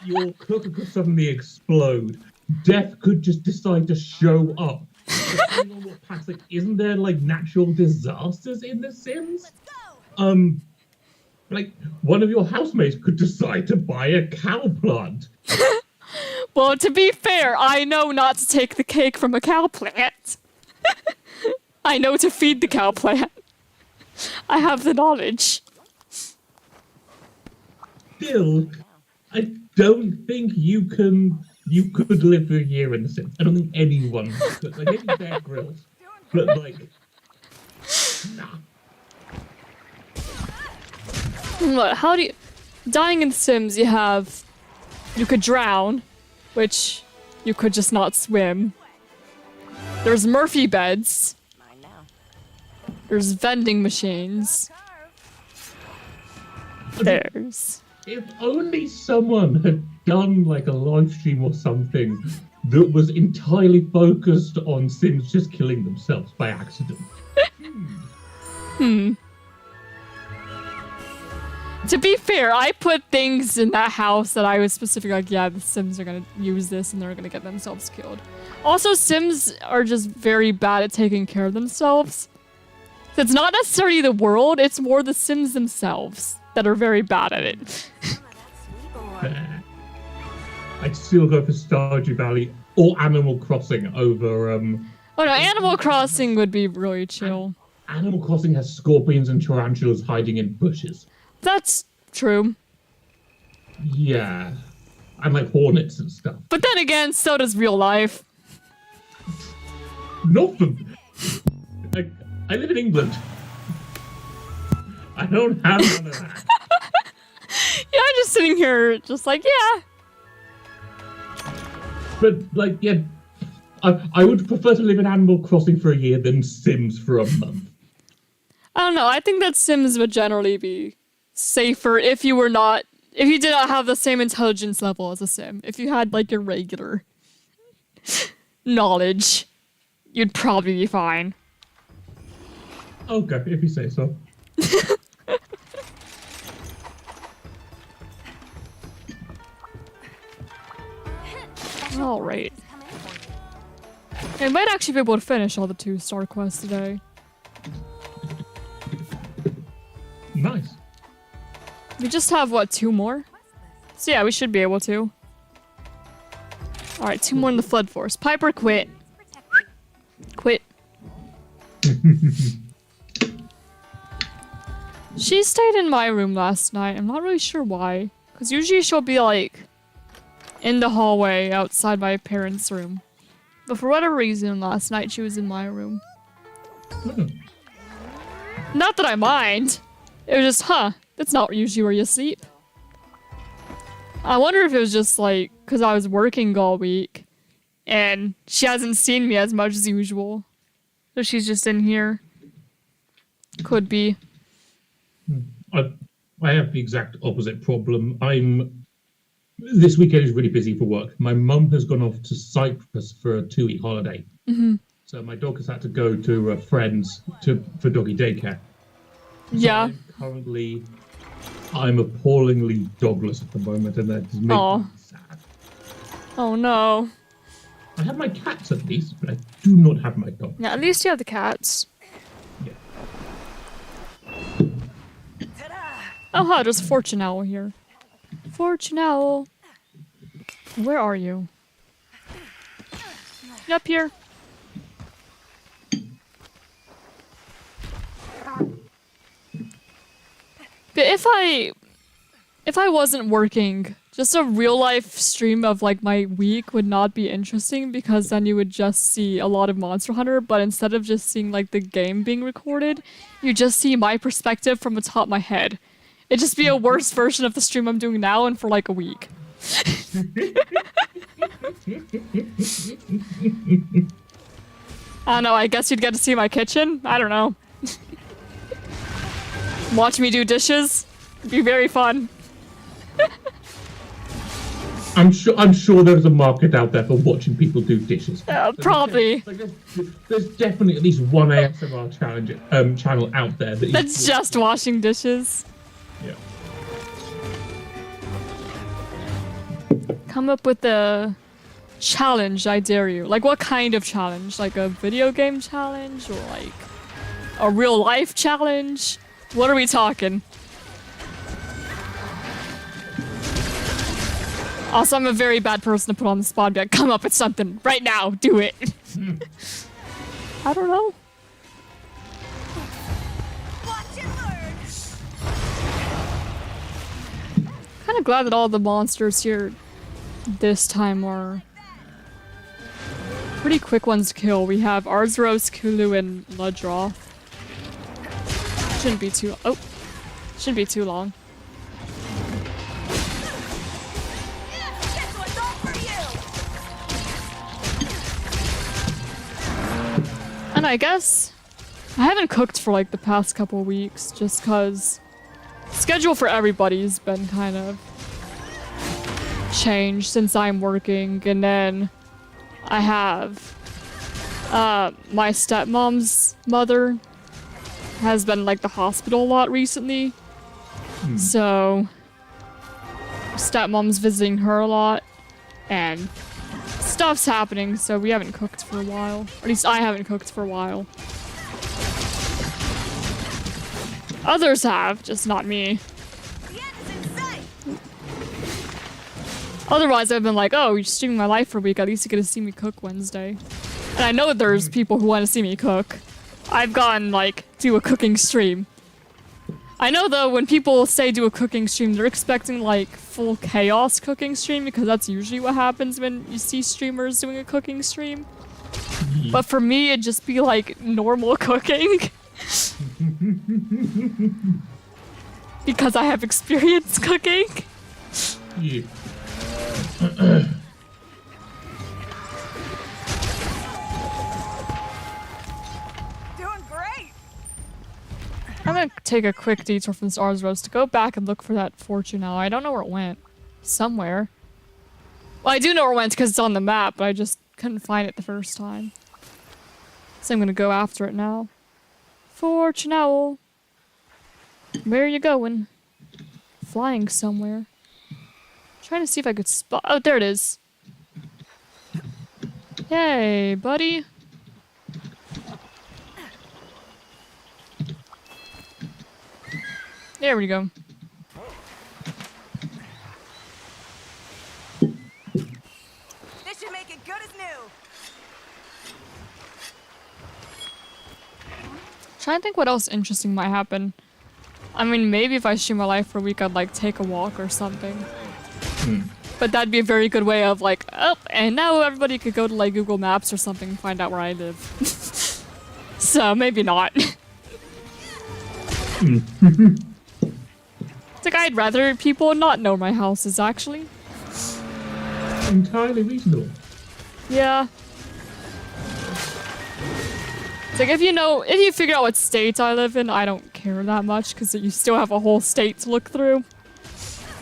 H: your cooker could suddenly explode. Death could just decide to show up. Depending on what past, like, isn't there like natural disasters in The Sims? Like one of your housemates could decide to buy a cow plant.
A: Well, to be fair, I know not to take the cake from a cow plant. I know to feed the cow plant. I have the knowledge.
H: Still, I don't think you could live for a year in The Sims. I don't think anyone could. Like, maybe Bear Grylls, but like, nah.
A: What? How do you... Dying in The Sims, you could drown, which you could just not swim. There's Murphy beds.
D: Mine now.
A: There's vending machines. There's...
H: If only someone had done like a live stream or something that was entirely focused on Sims just killing themselves by accident.
A: To be fair, I put things in that house that I was specifically like, yeah, the Sims are gonna use this and they're gonna get themselves killed. Also, Sims are just very bad at taking care of themselves. It's not necessarily the world, it's more the Sims themselves that are very bad at it.
D: Sweet boy.
H: I'd still go for Stardew Valley or Animal Crossing over.
A: Oh no, Animal Crossing would be really chill.
H: Animal Crossing has scorpions and tarantulas hiding in bushes.
A: That's true.
H: Yeah. And like hornets and stuff.
A: But then again, so does real life.
H: Not for. I live in England. I don't have none of that.
A: Yeah, I'm just sitting here, just like, yeah.
H: But like, yeah, I would prefer to live in Animal Crossing for a year than Sims for a month.
A: I don't know, I think that Sims would generally be safer if you did not have the same intelligence level as a Sim. If you had like your regular knowledge, you'd probably be fine.
H: Okay, if you say so.
A: Alright. I might actually be able to finish all the 2-star quests today.
H: Nice.
A: We just have, what, 2 more? So yeah, we should be able to. Alright, 2 more in the Flood Force. Piper, quit. Quit. She stayed in my room last night. I'm not really sure why. Because usually she'll be, like, in the hallway outside my parents' room. But for whatever reason, last night she was in my room. Not that I mind. It was just, that's not usually where you sleep. I wonder if it was just, like, because I was working all week. And she hasn't seen me as much as usual. So she's just in here. Could be.
H: I have the exact opposite problem. This weekend is really busy for work. My mum has gone off to Cyprus for a 2-week holiday.
A: Mm-hmm.
H: So my dog has had to go to friends for doggy daycare.
A: Yeah.
H: So I'm appallingly dogless at the moment, and that just makes me sad.
A: Oh no.
H: I have my cats at least, but I do not have my dog.
A: Yeah, at least you have the cats.
H: Yeah.
A: Oh, hi, there's a Fortune Owl here. Fortune Owl. Where are you? Get up here. But if I wasn't working, just a real life stream of like my week would not be interesting because then you would just see a lot of Monster Hunter, but instead of just seeing like the game being recorded, you just see my perspective from atop my head. It'd just be a worse version of the stream I'm doing now and for like a week. I don't know, I guess you'd get to see my kitchen? I don't know. Watch me do dishes? It'd be very fun.
H: I'm sure there's a market out there for watching people do dishes.
A: Probably.
H: There's definitely at least one ASMR channel out there
A: that's just washing dishes.
H: Yeah.
A: Come up with a challenge, I dare you. Like, what kind of challenge? Like a video game challenge? Or like a real life challenge? What are we talking? Also, I'm a very bad person to put on the spot. Be like, come up with something right now. Do it. I don't know.
C: Watch and learn.
A: Kind of glad that all the monsters here this time are pretty quick ones to kill. We have Arzuros, Kulu, and Ludroth. Shouldn't be too long.
C: This one's all for you.
A: And I guess I haven't cooked for like the past couple weeks just cause schedule for everybody's been kind of changed since I'm working, and then I have my stepmom's mother has been like the hospital a lot recently. So stepmom's visiting her a lot and stuff's happening, so we haven't cooked for a while. Or at least I haven't cooked for a while. Others have, just not me.
C: The end is in sight.
A: Otherwise, I've been like, oh, you're streaming my life for a week. At least you get to see me cook Wednesday. And I know there's people who want to see me cook. I've gone, like, do a cooking stream. I know, though, when people say do a cooking stream, they're expecting, like, full chaos cooking stream, because that's usually what happens when you see streamers doing a cooking stream. But for me, it'd just be, like, normal cooking. Because I have experience cooking.
H: Yeah.
C: Doing great.
A: I'm gonna take a quick detour from Stars Rose to go back and look for that fortune now. I don't know where it went. Somewhere. Well, I do know where it went because it's on the map, but I just couldn't find it the first time. So I'm gonna go after it now. Fortune owl. Where are you going? Flying somewhere. Trying to see if I could spot. Oh, there it is. Yay, buddy. There we go.
C: This should make it good as new.
A: Trying to think what else interesting might happen. I mean, maybe if I stream my life for a week, I'd like take a walk or something. But that'd be a very good way of like, oh, and now everybody could go to like Google Maps or something and find out where I live. So maybe not. It's like I'd rather people not know my houses actually.
H: Entirely reasonable.
A: Yeah. It's like if you figure out what state I live in, I don't care that much because you still have a whole state to look through.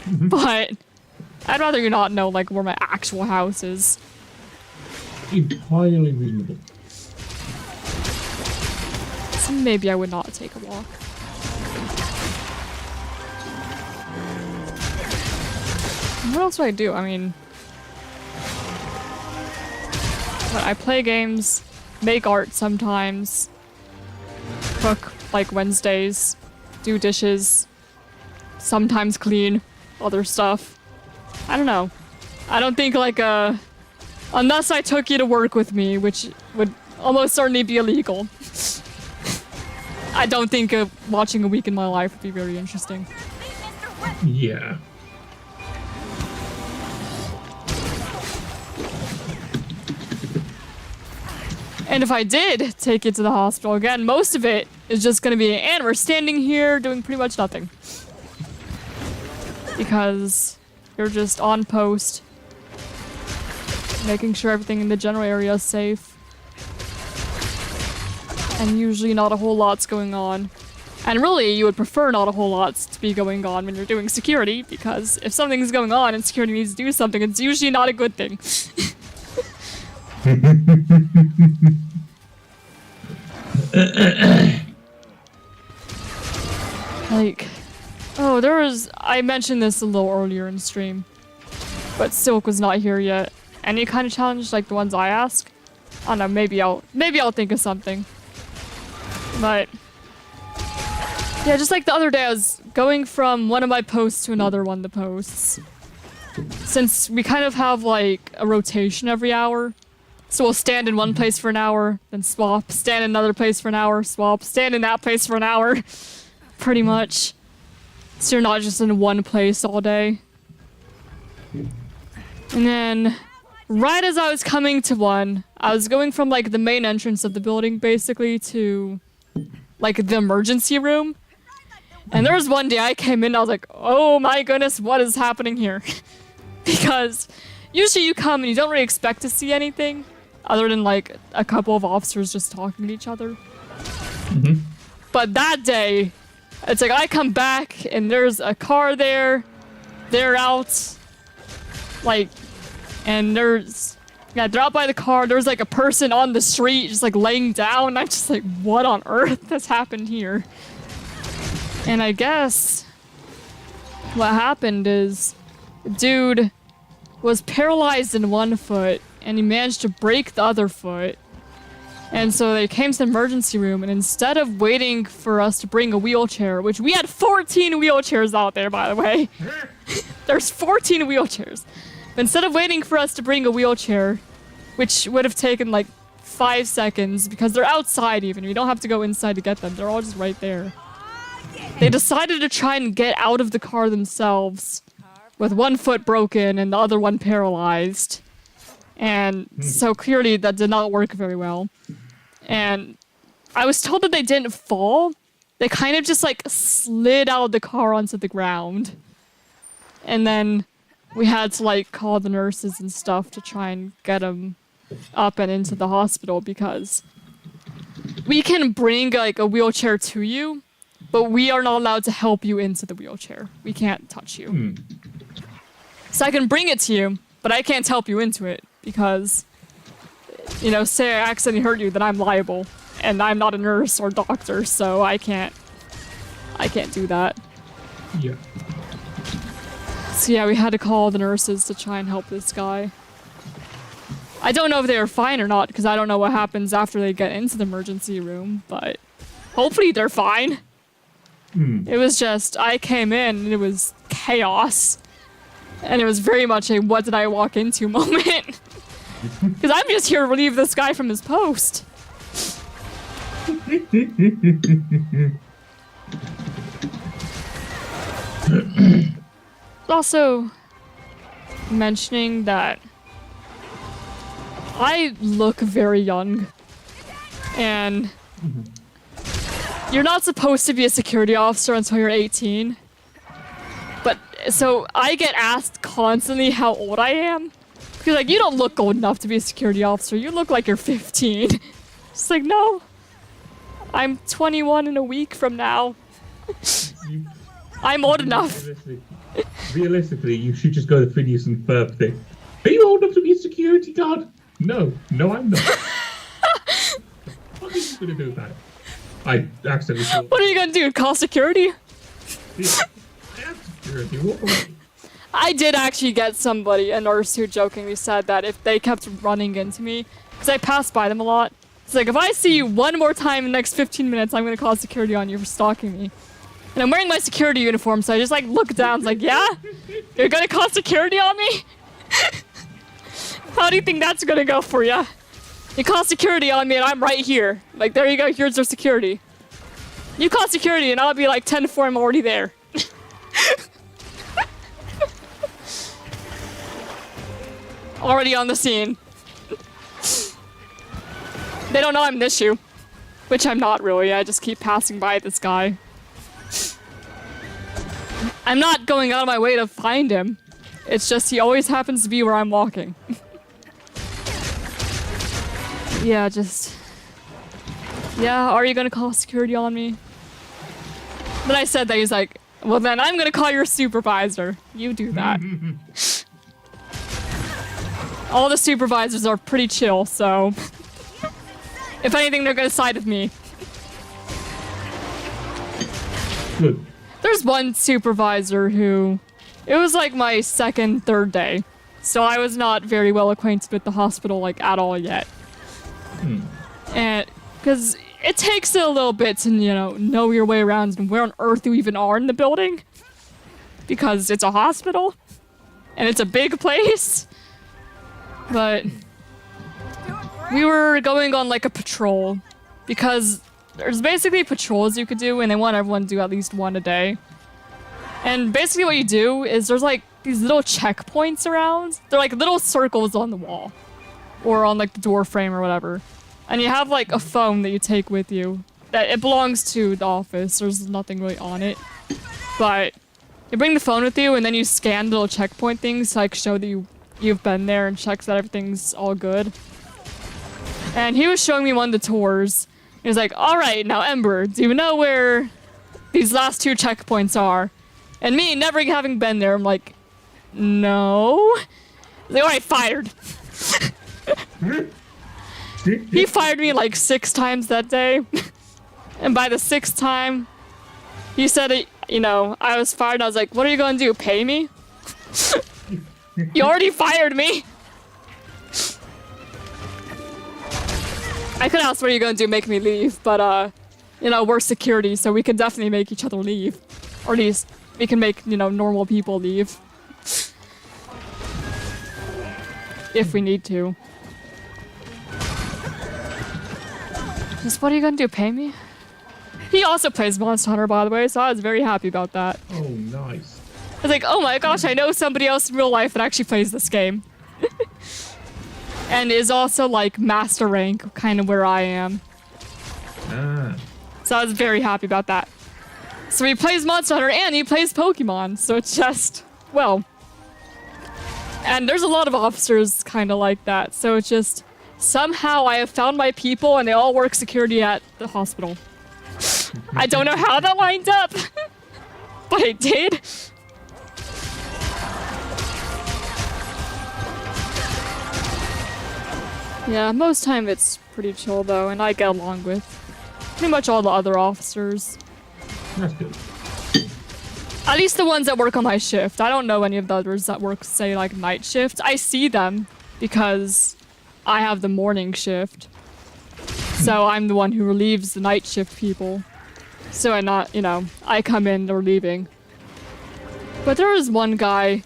A: But I'd rather you not know like where my actual house is.
H: Entirely reasonable.
A: So maybe I would not take a walk. What else do I do? I mean, I play games, make art sometimes, cook like Wednesdays, do dishes, sometimes clean, other stuff. I don't know. I don't think like unless I took you to work with me, which would almost certainly be illegal. I don't think watching a week in my life would be very interesting.
H: Yeah.
A: And if I did take you to the hospital again, most of it is just gonna be, and we're standing here doing pretty much nothing. Because you're just on post, making sure everything in the general area is safe. And usually not a whole lot's going on. And really, you would prefer not a whole lot to be going on when you're doing security, because if something's going on and security needs to do something, it's usually not a good thing. Like, oh, I mentioned this a little earlier in stream, but Silk was not here yet. Any kind of challenge like the ones I ask? I don't know, maybe I'll think of something. But yeah, just like the other day, I was going from one of my posts to another one of the posts. Since we kind of have like a rotation every hour. So we'll stand in one place for an hour, then swap, stand in another place for an hour, swap, stand in that place for an hour. Pretty much. So you're not just in one place all day. And then, right as I was coming to one, I was going from like the main entrance of the building basically to like the emergency room. And there was one day I came in, I was like, oh my goodness, what is happening here? Because usually you come and you don't really expect to see anything other than like a couple of officers just talking to each other. But that day, it's like I come back and there's a car there, they're out, like, and they're out by the car, there's like a person on the street just like laying down, and I'm just like, what on earth has happened here? And I guess what happened is, dude was paralyzed in one foot, and he managed to break the other foot. And so they came to the emergency room, and instead of waiting for us to bring a wheelchair, which we had 14 wheelchairs out there, by the way. There's 14 wheelchairs. But instead of waiting for us to bring a wheelchair, which would have taken like 5 seconds, because they're outside even, we don't have to go inside to get them, they're all just right there. They decided to try and get out of the car themselves, with one foot broken and the other one paralyzed. And so clearly that did not work very well. And I was told that they didn't fall. They kind of just like slid out of the car onto the ground. And then we had to like call the nurses and stuff to try and get them up and into the hospital, because we can bring like a wheelchair to you, but we are not allowed to help you into the wheelchair. We can't touch you. So I can bring it to you, but I can't help you into it, because, you know, say I accidentally hurt you, then I'm liable. And I'm not a nurse or doctor, so I can't do that.
H: Yeah.
A: So yeah, we had to call the nurses to try and help this guy. I don't know if they were fine or not, because I don't know what happens after they get into the emergency room, but hopefully they're fine. It was just, I came in and it was chaos. And it was very much a what did I walk into moment. Because I'm just here to relieve this guy from his post. Also, mentioning that I look very young. And you're not supposed to be a security officer until you're 18. But, so I get asked constantly how old I am. Because, like, you don't look old enough to be a security officer. You look like you're 15. It's like, no. I'm 21 in a week from now. I'm old enough.
H: Realistically, you should just go the Phineas and Ferb thing. Are you old enough to be a security guard? No, I'm not. What are you gonna do about it? I accidentally thought.
A: What are you gonna do? Call security?
H: Yeah, security. Walk away.
A: I did actually get somebody, a nurse, who jokingly said that if they kept running into me, because I pass by them a lot, it's like, if I see you one more time in the next 15 minutes, I'm gonna call security on you for stalking me. And I'm wearing my security uniform, so I just like look down, it's like, yeah? You're gonna call security on me? How do you think that's gonna go for you? You call security on me and I'm right here. Like, there you go, here's your security. You call security and I'll be like 10-4, I'm already there. Already on the scene. They don't know I'm an issue. Which I'm not really, I just keep passing by this guy. I'm not going out of my way to find him. It's just he always happens to be where I'm walking. Yeah, just... Yeah, are you gonna call security on me? Then I said that, he's like, well then I'm gonna call your supervisor. You do that. All the supervisors are pretty chill, so... If anything, they're gonna side with me.
H: Good.
A: There's one supervisor who... It was like my second, third day. So I was not very well acquainted with the hospital, like, at all yet. And... Because it takes a little bit to, you know your way around and where on earth you even are in the building. Because it's a hospital. And it's a big place. But... We were going on, like, a patrol. Because there's basically patrols you could do, and they want everyone to do at least one a day. And basically what you do is there's, like, these little checkpoints around. They're, like, little circles on the wall. Or on, like, the door frame or whatever. And you have, like, a phone that you take with you. That it belongs to the office. There's nothing really on it. But you bring the phone with you, and then you scan the little checkpoint things to, like, show that you've been there and checks that everything's all good. And he was showing me one of the tours. He was like, alright, now Ember, do you know where these last two checkpoints are? And me, never having been there, I'm like, no. He's like, alright, fired. He fired me like 6 times that day. And by the 6th time, he said, I was fired. And I was like, what are you gonna do, pay me? You already fired me. I could ask what are you gonna do, make me leave, but you know, we're security, so we can definitely make each other leave. Or at least we can make, you know, normal people leave. If we need to. Just what are you gonna do, pay me? He also plays Monster Hunter, by the way, so I was very happy about that.
H: Oh, nice.
A: I was like, oh my gosh, I know somebody else in real life that actually plays this game. And is also like master rank, kind of where I am.
H: Ah.
A: So I was very happy about that. So he plays Monster Hunter and he plays Pokemon, so it's just, well. And there's a lot of officers kind of like that, so it's just, somehow I have found my people and they all work security at the hospital. I don't know how that lined up, but it did. Yeah, most time it's pretty chill though, and I get along with pretty much all the other officers.
H: That's good.
A: At least the ones that work on my shift. I don't know any of the others that work, say, like night shift. I see them because I have the morning shift. So I'm the one who relieves the night shift people. So I'm not, you know, I come in, they're leaving. But there was one guy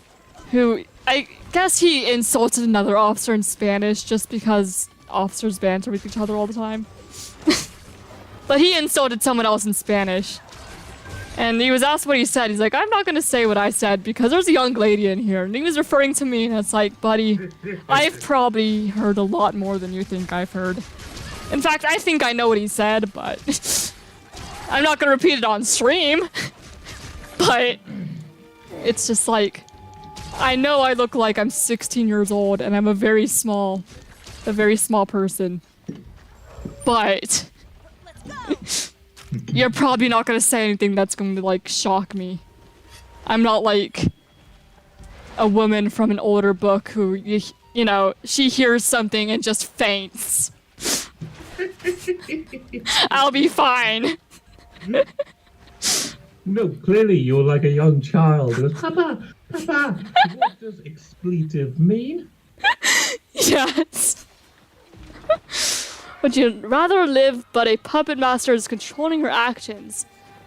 A: who, I guess he insulted another officer in Spanish just because officers banter with each other all the time. But he insulted someone else in Spanish. And he was asked what he said. He's like, I'm not gonna say what I said because there's a young lady in here. And he was referring to me, and it's like, buddy, I've probably heard a lot more than you think I've heard. In fact, I think I know what he said, but I'm not gonna repeat it on stream. But it's just like, I know I look like I'm 16 years old and I'm a very small person. But you're probably not gonna say anything that's going to like shock me. I'm not like a woman from an older book who, you know, she hears something and just faints. I'll be fine.
H: No, clearly you're like a young child. It was, Papa, Papa, what does expletive mean?
A: Yes. Would you rather live but a puppet master is controlling your actions?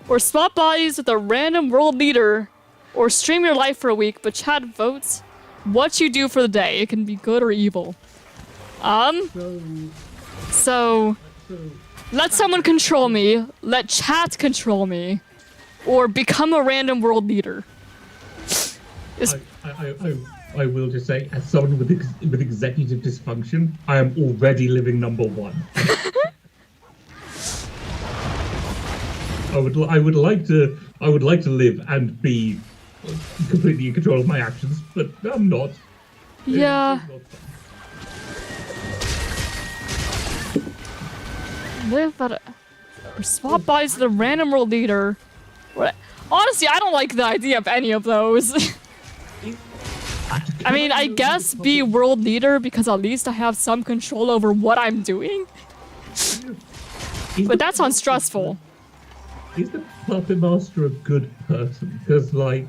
A: Or swap bodies with a random world leader? Or stream your life for a week but chat votes what you do for the day? It can be good or evil. So let someone control me, let chat control me, or become a random world leader.
H: I will just say, as someone with executive dysfunction, I am already living number one. I would like to live and be completely in control of my actions, but I'm not.
A: Yeah.
H: It's not fun.
A: Live at or swap bodies with a random world leader. Honestly, I don't like the idea of any of those. I mean, I guess be world leader because at least I have some control over what I'm doing. But that sounds stressful.
H: Is the puppet master a good person? Because, like,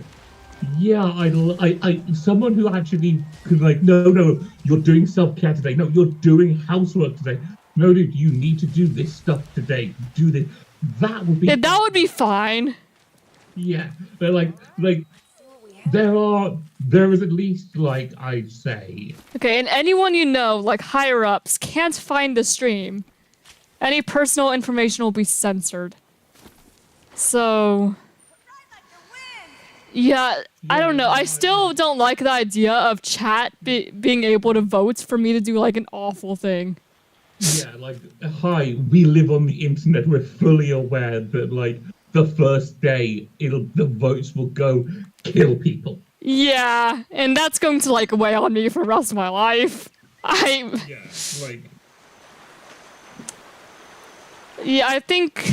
H: yeah, I someone who actually could, like, no, you're doing self-care today. No, you're doing housework today. No, dude, you need to do this stuff today. Do this. That would be.
A: Yeah, that would be fine.
H: Yeah, but like there is at least, like, I'd say.
A: Okay, and anyone you know, like higher ups, can't find the stream. Any personal information will be censored. So, yeah, I don't know. I still don't like the idea of chat being able to vote for me to do like an awful thing.
H: Yeah, like, hi, we live on the internet. We're fully aware that, like, the first day, the votes will go kill people.
A: Yeah, and that's going to like weigh on me for the rest of my life.
H: Yeah, like.
A: Yeah, I think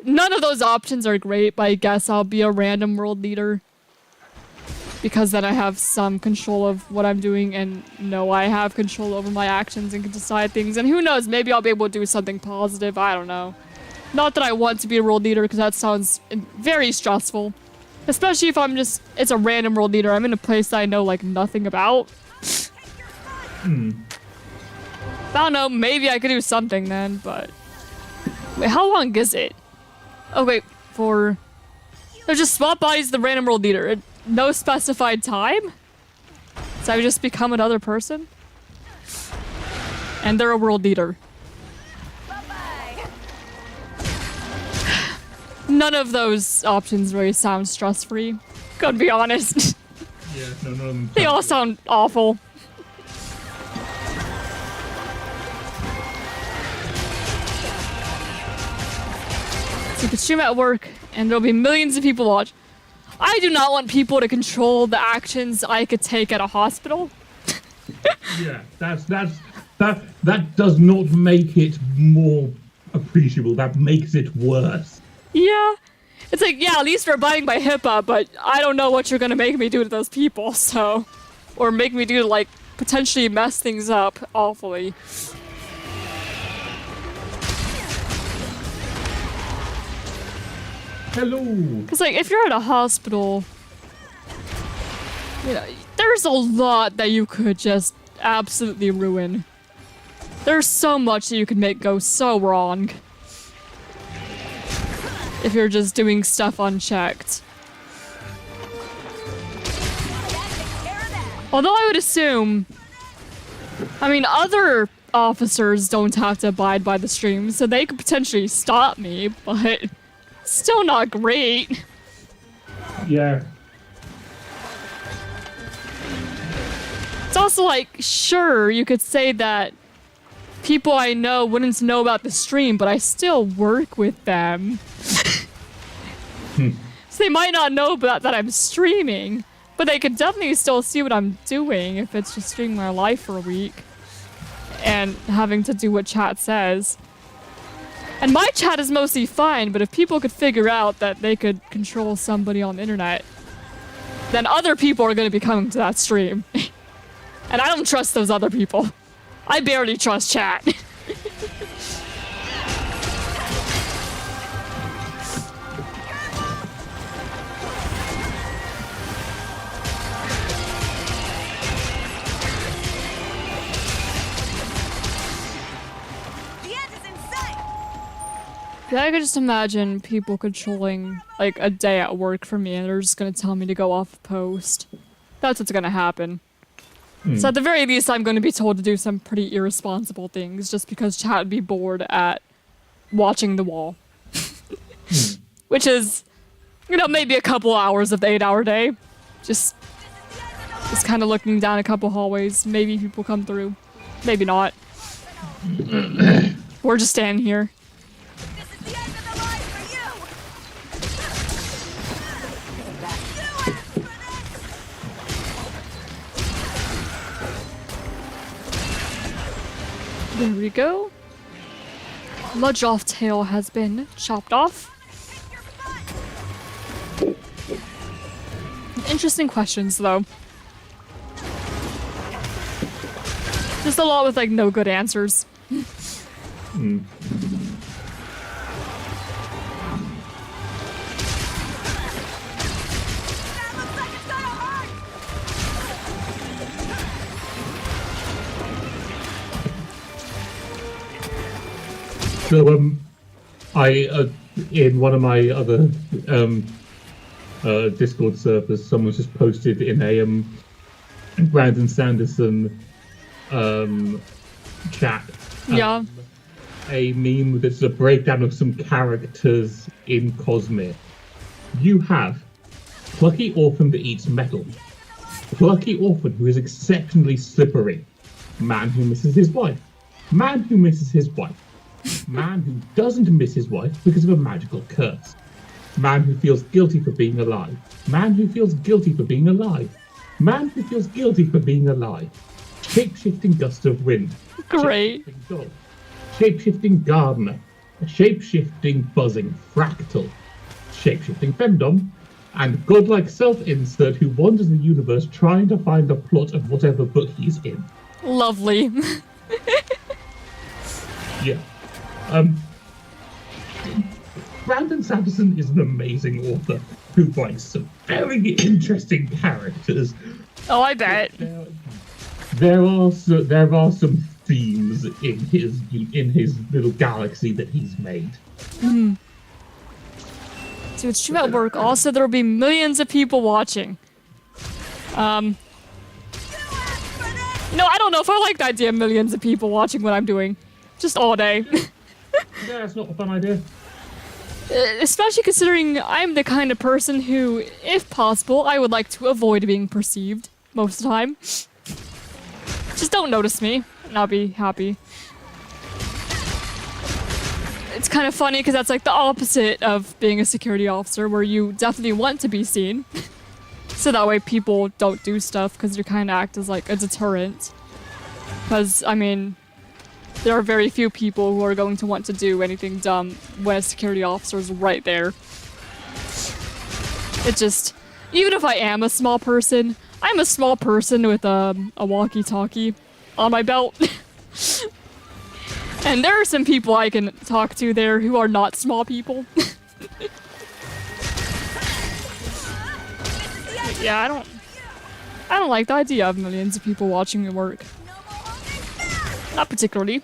A: none of those options are great, but I guess I'll be a random world leader. Because then I have some control of what I'm doing and know I have control over my actions and can decide things. And who knows, maybe I'll be able to do something positive, I don't know. Not that I want to be a world leader because that sounds very stressful. Especially if it's a random world leader. I'm in a place that I know like nothing about. I don't know, maybe I could do something then, but... Wait, how long is it? Oh wait, for... They're just swap bodies the random world leader. No specified time? So I would just become another person? And they're a world leader.
C: Bye-bye.
A: None of those options really sound stress-free. Gotta be honest.
H: Yeah, no, none of them.
A: They all sound awful. So you can stream at work, and there'll be millions of people watch. I do not want people to control the actions I could take at a hospital.
H: Yeah, that does not make it more appreciable. That makes it worse.
A: Yeah. It's like, yeah, at least we're abiding by HIPAA, but I don't know what you're gonna make me do to those people, so... Or make me do to, like, potentially mess things up awfully.
H: Hello.
A: Because, like, if you're at a hospital, you know, there's a lot that you could just absolutely ruin. There's so much that you could make go so wrong. If you're just doing stuff unchecked. Although I would assume, I mean, other officers don't have to abide by the stream, so they could potentially stop me, but still not great.
H: Yeah.
A: It's also like, sure, you could say that people I know wouldn't know about the stream, but I still work with them. So they might not know about that I'm streaming, but they could definitely still see what I'm doing if it's just streaming my life for a week and having to do what chat says. And my chat is mostly fine, but if people could figure out that they could control somebody on the internet, then other people are going to be coming to that stream. And I don't trust those other people. I barely trust chat. Yeah, I could just imagine people controlling, like, a day at work for me and they're just gonna tell me to go off post. That's what's gonna happen. So at the very least, I'm gonna be told to do some pretty irresponsible things just because chat would be bored at watching the wall. Which is, you know, maybe a couple hours of the 8-hour day. Just kind of looking down a couple hallways. Maybe people come through. Maybe not. We're just standing here.
C: This is the end of the line for you.
A: There we go. Ludroth's tail has been chopped off. Interesting questions, though. Just a lot with, like, no good answers.
H: So, in one of my other Discord servers, someone's just posted in a Brandon Sanderson chat.
A: Yeah.
H: A meme that's a breakdown of some characters in Cosmere. You have Plucky Orphan that eats metal. Plucky Orphan who is exceptionally slippery. Man who misses his wife. Man who misses his wife. Man who doesn't miss his wife because of a magical curse. Man who feels guilty for being alive. Man who feels guilty for being alive. Man who feels guilty for being alive. Shape-shifting gust of wind.
A: Great.
H: Shape-shifting dog. Shape-shifting gardener. A shape-shifting buzzing fractal. Shape-shifting femdom. And godlike self-insert who wanders the universe trying to find the plot of whatever book he's in.
A: Lovely.
H: Yeah. Brandon Sanderson is an amazing author who writes some very interesting characters.
A: Oh, I bet.
H: There are some themes in his little galaxy that he's made.
A: So it's stream at work. Also, there will be millions of people watching. No, I don't know if I like the idea of millions of people watching what I'm doing. Just all day.
H: Yeah, it's not a fun idea.
A: Especially considering I'm the kind of person who, if possible, I would like to avoid being perceived most of the time. Just don't notice me, and I'll be happy. It's kind of funny because that's like the opposite of being a security officer, where you definitely want to be seen. So that way people don't do stuff because you kind of act as like a deterrent. Because, I mean, there are very few people who are going to want to do anything dumb when a security officer is right there. It just, even if I am a small person, I'm a small person with a walkie-talkie on my belt. And there are some people I can talk to there who are not small people. Yeah, I don't like the idea of millions of people watching me work. Not particularly.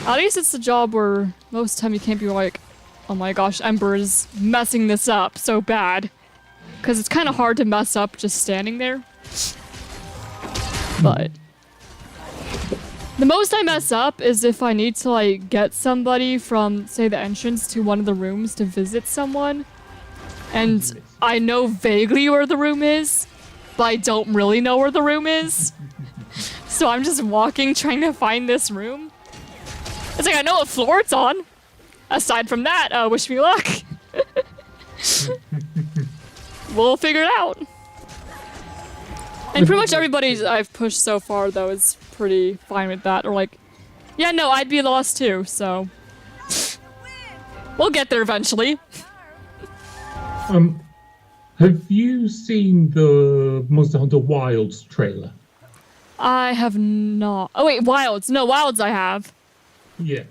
A: At least it's a job where most of the time you can't be like, oh my gosh, Ember is messing this up so bad. Because it's kind of hard to mess up just standing there. But the most I mess up is if I need to like get somebody from, say, the entrance to one of the rooms to visit someone. And I know vaguely where the room is, but I don't really know where the room is. So I'm just walking trying to find this room. It's like I know what floor it's on. Aside from that, wish me luck. We'll figure it out. And pretty much everybody I've pushed so far, though, is pretty fine with that. Or like, yeah, no, I'd be lost too, so... We'll get there eventually.
H: Have you seen the Monster Hunter Wilds trailer?
A: I have not. Oh wait, Wilds. No, Wilds I have.
H: Yeah.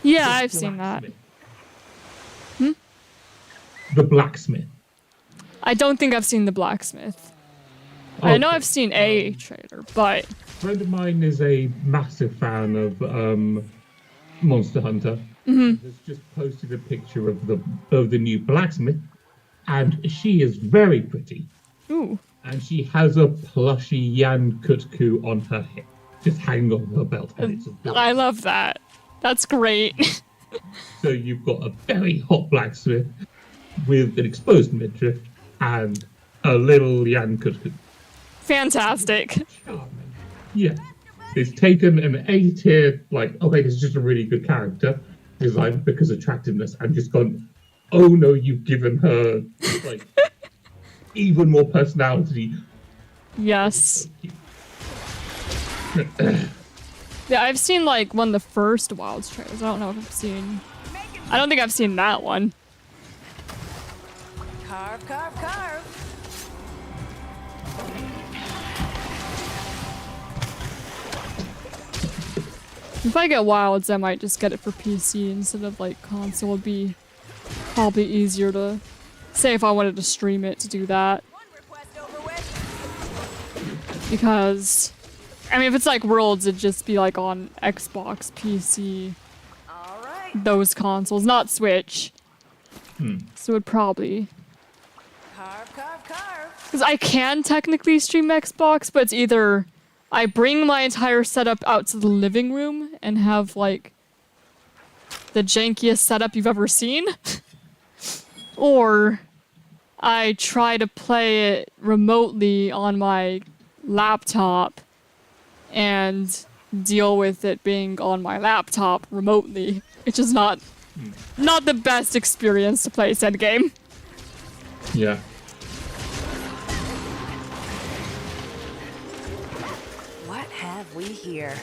A: Yeah, I've seen that.
H: The Blacksmith.
A: I don't think I've seen the Blacksmith.
H: Okay.
A: I know I've seen a trailer, but...
H: A friend of mine is a massive fan of Monster Hunter. Has just posted a picture of the new Blacksmith, and she is very pretty.
A: Ooh.
H: And she has a plushy Yan Kutku on her hip, just hanging on her belt. And it's adorable.
A: I love that. That's great.
H: So you've got a very hot blacksmith with an exposed midriff and a little Yan Kutku.
A: Fantastic.
H: Yeah. It's taken an A-tier, like, okay, this is just a really good character design because attractiveness, and just gone, oh no, you've given her, like, even more personality.
A: Yes. Yeah, I've seen, like, one of the first Wilds trailers. I don't know if I've seen... I don't think I've seen that one.
D: Carve, carve, carve.
A: If I get Wilds, I might just get it for PC instead of, like, console. It'd be probably easier to... Say if I wanted to stream it to do that.
D: One request over with.
A: Because... I mean, if it's like Worlds, it'd just be, like, on Xbox, PC...
D: All right.
A: Those consoles, not Switch. So it'd probably...
D: Carve, carve, carve.
A: Because I can technically stream Xbox, but it's either I bring my entire setup out to the living room and have, like, the jankiest setup you've ever seen, or I try to play it remotely on my laptop and deal with it being on my laptop remotely, which is not the best experience to play said game.
H: Yeah.
D: What have we here?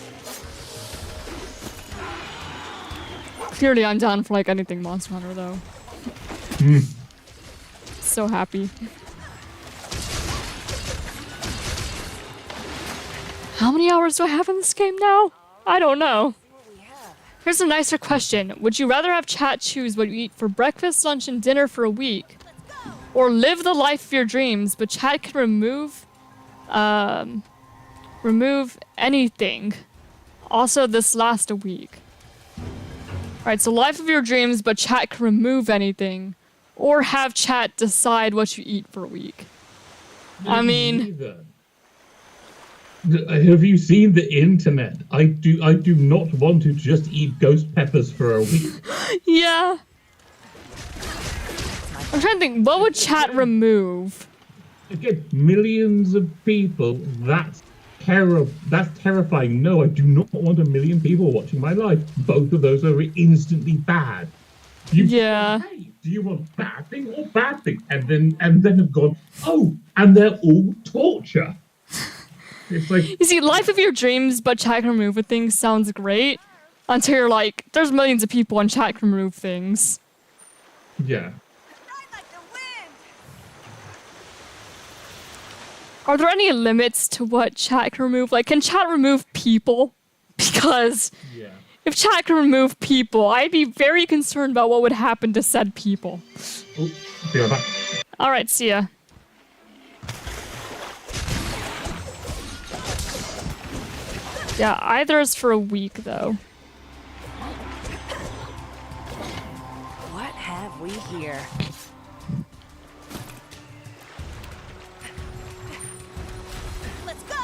A: Clearly, I'm down for like anything Monster Hunter, though. So happy. How many hours do I have in this game now? I don't know. Here's a nicer question. Would you rather have chat choose what you eat for breakfast, lunch, and dinner for a week? Or live the life of your dreams, but chat can remove anything. Also, this lasts a week. Alright, so life of your dreams, but chat can remove anything. Or have chat decide what you eat for a week. I mean...
H: Neither. Have you seen the internet? I do not want to just eat ghost peppers for a week.
A: Yeah. I'm trying to think, what would chat remove?
H: Again, millions of people, that's terrifying. No, I do not want a million people watching my life. Both of those are instantly bad.
A: Yeah.
H: Hey, do you want bad thing or bad thing? And then have gone, oh, and they're all torture. It's like,
A: you see, life of your dreams, but chat can remove things sounds great. Until you're like, there's millions of people and chat can remove things.
H: yeah.
C: Ride like the wind.
A: Are there any limits to what chat can remove? Like, can chat remove people? Because
H: Yeah.
A: if chat can remove people, I'd be very concerned about what would happen to said people.
H: Oh, be right back.
A: Alright, see ya. Yeah, either is for a week, though.
D: What have we here?
C: Let's go.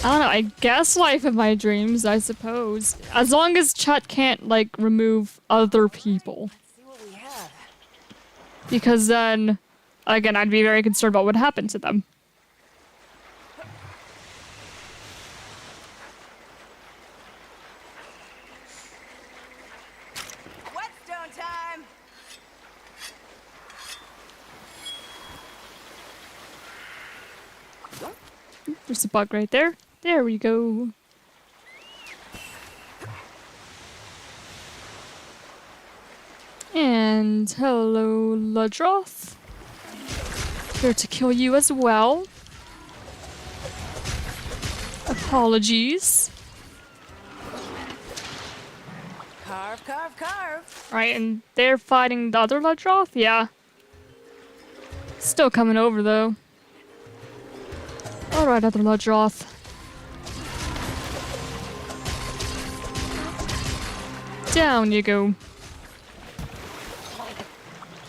A: I don't know, I guess life of my dreams, I suppose. As long as chat can't, like, remove other people.
D: See what we have.
A: Because then, again, I'd be very concerned about what happened to them.
C: Whetstone time.
A: There's a bug right there. There we go. And hello, Ludroth. Here to kill you as well. Apologies.
D: Carve, carve, carve.
A: Right, and they're fighting the other Ludroth? Yeah. Still coming over, though. Alright, other Ludroth. Down you go.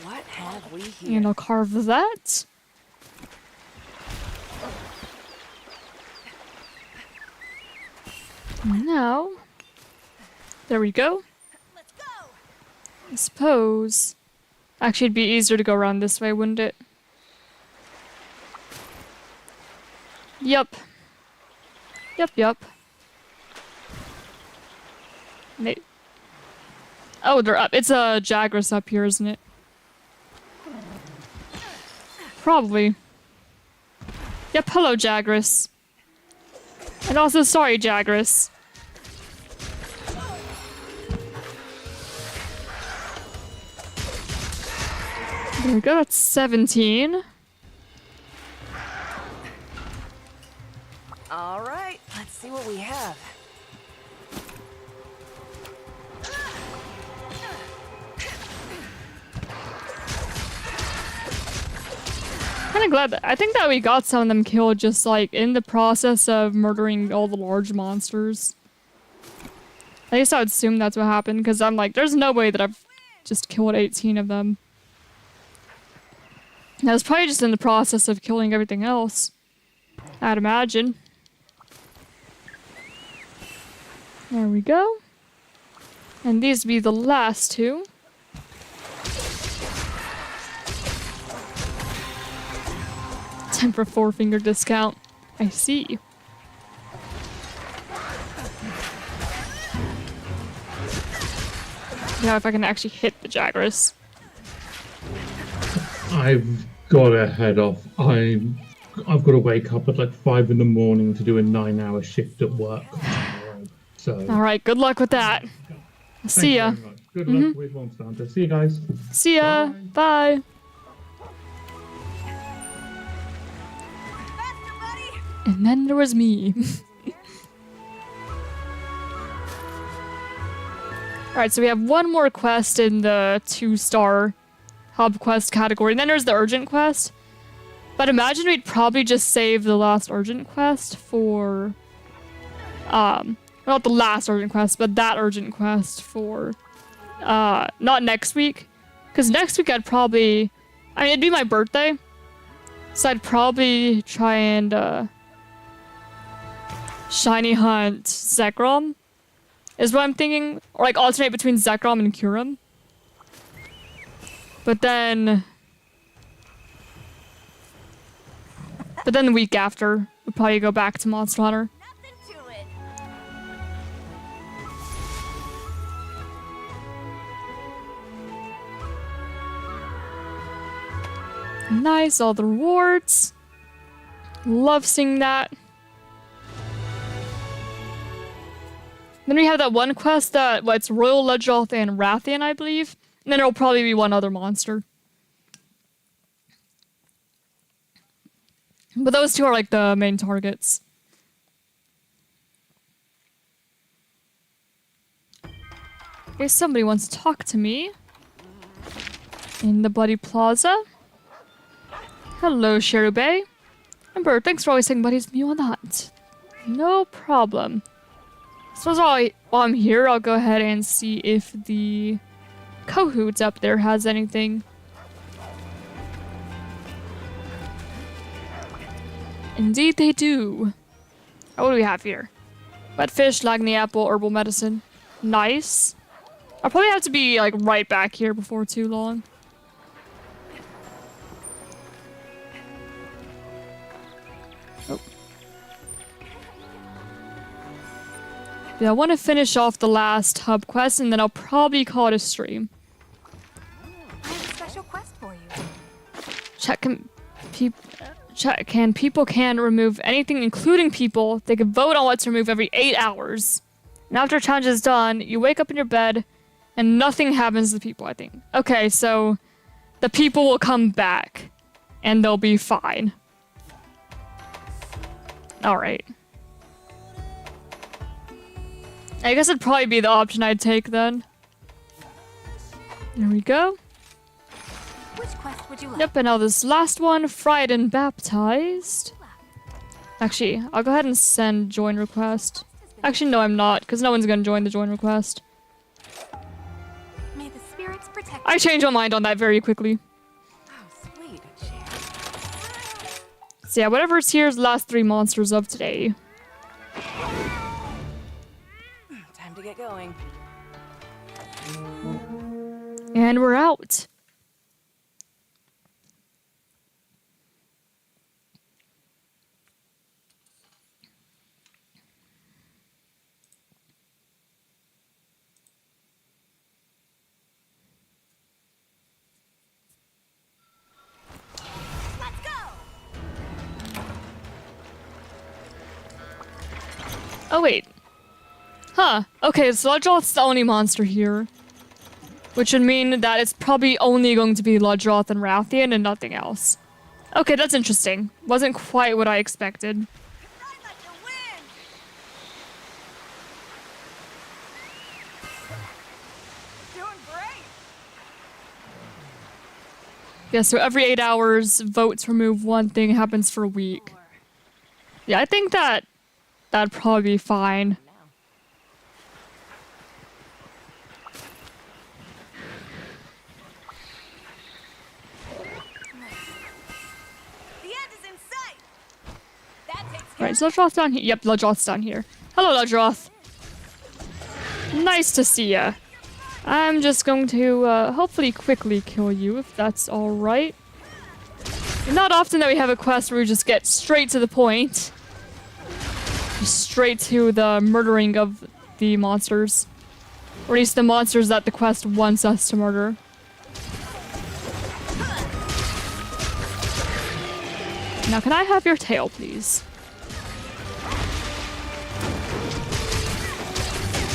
D: What have we here?
A: And I'll carve that. Now, there we go.
C: Let's go.
A: I suppose. Actually, it'd be easier to go around this way, wouldn't it? Yup. Yup. Oh, they're up. It's a Jagras up here, isn't it? Probably. Yep, hello, Jagras. And also, sorry, Jagras. There we go, that's 17.
D: All right, let's see what we have.
A: Kinda glad that I think that we got some of them killed just like in the process of murdering all the large monsters. I guess I would assume that's what happened because I'm like, there's no way that I've just killed 18 of them. I was probably just in the process of killing everything else, I'd imagine. There we go. And these would be the last two. Time for 4-finger discount. I see. Yeah, if I can actually hit the Jagras.
H: I've got to head off. I've got to wake up at like 5 in the morning to do a 9-hour shift at work tomorrow. So
A: Alright, good luck with that. See ya.
H: thank you very much. Good luck with Monster Hunter. See you guys.
A: See ya. Bye.
C: Faster, buddy.
A: And then there was me. Alright, so we have one more quest in the 2-star hub quest category, and then there's the urgent quest. But imagine we'd probably just save the last urgent quest for... not the last urgent quest, but that urgent quest for... not next week. Because next week I'd probably... I mean, it'd be my birthday. So I'd probably try and, shiny hunt Zekrom. Is what I'm thinking. Or, like, alternate between Zekrom and Kurum. But then the week after, we'll probably go back to Monster Hunter.
C: Nothing to it.
A: Nice, all the rewards. Love seeing that. Then we have that one quest that, it's Royal Ledroth and Rathian, I believe. And then there'll probably be one other monster. But those two are like the main targets. Okay, somebody wants to talk to me. In the Bloody Plaza. Hello, Cherube. Ember, thanks for always saying Buddy's me on the hunt. No problem. So while I'm here, I'll go ahead and see if the Kohoots up there has anything. Indeed they do. Oh, what do we have here? Wet fish, Lagny apple, herbal medicine. Nice. I'll probably have to be like right back here before too long. Oh. Yeah, I want to finish off the last hub quest and then I'll probably call it a stream.
D: I have a special quest for you.
A: People can remove anything, including people. They can vote on what to remove every 8 hours. And after a challenge is done, you wake up in your bed and nothing happens to the people, I think. Okay, so the people will come back and they'll be fine. Alright. I guess it'd probably be the option I'd take then. There we go.
D: Which quest would you like?
A: Yep, and now this last one, fried and baptized. Actually, I'll go ahead and send join request. Actually, no, I'm not, because no one's gonna join the join request.
D: May the spirits protect
A: I changed my mind on that very quickly.
D: Oh, sweet, a chair.
A: So yeah, whatever's here is the last 3 monsters of today.
D: Time to get going.
A: And we're out.
C: Let's go.
A: Oh wait. Huh. Okay, so Ludroth's the only monster here. Which would mean that it's probably only going to be Ludroth and Rathian and nothing else. Okay, that's interesting. Wasn't quite what I expected.
C: I'd like to win. Doing great.
A: Yeah, so every 8 hours, vote to remove one thing happens for a week. Yeah, I think that'd probably be fine.
C: The end is in sight. That takes care
A: Right, so Ludroth's down here. Yep, Ludroth's down here. Hello, Ludroth. Nice to see ya. I'm just going to, hopefully quickly kill you, if that's alright. Not often that we have a quest where we just get straight to the point. Straight to the murdering of the monsters. Or at least the monsters that the quest wants us to murder. Now, can I have your tail, please?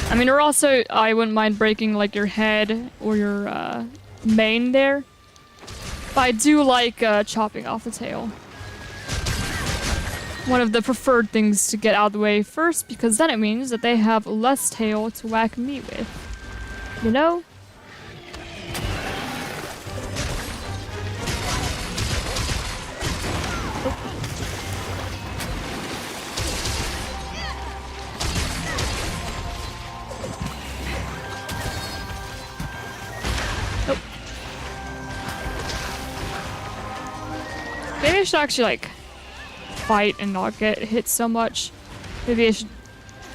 A: I mean, or also, I wouldn't mind breaking, like, your head or your, mane there. But I do like, chopping off the tail. One of the preferred things to get out of the way first, because then it means that they have less tail to whack me with. You know? Maybe I should actually, like, fight and not get hit so much. Maybe I should...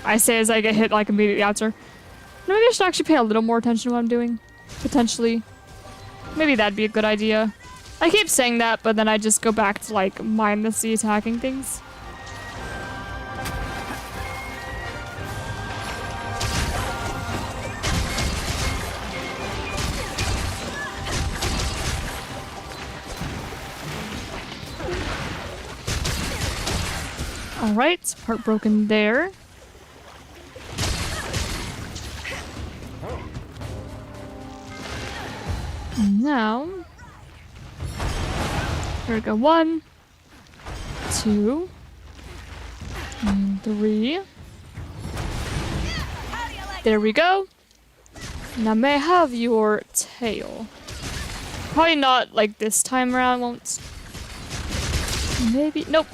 A: I say as I get hit, like, immediately after. Maybe I should actually pay a little more attention to what I'm doing. Potentially. Maybe that'd be a good idea. I keep saying that, but then I just go back to, like, mindlessly attacking things. Alright, heartbroken there. Now, here we go. 1, 2, and 3. There we go. Now may I have your tail? Probably not like this time around, won't. Maybe, nope,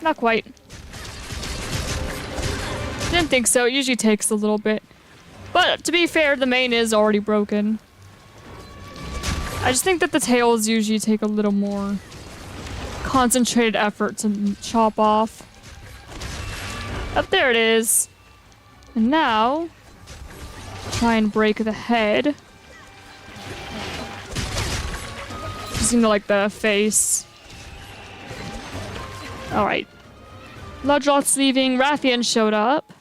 A: not quite. Didn't think so, it usually takes a little bit. But to be fair, the mane is already broken. I just think that the tails usually take a little more concentrated effort to chop off. Up there it is. And now, try and break the head. Just into like the face. Alright. Ludroth's leaving, Rathian showed up.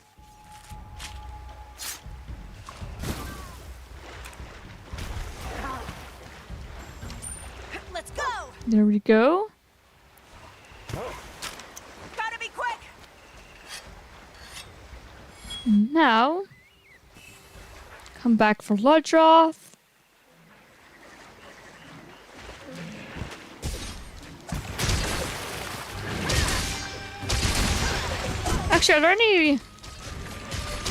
A: There we go.
C: Gotta be quick.
A: Now, come back for Ludroth. Actually, are there any...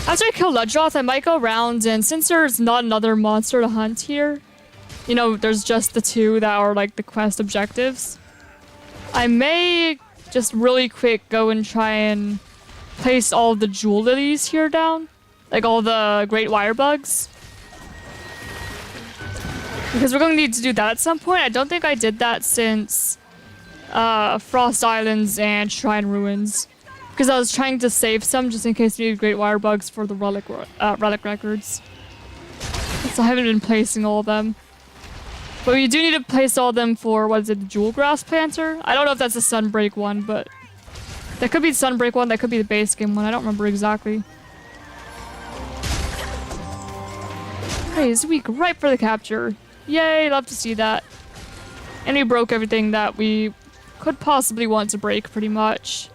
A: After I kill Ludroth, I might go around, and since there's not another monster to hunt here, you know, there's just the 2 that are like the quest objectives, I may just really quick go and try and place all the jewel lilies here down. Like all the great wire bugs. Because we're going to need to do that at some point. I don't think I did that since Frost Islands and Shrine Ruins. Because I was trying to save some just in case we needed great wire bugs for the relic records. So I haven't been placing all of them. But we do need to place all of them for, what is it, the Jewel Grass Planter? I don't know if that's a Sunbreak one, but... That could be the Sunbreak one, that could be the base game one, I don't remember exactly. Hey, he's weak, right for the capture. Yay, love to see that. And we broke everything that we could possibly want to break, pretty much.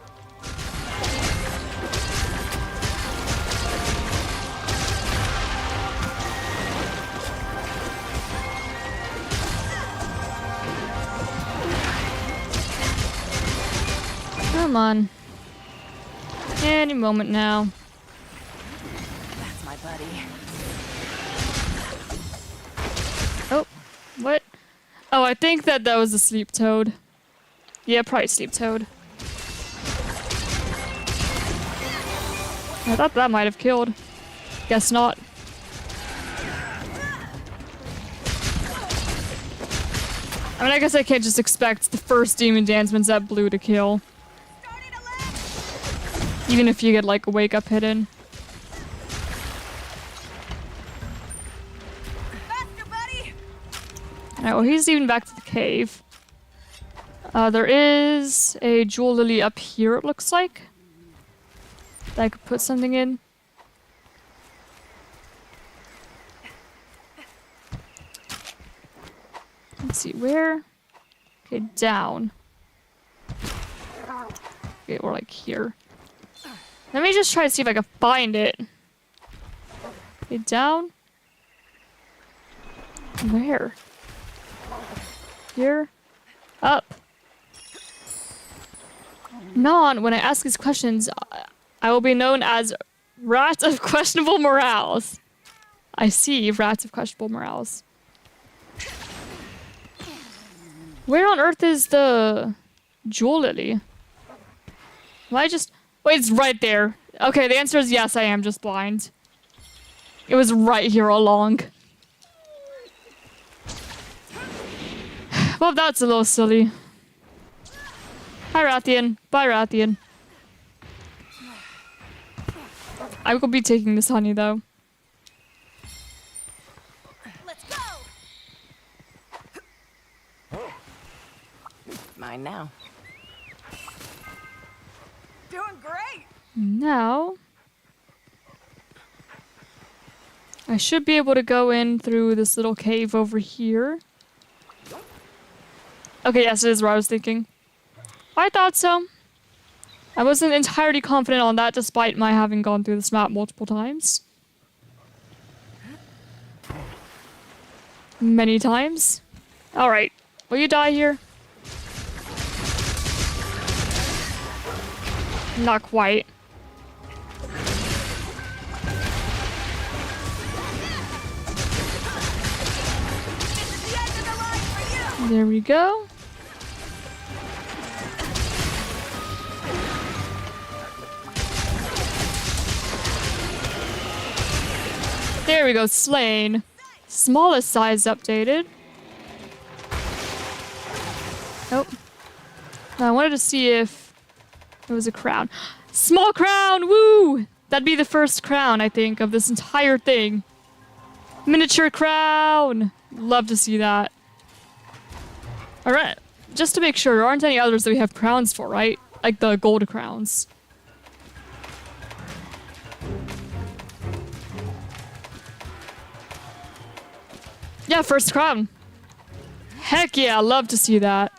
A: Come on. Any moment now.
D: That's my buddy.
A: Oh, what? Oh, I think that was a sleep toad. Yeah, probably sleep toad. I thought that might have killed. Guess not. I mean, I guess I can't just expect the first Demon Danceman's at blue to kill. Even if you get like a wake up hidden.
C: Faster, buddy.
A: Alright, well he's even back to the cave. There is a jewel lily up here, it looks like. That I could put something in. Let's see, where? Okay, down. Okay, or like here. Let me just try to see if I can find it. Okay, down. Where? Here? Up. Non, when I ask these questions, I will be known as Rat of Questionable Morals. I see rats of questionable morals. Where on earth is the jewel lily? Am I just... Wait, it's right there. Okay, the answer is yes, I am just blind. It was right here all along. Well, that's a little silly. Hi, Rathian. Bye, Rathian. I will be taking this honey, though.
C: Let's go!
D: Mine now.
C: Doing great!
A: Now... I should be able to go in through this little cave over here. Okay, yes, it is what I was thinking. I thought so. I wasn't entirely confident on that despite my having gone through this map multiple times. Many times. Alright. Will you die here? Not quite. There we go. There we go, slain. Smallest size updated. Oh. Now I wanted to see if there was a crown. Small crown! Woo! That'd be the first crown, I think, of this entire thing. Miniature crown! Love to see that. Alright, just to make sure, there aren't any others that we have crowns for, right? Like the gold crowns. Yeah, first crown. Heck yeah, I love to see that.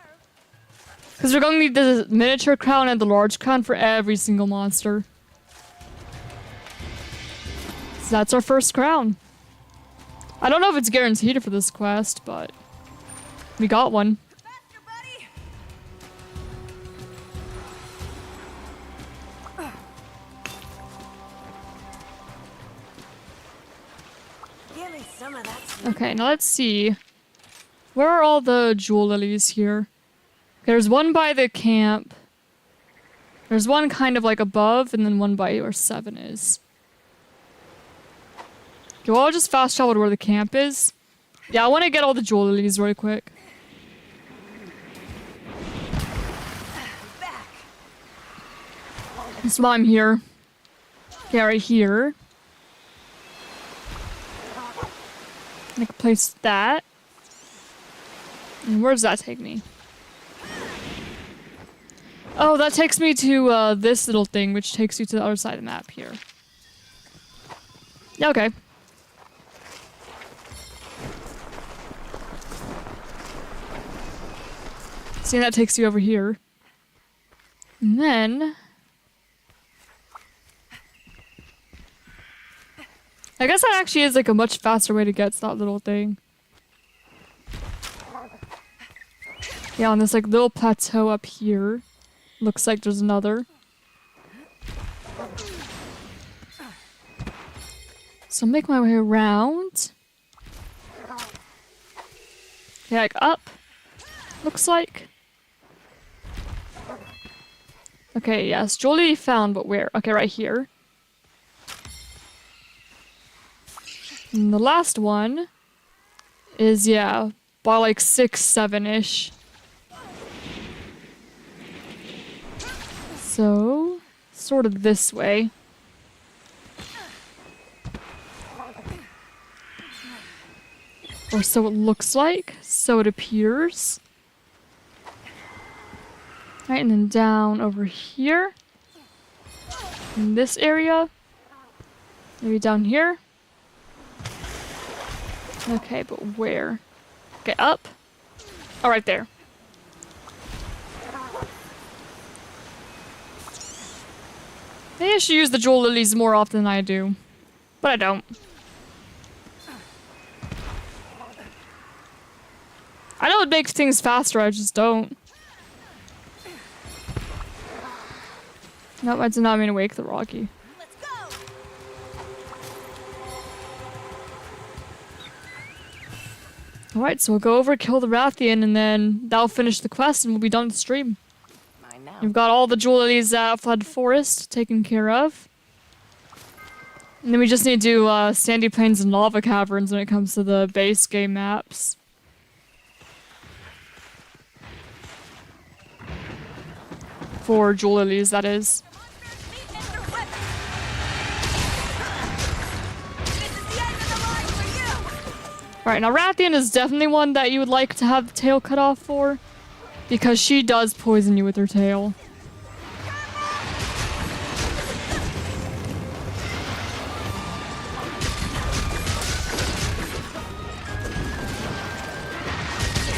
A: Because we're going to need the miniature crown and the large crown for every single monster. So that's our first crown. I don't know if it's guaranteed for this quest, but we got one.
C: Faster, buddy!
D: Give me some of that.
A: Okay, now let's see. Where are all the jewel lilies here? There's one by the camp. There's one kind of like above, and then one by where 7 is. Okay, well, I'll just fast travel to where the camp is. Yeah, I want to get all the jewel lilies really quick. That's why I'm here. Okay, right here. I can place that. And where does that take me? Oh, that takes me to this little thing, which takes you to the other side of the map here. Yeah, okay. See, that takes you over here. And then... I guess that actually is like a much faster way to get to that little thing. Yeah, on this like little plateau up here. Looks like there's another. So make my way around. Okay, like up. Looks like. Okay, yes, Jolie found, but where? Okay, right here. And the last one is, yeah, by like 6, 7-ish. So, sort of this way. Or so it looks like, so it appears. Right, and then down over here. In this area. Maybe down here. Okay, but where? Okay, up. Oh, right there. Maybe I should use the jewel lilies more often than I do. But I don't. I know it makes things faster, I just don't. Nope, I did not mean to wake the Rocky.
C: Let's go!
A: Alright, so we'll go over, kill the Rathian, and then that'll finish the quest and we'll be done with the stream.
D: Mine now.
A: We've got all the jewelries at Flood Forest taken care of. And then we just need to do Sandy Plains and Lava Caverns when it comes to the base game maps. For jewelries, that is. Alright, now Rathian is definitely one that you would like to have the tail cut off for. Because she does poison you with her tail.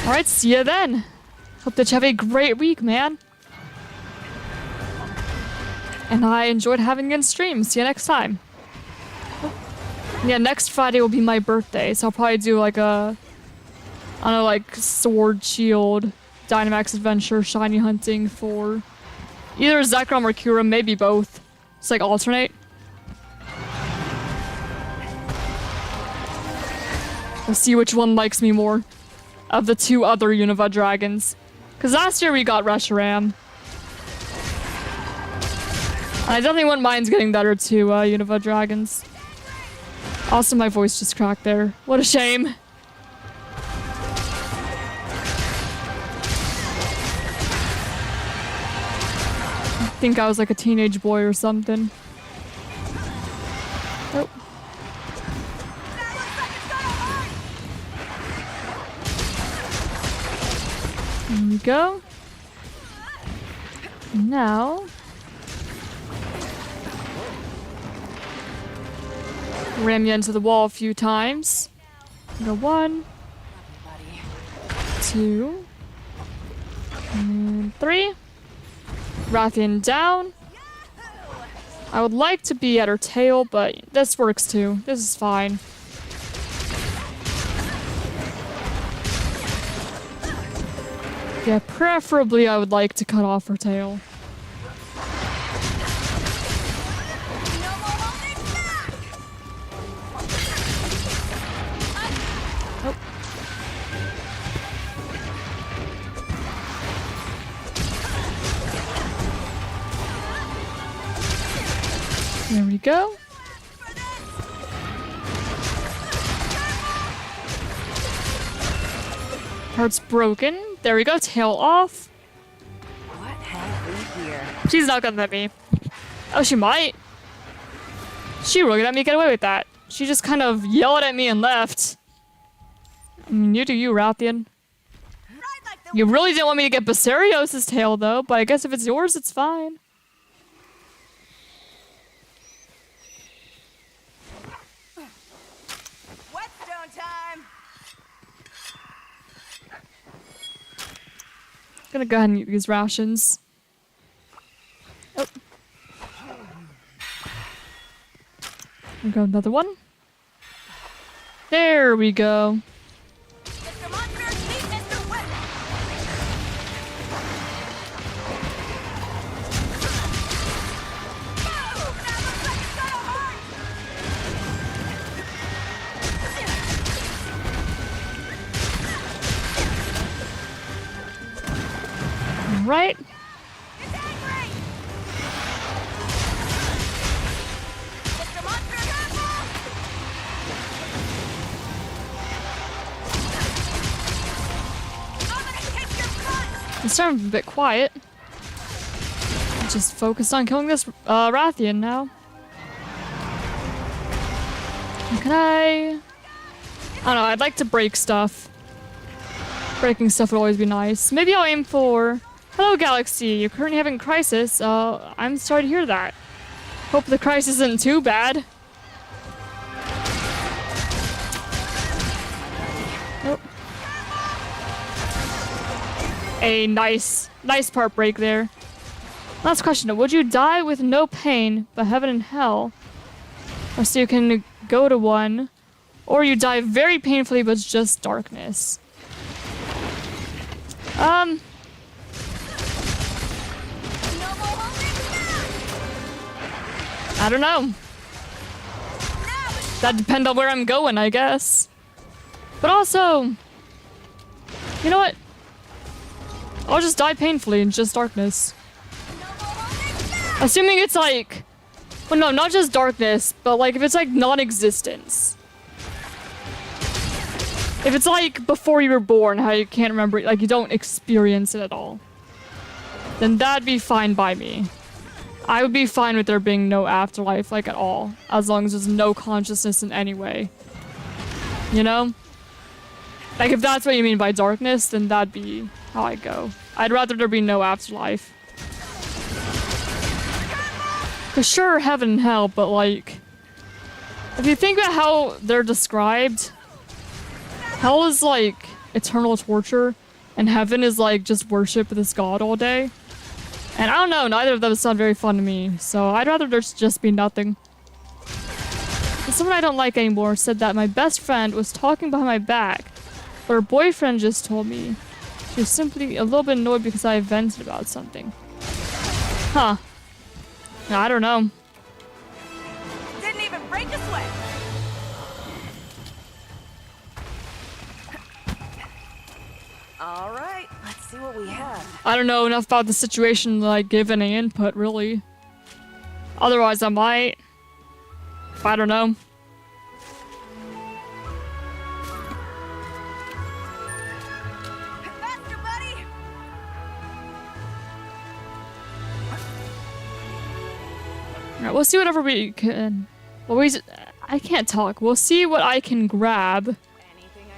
A: Alright, see ya then. Hope that you have a great week, man. And I enjoyed having you on stream. See you next time. Yeah, next Friday will be my birthday, so I'll probably do like a, I don't know, like Sword Shield, Dynamax Adventure, Shiny Hunting for either Zekrom or Kyurem, maybe both. Just like alternate. We'll see which one likes me more of the two other Unova dragons. Because last year we got Reshiram. And I definitely wouldn't mind getting better two Unova dragons. Also, my voice just cracked there. What a shame. I think I was like a teenage boy or something. Oh. There we go. Now... ram you into the wall a few times. Go 1, 2, and 3. Rathian down. I would like to be at her tail, but this works too. This is fine. Yeah, preferably I would like to cut off her tail. There we go. Heart's broken. There we go. Tail off.
D: What have we here?
A: She's not gonna let me. Oh, she might. She really let me get away with that. She just kind of yelled at me and left. I mean, you do you, Rathian. You really didn't want me to get Basarios' tail, though, but I guess if it's yours, it's fine.
C: Whetstone time.
A: Gonna go ahead and eat these rations. Oh. There we go, another one. There we go.
C: Mr. Monster, meet Mr. Whip. Move! That looks like it's gonna hurt.
A: Right.
C: It's angry. Mr. Monster, careful! I'm gonna kick your butt.
A: It's starting to be a bit quiet. Just focused on killing this Rathian now. Can I don't know, I'd like to break stuff. Breaking stuff would always be nice. Maybe I'll aim for... Hello, Galaxy. You're currently having a crisis. I'm sorry to hear that. Hope the crisis isn't too bad. Oh. A nice part break there. Last question. Would you die with no pain, but heaven and hell? Or so you can go to one. Or you die very painfully, but it's just darkness. I don't know. That depends on where I'm going, I guess. But also, You know what? I'll just die painfully in just darkness. Assuming it's like... Well, no, not just darkness, but like if it's like non-existence. If it's like before you were born, how you can't remember, like you don't experience it at all, then that'd be fine by me. I would be fine with there being no afterlife, like at all, as long as there's no consciousness in any way. You know? Like if that's what you mean by darkness, then that'd be how I go. I'd rather there be no afterlife. Cause sure, heaven and hell, but like, if you think about how they're described, hell is like eternal torture, and heaven is like just worship this god all day. And I don't know, neither of those sound very fun to me, so I'd rather there's just be nothing. And someone I don't like anymore said that my best friend was talking behind my back, but her boyfriend just told me she was simply a little bit annoyed because I vented about something. Huh. I don't know.
D: Didn't even break a sweat. All right, let's see what we have.
A: I don't know enough about the situation to like give any input, really. Otherwise, I might. I don't know.
C: Faster, buddy!
A: Alright, we'll see whatever we can. Well, I can't talk. We'll see what I can grab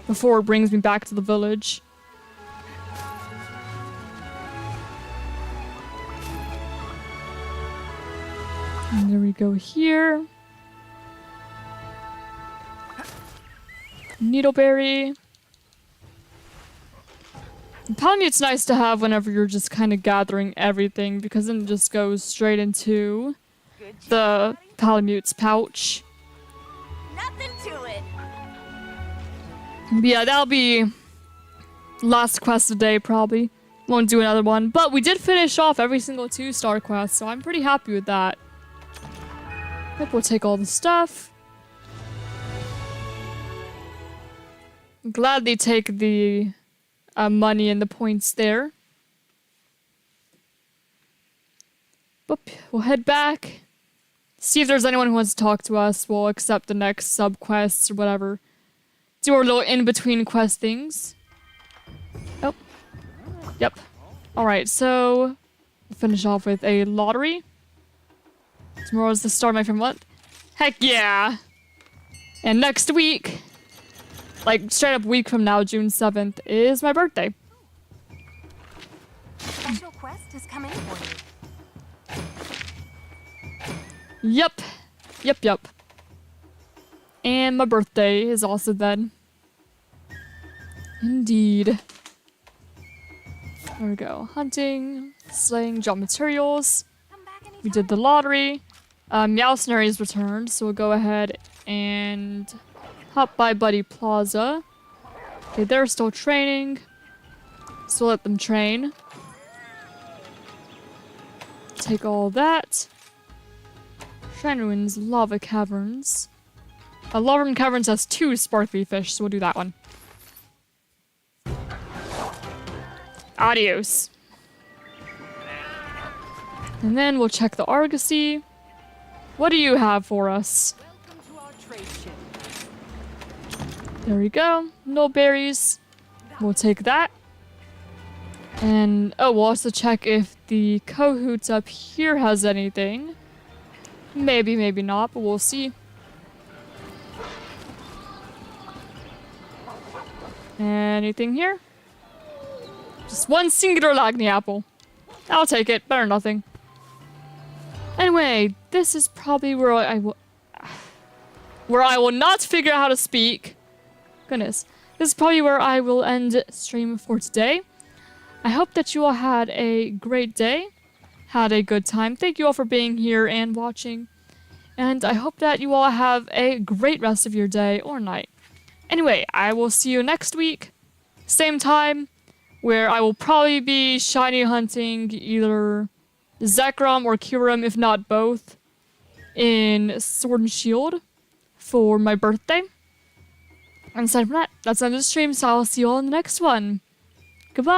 A: before it brings me back to the village. And there we go here. Needleberry. Palamute's nice to have whenever you're just kind of gathering everything, because then it just goes straight into the Palamute's pouch.
C: Nothing to it.
A: But yeah, that'll be last quest of the day, probably. Won't do another one. But we did finish off every single 2-star quest, so I'm pretty happy with that. Yep, we'll take all the stuff. Gladly take the money and the points there. Boop. We'll head back. See if there's anyone who wants to talk to us. We'll accept the next sub-quests or whatever. Do our little in-between quest things. Oh. Yep. Alright, so we'll finish off with a lottery. Tomorrow's the start of my free month. Heck yeah! And next week, like straight up week from now, June 7th, is my birthday.
C: Special quest is coming for you.
A: Yep. Yep, yep. And my birthday is also then. Indeed. There we go. Hunting, slaying, drop materials. We did the lottery. Meowsnary is returned, so we'll go ahead and hop by Buddy Plaza. Okay, they're still training, so we'll let them train. Take all that. Shrine Ruins, Lava Caverns. Lava Room Caverns has 2 sparkly fish, so we'll do that one. Adios. And then we'll check the Argosy. What do you have for us?
D: Welcome to our trade ship.
A: There we go. No berries. We'll take that. And, oh, we'll also check if the Kohoots up here has anything. Maybe, maybe not, but we'll see. Anything here? Just one singular Lagny apple. I'll take it. Better nothing. Anyway, this is probably where I will not figure out how to speak. Goodness. This is probably where I will end stream for today. I hope that you all had a great day. Had a good time. Thank you all for being here and watching. And I hope that you all have a great rest of your day or night. Anyway, I will see you next week. Same time, where I will probably be shiny hunting either Zekrom or Kyurem, if not both, in Sword and Shield for my birthday. And aside from that, that's the end of the stream, so I'll see you all in the next one. Goodbye.